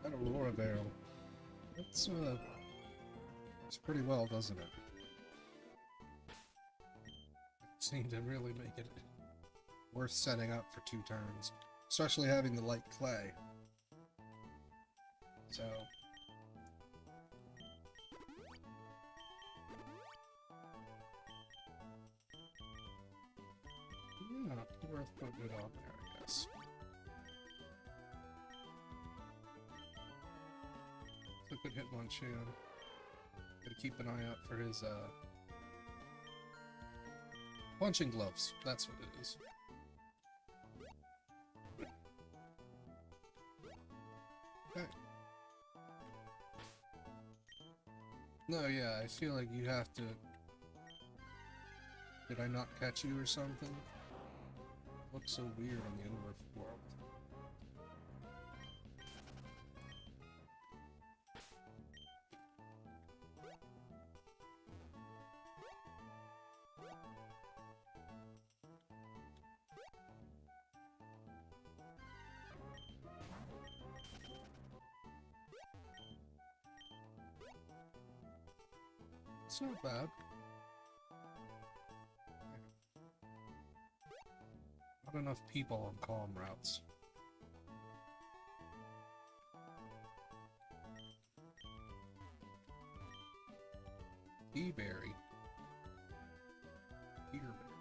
That Aurora Barrel. It's pretty well, doesn't it? Seemed to really make it worth setting up for 2 turns. Especially having the light clay. So... Not worth putting it on there, I guess. So good Hitmonchan. Gotta keep an eye out for his, punching gloves. That's what it is. Okay. No, yeah, I feel like you have to... Did I not catch you or something? Looks so weird on the Underworld world. It's not bad. Not enough people on calm routes. Peaberry. Peterberry.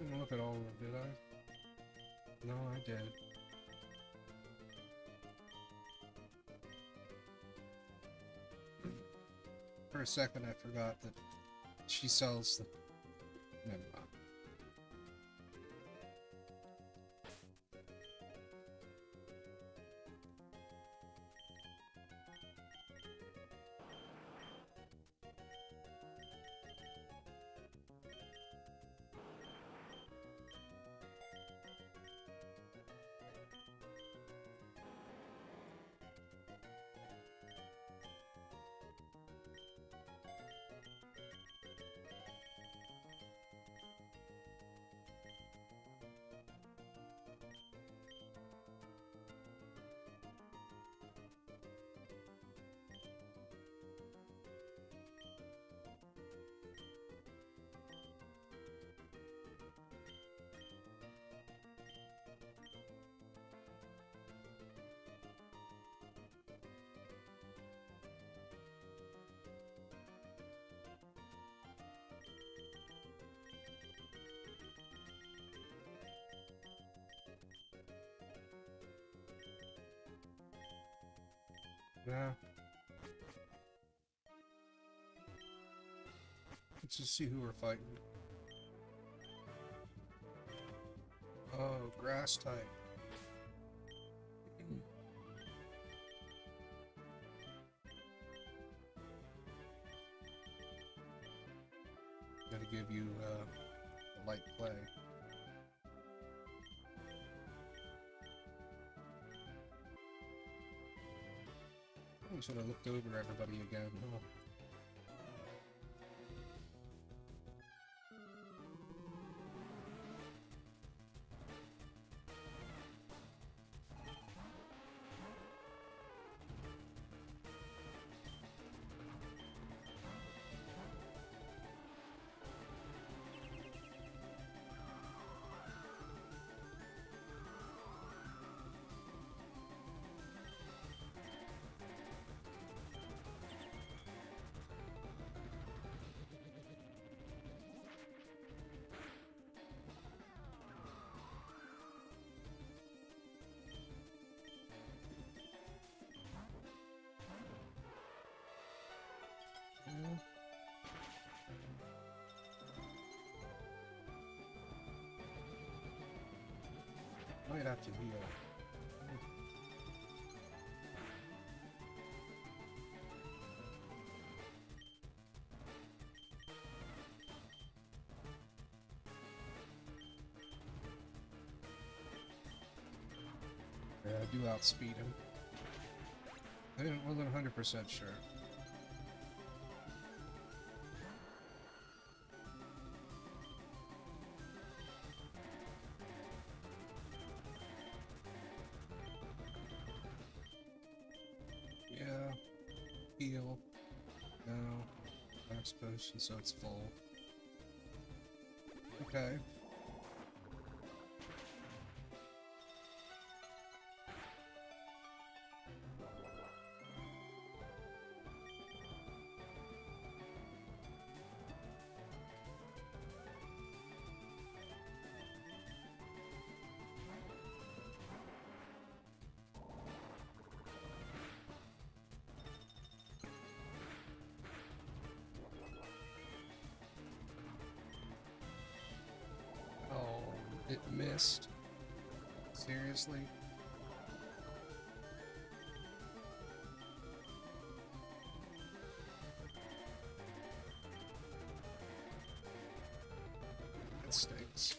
Didn't look at all of them, did I? No, I did. For a second, I forgot that she sells the... Never mind. Yeah. Let's just see who we're fighting. Oh, grass type. Gotta give you a light play. I should have looked over everybody again. Huh? might have to heal. Yeah, I do outspeed him. I wasn't 100% sure. Yeah. Heal. No. Max potion, so it's full. Okay. Oh, it missed. Seriously? That stinks.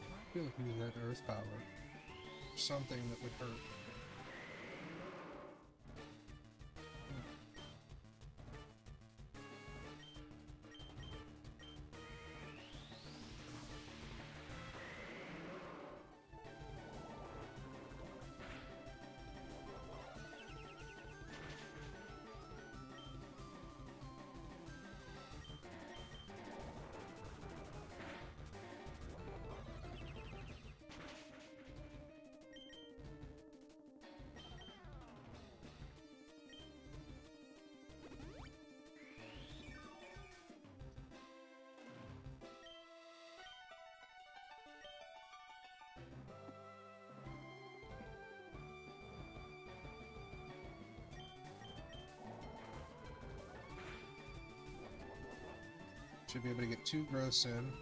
I feel like using that earth power. Something that would hurt. Should be able to get 2 gross in.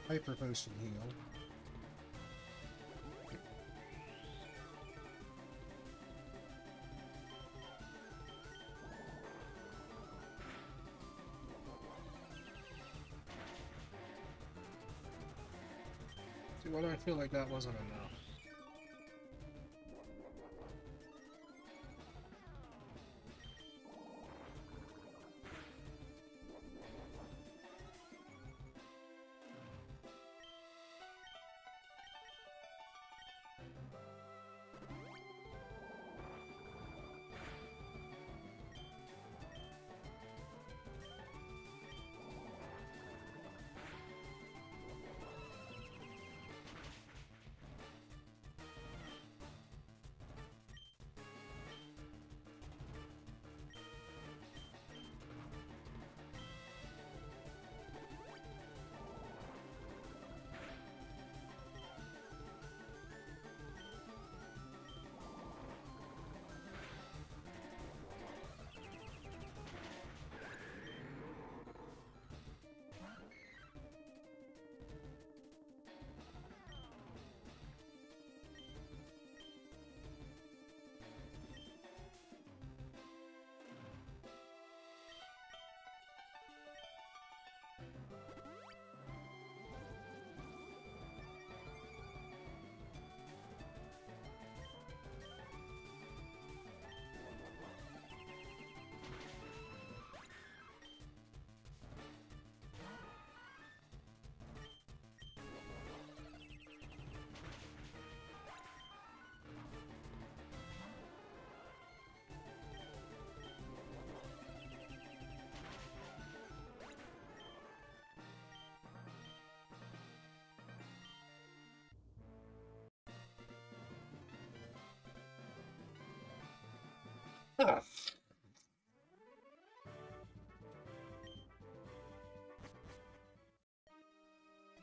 Hyper potion heal. See, why do I feel like that wasn't enough?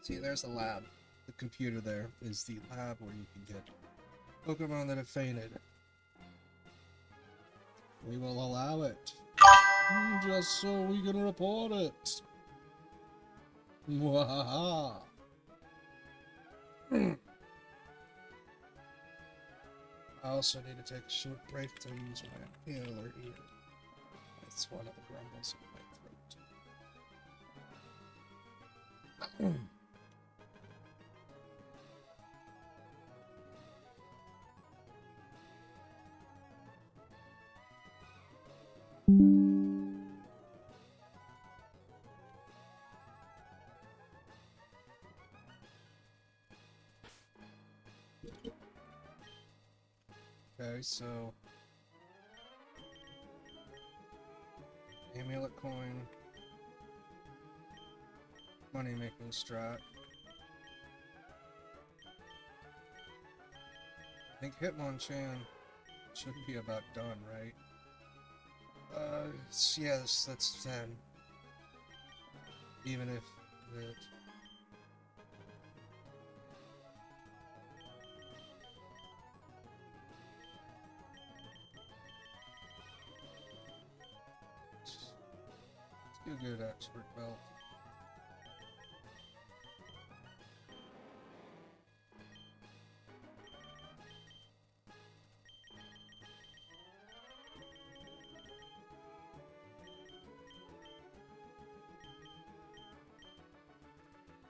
See, there's a lab. The computer there is the lab where you can get Pokemon that have fainted. We will allow it. Just so we can report it. Mwahaha. I also need to take a short break to use my inhaler here. That's one of the grumbles in my throat. Okay, so amulet coin, money making strat. I think Hitmonchan should be about done, right? Yes, that's 10. Even if it... Let's do a good expert belt.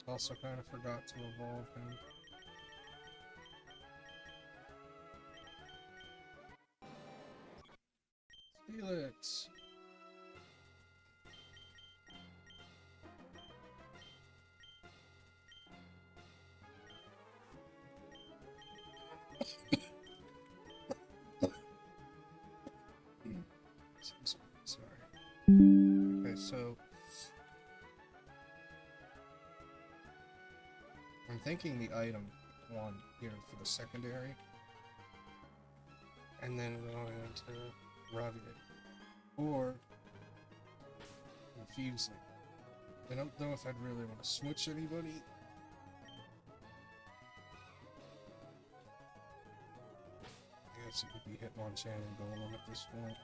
Also kind of forgot to evolve him. Felix! Sorry. Okay, so I'm thinking the item one here for the secondary, and then going into rugged or confusing. I don't know if I'd really want to switch anybody. I guess it could be Hitmonchan and Golem at this point.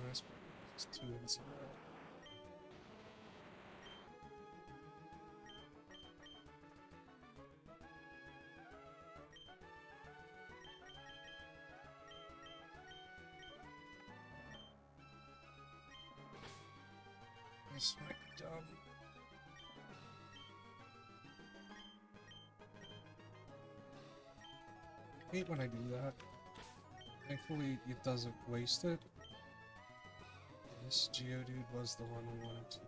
That's just 2 in 0. This might be dumb. I hate when I do that. Thankfully, it doesn't waste it. This Geodude was the one we wanted to.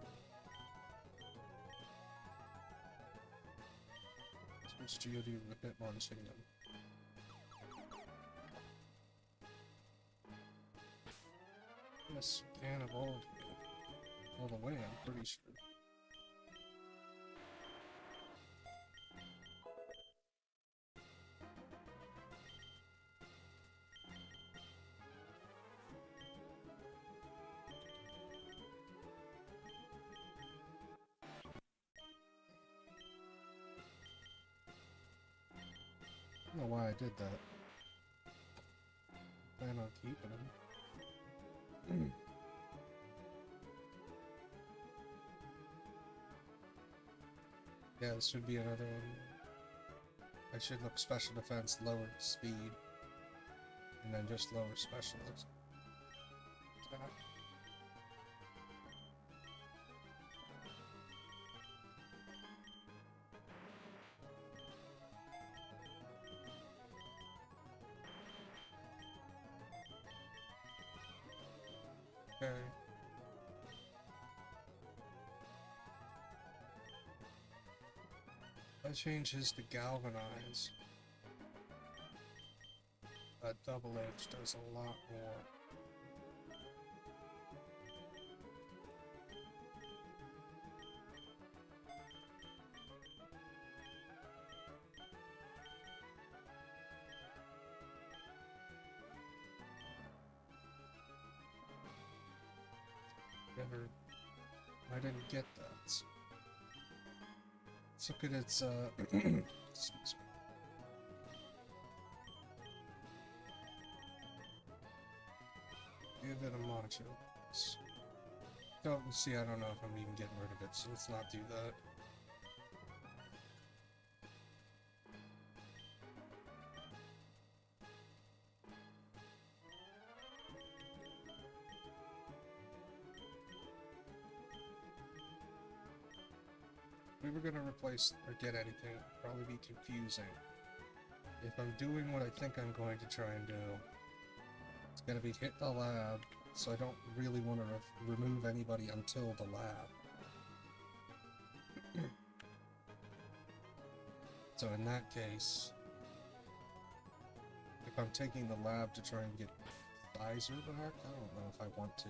Switch Geodude with Hitmonchan. Yes, can evolve all the way, I'm pretty sure. I don't know why I did that. Plan on keeping him. Yeah, this would be another one. I should look special defense, lower speed, and then just lower specialist. Attack. Okay. That changes to galvanize. That double edge does a lot more. I didn't get that. Let's look at its, excuse me. Give it a macho. Oh, see, I don't know if I'm even getting rid of it, so let's not do that. If we were gonna replace or get anything, it'd probably be confusing. If I'm doing what I think I'm going to try and do, it's gonna be hit the lab, so I don't really want to remove anybody until the lab. So in that case, if I'm taking the lab to try and get Visor back, I don't know if I want to.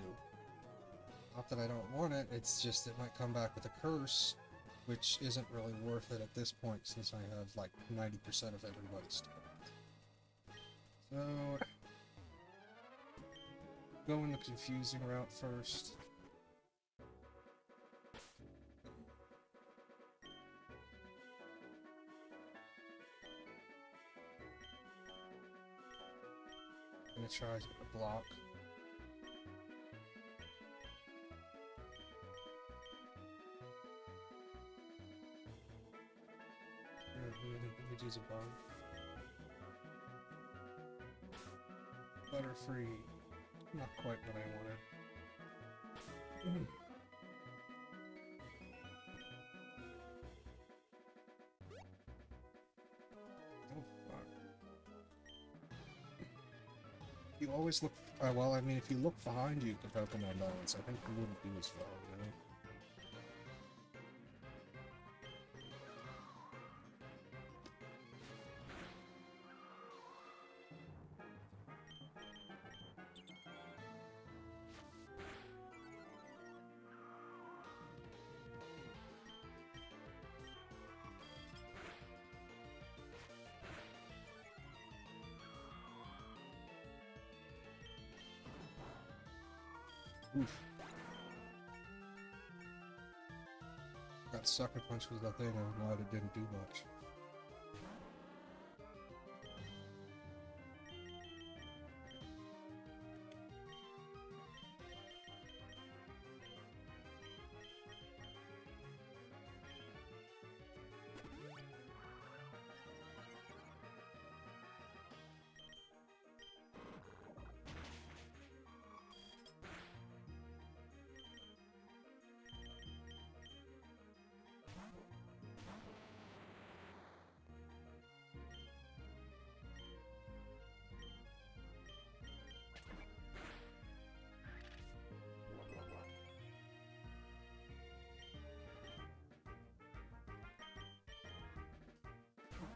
Not that I don't want it, it's just it might come back with a curse, which isn't really worth it at this point since I have like 90% of everybody still. So, going the confusing route first. I'm gonna try to block. Let me use a bug. Butterfree. Not quite what I wanted. Oh, fuck. You always look... well, I mean, if you look behind you at the Pokemon balance, I think you wouldn't do as well, you know? Oof. That sucker punch was the thing, I'm glad it didn't do much.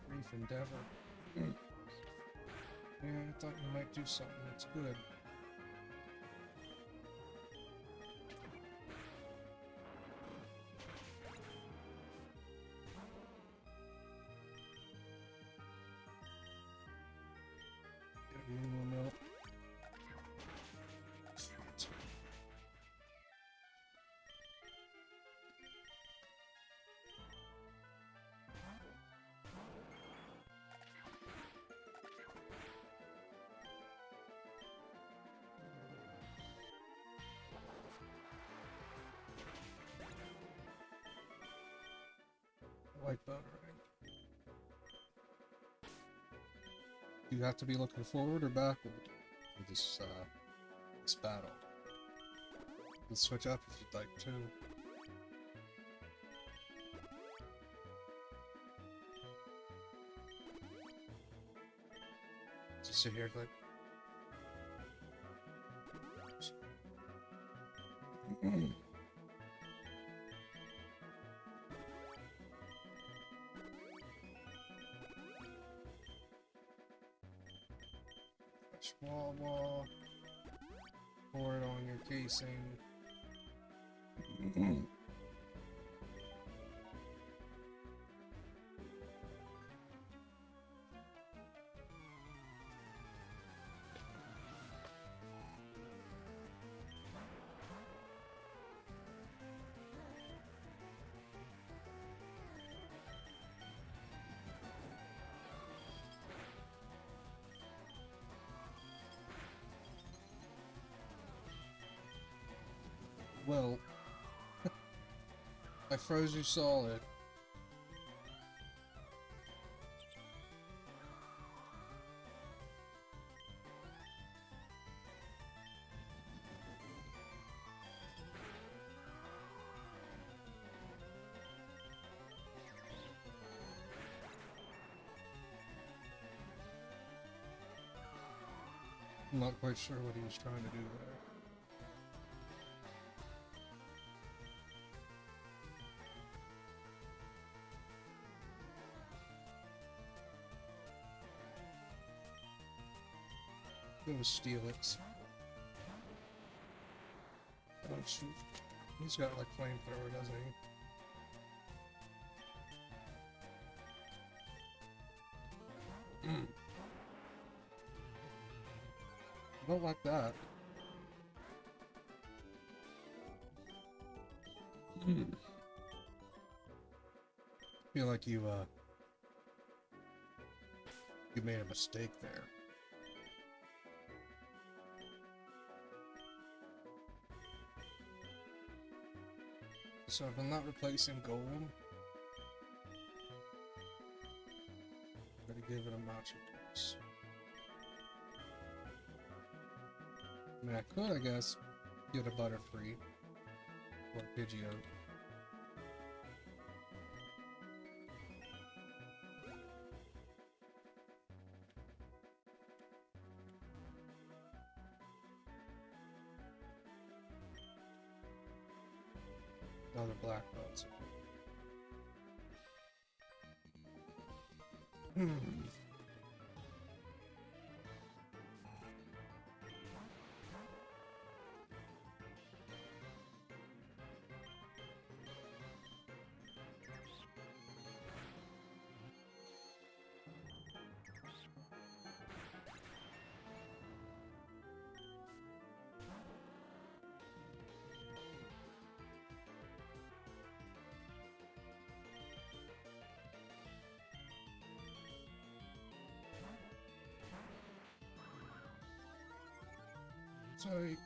Brief endeavor. Yeah, I thought you might do something that's good. Get a minimum milk. White bone ring. You have to be looking forward or backward for this battle. You can switch up if you'd like to. Just sit here like. Wall, pour it on your casing. Well, I froze you solid. I'm not quite sure what he was trying to do there. Go steal it. Oh shoot. He's got like flamethrower, doesn't he? I don't like that. Feel like you made a mistake there. So if I'm not replacing Golem, I'm gonna give it a match twice. I mean, I could, I guess, get a Butterfree or a Pidgeot. Another black belts. Sorry.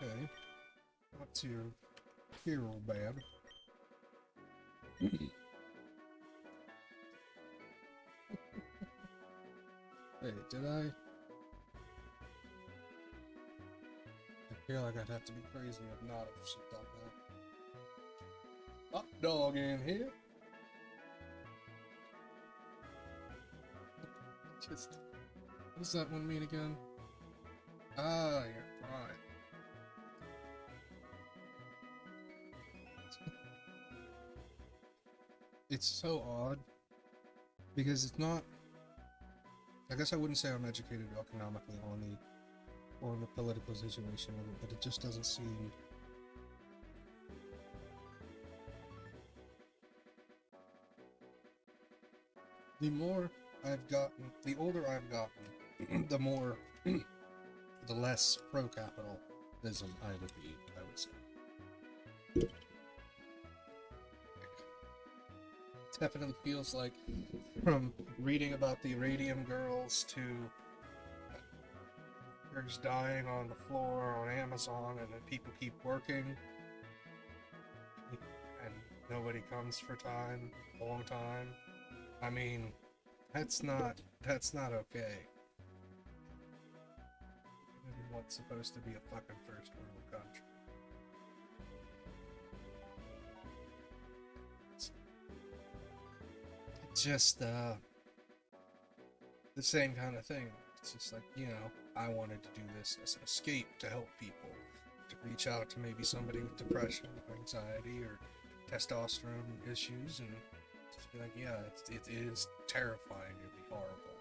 Okay. What's your hero bad? Hey, did I? I feel like I'd have to be crazy if not if she thought that. Hot dog in here. Just, what does that one mean again? Ah, you're right. It's so odd because it's not. I guess I wouldn't say I'm educated economically on the political situation of it, but it just doesn't seem. The more I've gotten, the older I've gotten, the more, the less pro-capitalism I would be, I would say. It definitely feels like, from reading about the Iranian girls to girls dying on the floor on Amazon, and then people keep working, and nobody comes for time, a long time. I mean, that's not okay. In what's supposed to be a fucking first world country. It's just the same kind of thing. It's just like, you know, I wanted to do this as an escape to help people, to reach out to maybe somebody with depression or anxiety or testosterone issues, and just be like, yeah, it is terrifyingly horrible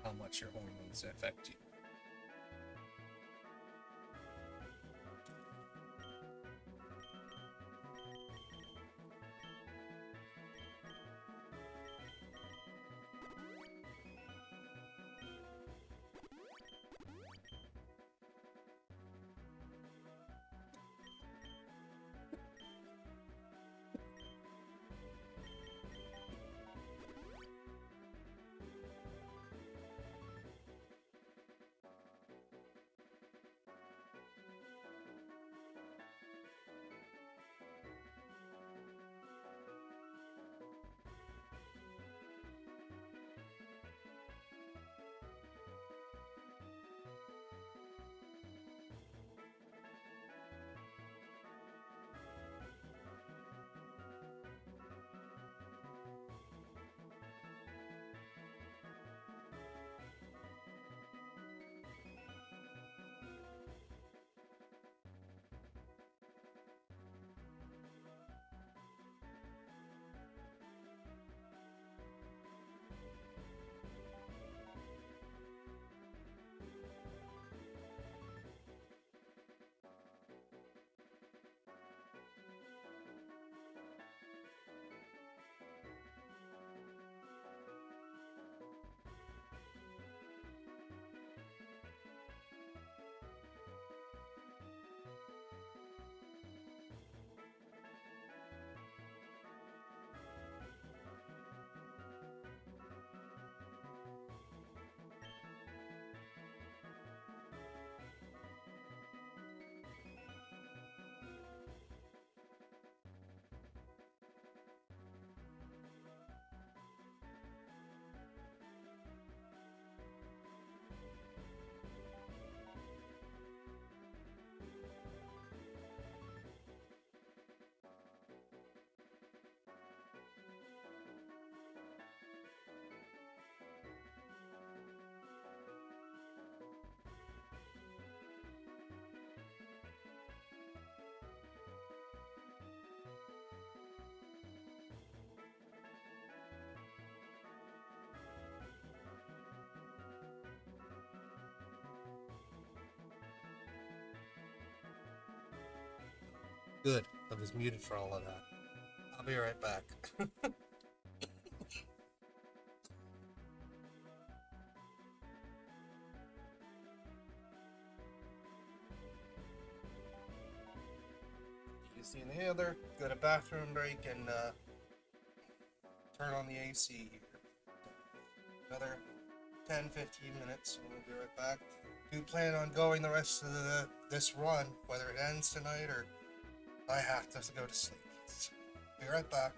how much your hormones affect you. Good. I was muted for all of that. I'll be right back. Use the inhaler, go to bathroom break, and turn on the AC here. Another 10-15 minutes, and we'll be right back. Do plan on going the rest of this run, whether it ends tonight or I have to go to sleep. Be right back.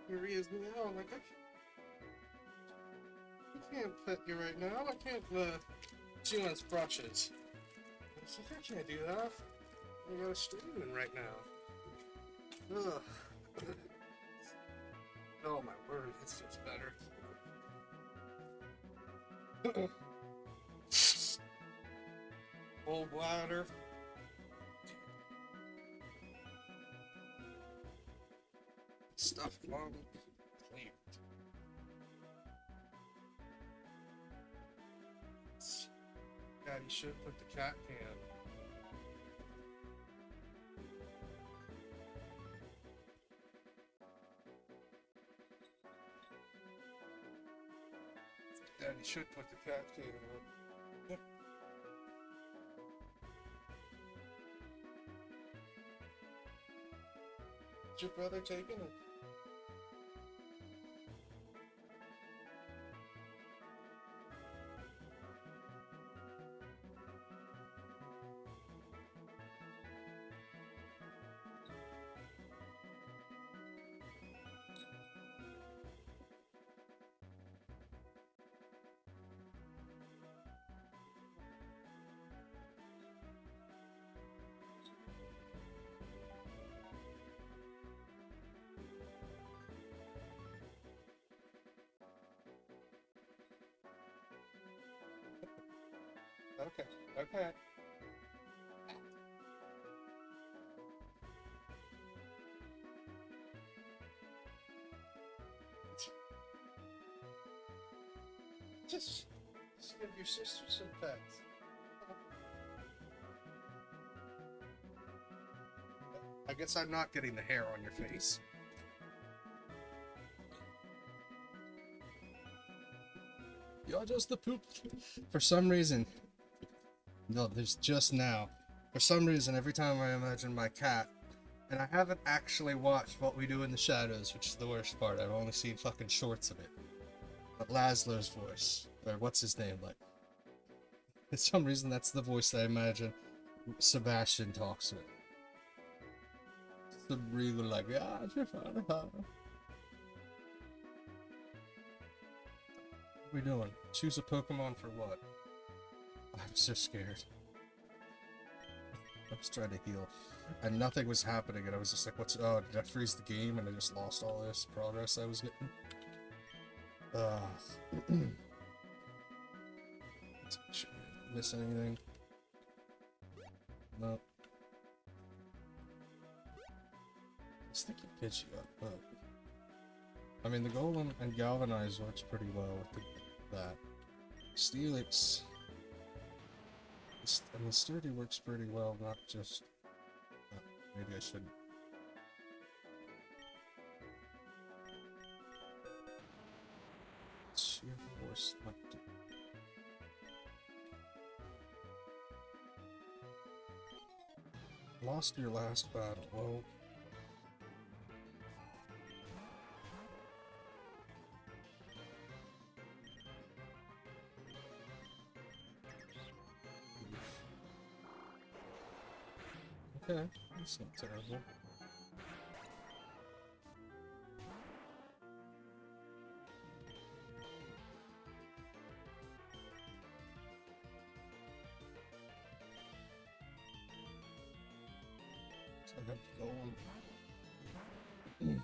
Maria's meow. Like, I can't pet you right now. I can't, chew on its brushes. It's like, I can't do that. I got a streaming right now. Ugh. Oh my word, this feels better. Full bladder. Stuff lung cleared. Daddy should put the cat can. Daddy should put the cat can on. Is your brother taking it? Okay, okay. Just give your sister some pets. I guess I'm not getting the hair on your face. You're just the poop. For some reason, no, there's just now. For some reason, every time I imagine my cat, and I haven't actually watched What We Do in the Shadows, which is the worst part. I've only seen fucking shorts of it. But Laszlo's voice, or what's his name, like, for some reason that's the voice I imagine Sebastian talks with. Some real like, yeah, what are we doing? Choose a Pokemon for what? I'm so scared. I was trying to heal, and nothing was happening, and I was just like, what's, oh, did I freeze the game, and I just lost all this progress I was getting? Miss anything? No. Sticky Pidgey up, but I mean the Golem and Galvanize works pretty well with that. Steelix, I mean Sturdy works pretty well, not just. Maybe I shouldn't. Sheer force. Lost your last battle. Well. Okay, that's not terrible. So I have to go on. Damn.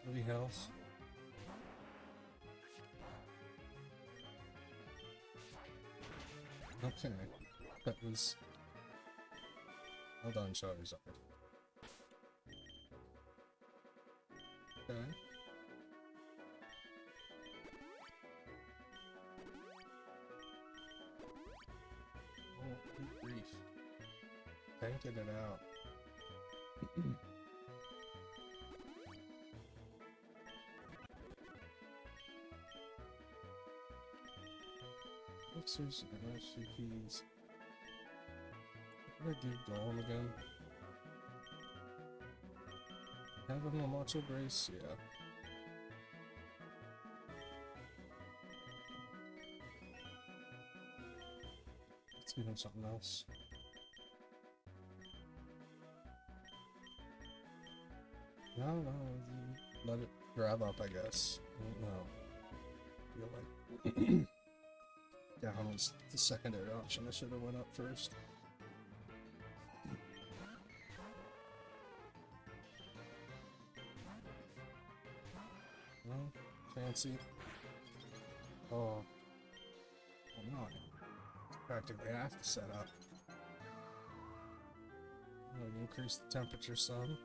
Three health. Okay, that was. Well done, Charizard. Okay. Oh, good grief. Tanking it out. Elixirs and SCPs. I'm gonna do Golem again. Have him a Macho Brace? Yeah. give him something else. No, let it grab up, I guess. No. Feel like down was the secondary option. I should have went up first. No, fancy. Oh, well, no. Practically have to set up. Increase the temperature some.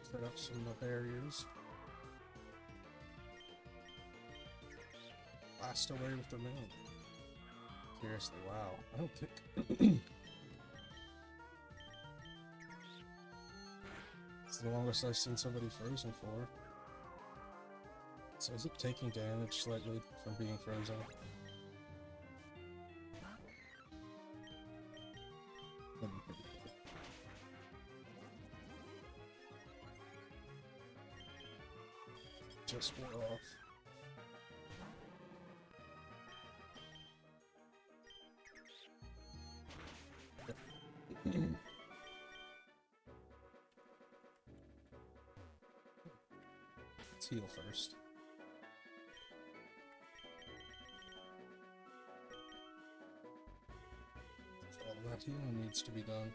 Set up some barriers. Blast away with the moon. Seriously, wow. I don't think... It's the longest I've seen somebody frozen for. So is it taking damage slightly from being frozen? Just wore off. Let's heal first. All that healing needs to be done.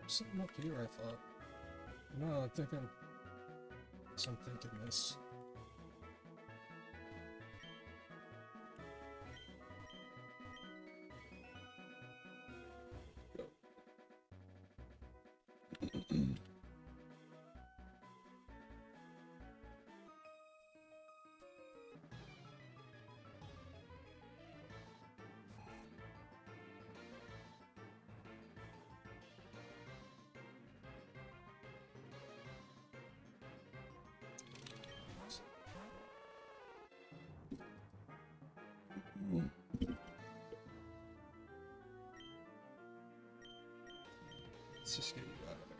Something up here, I thought. No, I'm thinking this. Let's just get you out of there.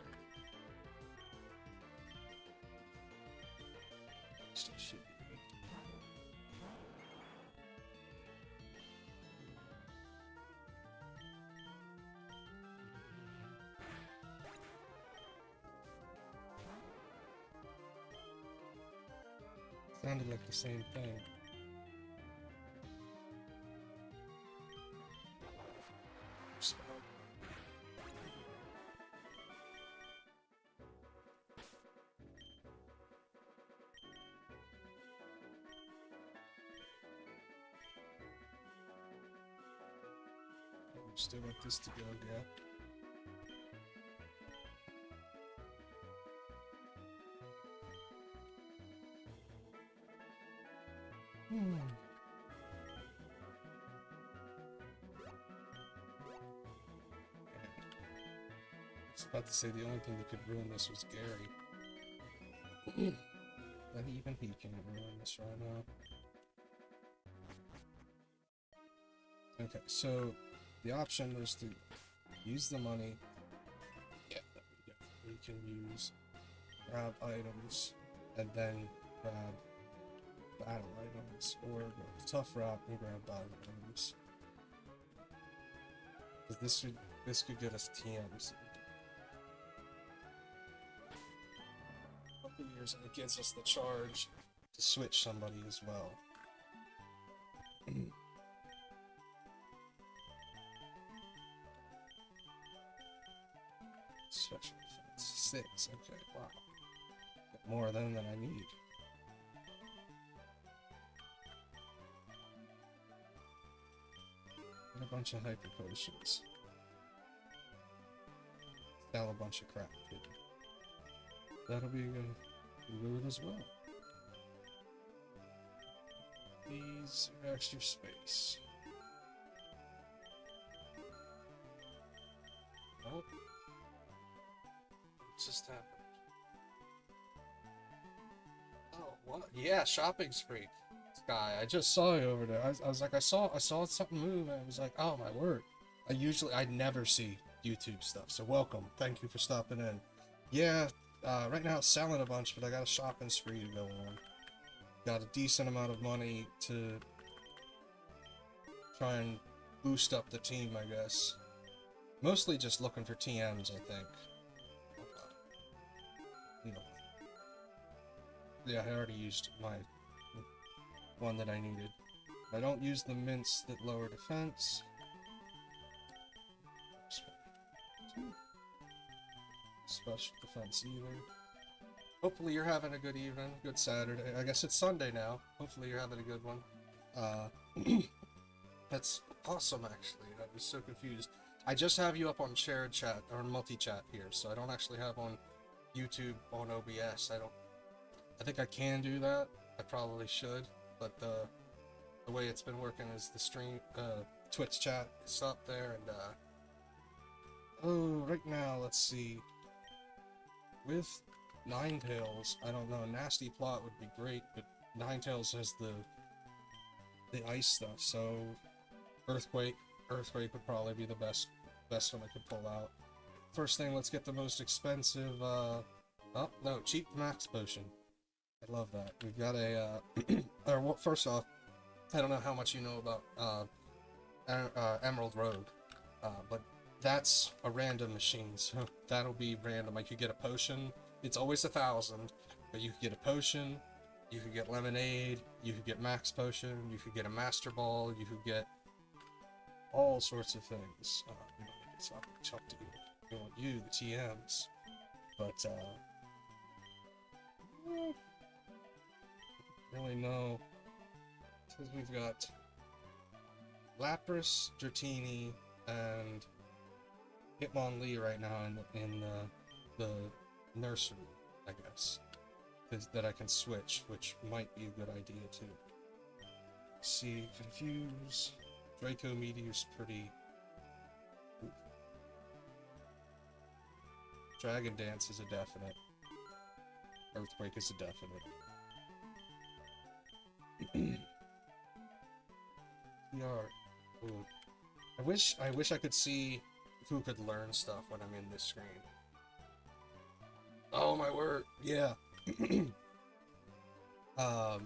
Still should be good. Sounded like the same thing. Still want this to go, yeah. I was about to say the only thing that could ruin this was Gary. But even he can't ruin this right now. Okay, so the option was to use the money. Yeah, we can use grab items and then grab battle items, or go tough route and grab battle items. Because this could get us TMs. Couple years, and it gives us the charge to switch somebody as well. Special defense 6. Okay, wow. Got more of them than I need. And a bunch of hyper potions. Sell a bunch of crap too. That'll be good as well. These are extra space. Oh. What just happened? Oh, what? Yeah, shopping spree. Guy, I just saw you over there. I was like, I saw something move, and I was like, oh my word. I never see YouTube stuff, so welcome. Thank you for stopping in. Yeah, right now it's selling a bunch, but I got a shopping spree to go on. got a decent amount of money to try and boost up the team, I guess. Mostly just looking for TMs, I think. You know. Yeah, I already used my one that I needed. I don't use the mints that lower defense. Special defense either. Hopefully you're having a good evening, good Saturday. I guess it's Sunday now. Hopefully you're having a good one. That's awesome, actually. I was so confused. I just have you up on shared chat, or multi-chat here, so I don't actually have on YouTube on OBS. I think I can do that. I probably should, but the way it's been working is the stream, Twitch chat is up there, and, oh, right now, let's see. With Ninetales, I don't know, Nasty Plot would be great, but Ninetales has the ice stuff, so Earthquake would probably be the best one I could pull out. First thing, let's get the most expensive, oh, no, cheap max potion. I love that. We've got a, well, first off, I don't know how much you know about, Emerald Road, but that's a random machine, so that'll be random. Like, you get a potion, it's always 1,000, but you could get a potion, you could get lemonade, you could get max potion, you could get a master ball, you could get all sorts of things. It's up to you. We want you, the TMs, but really no, because we've got Lapras, Dratini, and Hitmonlee right now in the nursery, I guess, that I can switch, which might be a good idea too. Let's see, Confuse, Draco Meteor's pretty. Dragon Dance is a definite. Earthquake is a definite. PR. Ooh. I wish I could see who could learn stuff when I'm in this screen. Oh my word, yeah. I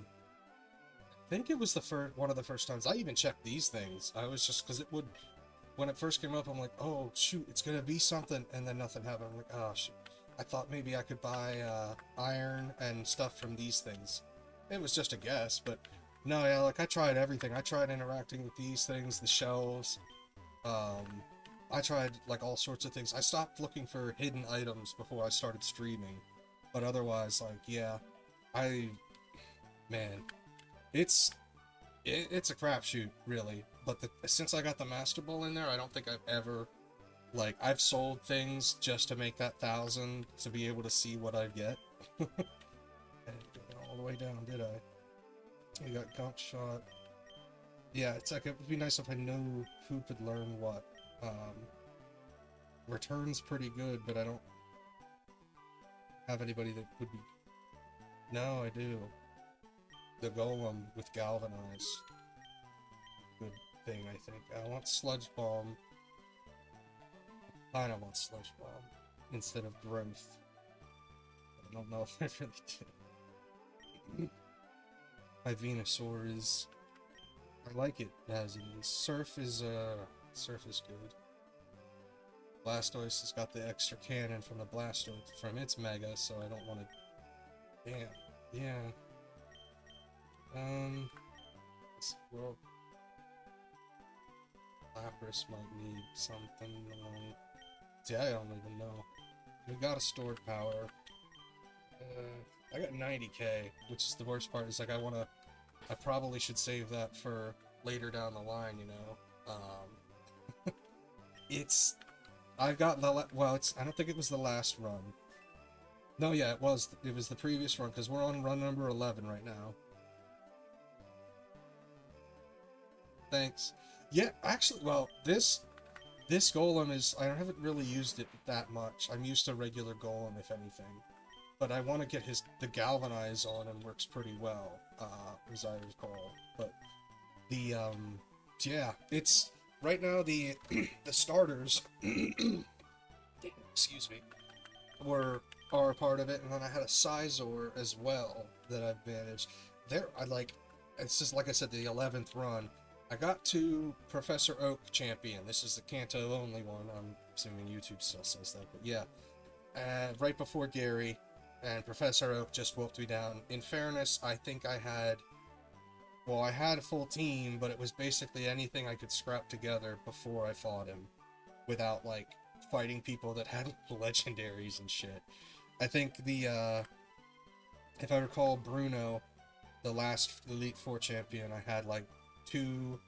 think it was one of the first times I even checked these things. I was just, because it would, when it first came up, I'm like, oh shoot, it's gonna be something, and then nothing happened. I'm like, oh shoot. I thought maybe I could buy iron and stuff from these things. It was just a guess, but no, yeah, like I tried everything. I tried interacting with these things, the shelves. I tried like all sorts of things. I stopped looking for hidden items before I started streaming, but otherwise, like, yeah, man, it's a crapshoot, really. But since I got the Master Ball in there, I don't think I've ever, like, I've sold things just to make that 1,000 to be able to see what I get. I didn't go all the way down, did I? We got Gunk Shot. Yeah, it's like, it would be nice if I knew who could learn what. Return's pretty good, but I don't have anybody that would be. No, I do. The Golem with Galvanize. Good thing, I think. I want Sludge Bomb. I don't want Sludge Bomb instead of Growth. I don't know if I really did. My Venusaur is. I like it as it is. Surf is good. Blastoise has got the extra cannon from the Blastoise from its Mega, so I don't want to. Damn. Yeah. Well, Lapras might need something. See, I don't even know. We got a stored power. I got 90k, which is the worst part. Is like I probably should save that for later down the line, you know. I don't think it was the last run. No, yeah, it was the previous run, because we're on run number 11 right now. Thanks. Yeah, actually, well, this Golem is, I haven't really used it that much. I'm used to regular Golem, if anything. But I want to get the Galvanize on, and works pretty well, as I recall. But yeah, it's, right now, the starters, excuse me, are a part of it, and then I had a Scizor as well that I've managed. it's just like I said, the 11th run. I got to Professor Oak champion. This is the Kanto only one. I'm assuming YouTube still says that, but yeah. And right before Gary, and Professor Oak just whooped me down. In fairness, I think I had a full team, but it was basically anything I could scrap together before I fought him, without, like, fighting people that had legendaries and shit. I think if I recall, Bruno, the last Elite Four champion, I had, like, 2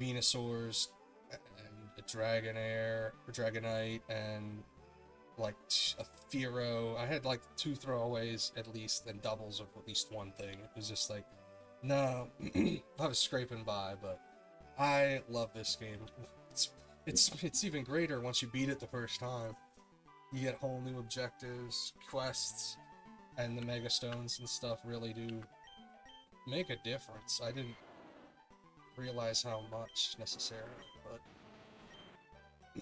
Venusaurs, and a Dragonair, or Dragonite, and, like, a Fearow. I had, like, 2 throwaways, at least, and doubles of at least one thing. It was just like, no, I was scraping by, but I love this game. It's even greater once you beat it the first time. You get whole new objectives, quests, and the Mega Stones and stuff really do make a difference. I didn't realize how much necessarily,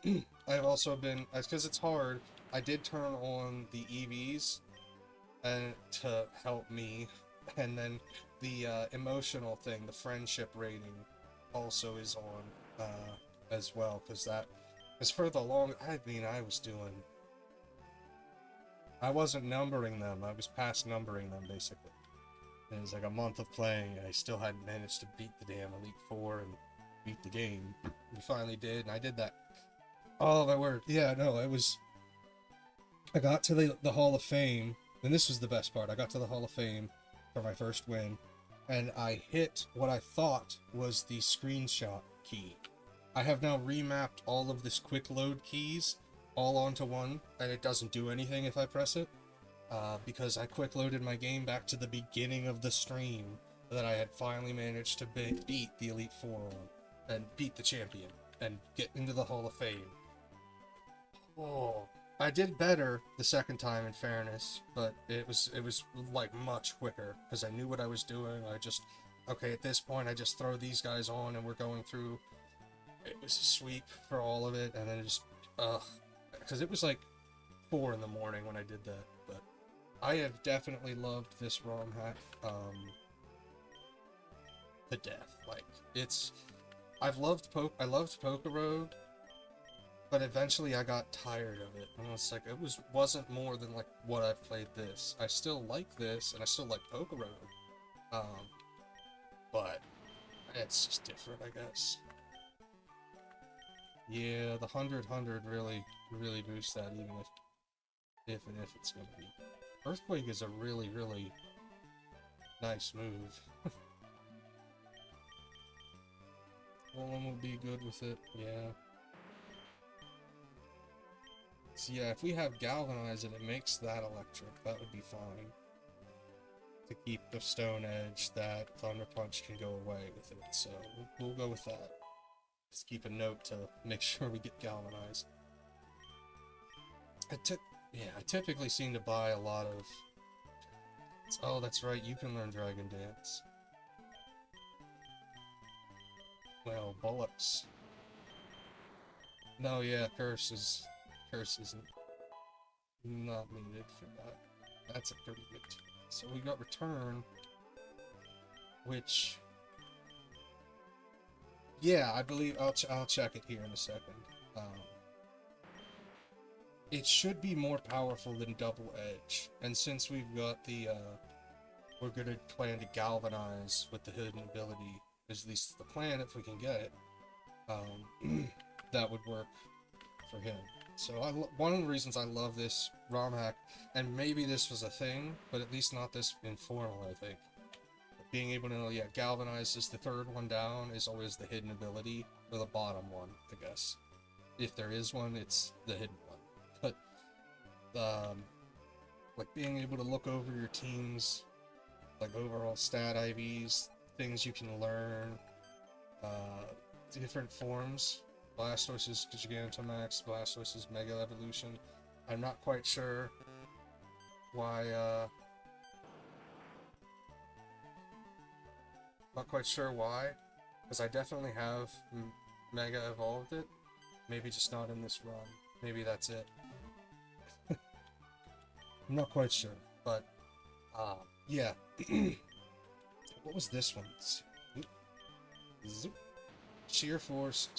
but I've also been, because it's hard, I did turn on the EVs and to help me, and then the emotional thing, the friendship rating, also is on as well, because for the long, I wasn't numbering them, I was past numbering them, basically. And it was like a month of playing, and I still hadn't managed to beat the damn Elite Four and beat the game. We finally did, and I did that. Oh, my word. Yeah, no, I got to the Hall of Fame, and this was the best part. I got to the Hall of Fame for my first win, and I hit what I thought was the screenshot key. I have now remapped all of this quick load keys all onto one, and it doesn't do anything if I press it, because I quick loaded my game back to the beginning of the stream that I had finally managed to beat the Elite Four on, and beat the champion, and get into the Hall of Fame. Oh, I did better the second time, in fairness, but it was like much quicker because I knew what I was doing. Okay, at this point I just throw these guys on and we're going through. It was a sweep for all of it, and then because it was like 4 in the morning when I did that. But I have definitely loved this ROM hack to death. Like, I loved Poker Road, but eventually I got tired of it, and it's like, wasn't more than, like, what I've played this. I still like this, and I still like Poker Road, but it's just different, I guess. Yeah, the 100 really boosts that, even if it's gonna be. Earthquake is a really nice move. Golem would be good with it, yeah. So yeah, if we have Galvanize and it makes that electric, that would be fine. To keep the Stone Edge, that Thunder Punch can go away with it, so we'll go with that. Just keep a note to make sure we get Galvanized. I typically seem to buy a lot of... Oh, that's right, you can learn Dragon Dance. Well, bullets. No, yeah, Curse isn't not needed for that. That's a pretty good team. So we got Return, which... Yeah, I believe I'll check it here in a second. It should be more powerful than Double Edge, and since we've got the we're gonna plan to Galvanize with the hidden ability, at least the plan if we can get it. That would work for him. So one of the reasons I love this ROM hack, and maybe this was a thing, but at least not this informal, I think. Being able to, yeah, Galvanize is the third one down, is always the hidden ability, or the bottom one, I guess. If there is one, it's the hidden one. But, like, being able to look over your team's, like, overall stat IVs, things you can learn, different forms. Blastoise is Gigantamax, Blastoise is Mega Evolution. I'm not quite sure why, because I definitely have Mega Evolved it. Maybe just not in this run. Maybe that's it. I'm not quite sure, but, yeah. What was this one? Zoop. Sheer Force.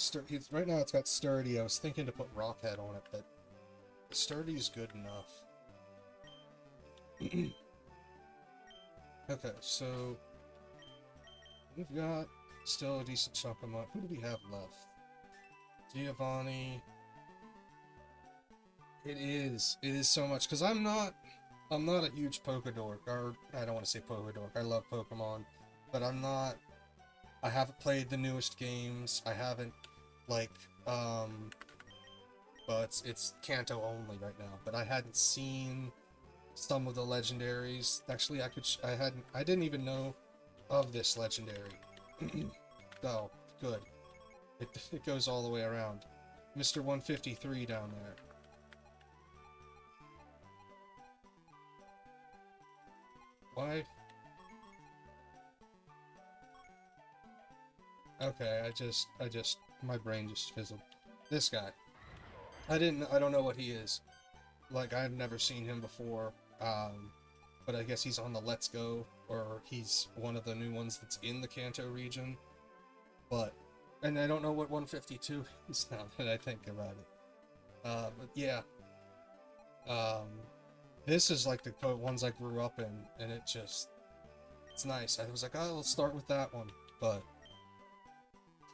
Right now it's got Sturdy. I was thinking to put Rockhead on it, but Sturdy is good enough. Okay, so we've got still a decent chunk of money. Who do we have left? Giovanni. It is so much because I'm not a huge Pokedork, or I don't want to say Pokedork. I love Pokemon, but I haven't played the newest games. I haven't but it's Kanto only right now. But I hadn't seen some of the legendaries. Actually, I didn't even know of this legendary. Oh, good. It goes all the way around. Mr. 153 down there. Why? Okay, my brain just fizzled. This guy. I don't know what he is. Like, I've never seen him before. But I guess he's on the Let's Go, or he's one of the new ones that's in the Kanto region. And I don't know what 152 is now that I think about it. But yeah. This is like the ones I grew up in, and it's nice. I was like, oh, let's start with that one, but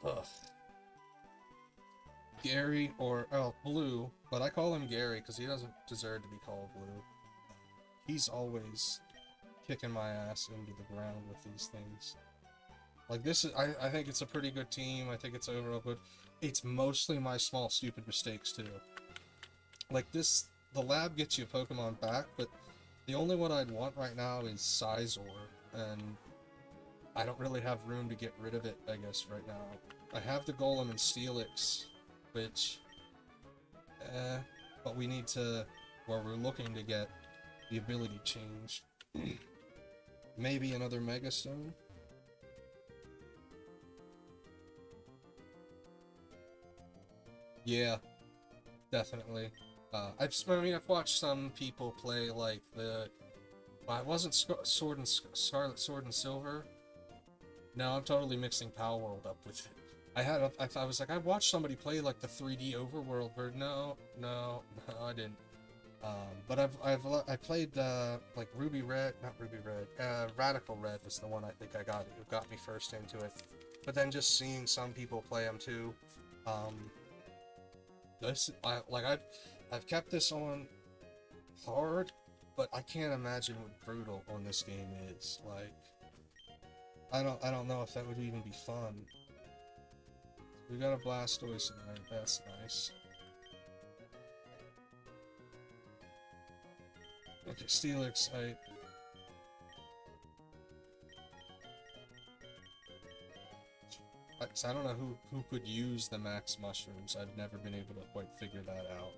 ugh. Gary Blue, but I call him Gary because he doesn't deserve to be called Blue. He's always kicking my ass into the ground with these things. Like this is, I think it's a pretty good team. I think it's overall good. It's mostly my small stupid mistakes too. Like this, the lab gets you a Pokemon back, but the only one I'd want right now is Sizor, and I don't really have room to get rid of it, I guess, right now. I have the Golem and Steelix, which, but we need to, or we're looking to get the ability change. Maybe another Mega Stone? Yeah, definitely. I've watched some people play like the. Well, it wasn't Scarlet Sword and Silver. No, I'm totally mixing Power World up with it. I was like, I watched somebody play like the 3D Overworld version. No, I didn't. But I played like Ruby Red, not Ruby Red. Radical Red was the one I think I got. It got me first into it. But then just seeing some people play them too. I've kept this on hard, but I can't imagine what brutal on this game is. Like, I don't know if that would even be fun. We got a Blastoise in there. That's nice. Okay, Steelix. I don't know who could use the max mushrooms. I've never been able to quite figure that out.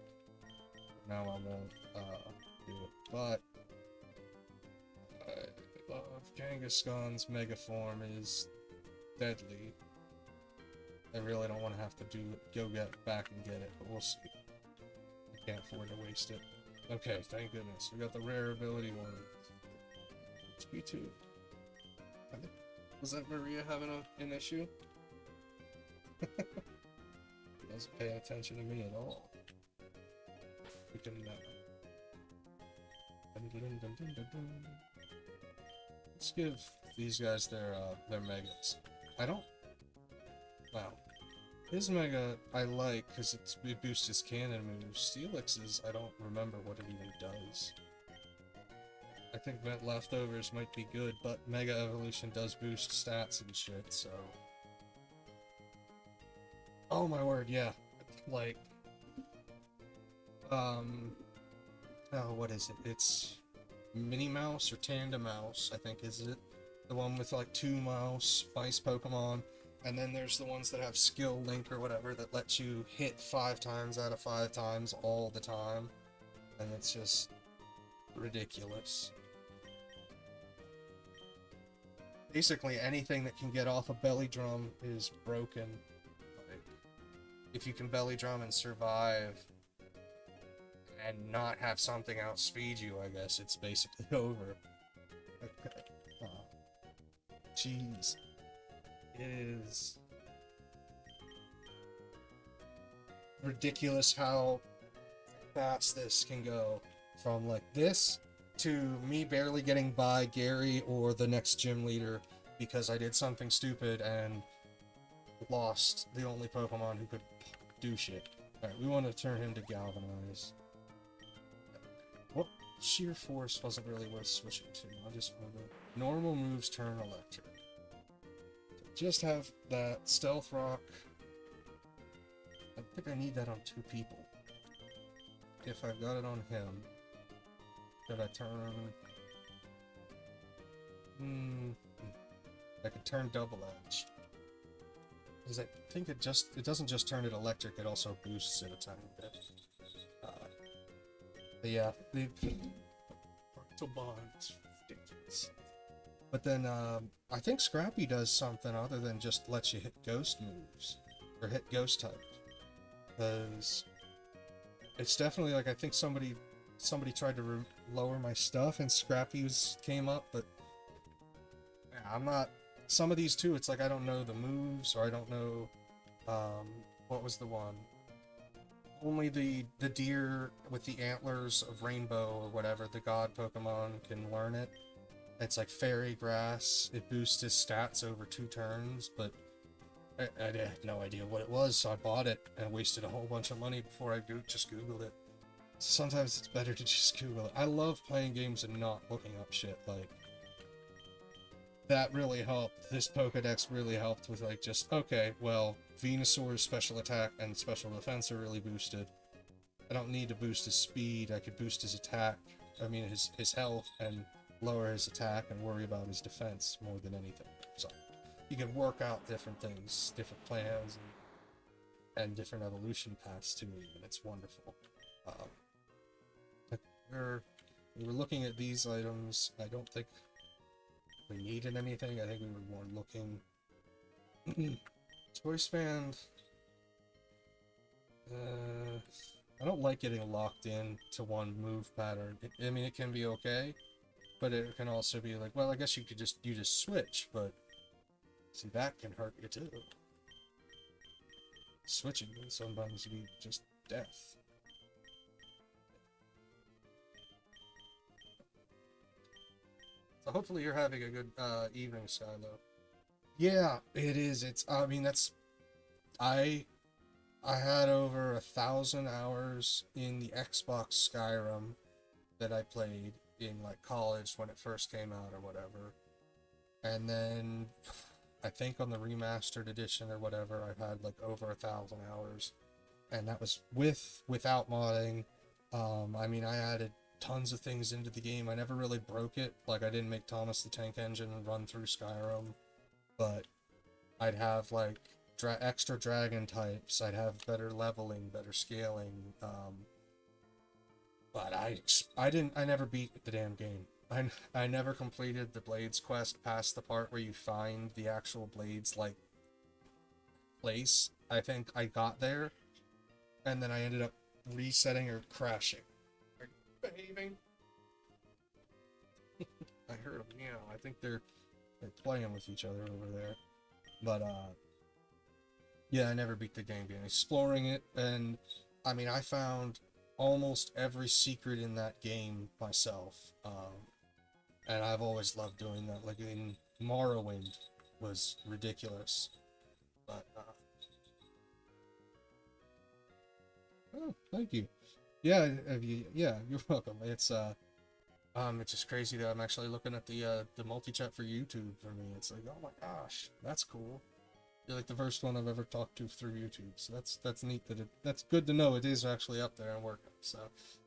Now I won't do it. But I love Kangaskhan's Mega Form is deadly. I really don't want to have to go back and get it, but we'll see. I can't afford to waste it. Okay, thank goodness. We got the rare ability one. HP2. Was that Maria having an issue? Doesn't pay attention to me at all. We can let's give these guys their megas. Wow. His mega I like because it boosts his cannon moves. Steelix's I don't remember what it even does. I think that leftovers might be good, but Mega Evolution does boost stats and shit, so. Oh my word, yeah. Like, oh, what is it? It's Minnie Mouse or Tandem Mouse, I think, is it? The one with like 2 mouse, spice Pokemon, and then there's the ones that have Skill Link or whatever that lets you hit 5 times out of 5 times all the time, and it's just ridiculous. Basically, anything that can get off a belly drum is broken. Like, if you can belly drum and survive and not have something outspeed you, I guess it's basically over. Okay. Jeez. It is ridiculous how fast this can go from like this to me barely getting by Gary or the next gym leader because I did something stupid and lost the only Pokemon who could do shit. Alright, we want to turn him to Galvanize. What sheer force wasn't really worth switching to? I just want to... Normal moves turn electric. Just have that Stealth Rock. I think I need that on 2 people. If I've got it on him, could I turn... I could turn Double Edge. Because I think it doesn't just turn it electric, it also boosts it a tiny bit. But yeah, the Fractal Bond's ridiculous. But then, I think Scrappy does something other than just let you hit ghost moves. Or hit ghost type. Because it's definitely like, I think somebody tried to lower my stuff and Scrappy's came up, but yeah, I'm not... Some of these too, it's like I don't know the moves, or I don't know, what was the one? Only the deer with the antlers of Rainbow or whatever, the god Pokemon, can learn it. It's like Fairy Grass. It boosts his stats over 2 turns, but I had no idea what it was, so I bought it and wasted a whole bunch of money before I just Googled it. So sometimes it's better to just Google it. I love playing games and not looking up shit, like... That really helped. This Pokedex really helped with, like, just, okay, well, Venusaur's special attack and special defense are really boosted. I don't need to boost his speed, I could boost his attack, I mean his health, and lower his attack and worry about his defense more than anything. So, you can work out different things, different plans, and different evolution paths too, and it's wonderful. We were looking at these items, I don't think we needed anything. I think we were more looking. Choice band. I don't like getting locked in to one move pattern. I mean, it can be okay, but it can also be like, well, I guess you just switch, but see, that can hurt you too. Switching can sometimes be just death. Hopefully you're having a good evening, Silo. Yeah, it is. It's, I mean, that's... I had over 1,000 hours in the Xbox Skyrim that I played in, like, college when it first came out or whatever. And then, I think on the remastered edition or whatever, I've had, like, over 1,000 hours. And that was without modding. I mean, I added tons of things into the game. I never really broke it. Like, I didn't make Thomas the Tank Engine run through Skyrim, but I'd have, like, extra dragon types. I'd have better leveling, better scaling. But I never beat the damn game. I never completed the Blades quest past the part where you find the actual Blades, like, place. I think I got there, and then I ended up resetting or crashing. Behaving. I heard them, yeah. I think they're playing with each other over there. But yeah, I never beat the game. Exploring it, and I mean, I found almost every secret in that game myself. And I've always loved doing that. Like in Morrowind was ridiculous. But oh, thank you. Yeah, yeah, you're welcome. It's just crazy that I'm actually looking at the multi-chat for YouTube for me. It's like, oh my gosh, that's cool. You're like the first one I've ever talked to through YouTube, so that's neat that's good to know it is actually up there and working. So,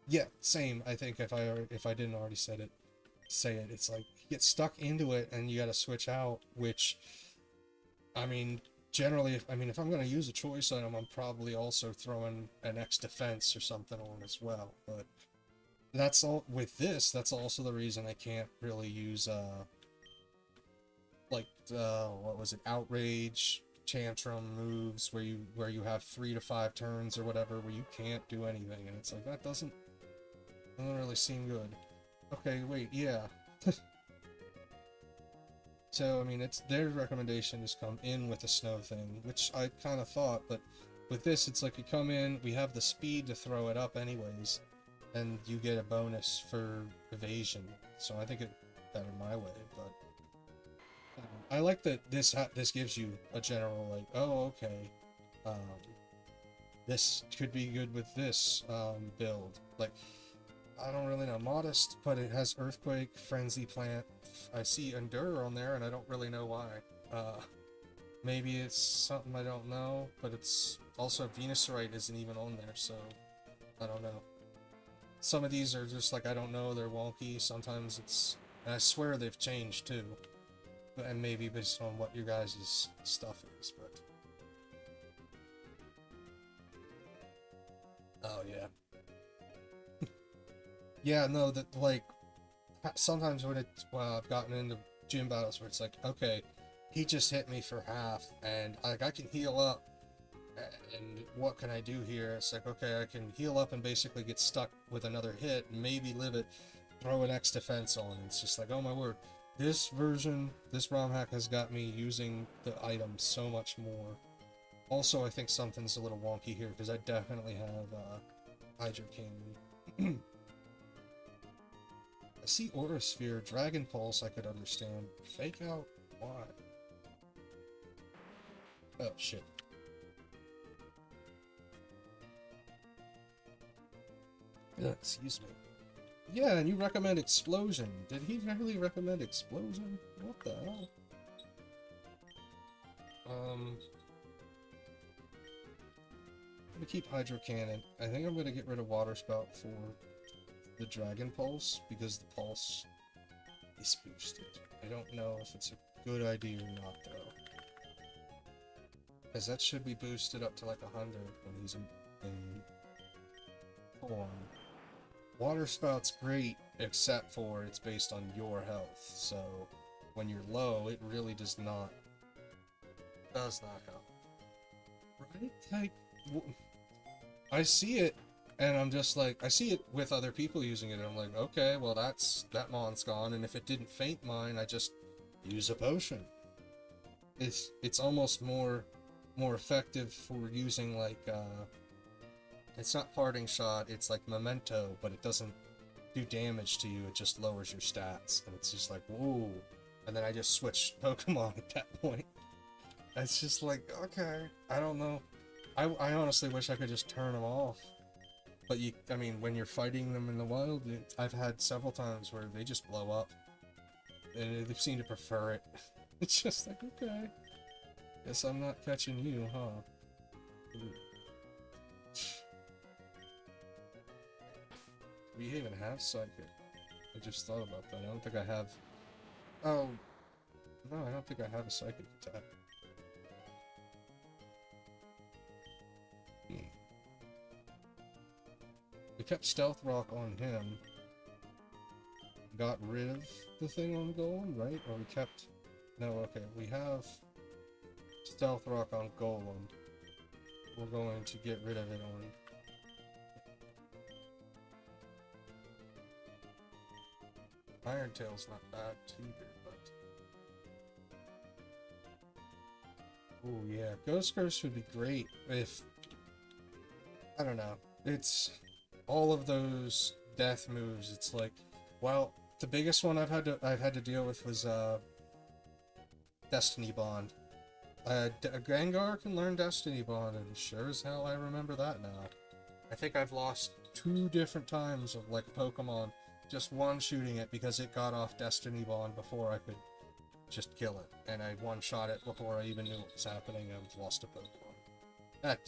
yeah, same. I think if I didn't already say it, it's like you get stuck into it and you got to switch out. Which, I mean, generally, if I'm going to use a choice item, I'm probably also throwing an X defense or something on as well. But that's all with this. That's also the reason I can't really use like what was it, outrage, tantrum moves where you have 3 to 5 turns or whatever where you can't do anything, and it's like that doesn't really seem good. Okay, wait, yeah. So, I mean, it's their recommendation is come in with a snow thing, which I kind of thought, but with this, it's like you come in, we have the speed to throw it up anyways, and you get a bonus for evasion. So I think it better my way, but I like that this gives you a general, like, oh, okay, um, this could be good with this build. Like, I don't really know, modest, but it has earthquake, frenzy plant. I see endure on there, and I don't really know why. Maybe it's something I don't know, but it's also Venusaurite isn't even on there, so I don't know. Some of these are just like I don't know, they're wonky. Sometimes it's, and I swear they've changed too, and maybe based on what your guys' stuff is, but. Oh yeah. Yeah, no, that like sometimes when it's I've gotten into gym battles where it's like, okay, he just hit me for half, and like I can heal up, and what can I do here? It's like, okay, I can heal up and basically get stuck with another hit, and maybe live it, throw an X defense on. It's just like, oh my word, this version, this ROM hack has got me using the items so much more. Also, I think something's a little wonky here because I definitely have Hydro Cannon. I see Aura Sphere, Dragon Pulse I could understand. Fake Out? Why? Oh, shit. Excuse me. Yeah, and you recommend Explosion. Did he really recommend Explosion? What the hell? I'm gonna keep Hydro Cannon. I think I'm gonna get rid of Water Spout for the Dragon Pulse, because the Pulse is boosted. I don't know if it's a good idea or not, though. Because that should be boosted up to like 100 when he's in form. Water Spout's great, except for it's based on your health, so when you're low, it really does not help. Right? Like, I see it, and I'm just like, I see it with other people using it, and I'm like, okay, well that mon's gone, and if it didn't faint mine, I just use a potion. It's almost more effective for using like, it's not Parting Shot, it's like Memento, but it doesn't do damage to you, it just lowers your stats, and it's just like, whoa, and then I just switched Pokemon at that point. It's just like, okay, I don't know. I honestly wish I could just turn them off. But I mean, when you're fighting them in the wild, I've had several times where they just blow up. And they seem to prefer it. It's just like, okay. Guess I'm not catching you, huh? Ooh. Do we even have Psychic? I just thought about that. I don't think I have... Oh. No, I don't think I have a Psychic attack. We kept Stealth Rock on him. Got rid of the thing on Golem, right? Or we kept... No, okay. We have Stealth Rock on Golem. We're going to get rid of it on... Iron Tail's not bad either, but... Oh yeah, Ghost Curse would be great if... I don't know. It's... all of those death moves, it's like, well, the biggest one I've had to deal with was Destiny Bond. Gengar can learn Destiny Bond, and sure as hell I remember that now. I think I've lost 2 different times of like Pokemon, just one shooting it because it got off Destiny Bond before I could just kill it, and I one-shot it before I even knew what was happening. I've lost a Pokemon. That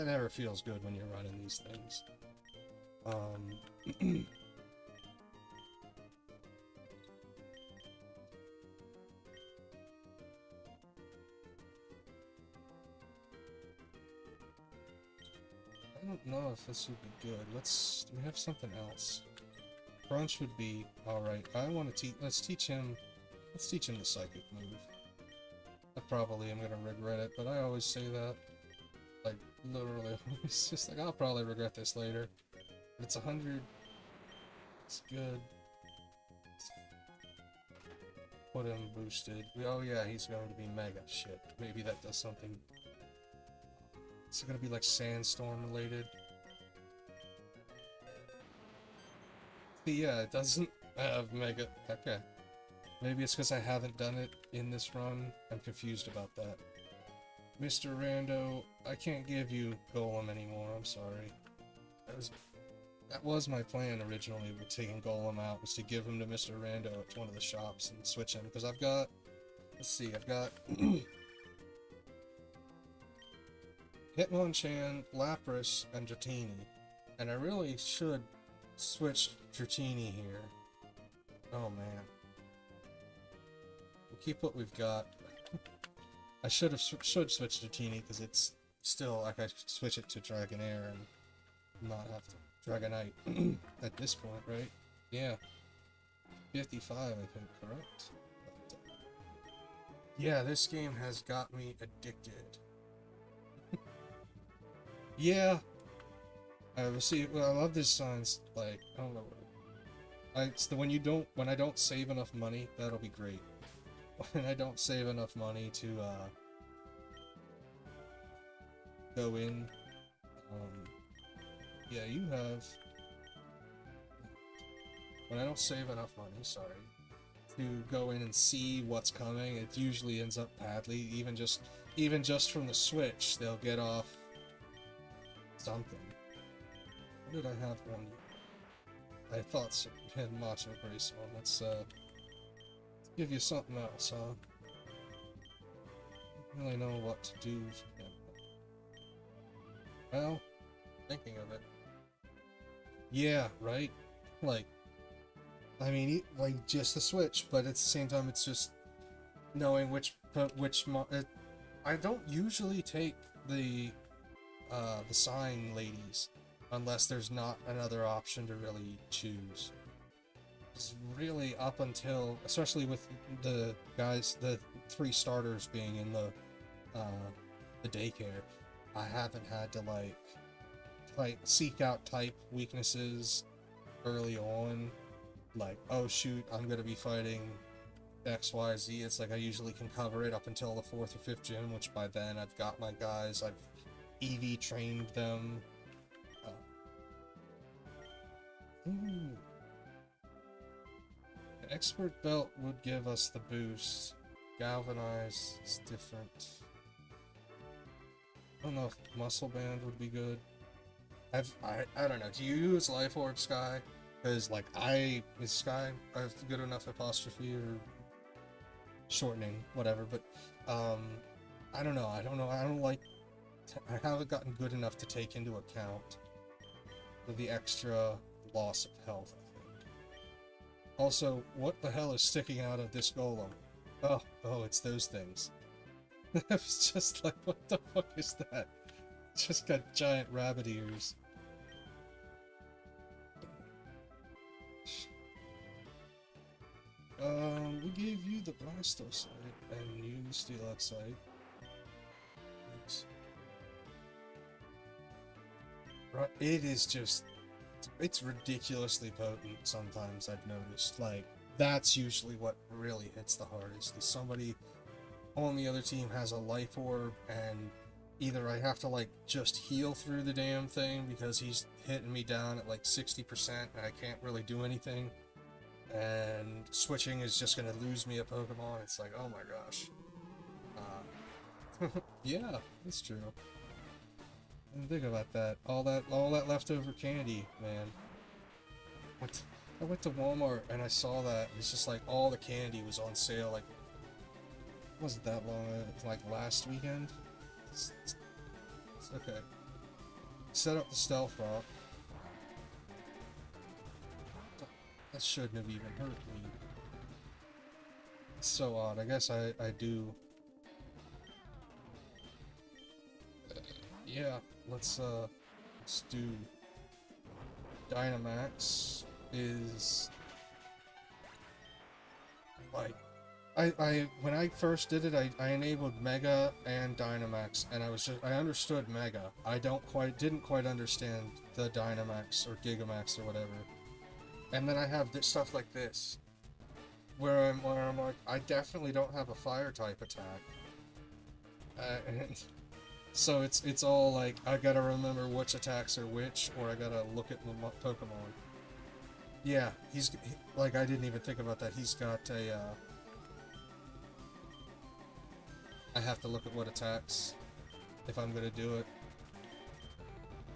never feels good when you're running these things. I don't know if this would be good. Do we have something else? Crunch would be alright. I want to let's teach him the Psychic move. I probably am gonna regret it, but I always say that. Like, literally, it's just like, I'll probably regret this later. But it's 100. It's good. put him boosted. Oh yeah, he's going to be mega. Shit. Maybe that does something. Is it gonna be like sandstorm related? Yeah, it doesn't have mega. Okay. Maybe it's because I haven't done it in this run. I'm confused about that. Mr. Rando, I can't give you Golem anymore, I'm sorry. That was my plan originally with taking Golem out, was to give him to Mr. Rando at one of the shops and switch him, because I've got... Let's see, I've got... Hitmonchan, Lapras, and Dratini. And I really should switch Dratini here. Oh man. We'll keep what we've got. I should switch Dratini because it's still like I could switch it to Dragonair and not have to Dragonite at this point, right? Yeah. 55, I think, correct? But, yeah, this game has got me addicted. Yeah. See, well, I love this signs. Like, I don't know. It's the when I don't save enough money, that'll be great. When I don't save enough money to go in, yeah, you have. When I don't save enough money, sorry, to go in and see what's coming, it usually ends up badly. Even just from the Switch, they'll get off something. What did I have on? I thought so. I had Macho Brace on. Let's give you something else, huh? I don't really know what to do for him. Well, thinking of it. Yeah, right? Like, I mean, like, just the Switch, but at the same time, it's just knowing which I don't usually take the sign ladies unless there's not another option to really choose. It's really up until, especially with the guys, the 3 starters being in the daycare, I haven't had to like seek out type weaknesses early on. Like, oh shoot, I'm gonna be fighting XYZ. It's like I usually can cover it up until the 4th or 5th gym, which by then I've got my guys, I've EV trained them. Ooh. An expert belt would give us the boost. Galvanize is different. I don't know if muscle band would be good. I don't know. Do you use Life Orb Sky? Because like is Sky a good enough apostrophe or shortening, whatever. But I don't know. I don't like. I haven't gotten good enough to take into account the extra loss of health, I think. Also, what the hell is sticking out of this golem? Oh, it's those things. I was just like, what the fuck is that? It's just got giant rabbit ears. We gave you the Blastocyte and you the Steelixite. Thanks. Right, it is just... It's ridiculously potent sometimes, I've noticed. Like, that's usually what really hits the hardest. Is somebody on the other team has a life orb, and either I have to, like, just heal through the damn thing because he's hitting me down at, like, 60% and I can't really do anything, and switching is just gonna lose me a Pokemon. It's like, oh my gosh. Yeah, that's true. I didn't think about that. All that leftover candy, man. I went to Walmart and I saw that. It's just like all the candy was on sale. Like, it wasn't that long. Like last weekend. It's okay. Set up the stealth rock. That shouldn't have even hurt me. It's so odd. I guess I do. Yeah, let's do Dynamax is like when I first did it, I enabled Mega and Dynamax, and I understood Mega. I didn't quite understand the Dynamax or Gigamax or whatever. And then I have this stuff like this, where I'm like, I definitely don't have a fire type attack. And so it's all like, I gotta remember which attacks are which, or I gotta look at the Pokemon. Yeah, like, I didn't even think about that. He's got a, I have to look at what attacks if I'm gonna do it.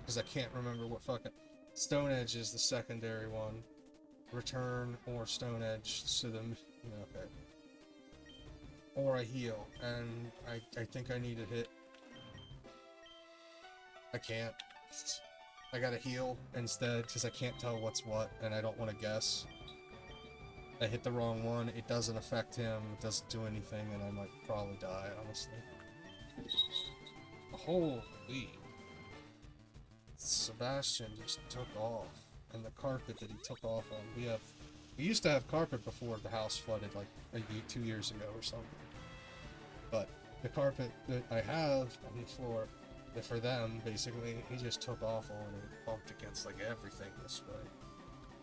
Because I can't remember what fucking... Stone Edge is the secondary one. Return or Stone Edge to the... okay. Or I heal, and I think I need to hit... I can't. I gotta heal instead, because I can't tell what's what, and I don't want to guess. I hit the wrong one, it doesn't affect him, it doesn't do anything, and I might probably die, honestly. Holy... Sebastian just took off, and the carpet that he took off on, we used to have carpet before the house flooded, like 2 years ago or something. But the carpet that I have on the floor, for them, basically, he just took off on and bumped against like everything this way.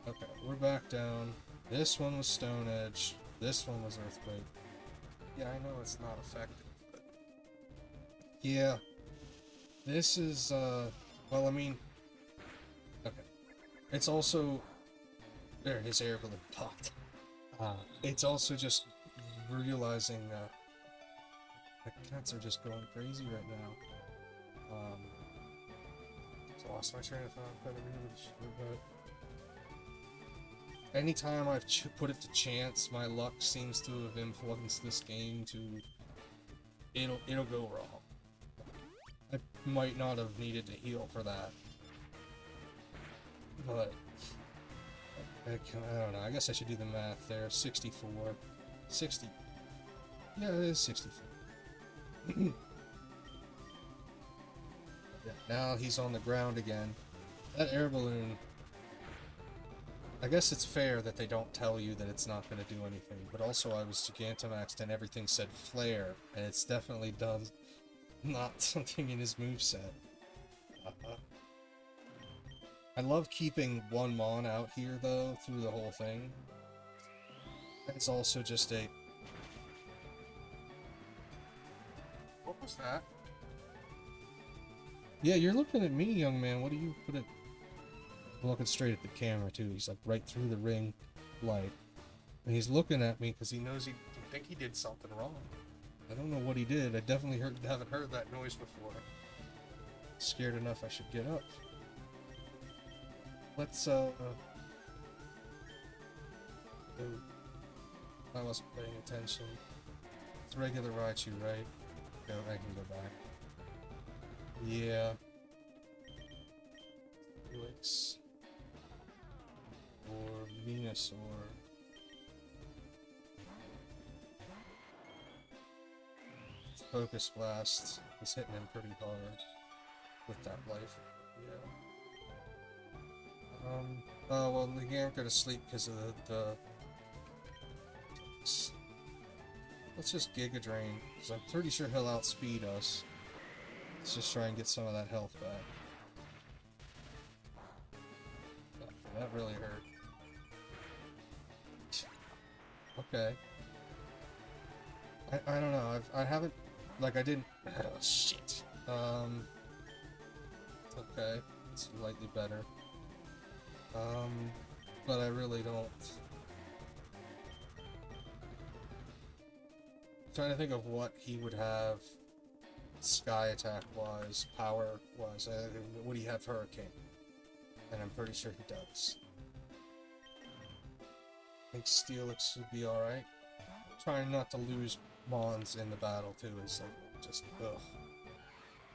Okay, we're back down. This one was Stone Edge. This one was Earthquake. Yeah, I know it's not effective, but yeah, this is well, I mean, okay. It's also... There, his air balloon popped. It's also just realizing, the cats are just going crazy right now. So I lost my train of thought, but anytime I've put it to chance, my luck seems to have influenced this game to... It'll go wrong. I might not have needed to heal for that. But... I don't know, I guess I should do the math there. 64. 60. Yeah, it is 64. Yeah, now he's on the ground again. That air balloon... I guess it's fair that they don't tell you that it's not going to do anything, but also I was Gigantamaxed and everything said flare, and it's definitely done not something in his moveset. I love keeping one Mon out here, though, through the whole thing. It's also just a... What was that? Yeah, you're looking at me, young man. What do you put it... I'm looking straight at the camera, too. He's, like, right through the ring light. And he's looking at me because he knows he think he did something wrong. I don't know what he did. I definitely haven't heard that noise before. Scared enough I should get up. Let's, I wasn't paying attention. It's regular Raichu, right? No, I can go back. Yeah. Felix. Or Venusaur. Focus Blast is hitting him pretty hard with that life. Yeah. Oh, well, he ain't gonna sleep because of the... Let's just Giga Drain, because I'm pretty sure he'll outspeed us. Let's just try and get some of that health back. That really hurt. Okay. I don't know, I haven't... Like, I didn't... Oh, shit. Okay. It's slightly better. But I really don't... I'm trying to think of what he would have Sky Attack wise, power wise. Would he have Hurricane? And I'm pretty sure he does. I think Steelix would be alright. Trying not to lose Mons in the battle too is like just ugh.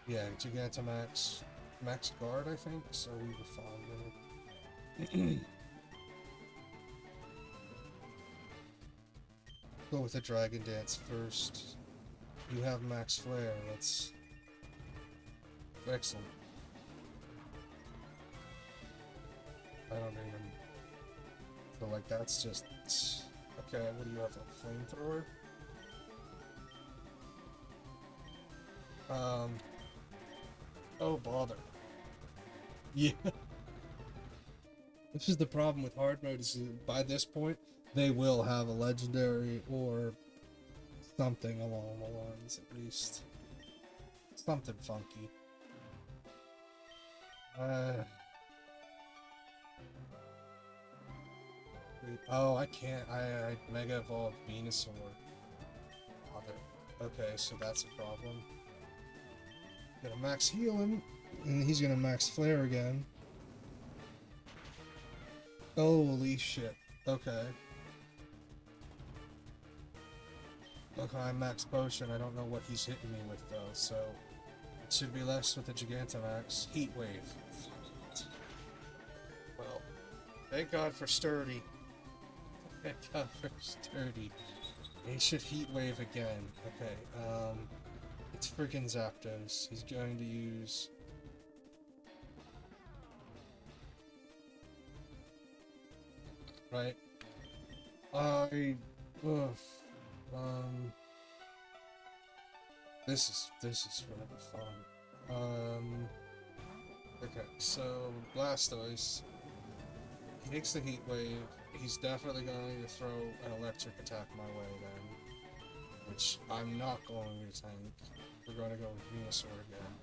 Yeah, Gigantamax max guard I think, so we were fine there. Go with the Dragon Dance first. You have Max Flare, that's excellent. I don't even feel like that's just... Okay, what do you have, a flamethrower? Oh bother. Yeah. This is the problem with hard mode, is by this point, they will have a legendary or something along the lines, at least. Something funky. Oh, I can't. I Mega Evolved Venusaur. Bother. Okay, so that's a problem. Gonna max heal him, and he's gonna max flare again. Holy shit. Okay. Okay, I'm max potion. I don't know what he's hitting me with though, so it should be less with the Gigantamax. Heat wave. Well, thank God for sturdy. Thank God for sturdy. He should heat wave again. Okay, it's freaking Zapdos. He's going to use. Right. Ugh. This is really fun. Okay, so Blastoise. He takes the Heat Wave. He's definitely going to throw an electric attack my way then, which I'm not going to tank. We're going to go with Venusaur again.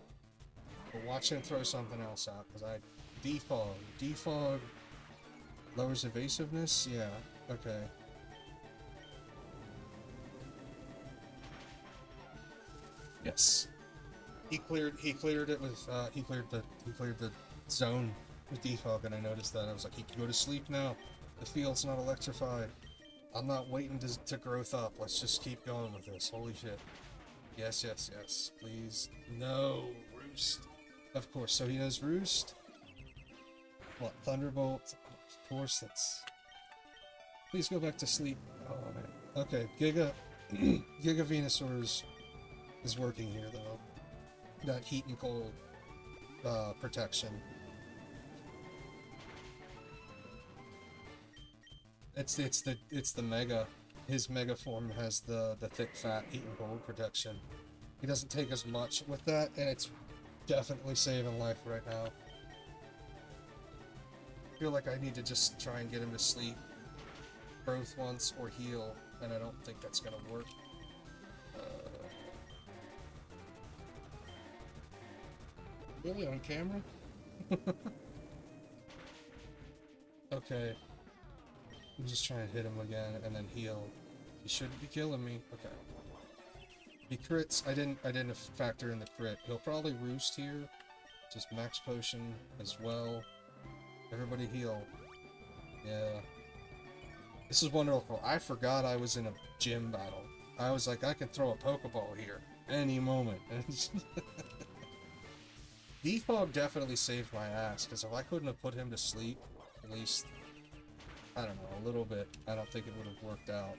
But watch him throw something else out, because I defog. Defog lowers evasiveness? Yeah, okay. Yes. He cleared it with he cleared the zone with defog, and I noticed that. I was like, he can go to sleep now. The field's not electrified. I'm not waiting to growth up. Let's just keep going with this. Holy shit. Yes, yes, yes. Please. No. Roost. Of course. So he has Roost. What? Thunderbolt. Of course, that's... Please go back to sleep. Oh, man. Okay. Giga Venusaur is working here, though. That heat and cold protection. It's the Mega. His Mega form has the thick, fat, heat and cold protection. He doesn't take as much with that, and it's definitely saving life right now. I feel like I need to just try and get him to sleep, growth once, or heal, and I don't think that's gonna work. Really, on camera? Okay. I'm just trying to hit him again and then heal. He shouldn't be killing me. Okay. He crits. I didn't factor in the crit. He'll probably roost here. Just max potion as well. Everybody heal. Yeah. This is wonderful. I forgot I was in a gym battle. I was like, I can throw a Pokeball here any moment. Defog definitely saved my ass, because if I couldn't have put him to sleep, at least, I don't know, a little bit, I don't think it would have worked out.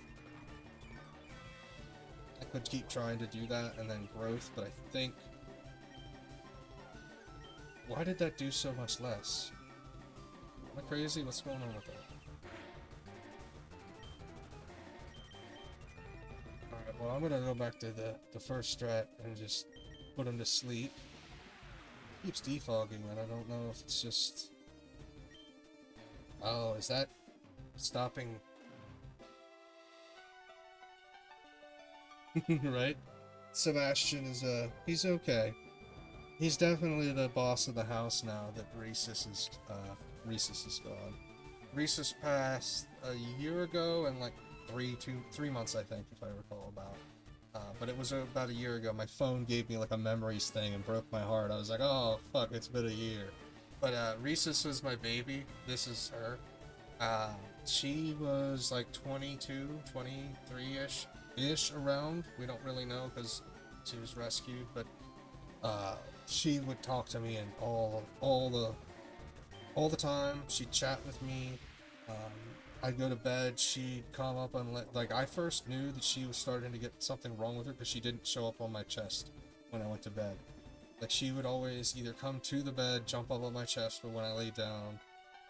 I could keep trying to do that and then growth, but I think... Why did that do so much less? Am I crazy? What's going on with that? Alright, well I'm gonna go back to the first strat and just put him to sleep. Keeps defogging, and I don't know if it's just... Oh, is that stopping? Right? Sebastian is he's okay. He's definitely the boss of the house now that Rhesus is gone. Rhesus passed a year ago and like 3 months, I think, if I recall about. But it was about a year ago. My phone gave me like a memories thing and broke my heart. I was like, oh fuck, it's been a year. But Rhesus was my baby. This is her. She was like 22, 23-ish around. We don't really know because she was rescued, but she would talk to me and all the time. She'd chat with me. I'd go to bed, she'd come up and like, I first knew that she was starting to get something wrong with her because she didn't show up on my chest when I went to bed. Like, she would always either come to the bed, jump up on my chest for when I lay down,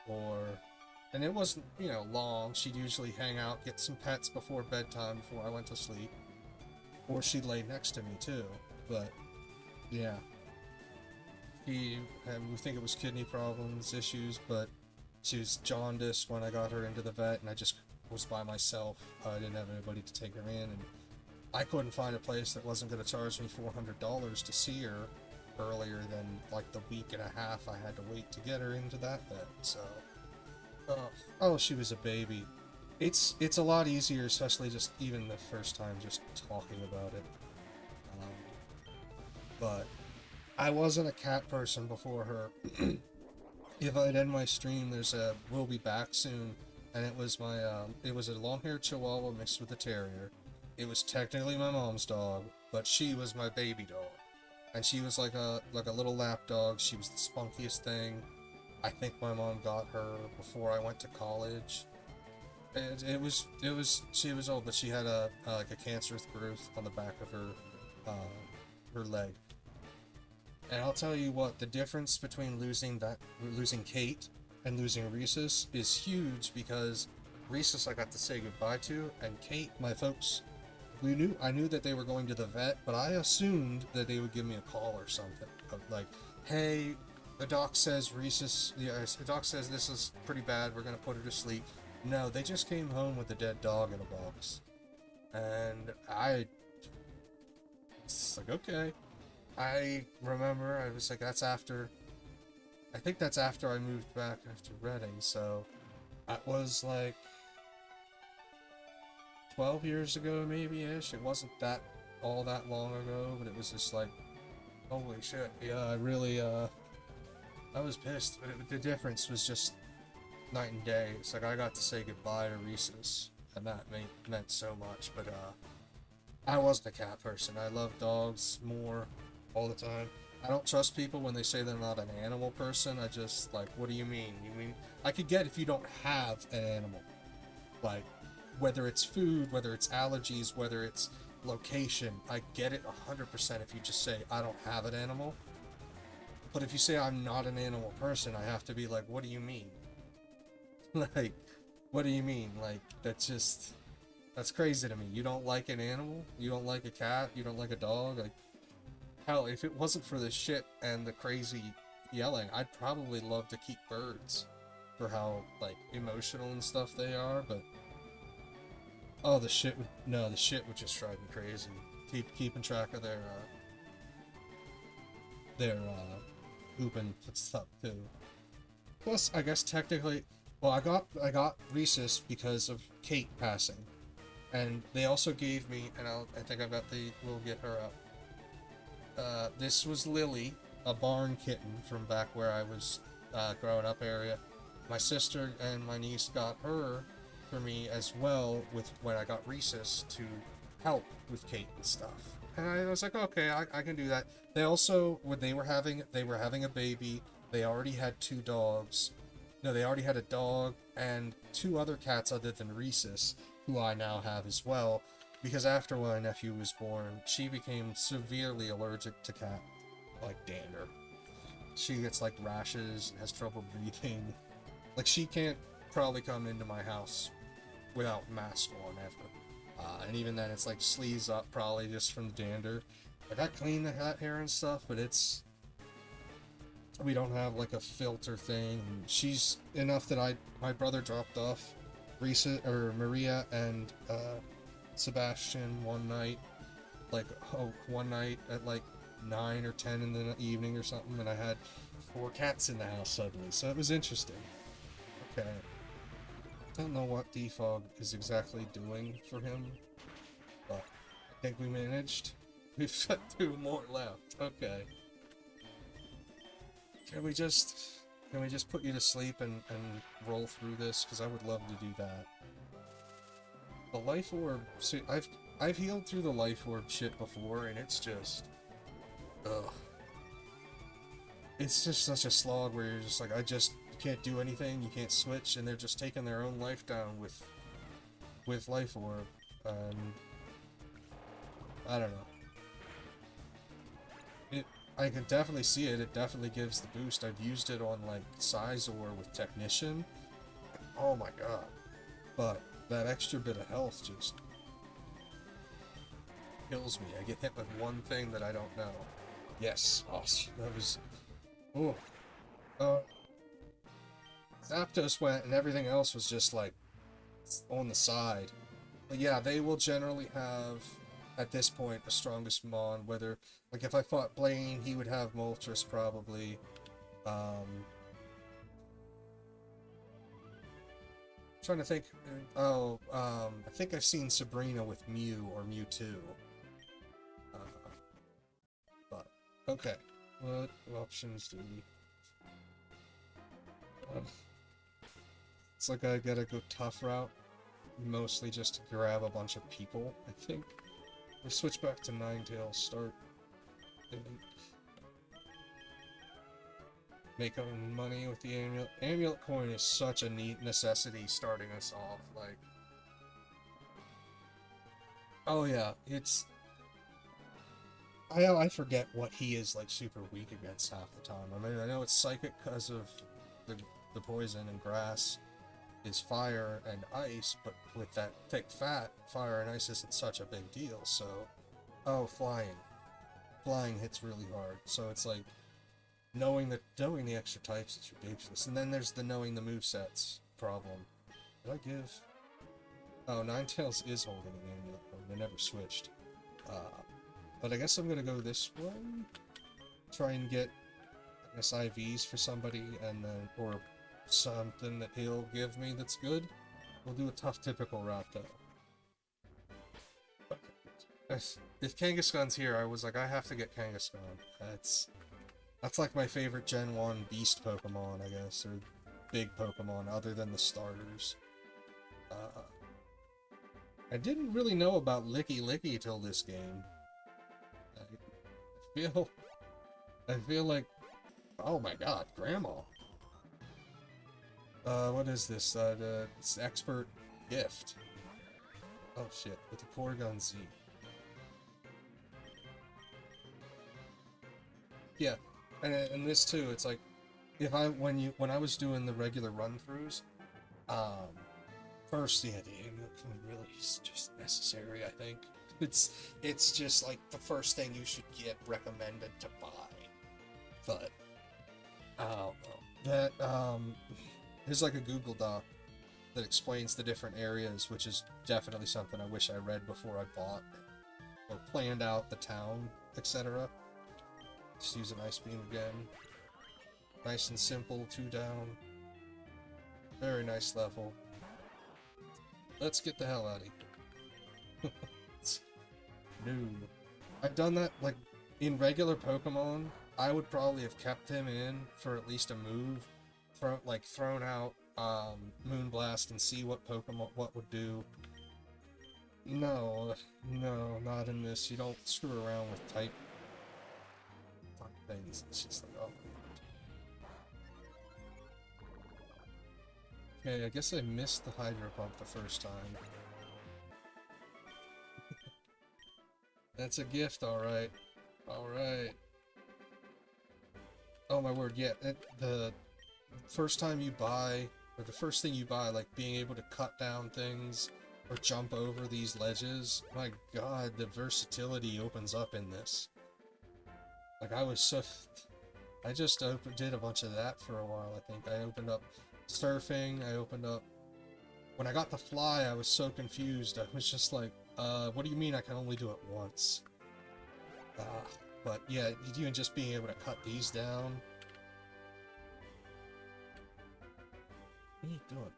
or... And it wasn't, you know, long. She'd usually hang out, get some pets before bedtime, before I went to sleep. Or she'd lay next to me, too. But, yeah. We think it was kidney problems, issues, but... She was jaundiced when I got her into the vet, and I just was by myself. I didn't have anybody to take her in, and I couldn't find a place that wasn't going to charge me $400 to see her earlier than like the week and a half I had to wait to get her into that bed. So, oh, she was a baby. It's a lot easier, especially just even the first time just talking about it. But I wasn't a cat person before her. If I'd end my stream, there's a "We'll Be Back Soon," and it was my it was a long-haired Chihuahua mixed with a terrier. It was technically my mom's dog, but she was my baby dog, and she was like a little lap dog. She was the spunkiest thing. I think my mom got her before I went to college. She was old, but she had a like a cancerous growth on the back of her leg. And I'll tell you what, the difference between losing Kate and losing Rhesus is huge, because Rhesus I got to say goodbye to, and Kate, my folks, I knew that they were going to the vet, but I assumed that they would give me a call or something. Like, hey, the doc says the doc says this is pretty bad, we're gonna put her to sleep. No, they just came home with a dead dog in a box. And it's like, okay. I remember, I was like, I think that's after I moved back after Reading, so that was like 12 years ago, maybe-ish. It wasn't all that long ago, but it was just like, holy shit. Yeah, I was pissed, but the difference was just night and day. It's like I got to say goodbye to Rhesus, and that meant so much, but I wasn't a cat person. I love dogs more all the time. I don't trust people when they say they're not an animal person. I just, like, what do you mean? You mean, I could get if you don't have an animal. Like, whether it's food, whether it's allergies, whether it's location, I get it 100% if you just say, I don't have an animal. But if you say I'm not an animal person, I have to be like, what do you mean? Like, what do you mean? Like, that's crazy to me. You don't like an animal? You don't like a cat? You don't like a dog? Like, hell, if it wasn't for the shit and the crazy yelling, I'd probably love to keep birds for how, like, emotional and stuff they are, but oh, the shit would just drive me crazy. Keeping track of their pooping stuff too. Plus, I guess technically, well, I got Rhesus because of Kate passing, and they also gave me, and I think we'll get her up. This was Lily, a barn kitten from back where I was growing up area. My sister and my niece got her for me as well when I got Rhesus to help with Kate and stuff. And I was like, okay, I can do that. They also, when they were having a baby, they already had 2 dogs. No, they already had a dog and 2 other cats other than Rhesus, who I now have as well. Because after my nephew was born, she became severely allergic to cat, like dander. She gets like rashes and has trouble breathing. Like, she can't probably come into my house without mask on ever. And even then, it's like sleeves up probably just from dander. Like, I clean the cat hair and stuff, but we don't have like a filter thing. She's enough that my brother dropped off Maria and Sebastian one night at like 9 or 10 in the evening or something, and I had 4 cats in the house suddenly, so it was interesting. Okay. Don't know what Defog is exactly doing for him, but I think we managed. We've got 2 more left. Okay. Can we just put you to sleep and roll through this? Because I would love to do that. The life orb. See, I've healed through the life orb shit before, and it's just, ugh. It's just such a slog where you're just like, you can't do anything, you can't switch, and they're just taking their own life down with life orb, and I don't know. I can definitely see it. It definitely gives the boost. I've used it on like Sizor with Technician. Oh my god! But that extra bit of health just kills me. I get hit with one thing that I don't know. Yes, awesome. That was. Oh. Zapdos went, and everything else was just like on the side. But yeah, they will generally have, at this point, the strongest Mon. Whether, like, if I fought Blaine, he would have Moltres probably. Trying to think. I think I've seen Sabrina with Mew or Mewtwo. But okay, what options do we? It's like I gotta go tough route, mostly just to grab a bunch of people. I think we switch back to Ninetales. Start make money with the amulet. Amulet coin is such a neat necessity starting us off. Like, oh yeah, it's. I forget what he is like super weak against half the time. I mean, I know it's psychic because of the poison and grass is fire and ice, but with that thick fat, fire and ice isn't such a big deal. So, oh, flying hits really hard. So it's like knowing the extra types is ridiculous. And then there's the knowing the movesets problem. Did I give? Oh, Ninetales is holding an amulet. They never switched. But I guess I'm gonna go this one. Try and get, I guess, IVs for somebody, and then or something that he'll give me that's good. We'll do a tough typical route though. If Kangaskhan's here, I was like, I have to get Kangaskhan. That's like my favorite Gen 1 beast Pokemon, I guess, or big Pokemon, other than the starters. I didn't really know about Licky Licky till this game. I feel like, oh my god, Grandma. What is this? It's expert gift. Oh shit, with the Porygon Z. Yeah, and this too. It's like, when I was doing the regular run-throughs, first, yeah, the amulet really is just necessary. I think it's just like the first thing you should get recommended to buy. But I don't know. That there's like a Google Doc that explains the different areas, which is definitely something I wish I read before I bought or planned out the town, etc. Just use an Ice Beam again. Nice and simple, 2 down. Very nice level. Let's get the hell out of here. No. I've done that, like, in regular Pokemon, I would probably have kept him in for at least a move. Thrown out Moonblast and see what Pokemon would do. No, not in this. You don't screw around with type things. It's just like, oh. Okay, I guess I missed the Hydro Pump the first time. That's a gift, alright. Alright. Oh my word, yeah, the first time you buy, or the first thing you buy, like being able to cut down things or jump over these ledges, my god, the versatility opens up in this. Like, I just did a bunch of that for a while, I think. I opened up surfing, when I got the fly, I was so confused. I was just like, what do you mean I can only do it once? But yeah, even just being able to cut these down. What are you doing?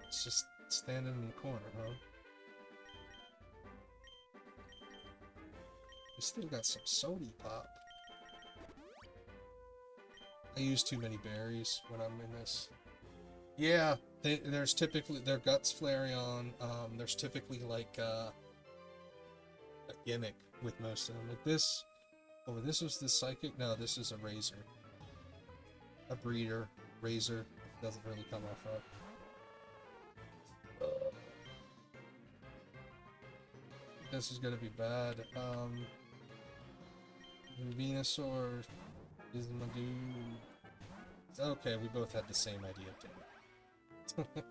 It's just standing in the corner, huh? We still got some sody pop. I use too many berries when I'm in this. Yeah, there's typically, their Guts Flareon, there's typically like a gimmick with most of them. Like this, oh, this was the Psychic? No, this is a Razor. A Breeder. Razor. Doesn't really come off up. This is gonna be bad. Venusaur is my dude. Okay, we both had the same idea, damn it.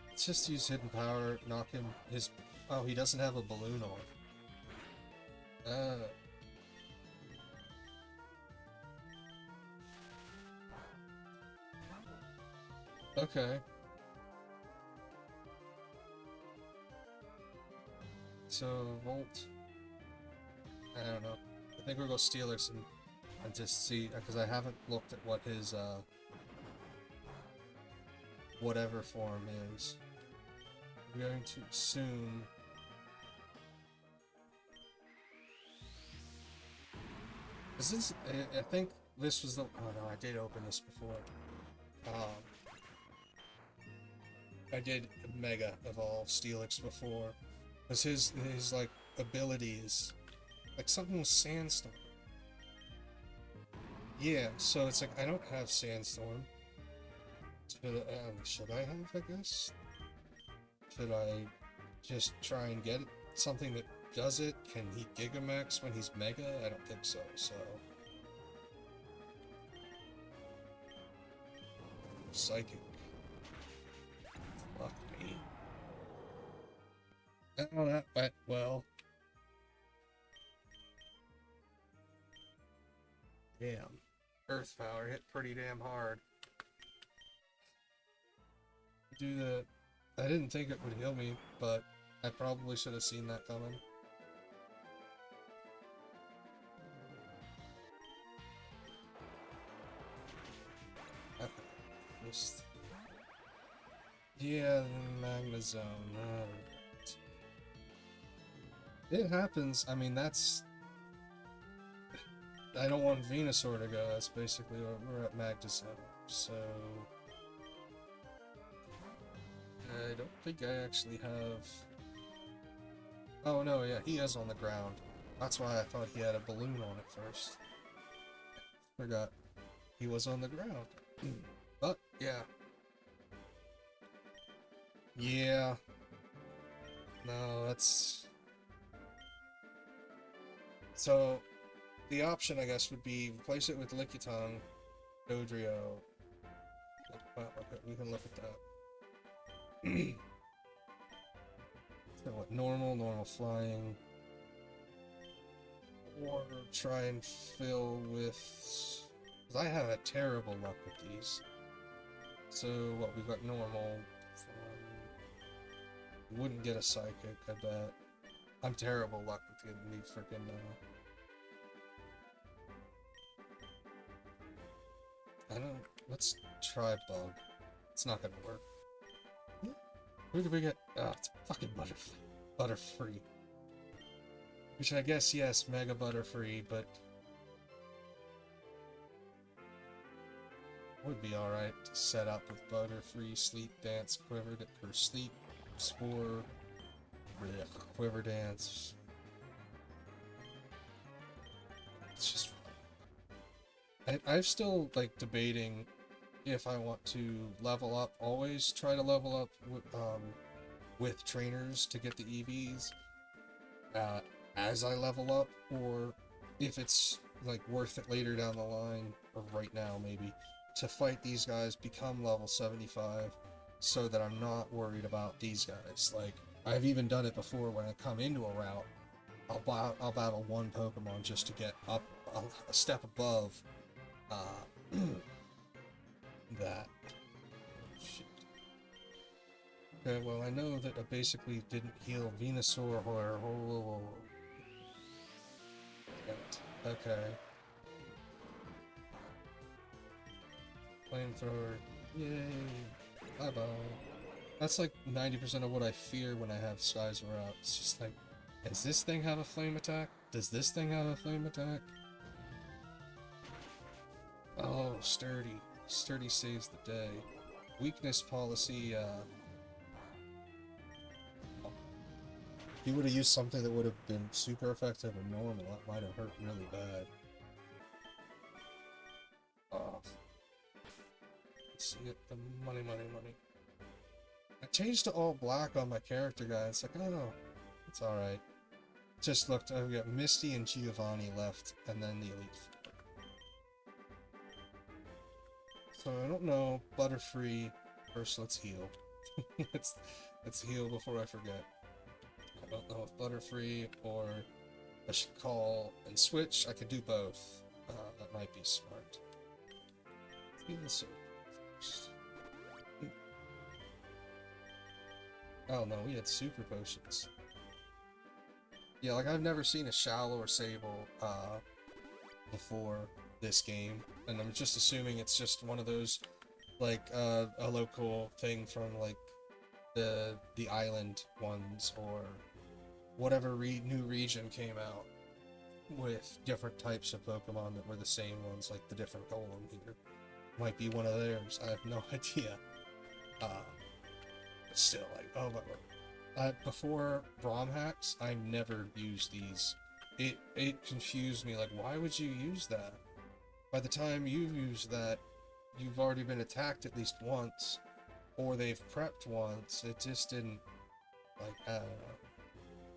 Let's just use Hidden Power, knock him his... Oh, he doesn't have a balloon on. Okay. So, Volt. I don't know. I think we'll go Steelers and just see, because I haven't looked at what his, whatever form is. I'm going to assume. Is this, I think this was the, oh no, I did open this before. I did Mega Evolve Steelix before. Because his, like, ability is, like, something with Sandstorm. Yeah, so it's like, I don't have Sandstorm. Should I have, I guess? Should I just try and get something that does it? Can he Gigamax when he's Mega? I don't think so, so... Psychic. Fuck me. Oh, that went well. Damn. Earth Power hit pretty damn hard. Do the... I didn't think it would heal me, but I probably should have seen that coming. Okay. Just... Yeah, the Magma Zone. Alright. It happens. I mean, that's... I don't want Venusaur to go. That's basically what we're at Magma Zone. So... I don't think I actually have... Oh no, yeah, he is on the ground. That's why I thought he had a balloon on it first. Forgot. He was on the ground. But, yeah. Yeah. No, that's... So, the option, I guess, would be replace it with Lickitung, Dodrio. Well, okay, we can look at that. So what, normal flying. Or try and fill with... 'cause I have a terrible luck with these. So what, we've got normal. Wouldn't get a psychic, I bet. I'm terrible luck with getting these freaking, I don't... Let's try Bug. It's not gonna work. Who did we get? Oh, it's fucking Butterfree. Which I guess, yes, Mega Butterfree, but... would be alright to set up with Butterfree, Sleep Dance, Quiver, or Sleep, Spore, Quiver Dance. It's just... I'm still, like, debating if I want to level up, always try to level up with trainers to get the EVs as I level up, or if it's like worth it later down the line, or right now maybe, to fight these guys, become level 75, so that I'm not worried about these guys. Like, I've even done it before when I come into a route, I'll battle one Pokemon just to get up a step above that. Shit. Okay, well, I know that I basically didn't heal Venusaur or... Okay. Flamethrower. Yay! Bye-bye. That's like 90% of what I fear when I have Skyzor out. It's just like, does this thing have a flame attack? Does this thing have a flame attack? Oh, Sturdy. Sturdy saves the day. Weakness policy, he would have used something that would have been super effective or normal. That might have hurt really bad. Oh. Let's see it. The money. I changed to all black on my character guy. It's like, oh, it's alright. Just looked, I've got Misty and Giovanni left, and then the Elite Four. So I don't know, Butterfree. First, let's heal. let's heal before I forget. I don't know if Butterfree or I should call and switch. I could do both. That might be smart. Heal the circle first. Oh no, we had super potions. Yeah, like I've never seen a Shallow or Sable before this game, and I'm just assuming it's just one of those like a local thing from like the island ones or whatever new region came out with different types of Pokemon that were the same ones, like the different golem here. Might be one of theirs. I have no idea. But still, like, oh my lord. Before ROM hacks, I never used these. It confused me. Like, why would you use that? By the time you use that, you've already been attacked at least once, or they've prepped once. It just didn't, like, I don't know.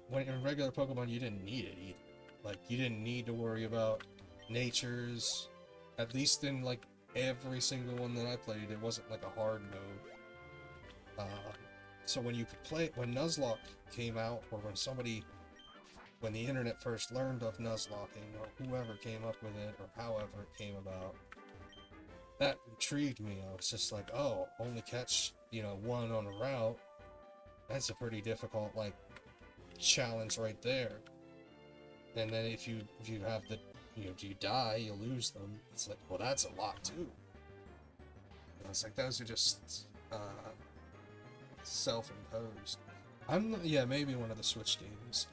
When in regular Pokemon, you didn't need it either. Like, you didn't need to worry about natures. At least in, like, every single one that I played, it wasn't like a hard mode. So when you could play, when Nuzlocke came out, or when the internet first learned of Nuzlocking, or whoever came up with it, or however it came about, that intrigued me. I was just like, oh, only catch, one on a route. That's a pretty difficult, like, challenge right there. And then if you have the, you die, you lose them. It's like, well, that's a lot too. And it's like, those are just, self-imposed. Yeah, maybe one of the Switch games.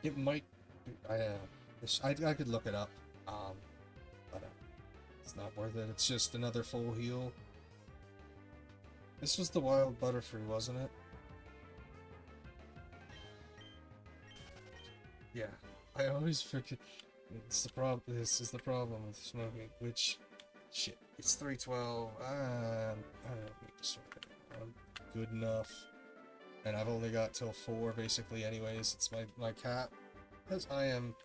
It might. I could look it up. But it's not worth it. It's just another full heal. This was the Wild Butterfree, wasn't it? Yeah, I always forget. It's the problem. This is the problem with smoking. Which, shit, it's 3:12. I don't need to smoke it. I'm good enough, and I've only got till 4 basically. Anyways, it's my cap, because I am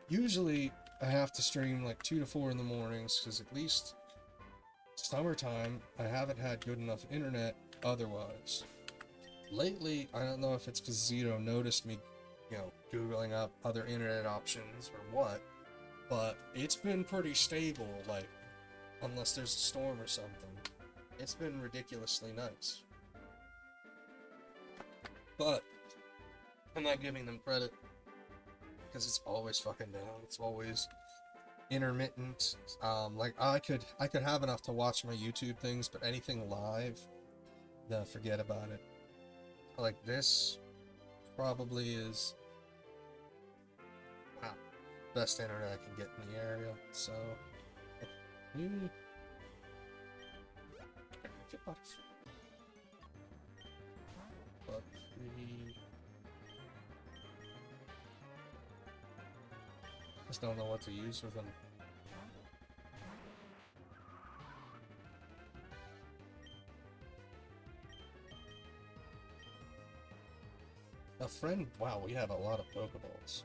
usually I have to stream like 2 to 4 in the mornings, because at least summertime I haven't had good enough internet otherwise. Lately, I don't know if it's because Zito noticed me, Googling up other internet options or what, but it's been pretty stable, like, unless there's a storm or something. It's been ridiculously nice. But I'm not giving them credit, because it's always fucking down. It's always intermittent. Like, I could have enough to watch my YouTube things, but anything live, no, forget about it. Like, this probably is best internet I can get in the area, so but just don't know what to use with them. A friend, wow, we have a lot of Pokeballs.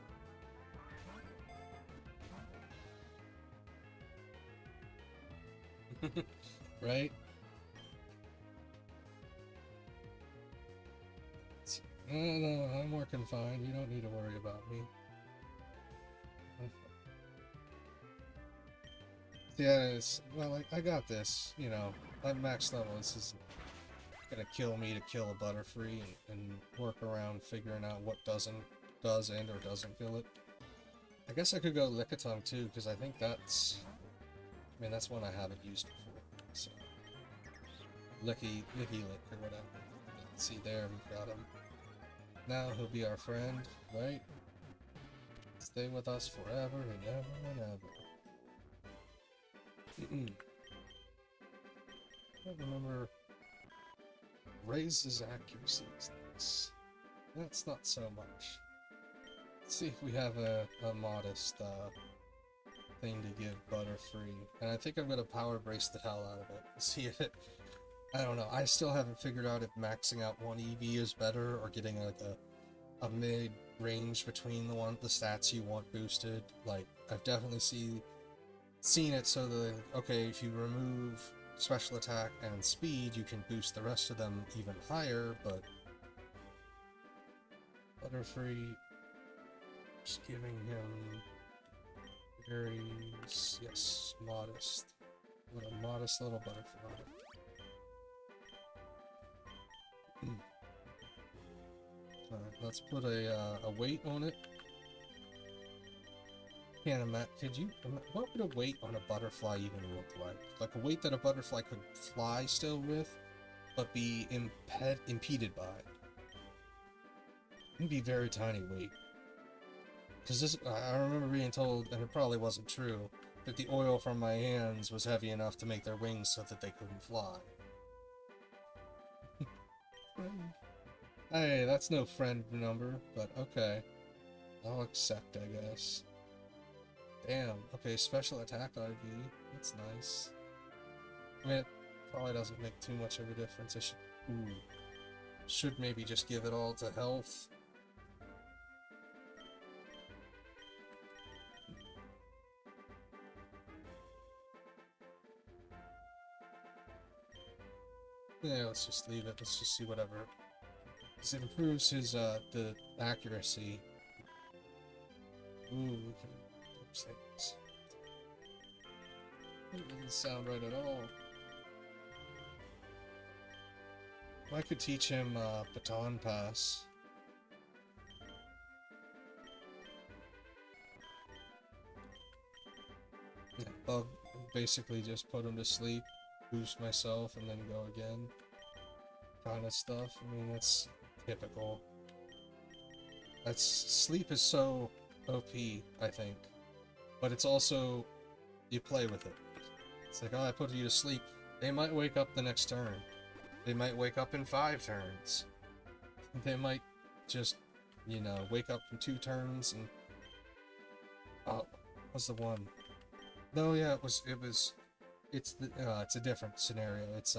Right? No, I'm working fine. You don't need to worry about me. Yeah, well, I got this. At max level, this isn't gonna kill me to kill a Butterfree and work around figuring out what does and or doesn't kill it. I guess I could go Lickitung too, because I think that's one I haven't used before. So Licky Lick or whatever. See there, we got him. Now he'll be our friend, right? Stay with us forever and ever and ever. I don't remember. Raises accuracy is nice. That's not so much. Let's see if we have a modest thing to give Butterfree. And I think I'm gonna power brace the hell out of it. See if it. I don't know. I still haven't figured out if maxing out one EV is better or getting like a mid range between the stats you want boosted. Like, I've definitely seen it so that, okay, if you remove special attack and speed, you can boost the rest of them even higher, but Butterfree, just giving him very, yes, modest. What a modest little Butterfree. Alright, let's put a weight on it. Can't imagine. Could you? What would a weight on a butterfly even look like? Like a weight that a butterfly could fly still with, but be impeded by. It'd be very tiny weight. Because this, I remember being told, and it probably wasn't true, that the oil from my hands was heavy enough to make their wings so that they couldn't fly. Hey, that's no friend number, but okay. I'll accept, I guess. Damn, okay, special attack IV. That's nice. I mean, it probably doesn't make too much of a difference. I should maybe just give it all to health. Yeah, let's just leave it. Let's just see whatever. Because it improves his, the accuracy. Ooh, we can say this. It doesn't sound right at all. I could teach him, baton pass. Yeah, I'll basically just put him to sleep, boost myself, and then go again. Kind of stuff. I mean, that's typical. Sleep is so OP, I think. But it's also, you play with it. It's like, oh, I put you to sleep. They might wake up the next turn. They might wake up in 5 turns. They might just, you know, wake up in 2 turns and... Oh, what's the one? No, yeah, it's a different scenario. It's,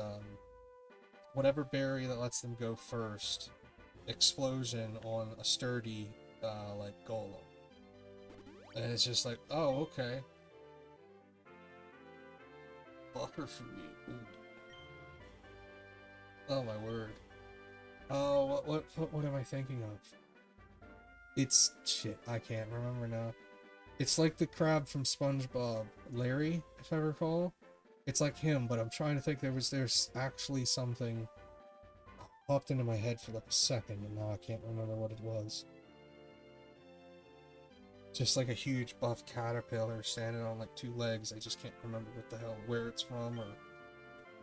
whatever berry that lets them go first. Explosion on a sturdy, like, golem. And it's just like, oh, okay. Butterfree. Ooh. Oh my word. Oh, what am I thinking of? It's shit. I can't remember now. It's like the crab from SpongeBob, Larry, if I recall. It's like him, but I'm trying to think. There's actually something popped into my head for like a second, and now I can't remember what it was. Just like a huge buff caterpillar standing on like 2 legs. I just can't remember what the hell, where it's from or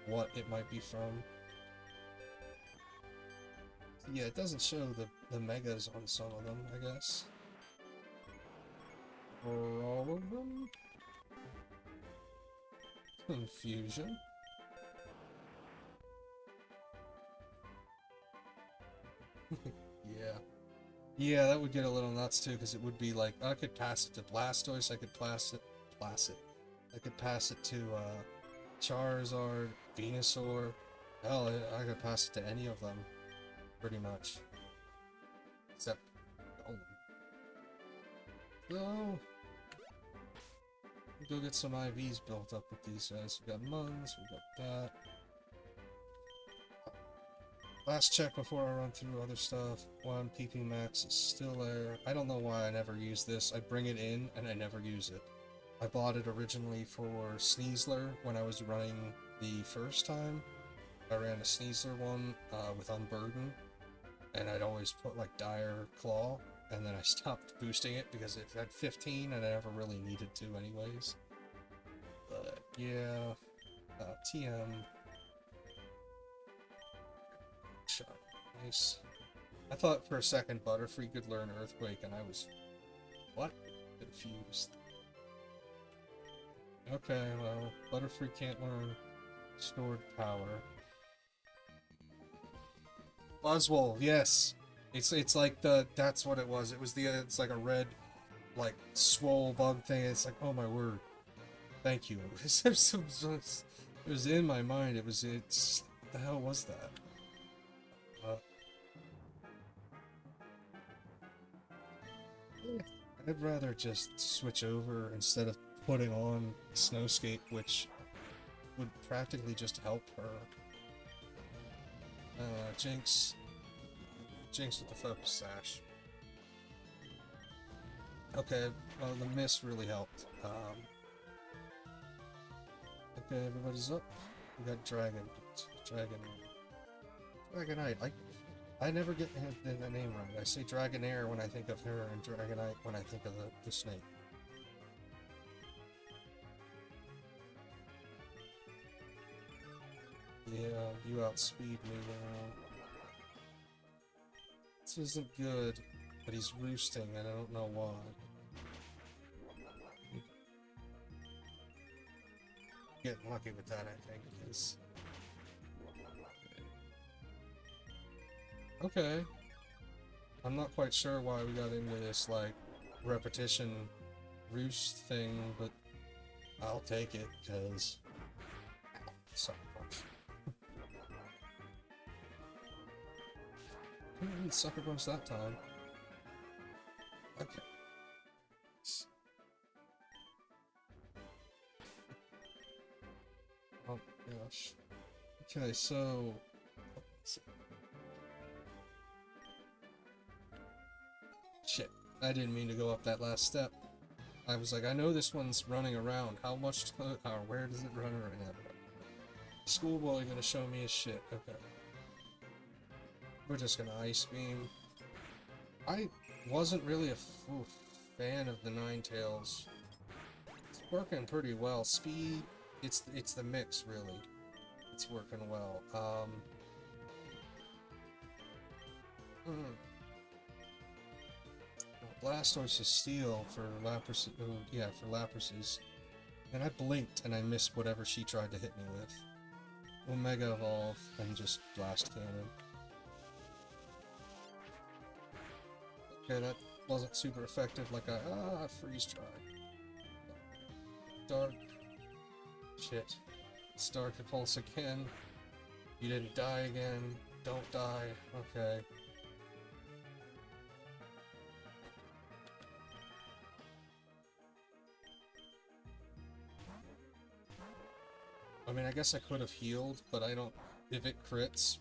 what it might be from. Yeah, it doesn't show the megas on some of them, I guess. For all of them? Confusion. Yeah. Yeah, that would get a little nuts too, because it would be like, I could pass it to Blastoise, I could pass it. I could pass it to, Charizard, Venusaur. Hell, I could pass it to any of them. Pretty much. Except Golem. So, we'll go get some IVs built up with these guys. We got Muns, we got that. Last check before I run through other stuff. 1 PP max is still there. I don't know why I never use this. I bring it in and I never use it. I bought it originally for Sneasler when I was running the first time. I ran a Sneasler one with Unburden, and I'd always put like Dire Claw, and then I stopped boosting it because it had 15 and I never really needed to anyways. But yeah, TM. Shot. Nice. I thought for a second Butterfree could learn Earthquake, and I was... what? Confused. Okay, well, Butterfree can't learn Stored Power. Buzzwole, yes! It's like that's what it was. It was it's like a red, like, swole bug thing. It's like, oh my word. Thank you. It was in my mind. It's... what the hell was that? I'd rather just switch over instead of putting on Snowscape, which would practically just help her. Jinx. Jinx with the Focus Sash. Okay, well, the miss really helped. Okay, everybody's up. We got Dragonite. I never get the name right. I say Dragonair when I think of her, and Dragonite when I think of the snake. Yeah, you outspeed me now. This isn't good, but he's roosting, and I don't know why. Getting lucky with that, I think, is... Okay. I'm not quite sure why we got into this, like, repetition roost thing, but I'll take it, because... Sucker punch. Couldn't even sucker punch that time. Okay. Oh gosh. Okay, so... Shit, I didn't mean to go up that last step. I was like, I know this one's running around. How much, where does it run right now? Schoolboy gonna show me his shit. Okay. We're just gonna Ice Beam. I wasn't really a fan of the Ninetales. It's working pretty well. Speed, it's the mix, really. It's working well. Blastoise is Steel for Lapras. Oh, yeah, for Laprases. And I blinked and I missed whatever she tried to hit me with. Omega Evolve and just Blast Cannon. Okay, that wasn't super effective. Like Freeze Dry. Dark. Shit. Star Pulse again. You didn't die again. Don't die. Okay. I mean, I guess I could have healed, but I don't... If it crits...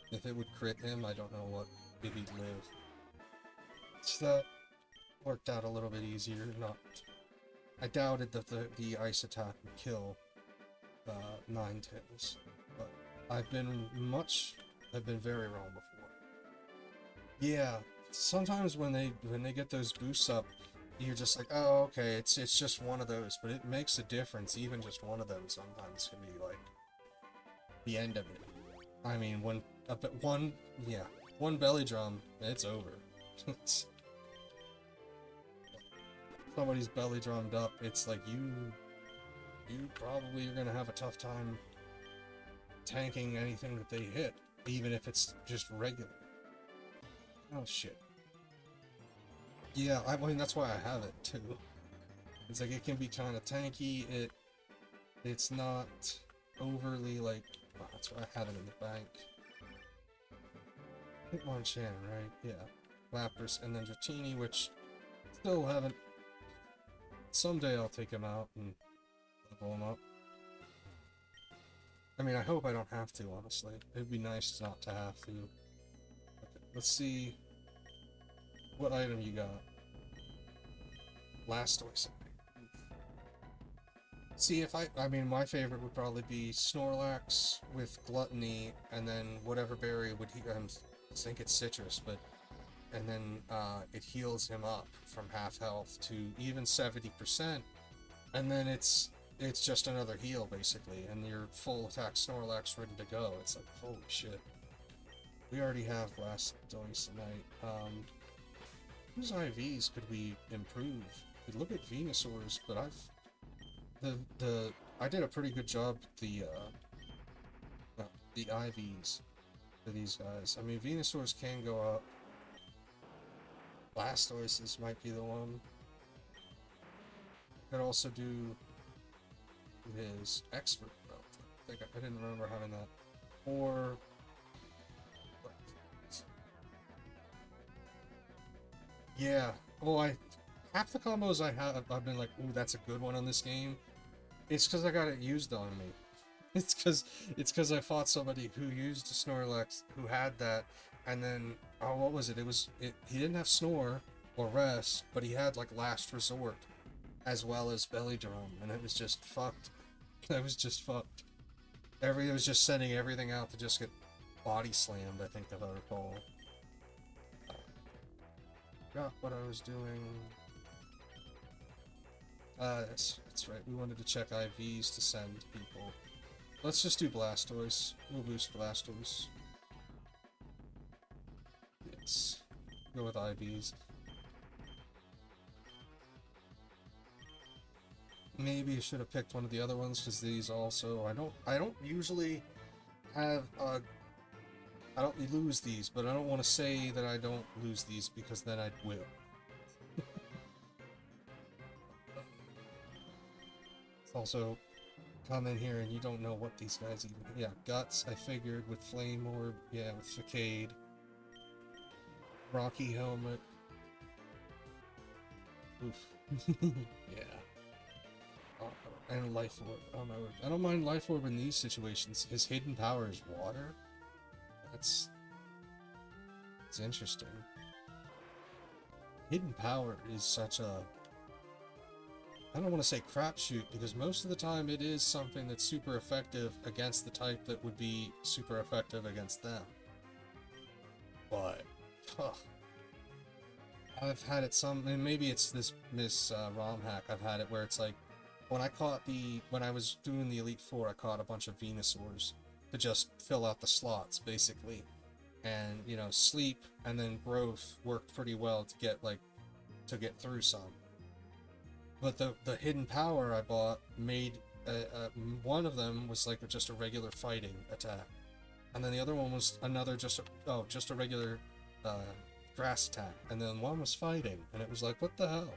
If it would crit him, I don't know what... If he'd live. So that worked out a little bit easier. Not... I doubted that the ice attack would kill Ninetales, but I've been very wrong before. Yeah, sometimes when they get those boosts up, you're just like, oh, okay, it's just one of those, but it makes a difference. Even just one of them sometimes can be like the end of it. I mean, when one belly drum, it's over. Somebody's belly drummed up, it's like you probably are gonna have a tough time tanking anything that they hit, even if it's just regular. Oh shit. Yeah, I mean that's why I have it too. It's like it can be kind of tanky. It's not overly like. Well, that's why I have it in the bank. Hitmonchan, right? Yeah, Lapras, and then Dratini, which still haven't. Someday I'll take him out and level him up. I mean, I hope I don't have to, honestly. It'd be nice not to have to. Okay, let's see what item you got. Blastoise. See, if I mean, my favorite would probably be Snorlax with Gluttony, and then whatever berry would he, I think it's Citrus, but, and then it heals him up from half health to even 70%, and then it's just another heal, basically, and your full attack Snorlax ready to go. It's like, holy shit. We already have Blastoise tonight. Whose IVs could we improve? We look at Venusaur's, but I did a pretty good job with the IVs for these guys. I mean, Venusaur's can go up. Blastoise's might be the one. Could also do his expert belt. I didn't remember having that. Or yeah. Well, half the combos I have, I've been like, ooh, that's a good one on this game. It's because I got it used on me. It's because I fought somebody who used a Snorlax who had that, and then oh, what was it? He didn't have Snore or Rest, but he had like Last Resort as well as Belly Drum, and it was just fucked. It was just fucked. It was just sending everything out to just get body slammed, I think, if I recall. Forgot what I was doing. That's right. We wanted to check IVs to send people. Let's just do Blastoise. We'll boost Blastoise. Yes. Go with IVs. Maybe you should have picked one of the other ones, because these also... I don't usually have... I don't lose these, but I don't want to say that I don't lose these, because then I will. Also, come in here and you don't know what these guys even... Yeah, Guts, I figured, with Flame Orb, yeah, with Facade. Rocky Helmet. Oof. Yeah. And Life Orb. Oh my word. I don't mind Life Orb in these situations. His hidden power is water? It's interesting. Hidden power is such a... I don't want to say crapshoot, because most of the time it is something that's super effective against the type that would be super effective against them. But, I've had it and maybe it's this ROM hack, I've had it where it's like, when I was doing the Elite Four, I caught a bunch of Venusaurs to just fill out the slots, basically. And, you know, Sleep and then Growth worked pretty well to get through some. But the hidden power I bought made one of them was like just a regular fighting attack, and then the other one was just a regular grass attack, and then one was fighting, and it was like, what the hell?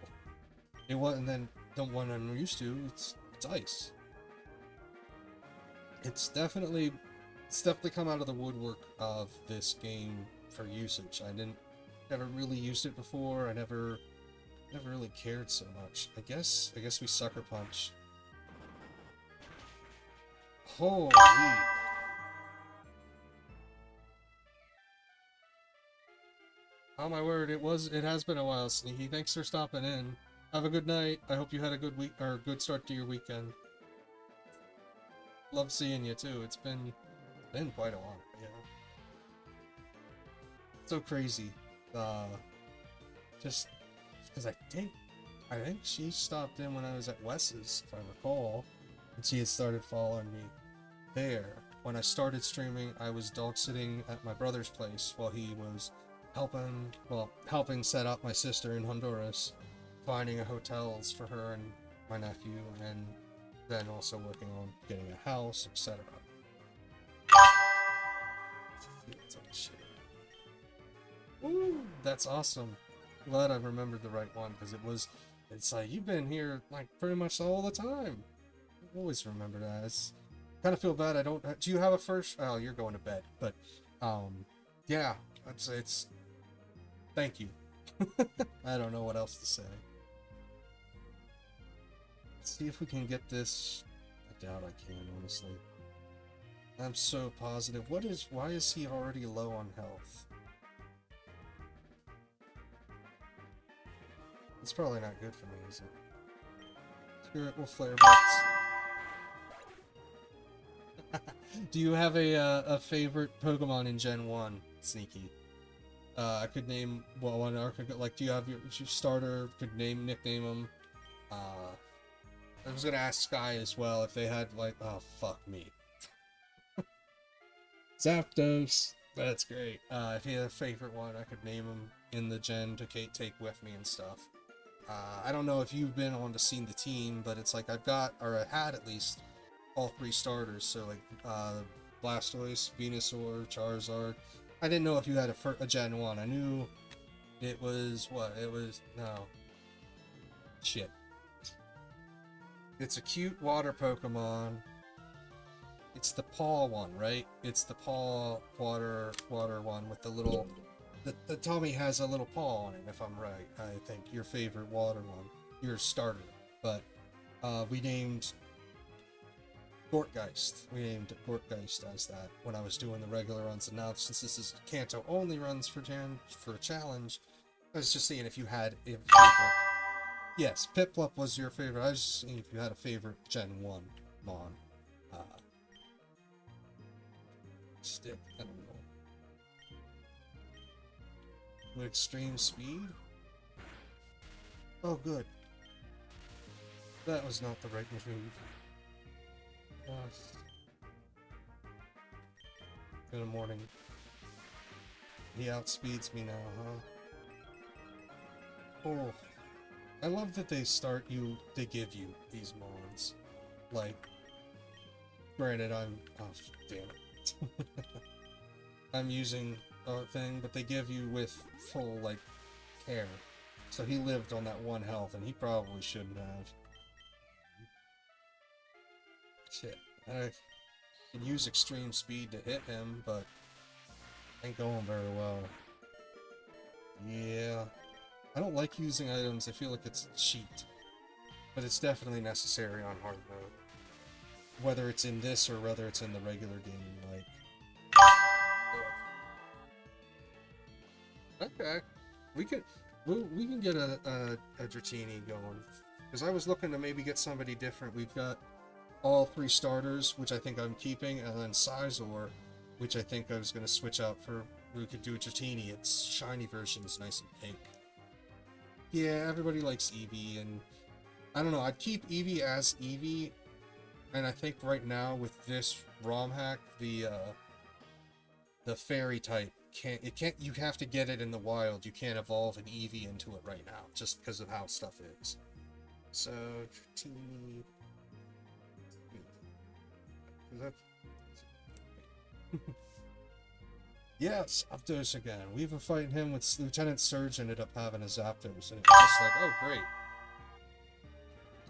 It was, and then the one I'm used to, it's ice. It's definitely come out of the woodwork of this game for usage. I never really used it before. I never really cared so much. I guess we Sucker Punch. Holy! Oh my word! It has been a while, Sneaky. Thanks for stopping in. Have a good night. I hope you had a good week or a good start to your weekend. Love seeing you too. It's been quite a while. Yeah. So crazy. Just. Because I think she stopped in when I was at Wes's, if I recall, and she had started following me there. When I started streaming, I was dog sitting at my brother's place while he was helping set up my sister in Honduras, finding hotels for her and my nephew, and then also working on getting a house, etc. Ooh, that's awesome. Glad I remembered the right one, because it's like, you've been here like pretty much all the time. I always remember that. It's kind of feel bad I don't... Do you have a first... Oh, you're going to bed, but yeah, it's thank you. I don't know what else to say. Let's see if we can get this. I doubt I can, honestly. I'm so positive. Why is he already low on health? It's probably not good for me, is it? Spirit will flare bits. Do you have a favorite Pokemon in Gen 1, Sneaky? I could name, well, one like, do you have your starter, nickname them? I was gonna ask Sky as well if they had, like, oh, fuck me. Zapdos! That's great. If he had a favorite one, I could name him in the gen to take with me and stuff. I don't know if you've been on to seen the team, but it's like I've got, or I had at least, all 3 starters. So like Blastoise, Venusaur, Charizard. I didn't know if you had a Gen 1. I knew it was, no. Shit. It's a cute water Pokemon. It's the paw one, right? It's the paw water one with the little... The Tommy has a little paw on it, if I'm right. I think your favorite water one, your starter. But we named Gortgeist. We named Gortgeist as that when I was doing the regular runs. And now, since this is Kanto only runs for a challenge, I was just seeing if you had a favorite. Yes, Piplup was your favorite. I was just seeing if you had a favorite Gen 1 Mon. stick. I don't know. With extreme speed? Oh, good. That was not the right move. Good morning. He outspeeds me now, huh? Oh. I love that they give you these mons. Like, granted, oh, damn it. I'm using a thing, but they give you with full, like, care. So he lived on that one health, and he probably shouldn't have. Shit. I can use extreme speed to hit him, but ain't going very well. Yeah. I don't like using items, I feel like it's a cheat. But it's definitely necessary on hard mode. Whether it's in this or whether it's in the regular game, like... Okay. We can get a Dratini going. Because I was looking to maybe get somebody different. We've got all 3 starters, which I think I'm keeping, and then Sizor, which I think I was going to switch out for... We could do a Dratini. Its shiny version is nice and pink. Yeah, everybody likes Eevee, and... I don't know, I'd keep Eevee as Eevee, and I think right now with this ROM hack, the fairy type you have to get it in the wild. You can't evolve an Eevee into it right now, just because of how stuff is. So, Dratini... Yes, Zapdos again. We've been fighting him with Lieutenant Surge, ended up having a Zapdos, and it was just like, oh great.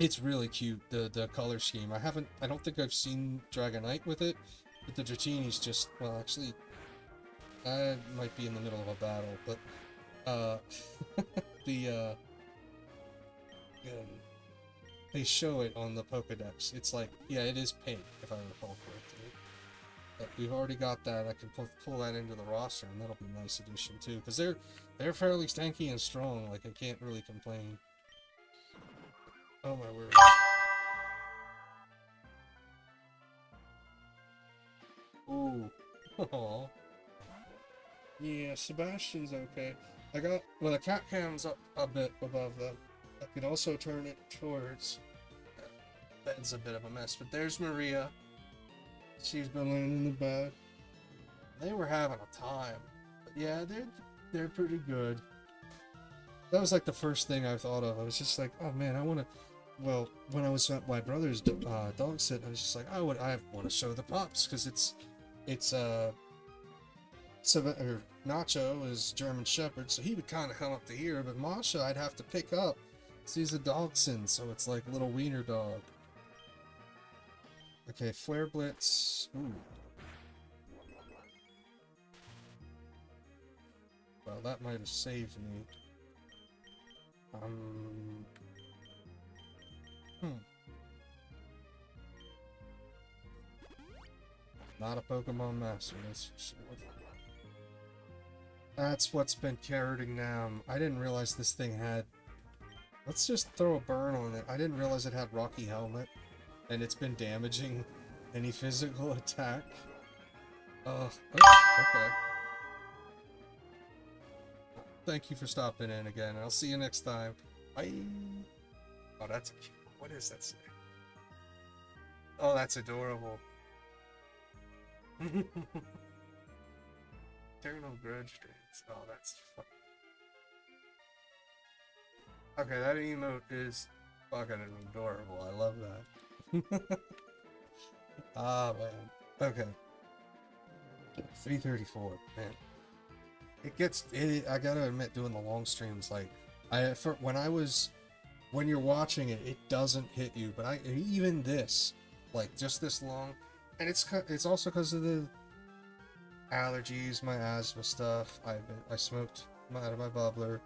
It's really cute, the color scheme. I don't think I've seen Dragonite with it, but the Dratini's just, well, actually, I might be in the middle of a battle, but, they show it on the Pokedex. It's like, yeah, it is pink, if I recall correctly. But we've already got that. I can pull that into the roster, and that'll be a nice addition, too, because they're fairly stanky and strong, like, I can't really complain. Oh my word. Ooh. Aww. Yeah, Sebastian's okay. Well, the cat cam's up a bit above them. I could also turn it towards... Bed's a bit of a mess, but there's Maria. She's been laying in the bed. They were having a time. But yeah, they're pretty good. That was like the first thing I thought of. I was just like, oh man, I want to... Well, when I was at my brother's dog sit, I was just like, I want to show the pups, because it's Nacho is German Shepherd, so he would kind of come up to here, but Masha I'd have to pick up, so he's a dachshund, so it's like a little wiener dog. Okay, Flare Blitz. Ooh. Well, that might have saved me. Not a Pokemon Master, that's for sure. That's what's been carroting them. I didn't realize this thing had... Let's just throw a burn on it. I didn't realize it had Rocky Helmet, and it's been damaging any physical attack. Oh, okay. Thank you for stopping in again. I'll see you next time. Bye. Oh, that's... What is that say? Oh, that's adorable. Eternal Grudge Strains. Oh, that's fun. Okay, that emote is fucking adorable. I love that. Ah, man. Okay. 334. Man. I gotta admit, doing the long streams, like, when you're watching it, it doesn't hit you, but even this, like, just this long, and it's also because of the allergies, my asthma stuff. I smoked out of my bubbler,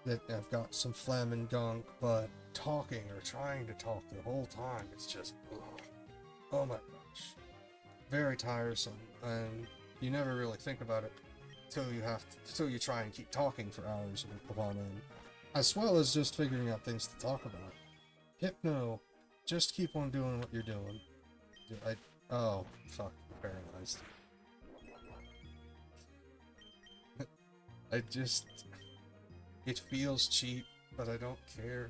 that I've got some phlegm and gunk, but talking or trying to talk the whole time, it's just, ugh. Oh my gosh, very tiresome, and you never really think about it till you try and keep talking for hours upon end, as well as just figuring out things to talk about. Hypno, just keep on doing what you're doing. Oh fuck, paralyzed. I just... It feels cheap, but I don't care.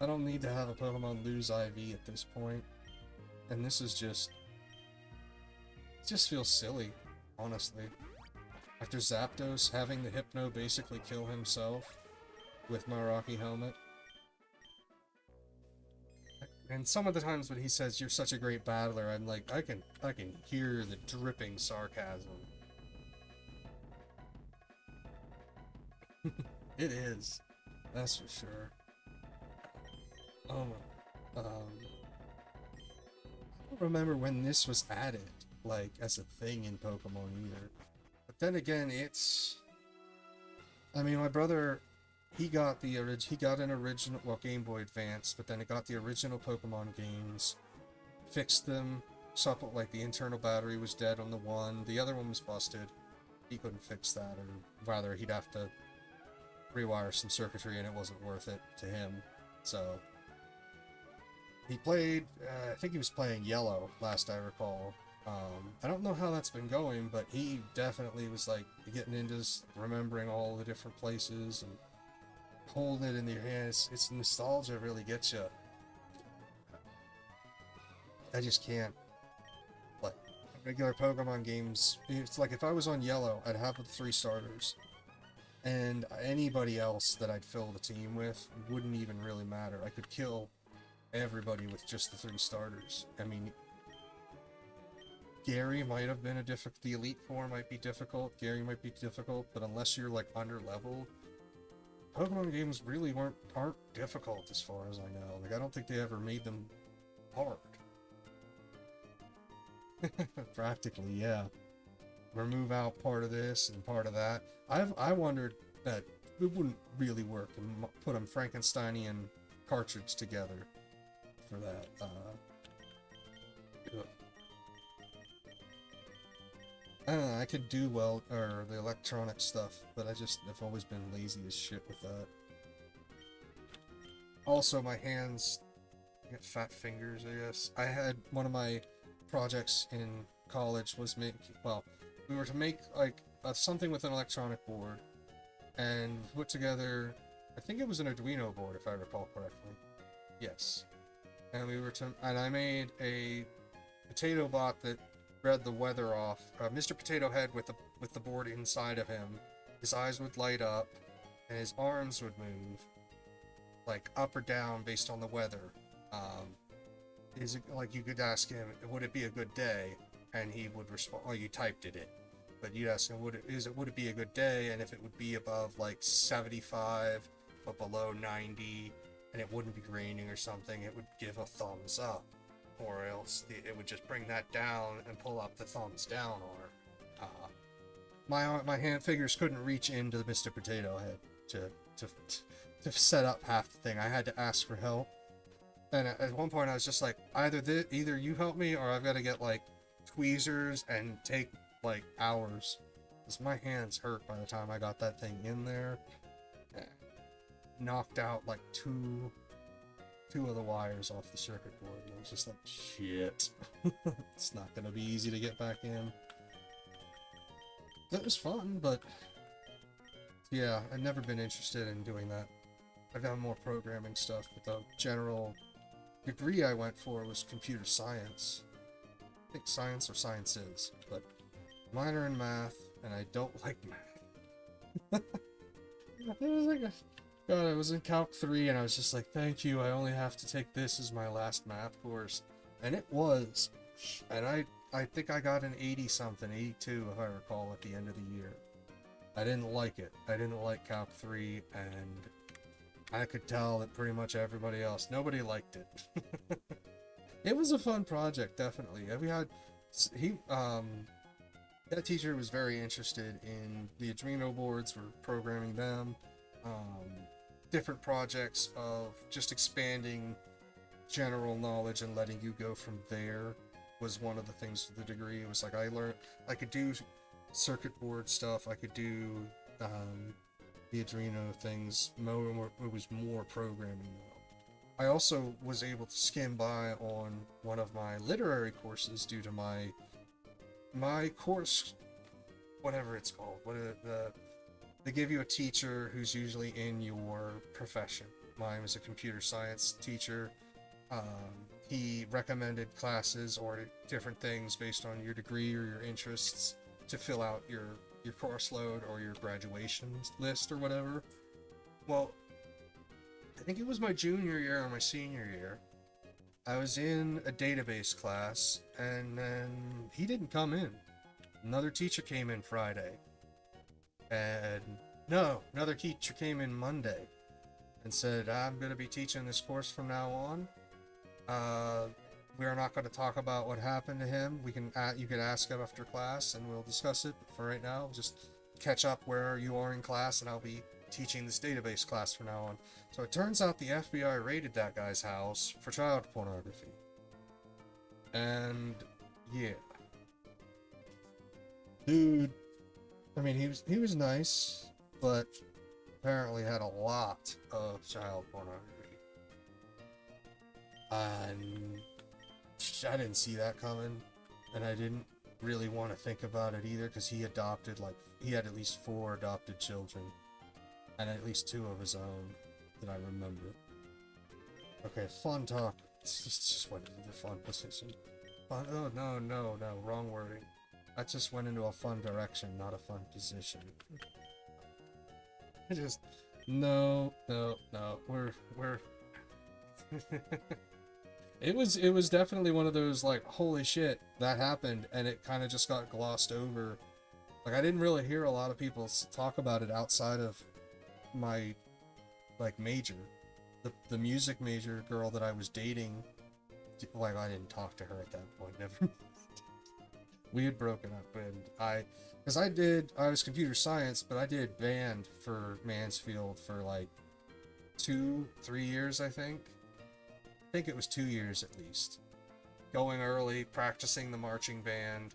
I don't need to have a Pokemon lose IV at this point. And this is just... It just feels silly, honestly. After Zapdos having the Hypno basically kill himself with my Rocky Helmet. And some of the times when he says, "You're such a great battler," I'm like, I can hear the dripping sarcasm. It is. That's for sure. I don't remember when this was added, like, as a thing in Pokemon either. But then again, it's... I mean, my brother, he got an original, well, Game Boy Advance, but then it got the original Pokemon games, fixed them, like, the internal battery was dead on the one, the other one was busted. He couldn't fix that, or rather, he'd have to rewire some circuitry, and it wasn't worth it to him, so... He played, I think he was playing Yellow, last I recall. I don't know how that's been going, but he definitely was, like, getting into remembering all the different places and holding it in your hands. It's nostalgia really gets you. I just can't. Like, regular Pokemon games, it's like if I was on Yellow, I'd have the 3 starters. And anybody else that I'd fill the team with wouldn't even really matter. I could kill everybody with just the 3 starters. I mean, Gary might have been the Elite Four might be difficult, Gary might be difficult, but unless you're, like, under-leveled, Pokemon games really aren't difficult as far as I know. Like, I don't think they ever made them hard. Practically, yeah. Remove out part of this and part of that. I wondered that it wouldn't really work and put a Frankensteinian cartridge together for that. I don't know, I could do the electronic stuff, but I've always been lazy as shit with that. Also, my hands get fat fingers, I guess. I had one of my projects in college was we were to make, like, something with an electronic board, and put together, I think it was an Arduino board, if I recall correctly. Yes. And I made a potato bot that read the weather off. Mr. Potato Head with the board inside of him. His eyes would light up, and his arms would move, like, up or down based on the weather. Like, you could ask him, would it be a good day? And he would respond, you typed it in. But you'd ask him, would it be a good day? And if it would be above, like, 75, but below 90, and it wouldn't be raining or something, it would give a thumbs up. Or else it would just bring that down and pull up the thumbs down, or my hand fingers couldn't reach into the Mr. Potato Head to set up half the thing. I had to ask for help, and at one point I was just like, either you help me, or I've got to get, like, tweezers and take, like, hours, because my hands hurt by the time I got that thing in there. Knocked out, like, two of the wires off the circuit board, and I was just like, shit. It's not gonna be easy to get back in. That was fun, but yeah, I've never been interested in doing that. I've done more programming stuff, but the general degree I went for was computer science. I think science or sciences, but minor in math, and I don't like math. It was like God, I was in Calc 3, and I was just like, thank you, I only have to take this as my last math course. And it was. And I think I got an 80-something, 82, if I recall, at the end of the year. I didn't like it. I didn't like Calc 3, and I could tell that pretty much everybody else, nobody liked it. It was a fun project, definitely. That teacher was very interested in the Arduino boards, for programming them. Different projects of just expanding general knowledge and letting you go from there was one of the things for the degree. It was like I learned I could do circuit board stuff, I could do the Arduino things. It was more programming though. I also was able to skim by on one of my literary courses due to my course whatever it's called. They give you a teacher who's usually in your profession. Mine was a computer science teacher. He recommended classes or different things based on your degree or your interests to fill out your course load or your graduation list or whatever. Well, I think it was my junior year or my senior year. I was in a database class, and then he didn't come in. Another teacher came in Friday. And no, another teacher came in Monday and said, I'm going to be teaching this course from now on. We're not going to talk about what happened to him. You can ask him after class and we'll discuss it. But for right now, just catch up where you are in class, and I'll be teaching this database class from now on. So it turns out the FBI raided that guy's house for child pornography. And yeah. Dude, I mean, he was nice, but apparently had a lot of child pornography. And I didn't see that coming, and I didn't really want to think about it either, because he had at least 4 adopted children, and at least 2 of his own that I remember. Okay, fun talk. It's just went into the fun position. Fun, oh, no, wrong wording. I just went into a fun direction, not a fun position. I just, no, we're It was definitely one of those, like, holy shit, that happened, and it kind of just got glossed over. Like, I didn't really hear a lot of people talk about it outside of my, like, major. The music major girl that I was dating, like, I didn't talk to her at that point, never. We had broken up, and I was computer science, but I did band for Mansfield for, like, 2-3 years, I think. I think it was 2 years at least. Going early, practicing the marching band.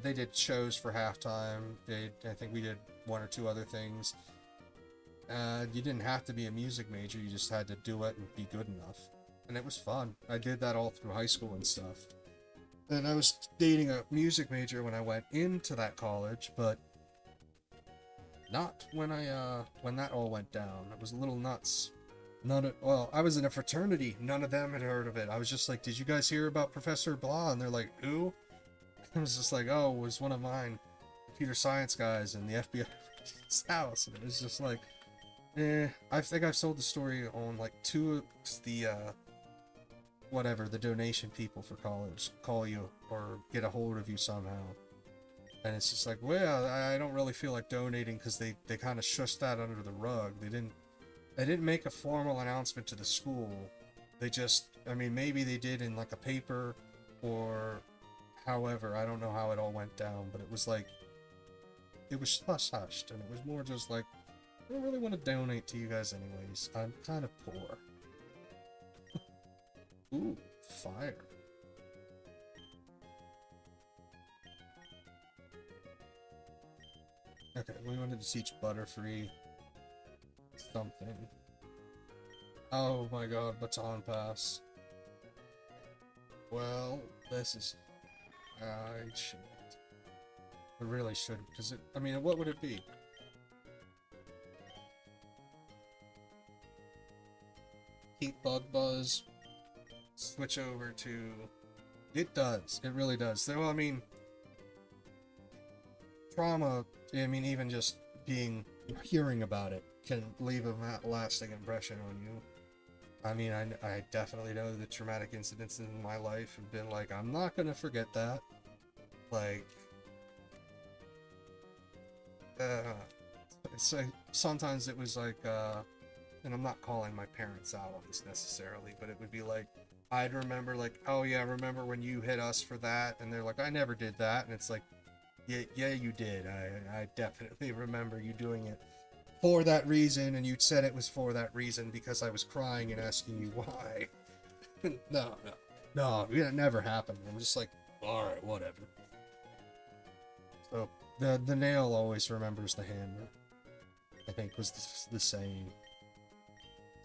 They did shows for halftime. I think we did 1 or 2 other things. You didn't have to be a music major, you just had to do it and be good enough. And it was fun. I did that all through high school and stuff. And I was dating a music major when I went into that college, but not when that all went down. It was a little nuts. Well, I was in a fraternity. None of them had heard of it. I was just like, did you guys hear about Professor Blah? And they're like, who? I was just like, oh, it was one of mine, computer science guys, in the FBI house. And it was just like, I think I've sold the story on, like, 2 of the, the donation people for college call you or get a hold of you somehow. And it's just like, well, I don't really feel like donating, because they kind of shushed that under the rug. They didn't make a formal announcement to the school. They just, I mean, maybe they did in, like, a paper, or however, I don't know how it all went down, but it was like, it was hush-hushed, and it was more just like, I don't really want to donate to you guys anyways. I'm kind of poor. Ooh, fire. Okay, we wanted to teach Butterfree something. Oh my god, baton pass. Well, this is... I shouldn't. I really shouldn't, because it... I mean, what would it be? Keep Bug Buzz. Switch over to... It does. It really does. Well, I mean... Trauma, I mean, even just hearing about it can leave a lasting impression on you. I mean, I definitely know the traumatic incidents in my life have been like, I'm not gonna forget that. Like... so sometimes it was like, and I'm not calling my parents out on this necessarily, but it would be like, I'd remember like, oh yeah, remember when you hit us for that? And they're like, I never did that. And it's like, yeah, you did. I definitely remember you doing it for that reason, and you said it was for that reason because I was crying and asking you why. No, it never happened. I'm just like, alright, whatever. So, the nail always remembers the hammer, I think was the saying.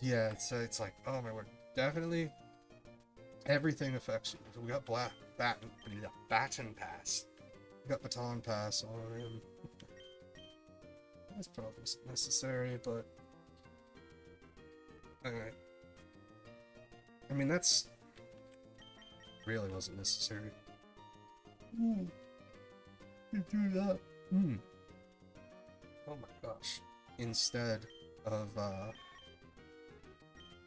Yeah, it's like, oh my word, definitely everything affects you. So we got baton pass. Got baton pass on him. That's probably necessary, but alright. I mean, that's really wasn't necessary. You do that. Oh my gosh. Instead of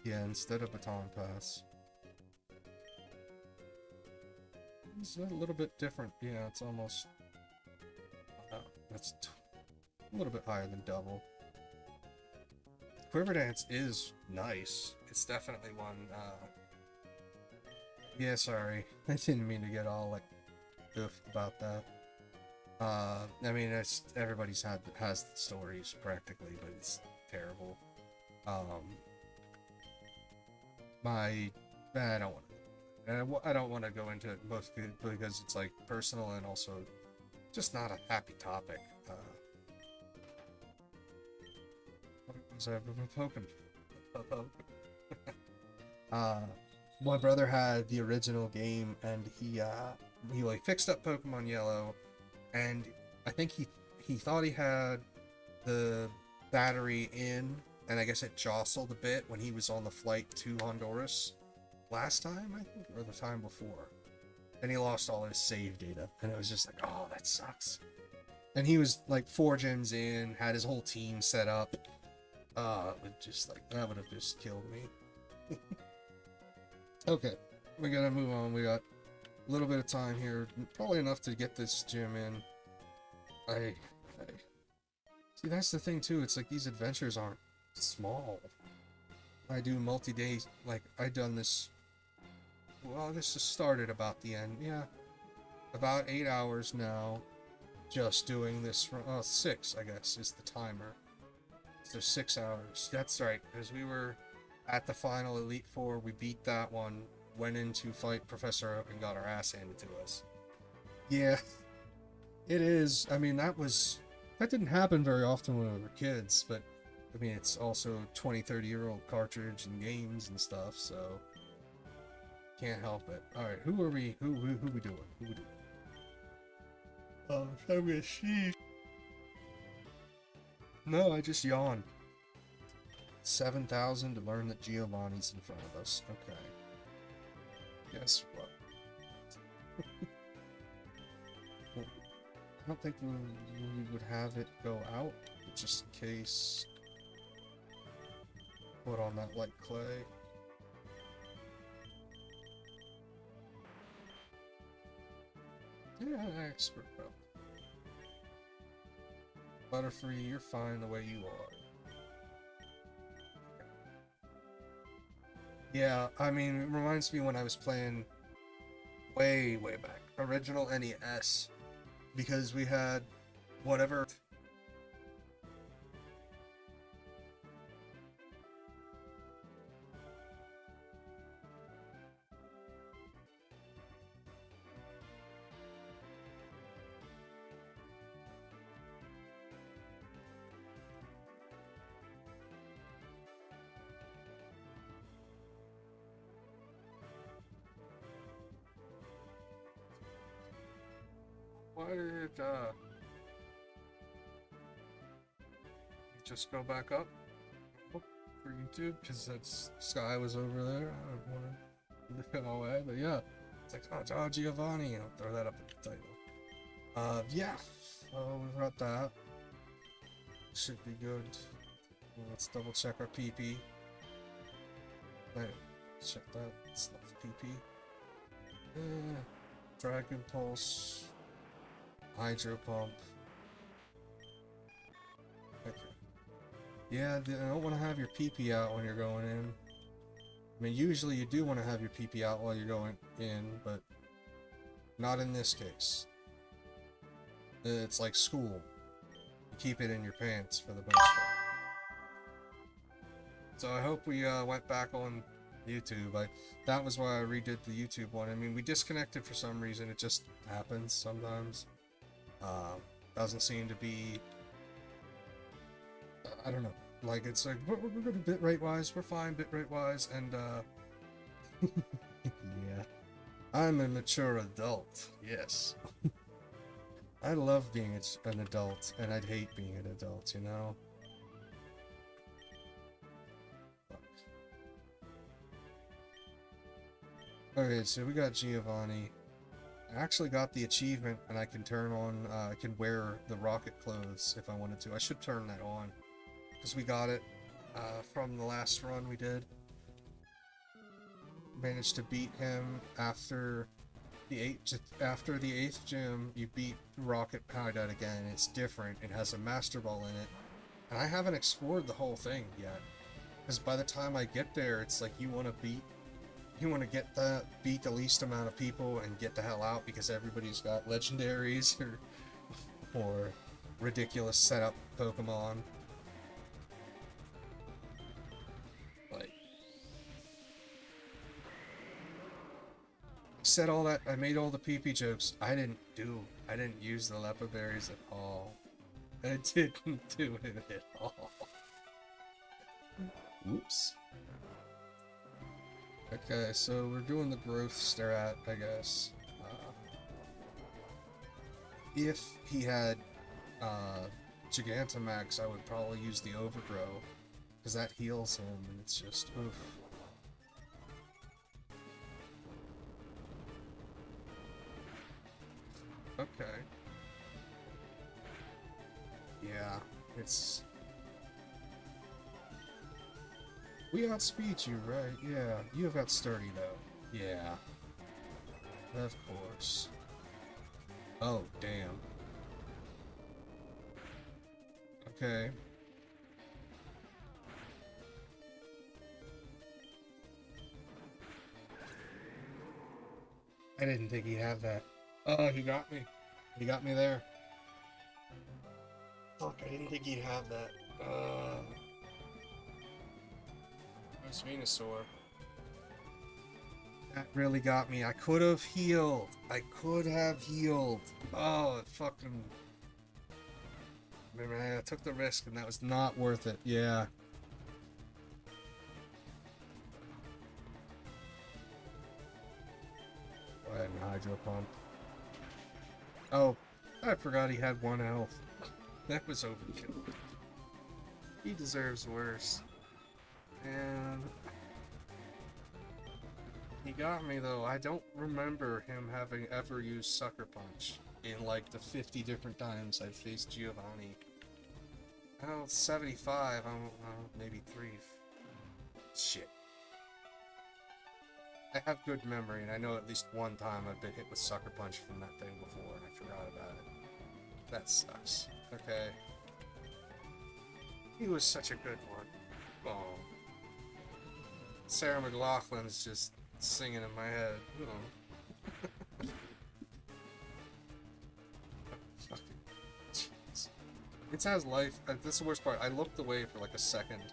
instead of baton pass. It's a little bit different. Yeah, it's almost that's a little bit higher than double. Quiver Dance is nice. It's definitely one, yeah, sorry. I didn't mean to get all, like, goofed about that. I mean, everybody's has the stories, practically, but it's terrible. I don't want to go into it both because it's, like, personal and also just not a happy topic. What was I poking? My brother had the original game, and he like fixed up Pokemon Yellow, and I think he thought he had the battery in, and I guess it jostled a bit when he was on the flight to Honduras last time, I think, or the time before. And he lost all his save data, and it was just like, oh, that sucks. And he was like 4 gens in, had his whole team set up. Just like, that would have just killed me. Okay, we gotta move on. We got a little bit of time here, probably enough to get this gym in. See, that's the thing too, it's like these adventures aren't small. I do multi-day, like, I done this, well, this has started about the end, yeah, about 8 hours now, just doing this, 6, I guess, is the timer. So 6 hours, that's right, because we were at the final Elite Four, we beat that one, went in to fight Professor Oak and got our ass handed to us. Yeah, it is, I mean, that didn't happen very often when we were kids, but I mean, it's also 20-30-year-old cartridge and games and stuff, so can't help it. Alright, who are we? Who we doing? Who we doing? I'm gonna see. No, I just yawned. 7,000 to learn that Giovanni's in front of us. Okay. Guess what? I don't think we would have it go out, just in case. Put on that light clay. Yeah, expert bro. Butterfree, you're fine the way you are. Yeah, I mean, it reminds me when I was playing way back, original NES, because we had whatever. Why did it, just go back up? Oh, for YouTube? Because that's Sky was over there. I don't want to look it away, but yeah. It's like, oh, Giovanni. I'll throw that up in the title. Yeah. So we've got that. Should be good. Let's double check our PP. Wait, check that. It's not the PP. Dragon Pulse. Hydro Pump. Okay. Yeah, I don't want to have your PP out when you're going in. I mean, usually you do want to have your PP out while you're going in, but not in this case. It's like school. You keep it in your pants for the most part. So I hope we went back on YouTube. That was why I redid the YouTube one. I mean, we disconnected for some reason. It just happens sometimes. Doesn't seem to be, I don't know, like, it's like, we're good bitrate wise, we're fine bitrate wise, and yeah, I'm a mature adult, yes. I love being an adult, and I'd hate being an adult, you know? Okay, so we got Giovanni. I actually got the achievement, and I can turn on, I can wear the rocket clothes if I wanted to. I should turn that on, because we got it from the last run we did. Managed to beat him after the eighth gym. You beat Rocket Hideout again. It's different. It has a Master Ball in it, and I haven't explored the whole thing yet. Because by the time I get there, it's like you want to beat the least amount of people and get the hell out, because everybody's got legendaries or ridiculous setup Pokemon. Like, said all that, I made all the pee-pee jokes. I didn't use the Lepa berries at all. I didn't do it at all. Oops. Okay, so we're doing the growth strat, I guess. If he had Gigantamax, I would probably use the Overgrow, because that heals him, and it's just, oof. Okay. Yeah, it's... We outspeed you, right? Yeah, you have got sturdy, though. Yeah. Of course. Oh, damn. Okay. I didn't think he'd have that. Oh, he got me. He got me there. Fuck, I didn't think he'd have that. Where's Venusaur? That really got me. I could have healed. I could have healed. Oh, it fucking... Man, I took the risk and that was not worth it. Yeah. Go ahead and Hydro Pump. Oh, I forgot he had 1 health. That was overkill. He deserves worse. And... he got me though. I don't remember him having ever used Sucker Punch in like the 50 different times I've faced Giovanni. Oh, 75. Maybe 3. Shit. I have good memory, and I know at least one time I've been hit with Sucker Punch from that thing before, and I forgot about it. That sucks. Okay. He was such a good one. Oh. Sarah McLachlan's just singing in my head. Oh. Fucking jeez. It has life. That's the worst part. I looked away for like a second.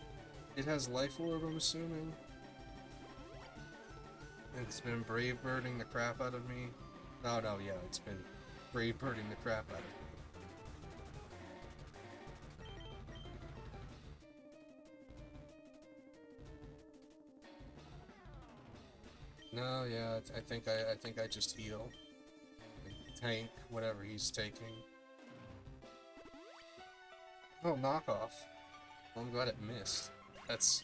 It has Life Orb, I'm assuming. It's been brave birding the crap out of me. No, yeah, it's been brave birding the crap out of me. No, yeah, I think I just heal. Tank whatever he's taking. Oh, knockoff. Well, I'm glad it missed. That's...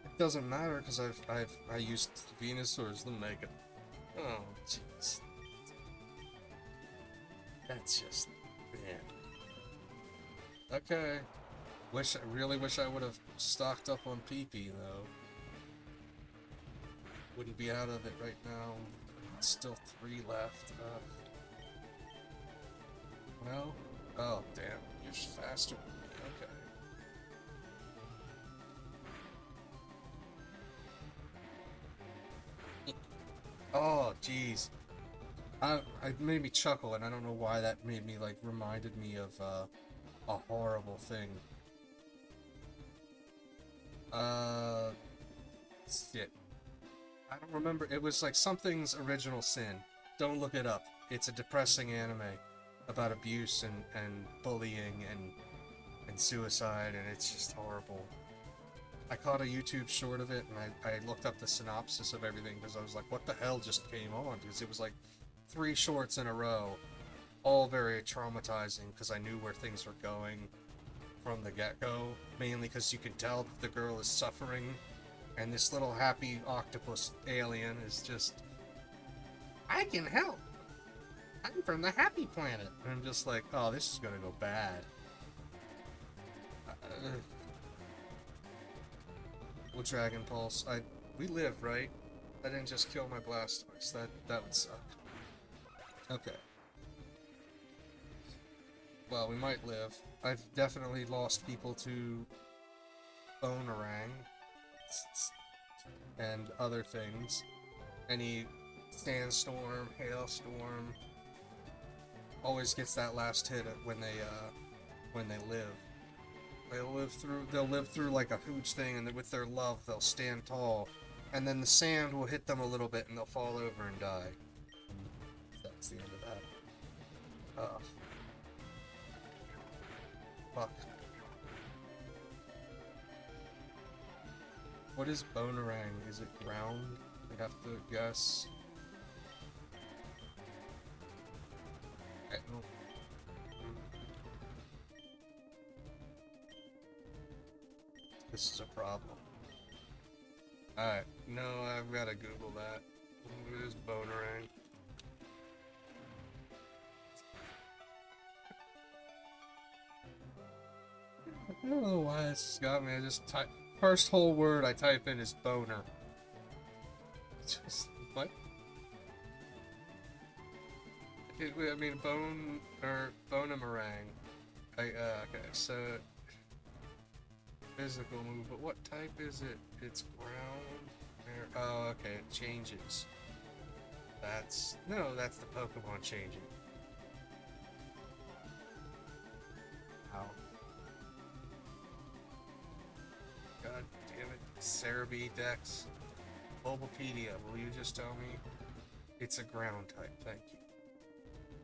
It doesn't matter because I used Venusaur as the Mega. Oh, jeez. That's just... man. Okay. Really wish I would have stocked up on PP though. Wouldn't be out of it right now. Still 3 left. Well, oh damn, you're faster than me. Okay. Oh jeez. It made me chuckle, and I don't know why that made me like reminded me of a horrible thing. Shit. I don't remember. It was like Something's Original Sin. Don't look it up. It's a depressing anime about abuse and bullying and suicide, and it's just horrible. I caught a YouTube short of it, and I looked up the synopsis of everything because I was like, what the hell just came on? Because it was like 3 shorts in a row, all very traumatizing because I knew where things were going from the get-go, mainly because you can tell that the girl is suffering, and this little happy octopus alien is just, I can help. I'm from the happy planet. And I'm just like, oh, this is gonna go bad. Well, Dragon Pulse, we live, right? I didn't just kill my Blastoise. That would suck. Okay. Well, we might live. I've definitely lost people to Bonerang and other things. Any sandstorm, hailstorm always gets that last hit when they live. They'll live through like a huge thing, and then with their love they'll stand tall, and then the sand will hit them a little bit and they'll fall over and die. That's the end of that. Fuck. What is Bonerang? Is it ground? I have to guess. I don't. This is a problem. Alright, no, I've gotta Google that. What is Bonerang? I don't know why this got me. I just type first whole word I type in is boner. Just what? I mean bone or bonemerang. Okay, so physical move, but what type is it? It's ground. Oh, okay, it changes. That's the Pokemon changing. Ow. God damn it. Cerebi Dex. Bulbapedia, will you just tell me? It's a ground type, thank you.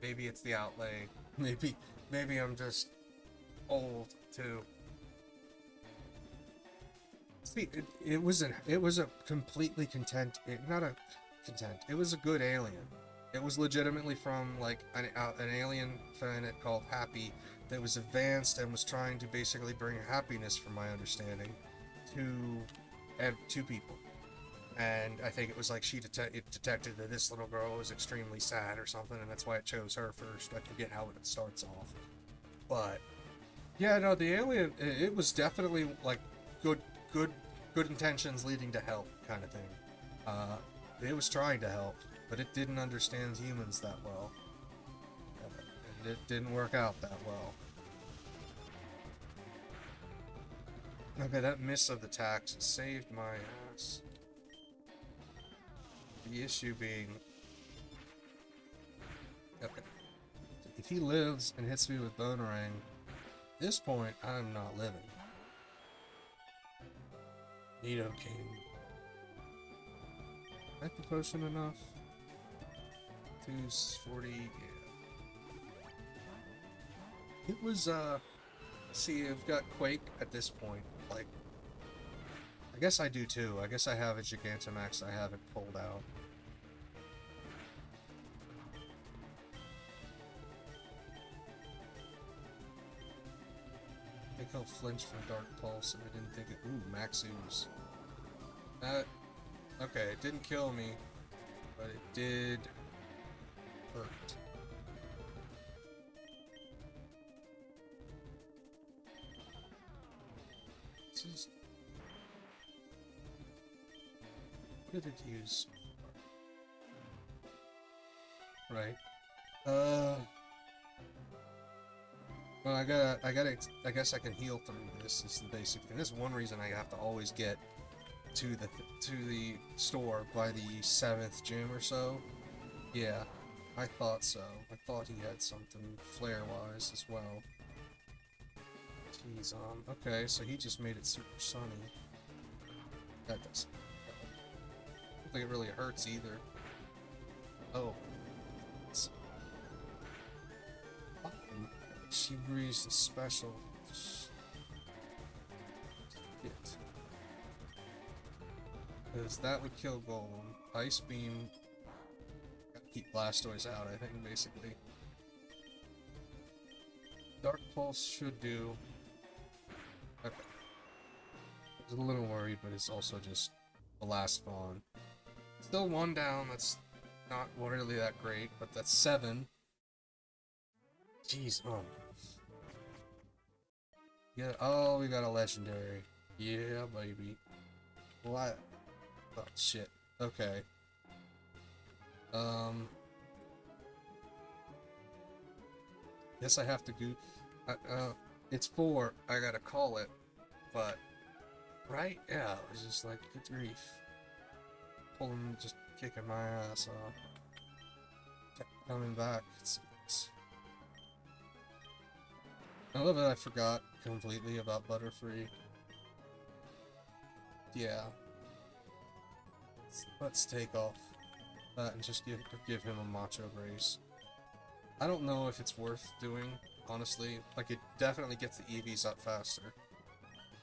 Maybe it's the outlay. Maybe I'm just old too. See, it was a completely it was a good alien. It was legitimately from like an alien planet called Happy that was advanced and was trying to basically bring happiness, from my understanding, to people. And I think it was like it detected that this little girl was extremely sad or something, and that's why it chose her first. I forget how it starts off, but yeah, no, the alien, it was definitely like good intentions leading to help kind of thing. It was trying to help, but it didn't understand humans that well, and it didn't work out that well. Okay, that miss of the tax saved my ass. The issue being, okay, if he lives and hits me with Bonerang, at this point I'm not living. Nidoking. Hyper Potion enough? 240, yeah. It was, see, I've got Quake at this point, like, I guess I do too. I guess I have a Gigantamax I haven't pulled out. I think I'll flinch from Dark Pulse if I didn't think it. Ooh, Max Ooze. Okay, it didn't kill me, but it did hurt. This is... What did it use? Right. Well, I guess I can heal through this. This is the basic thing. This is one reason I have to always get to the store by the 7th gym or so. Yeah, I thought so. I thought he had something flare-wise as well. Jeez, okay, so he just made it super sunny. That doesn't help. I don't think it really hurts either. Oh. She breathes a special shit. Because that would kill Golem. Ice Beam. Gotta keep Blastoise out, I think, basically. Dark Pulse should do. Okay. I was a little worried, but it's also just the last spawn. Still one down, that's not really that great, but that's 7. Jeez, oh. Yeah, oh, we got a legendary. Yeah, baby. What? Oh, shit. Okay. Guess I have to go. It's 4. I gotta call it, but right? Yeah, it was just like good grief. Pulling, just kicking my ass off. Kept coming back. I love it. I forgot completely about Butterfree. Yeah. Let's take off that and just give him a Macho Brace. I don't know if it's worth doing, honestly. Like, it definitely gets the EVs up faster.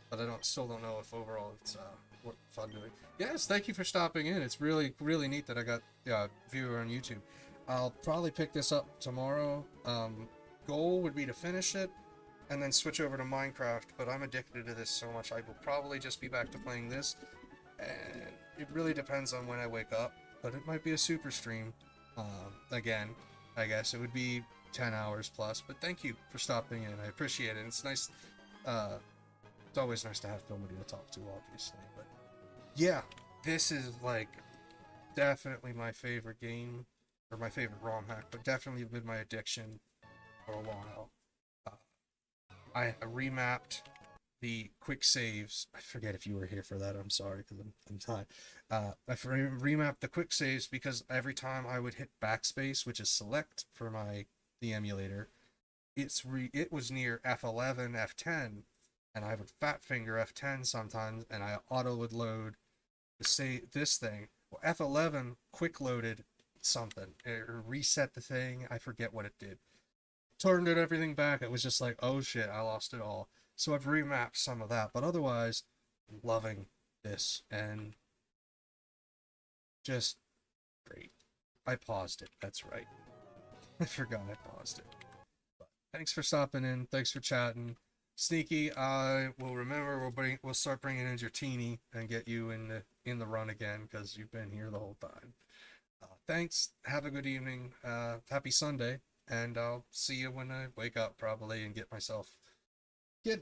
But I still don't know if overall it's what fun doing. Yes, thank you for stopping in. It's really, really neat that I got a viewer on YouTube. I'll probably pick this up tomorrow. Goal would be to finish it and then switch over to Minecraft, but I'm addicted to this so much I will probably just be back to playing this. And it really depends on when I wake up, but it might be a super stream. Again, I guess it would be 10 hours plus, but thank you for stopping in. I appreciate it. It's nice. It's always nice to have somebody to talk to, obviously. But yeah, this is like definitely my favorite game, or my favorite ROM hack, but definitely been my addiction for a while. I remapped the quick saves. I forget if you were here for that. I'm sorry because I'm tired. I remapped the quick saves because every time I would hit backspace, which is select for the emulator, it was near F11, F10, and I would fat finger F10 sometimes, and I auto would load to say this thing. Well, F11 quick loaded something, or reset the thing. I forget what it did. Turned everything back. It was just like, oh shit, I lost it all. So I've remapped some of that, but otherwise, I'm loving this, and just great. I paused it, that's right. I forgot I paused it. But thanks for stopping in, thanks for chatting. Sneaky, I will remember, we'll start bringing in your teeny and get you in the run again, because you've been here the whole time. Thanks, have a good evening, happy Sunday, and I'll see you when I wake up, probably, and get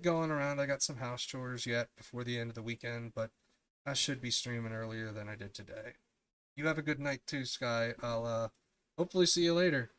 going around. I got some house chores yet before the end of the weekend, but I should be streaming earlier than I did today. You have a good night too, Sky. I'll hopefully see you later.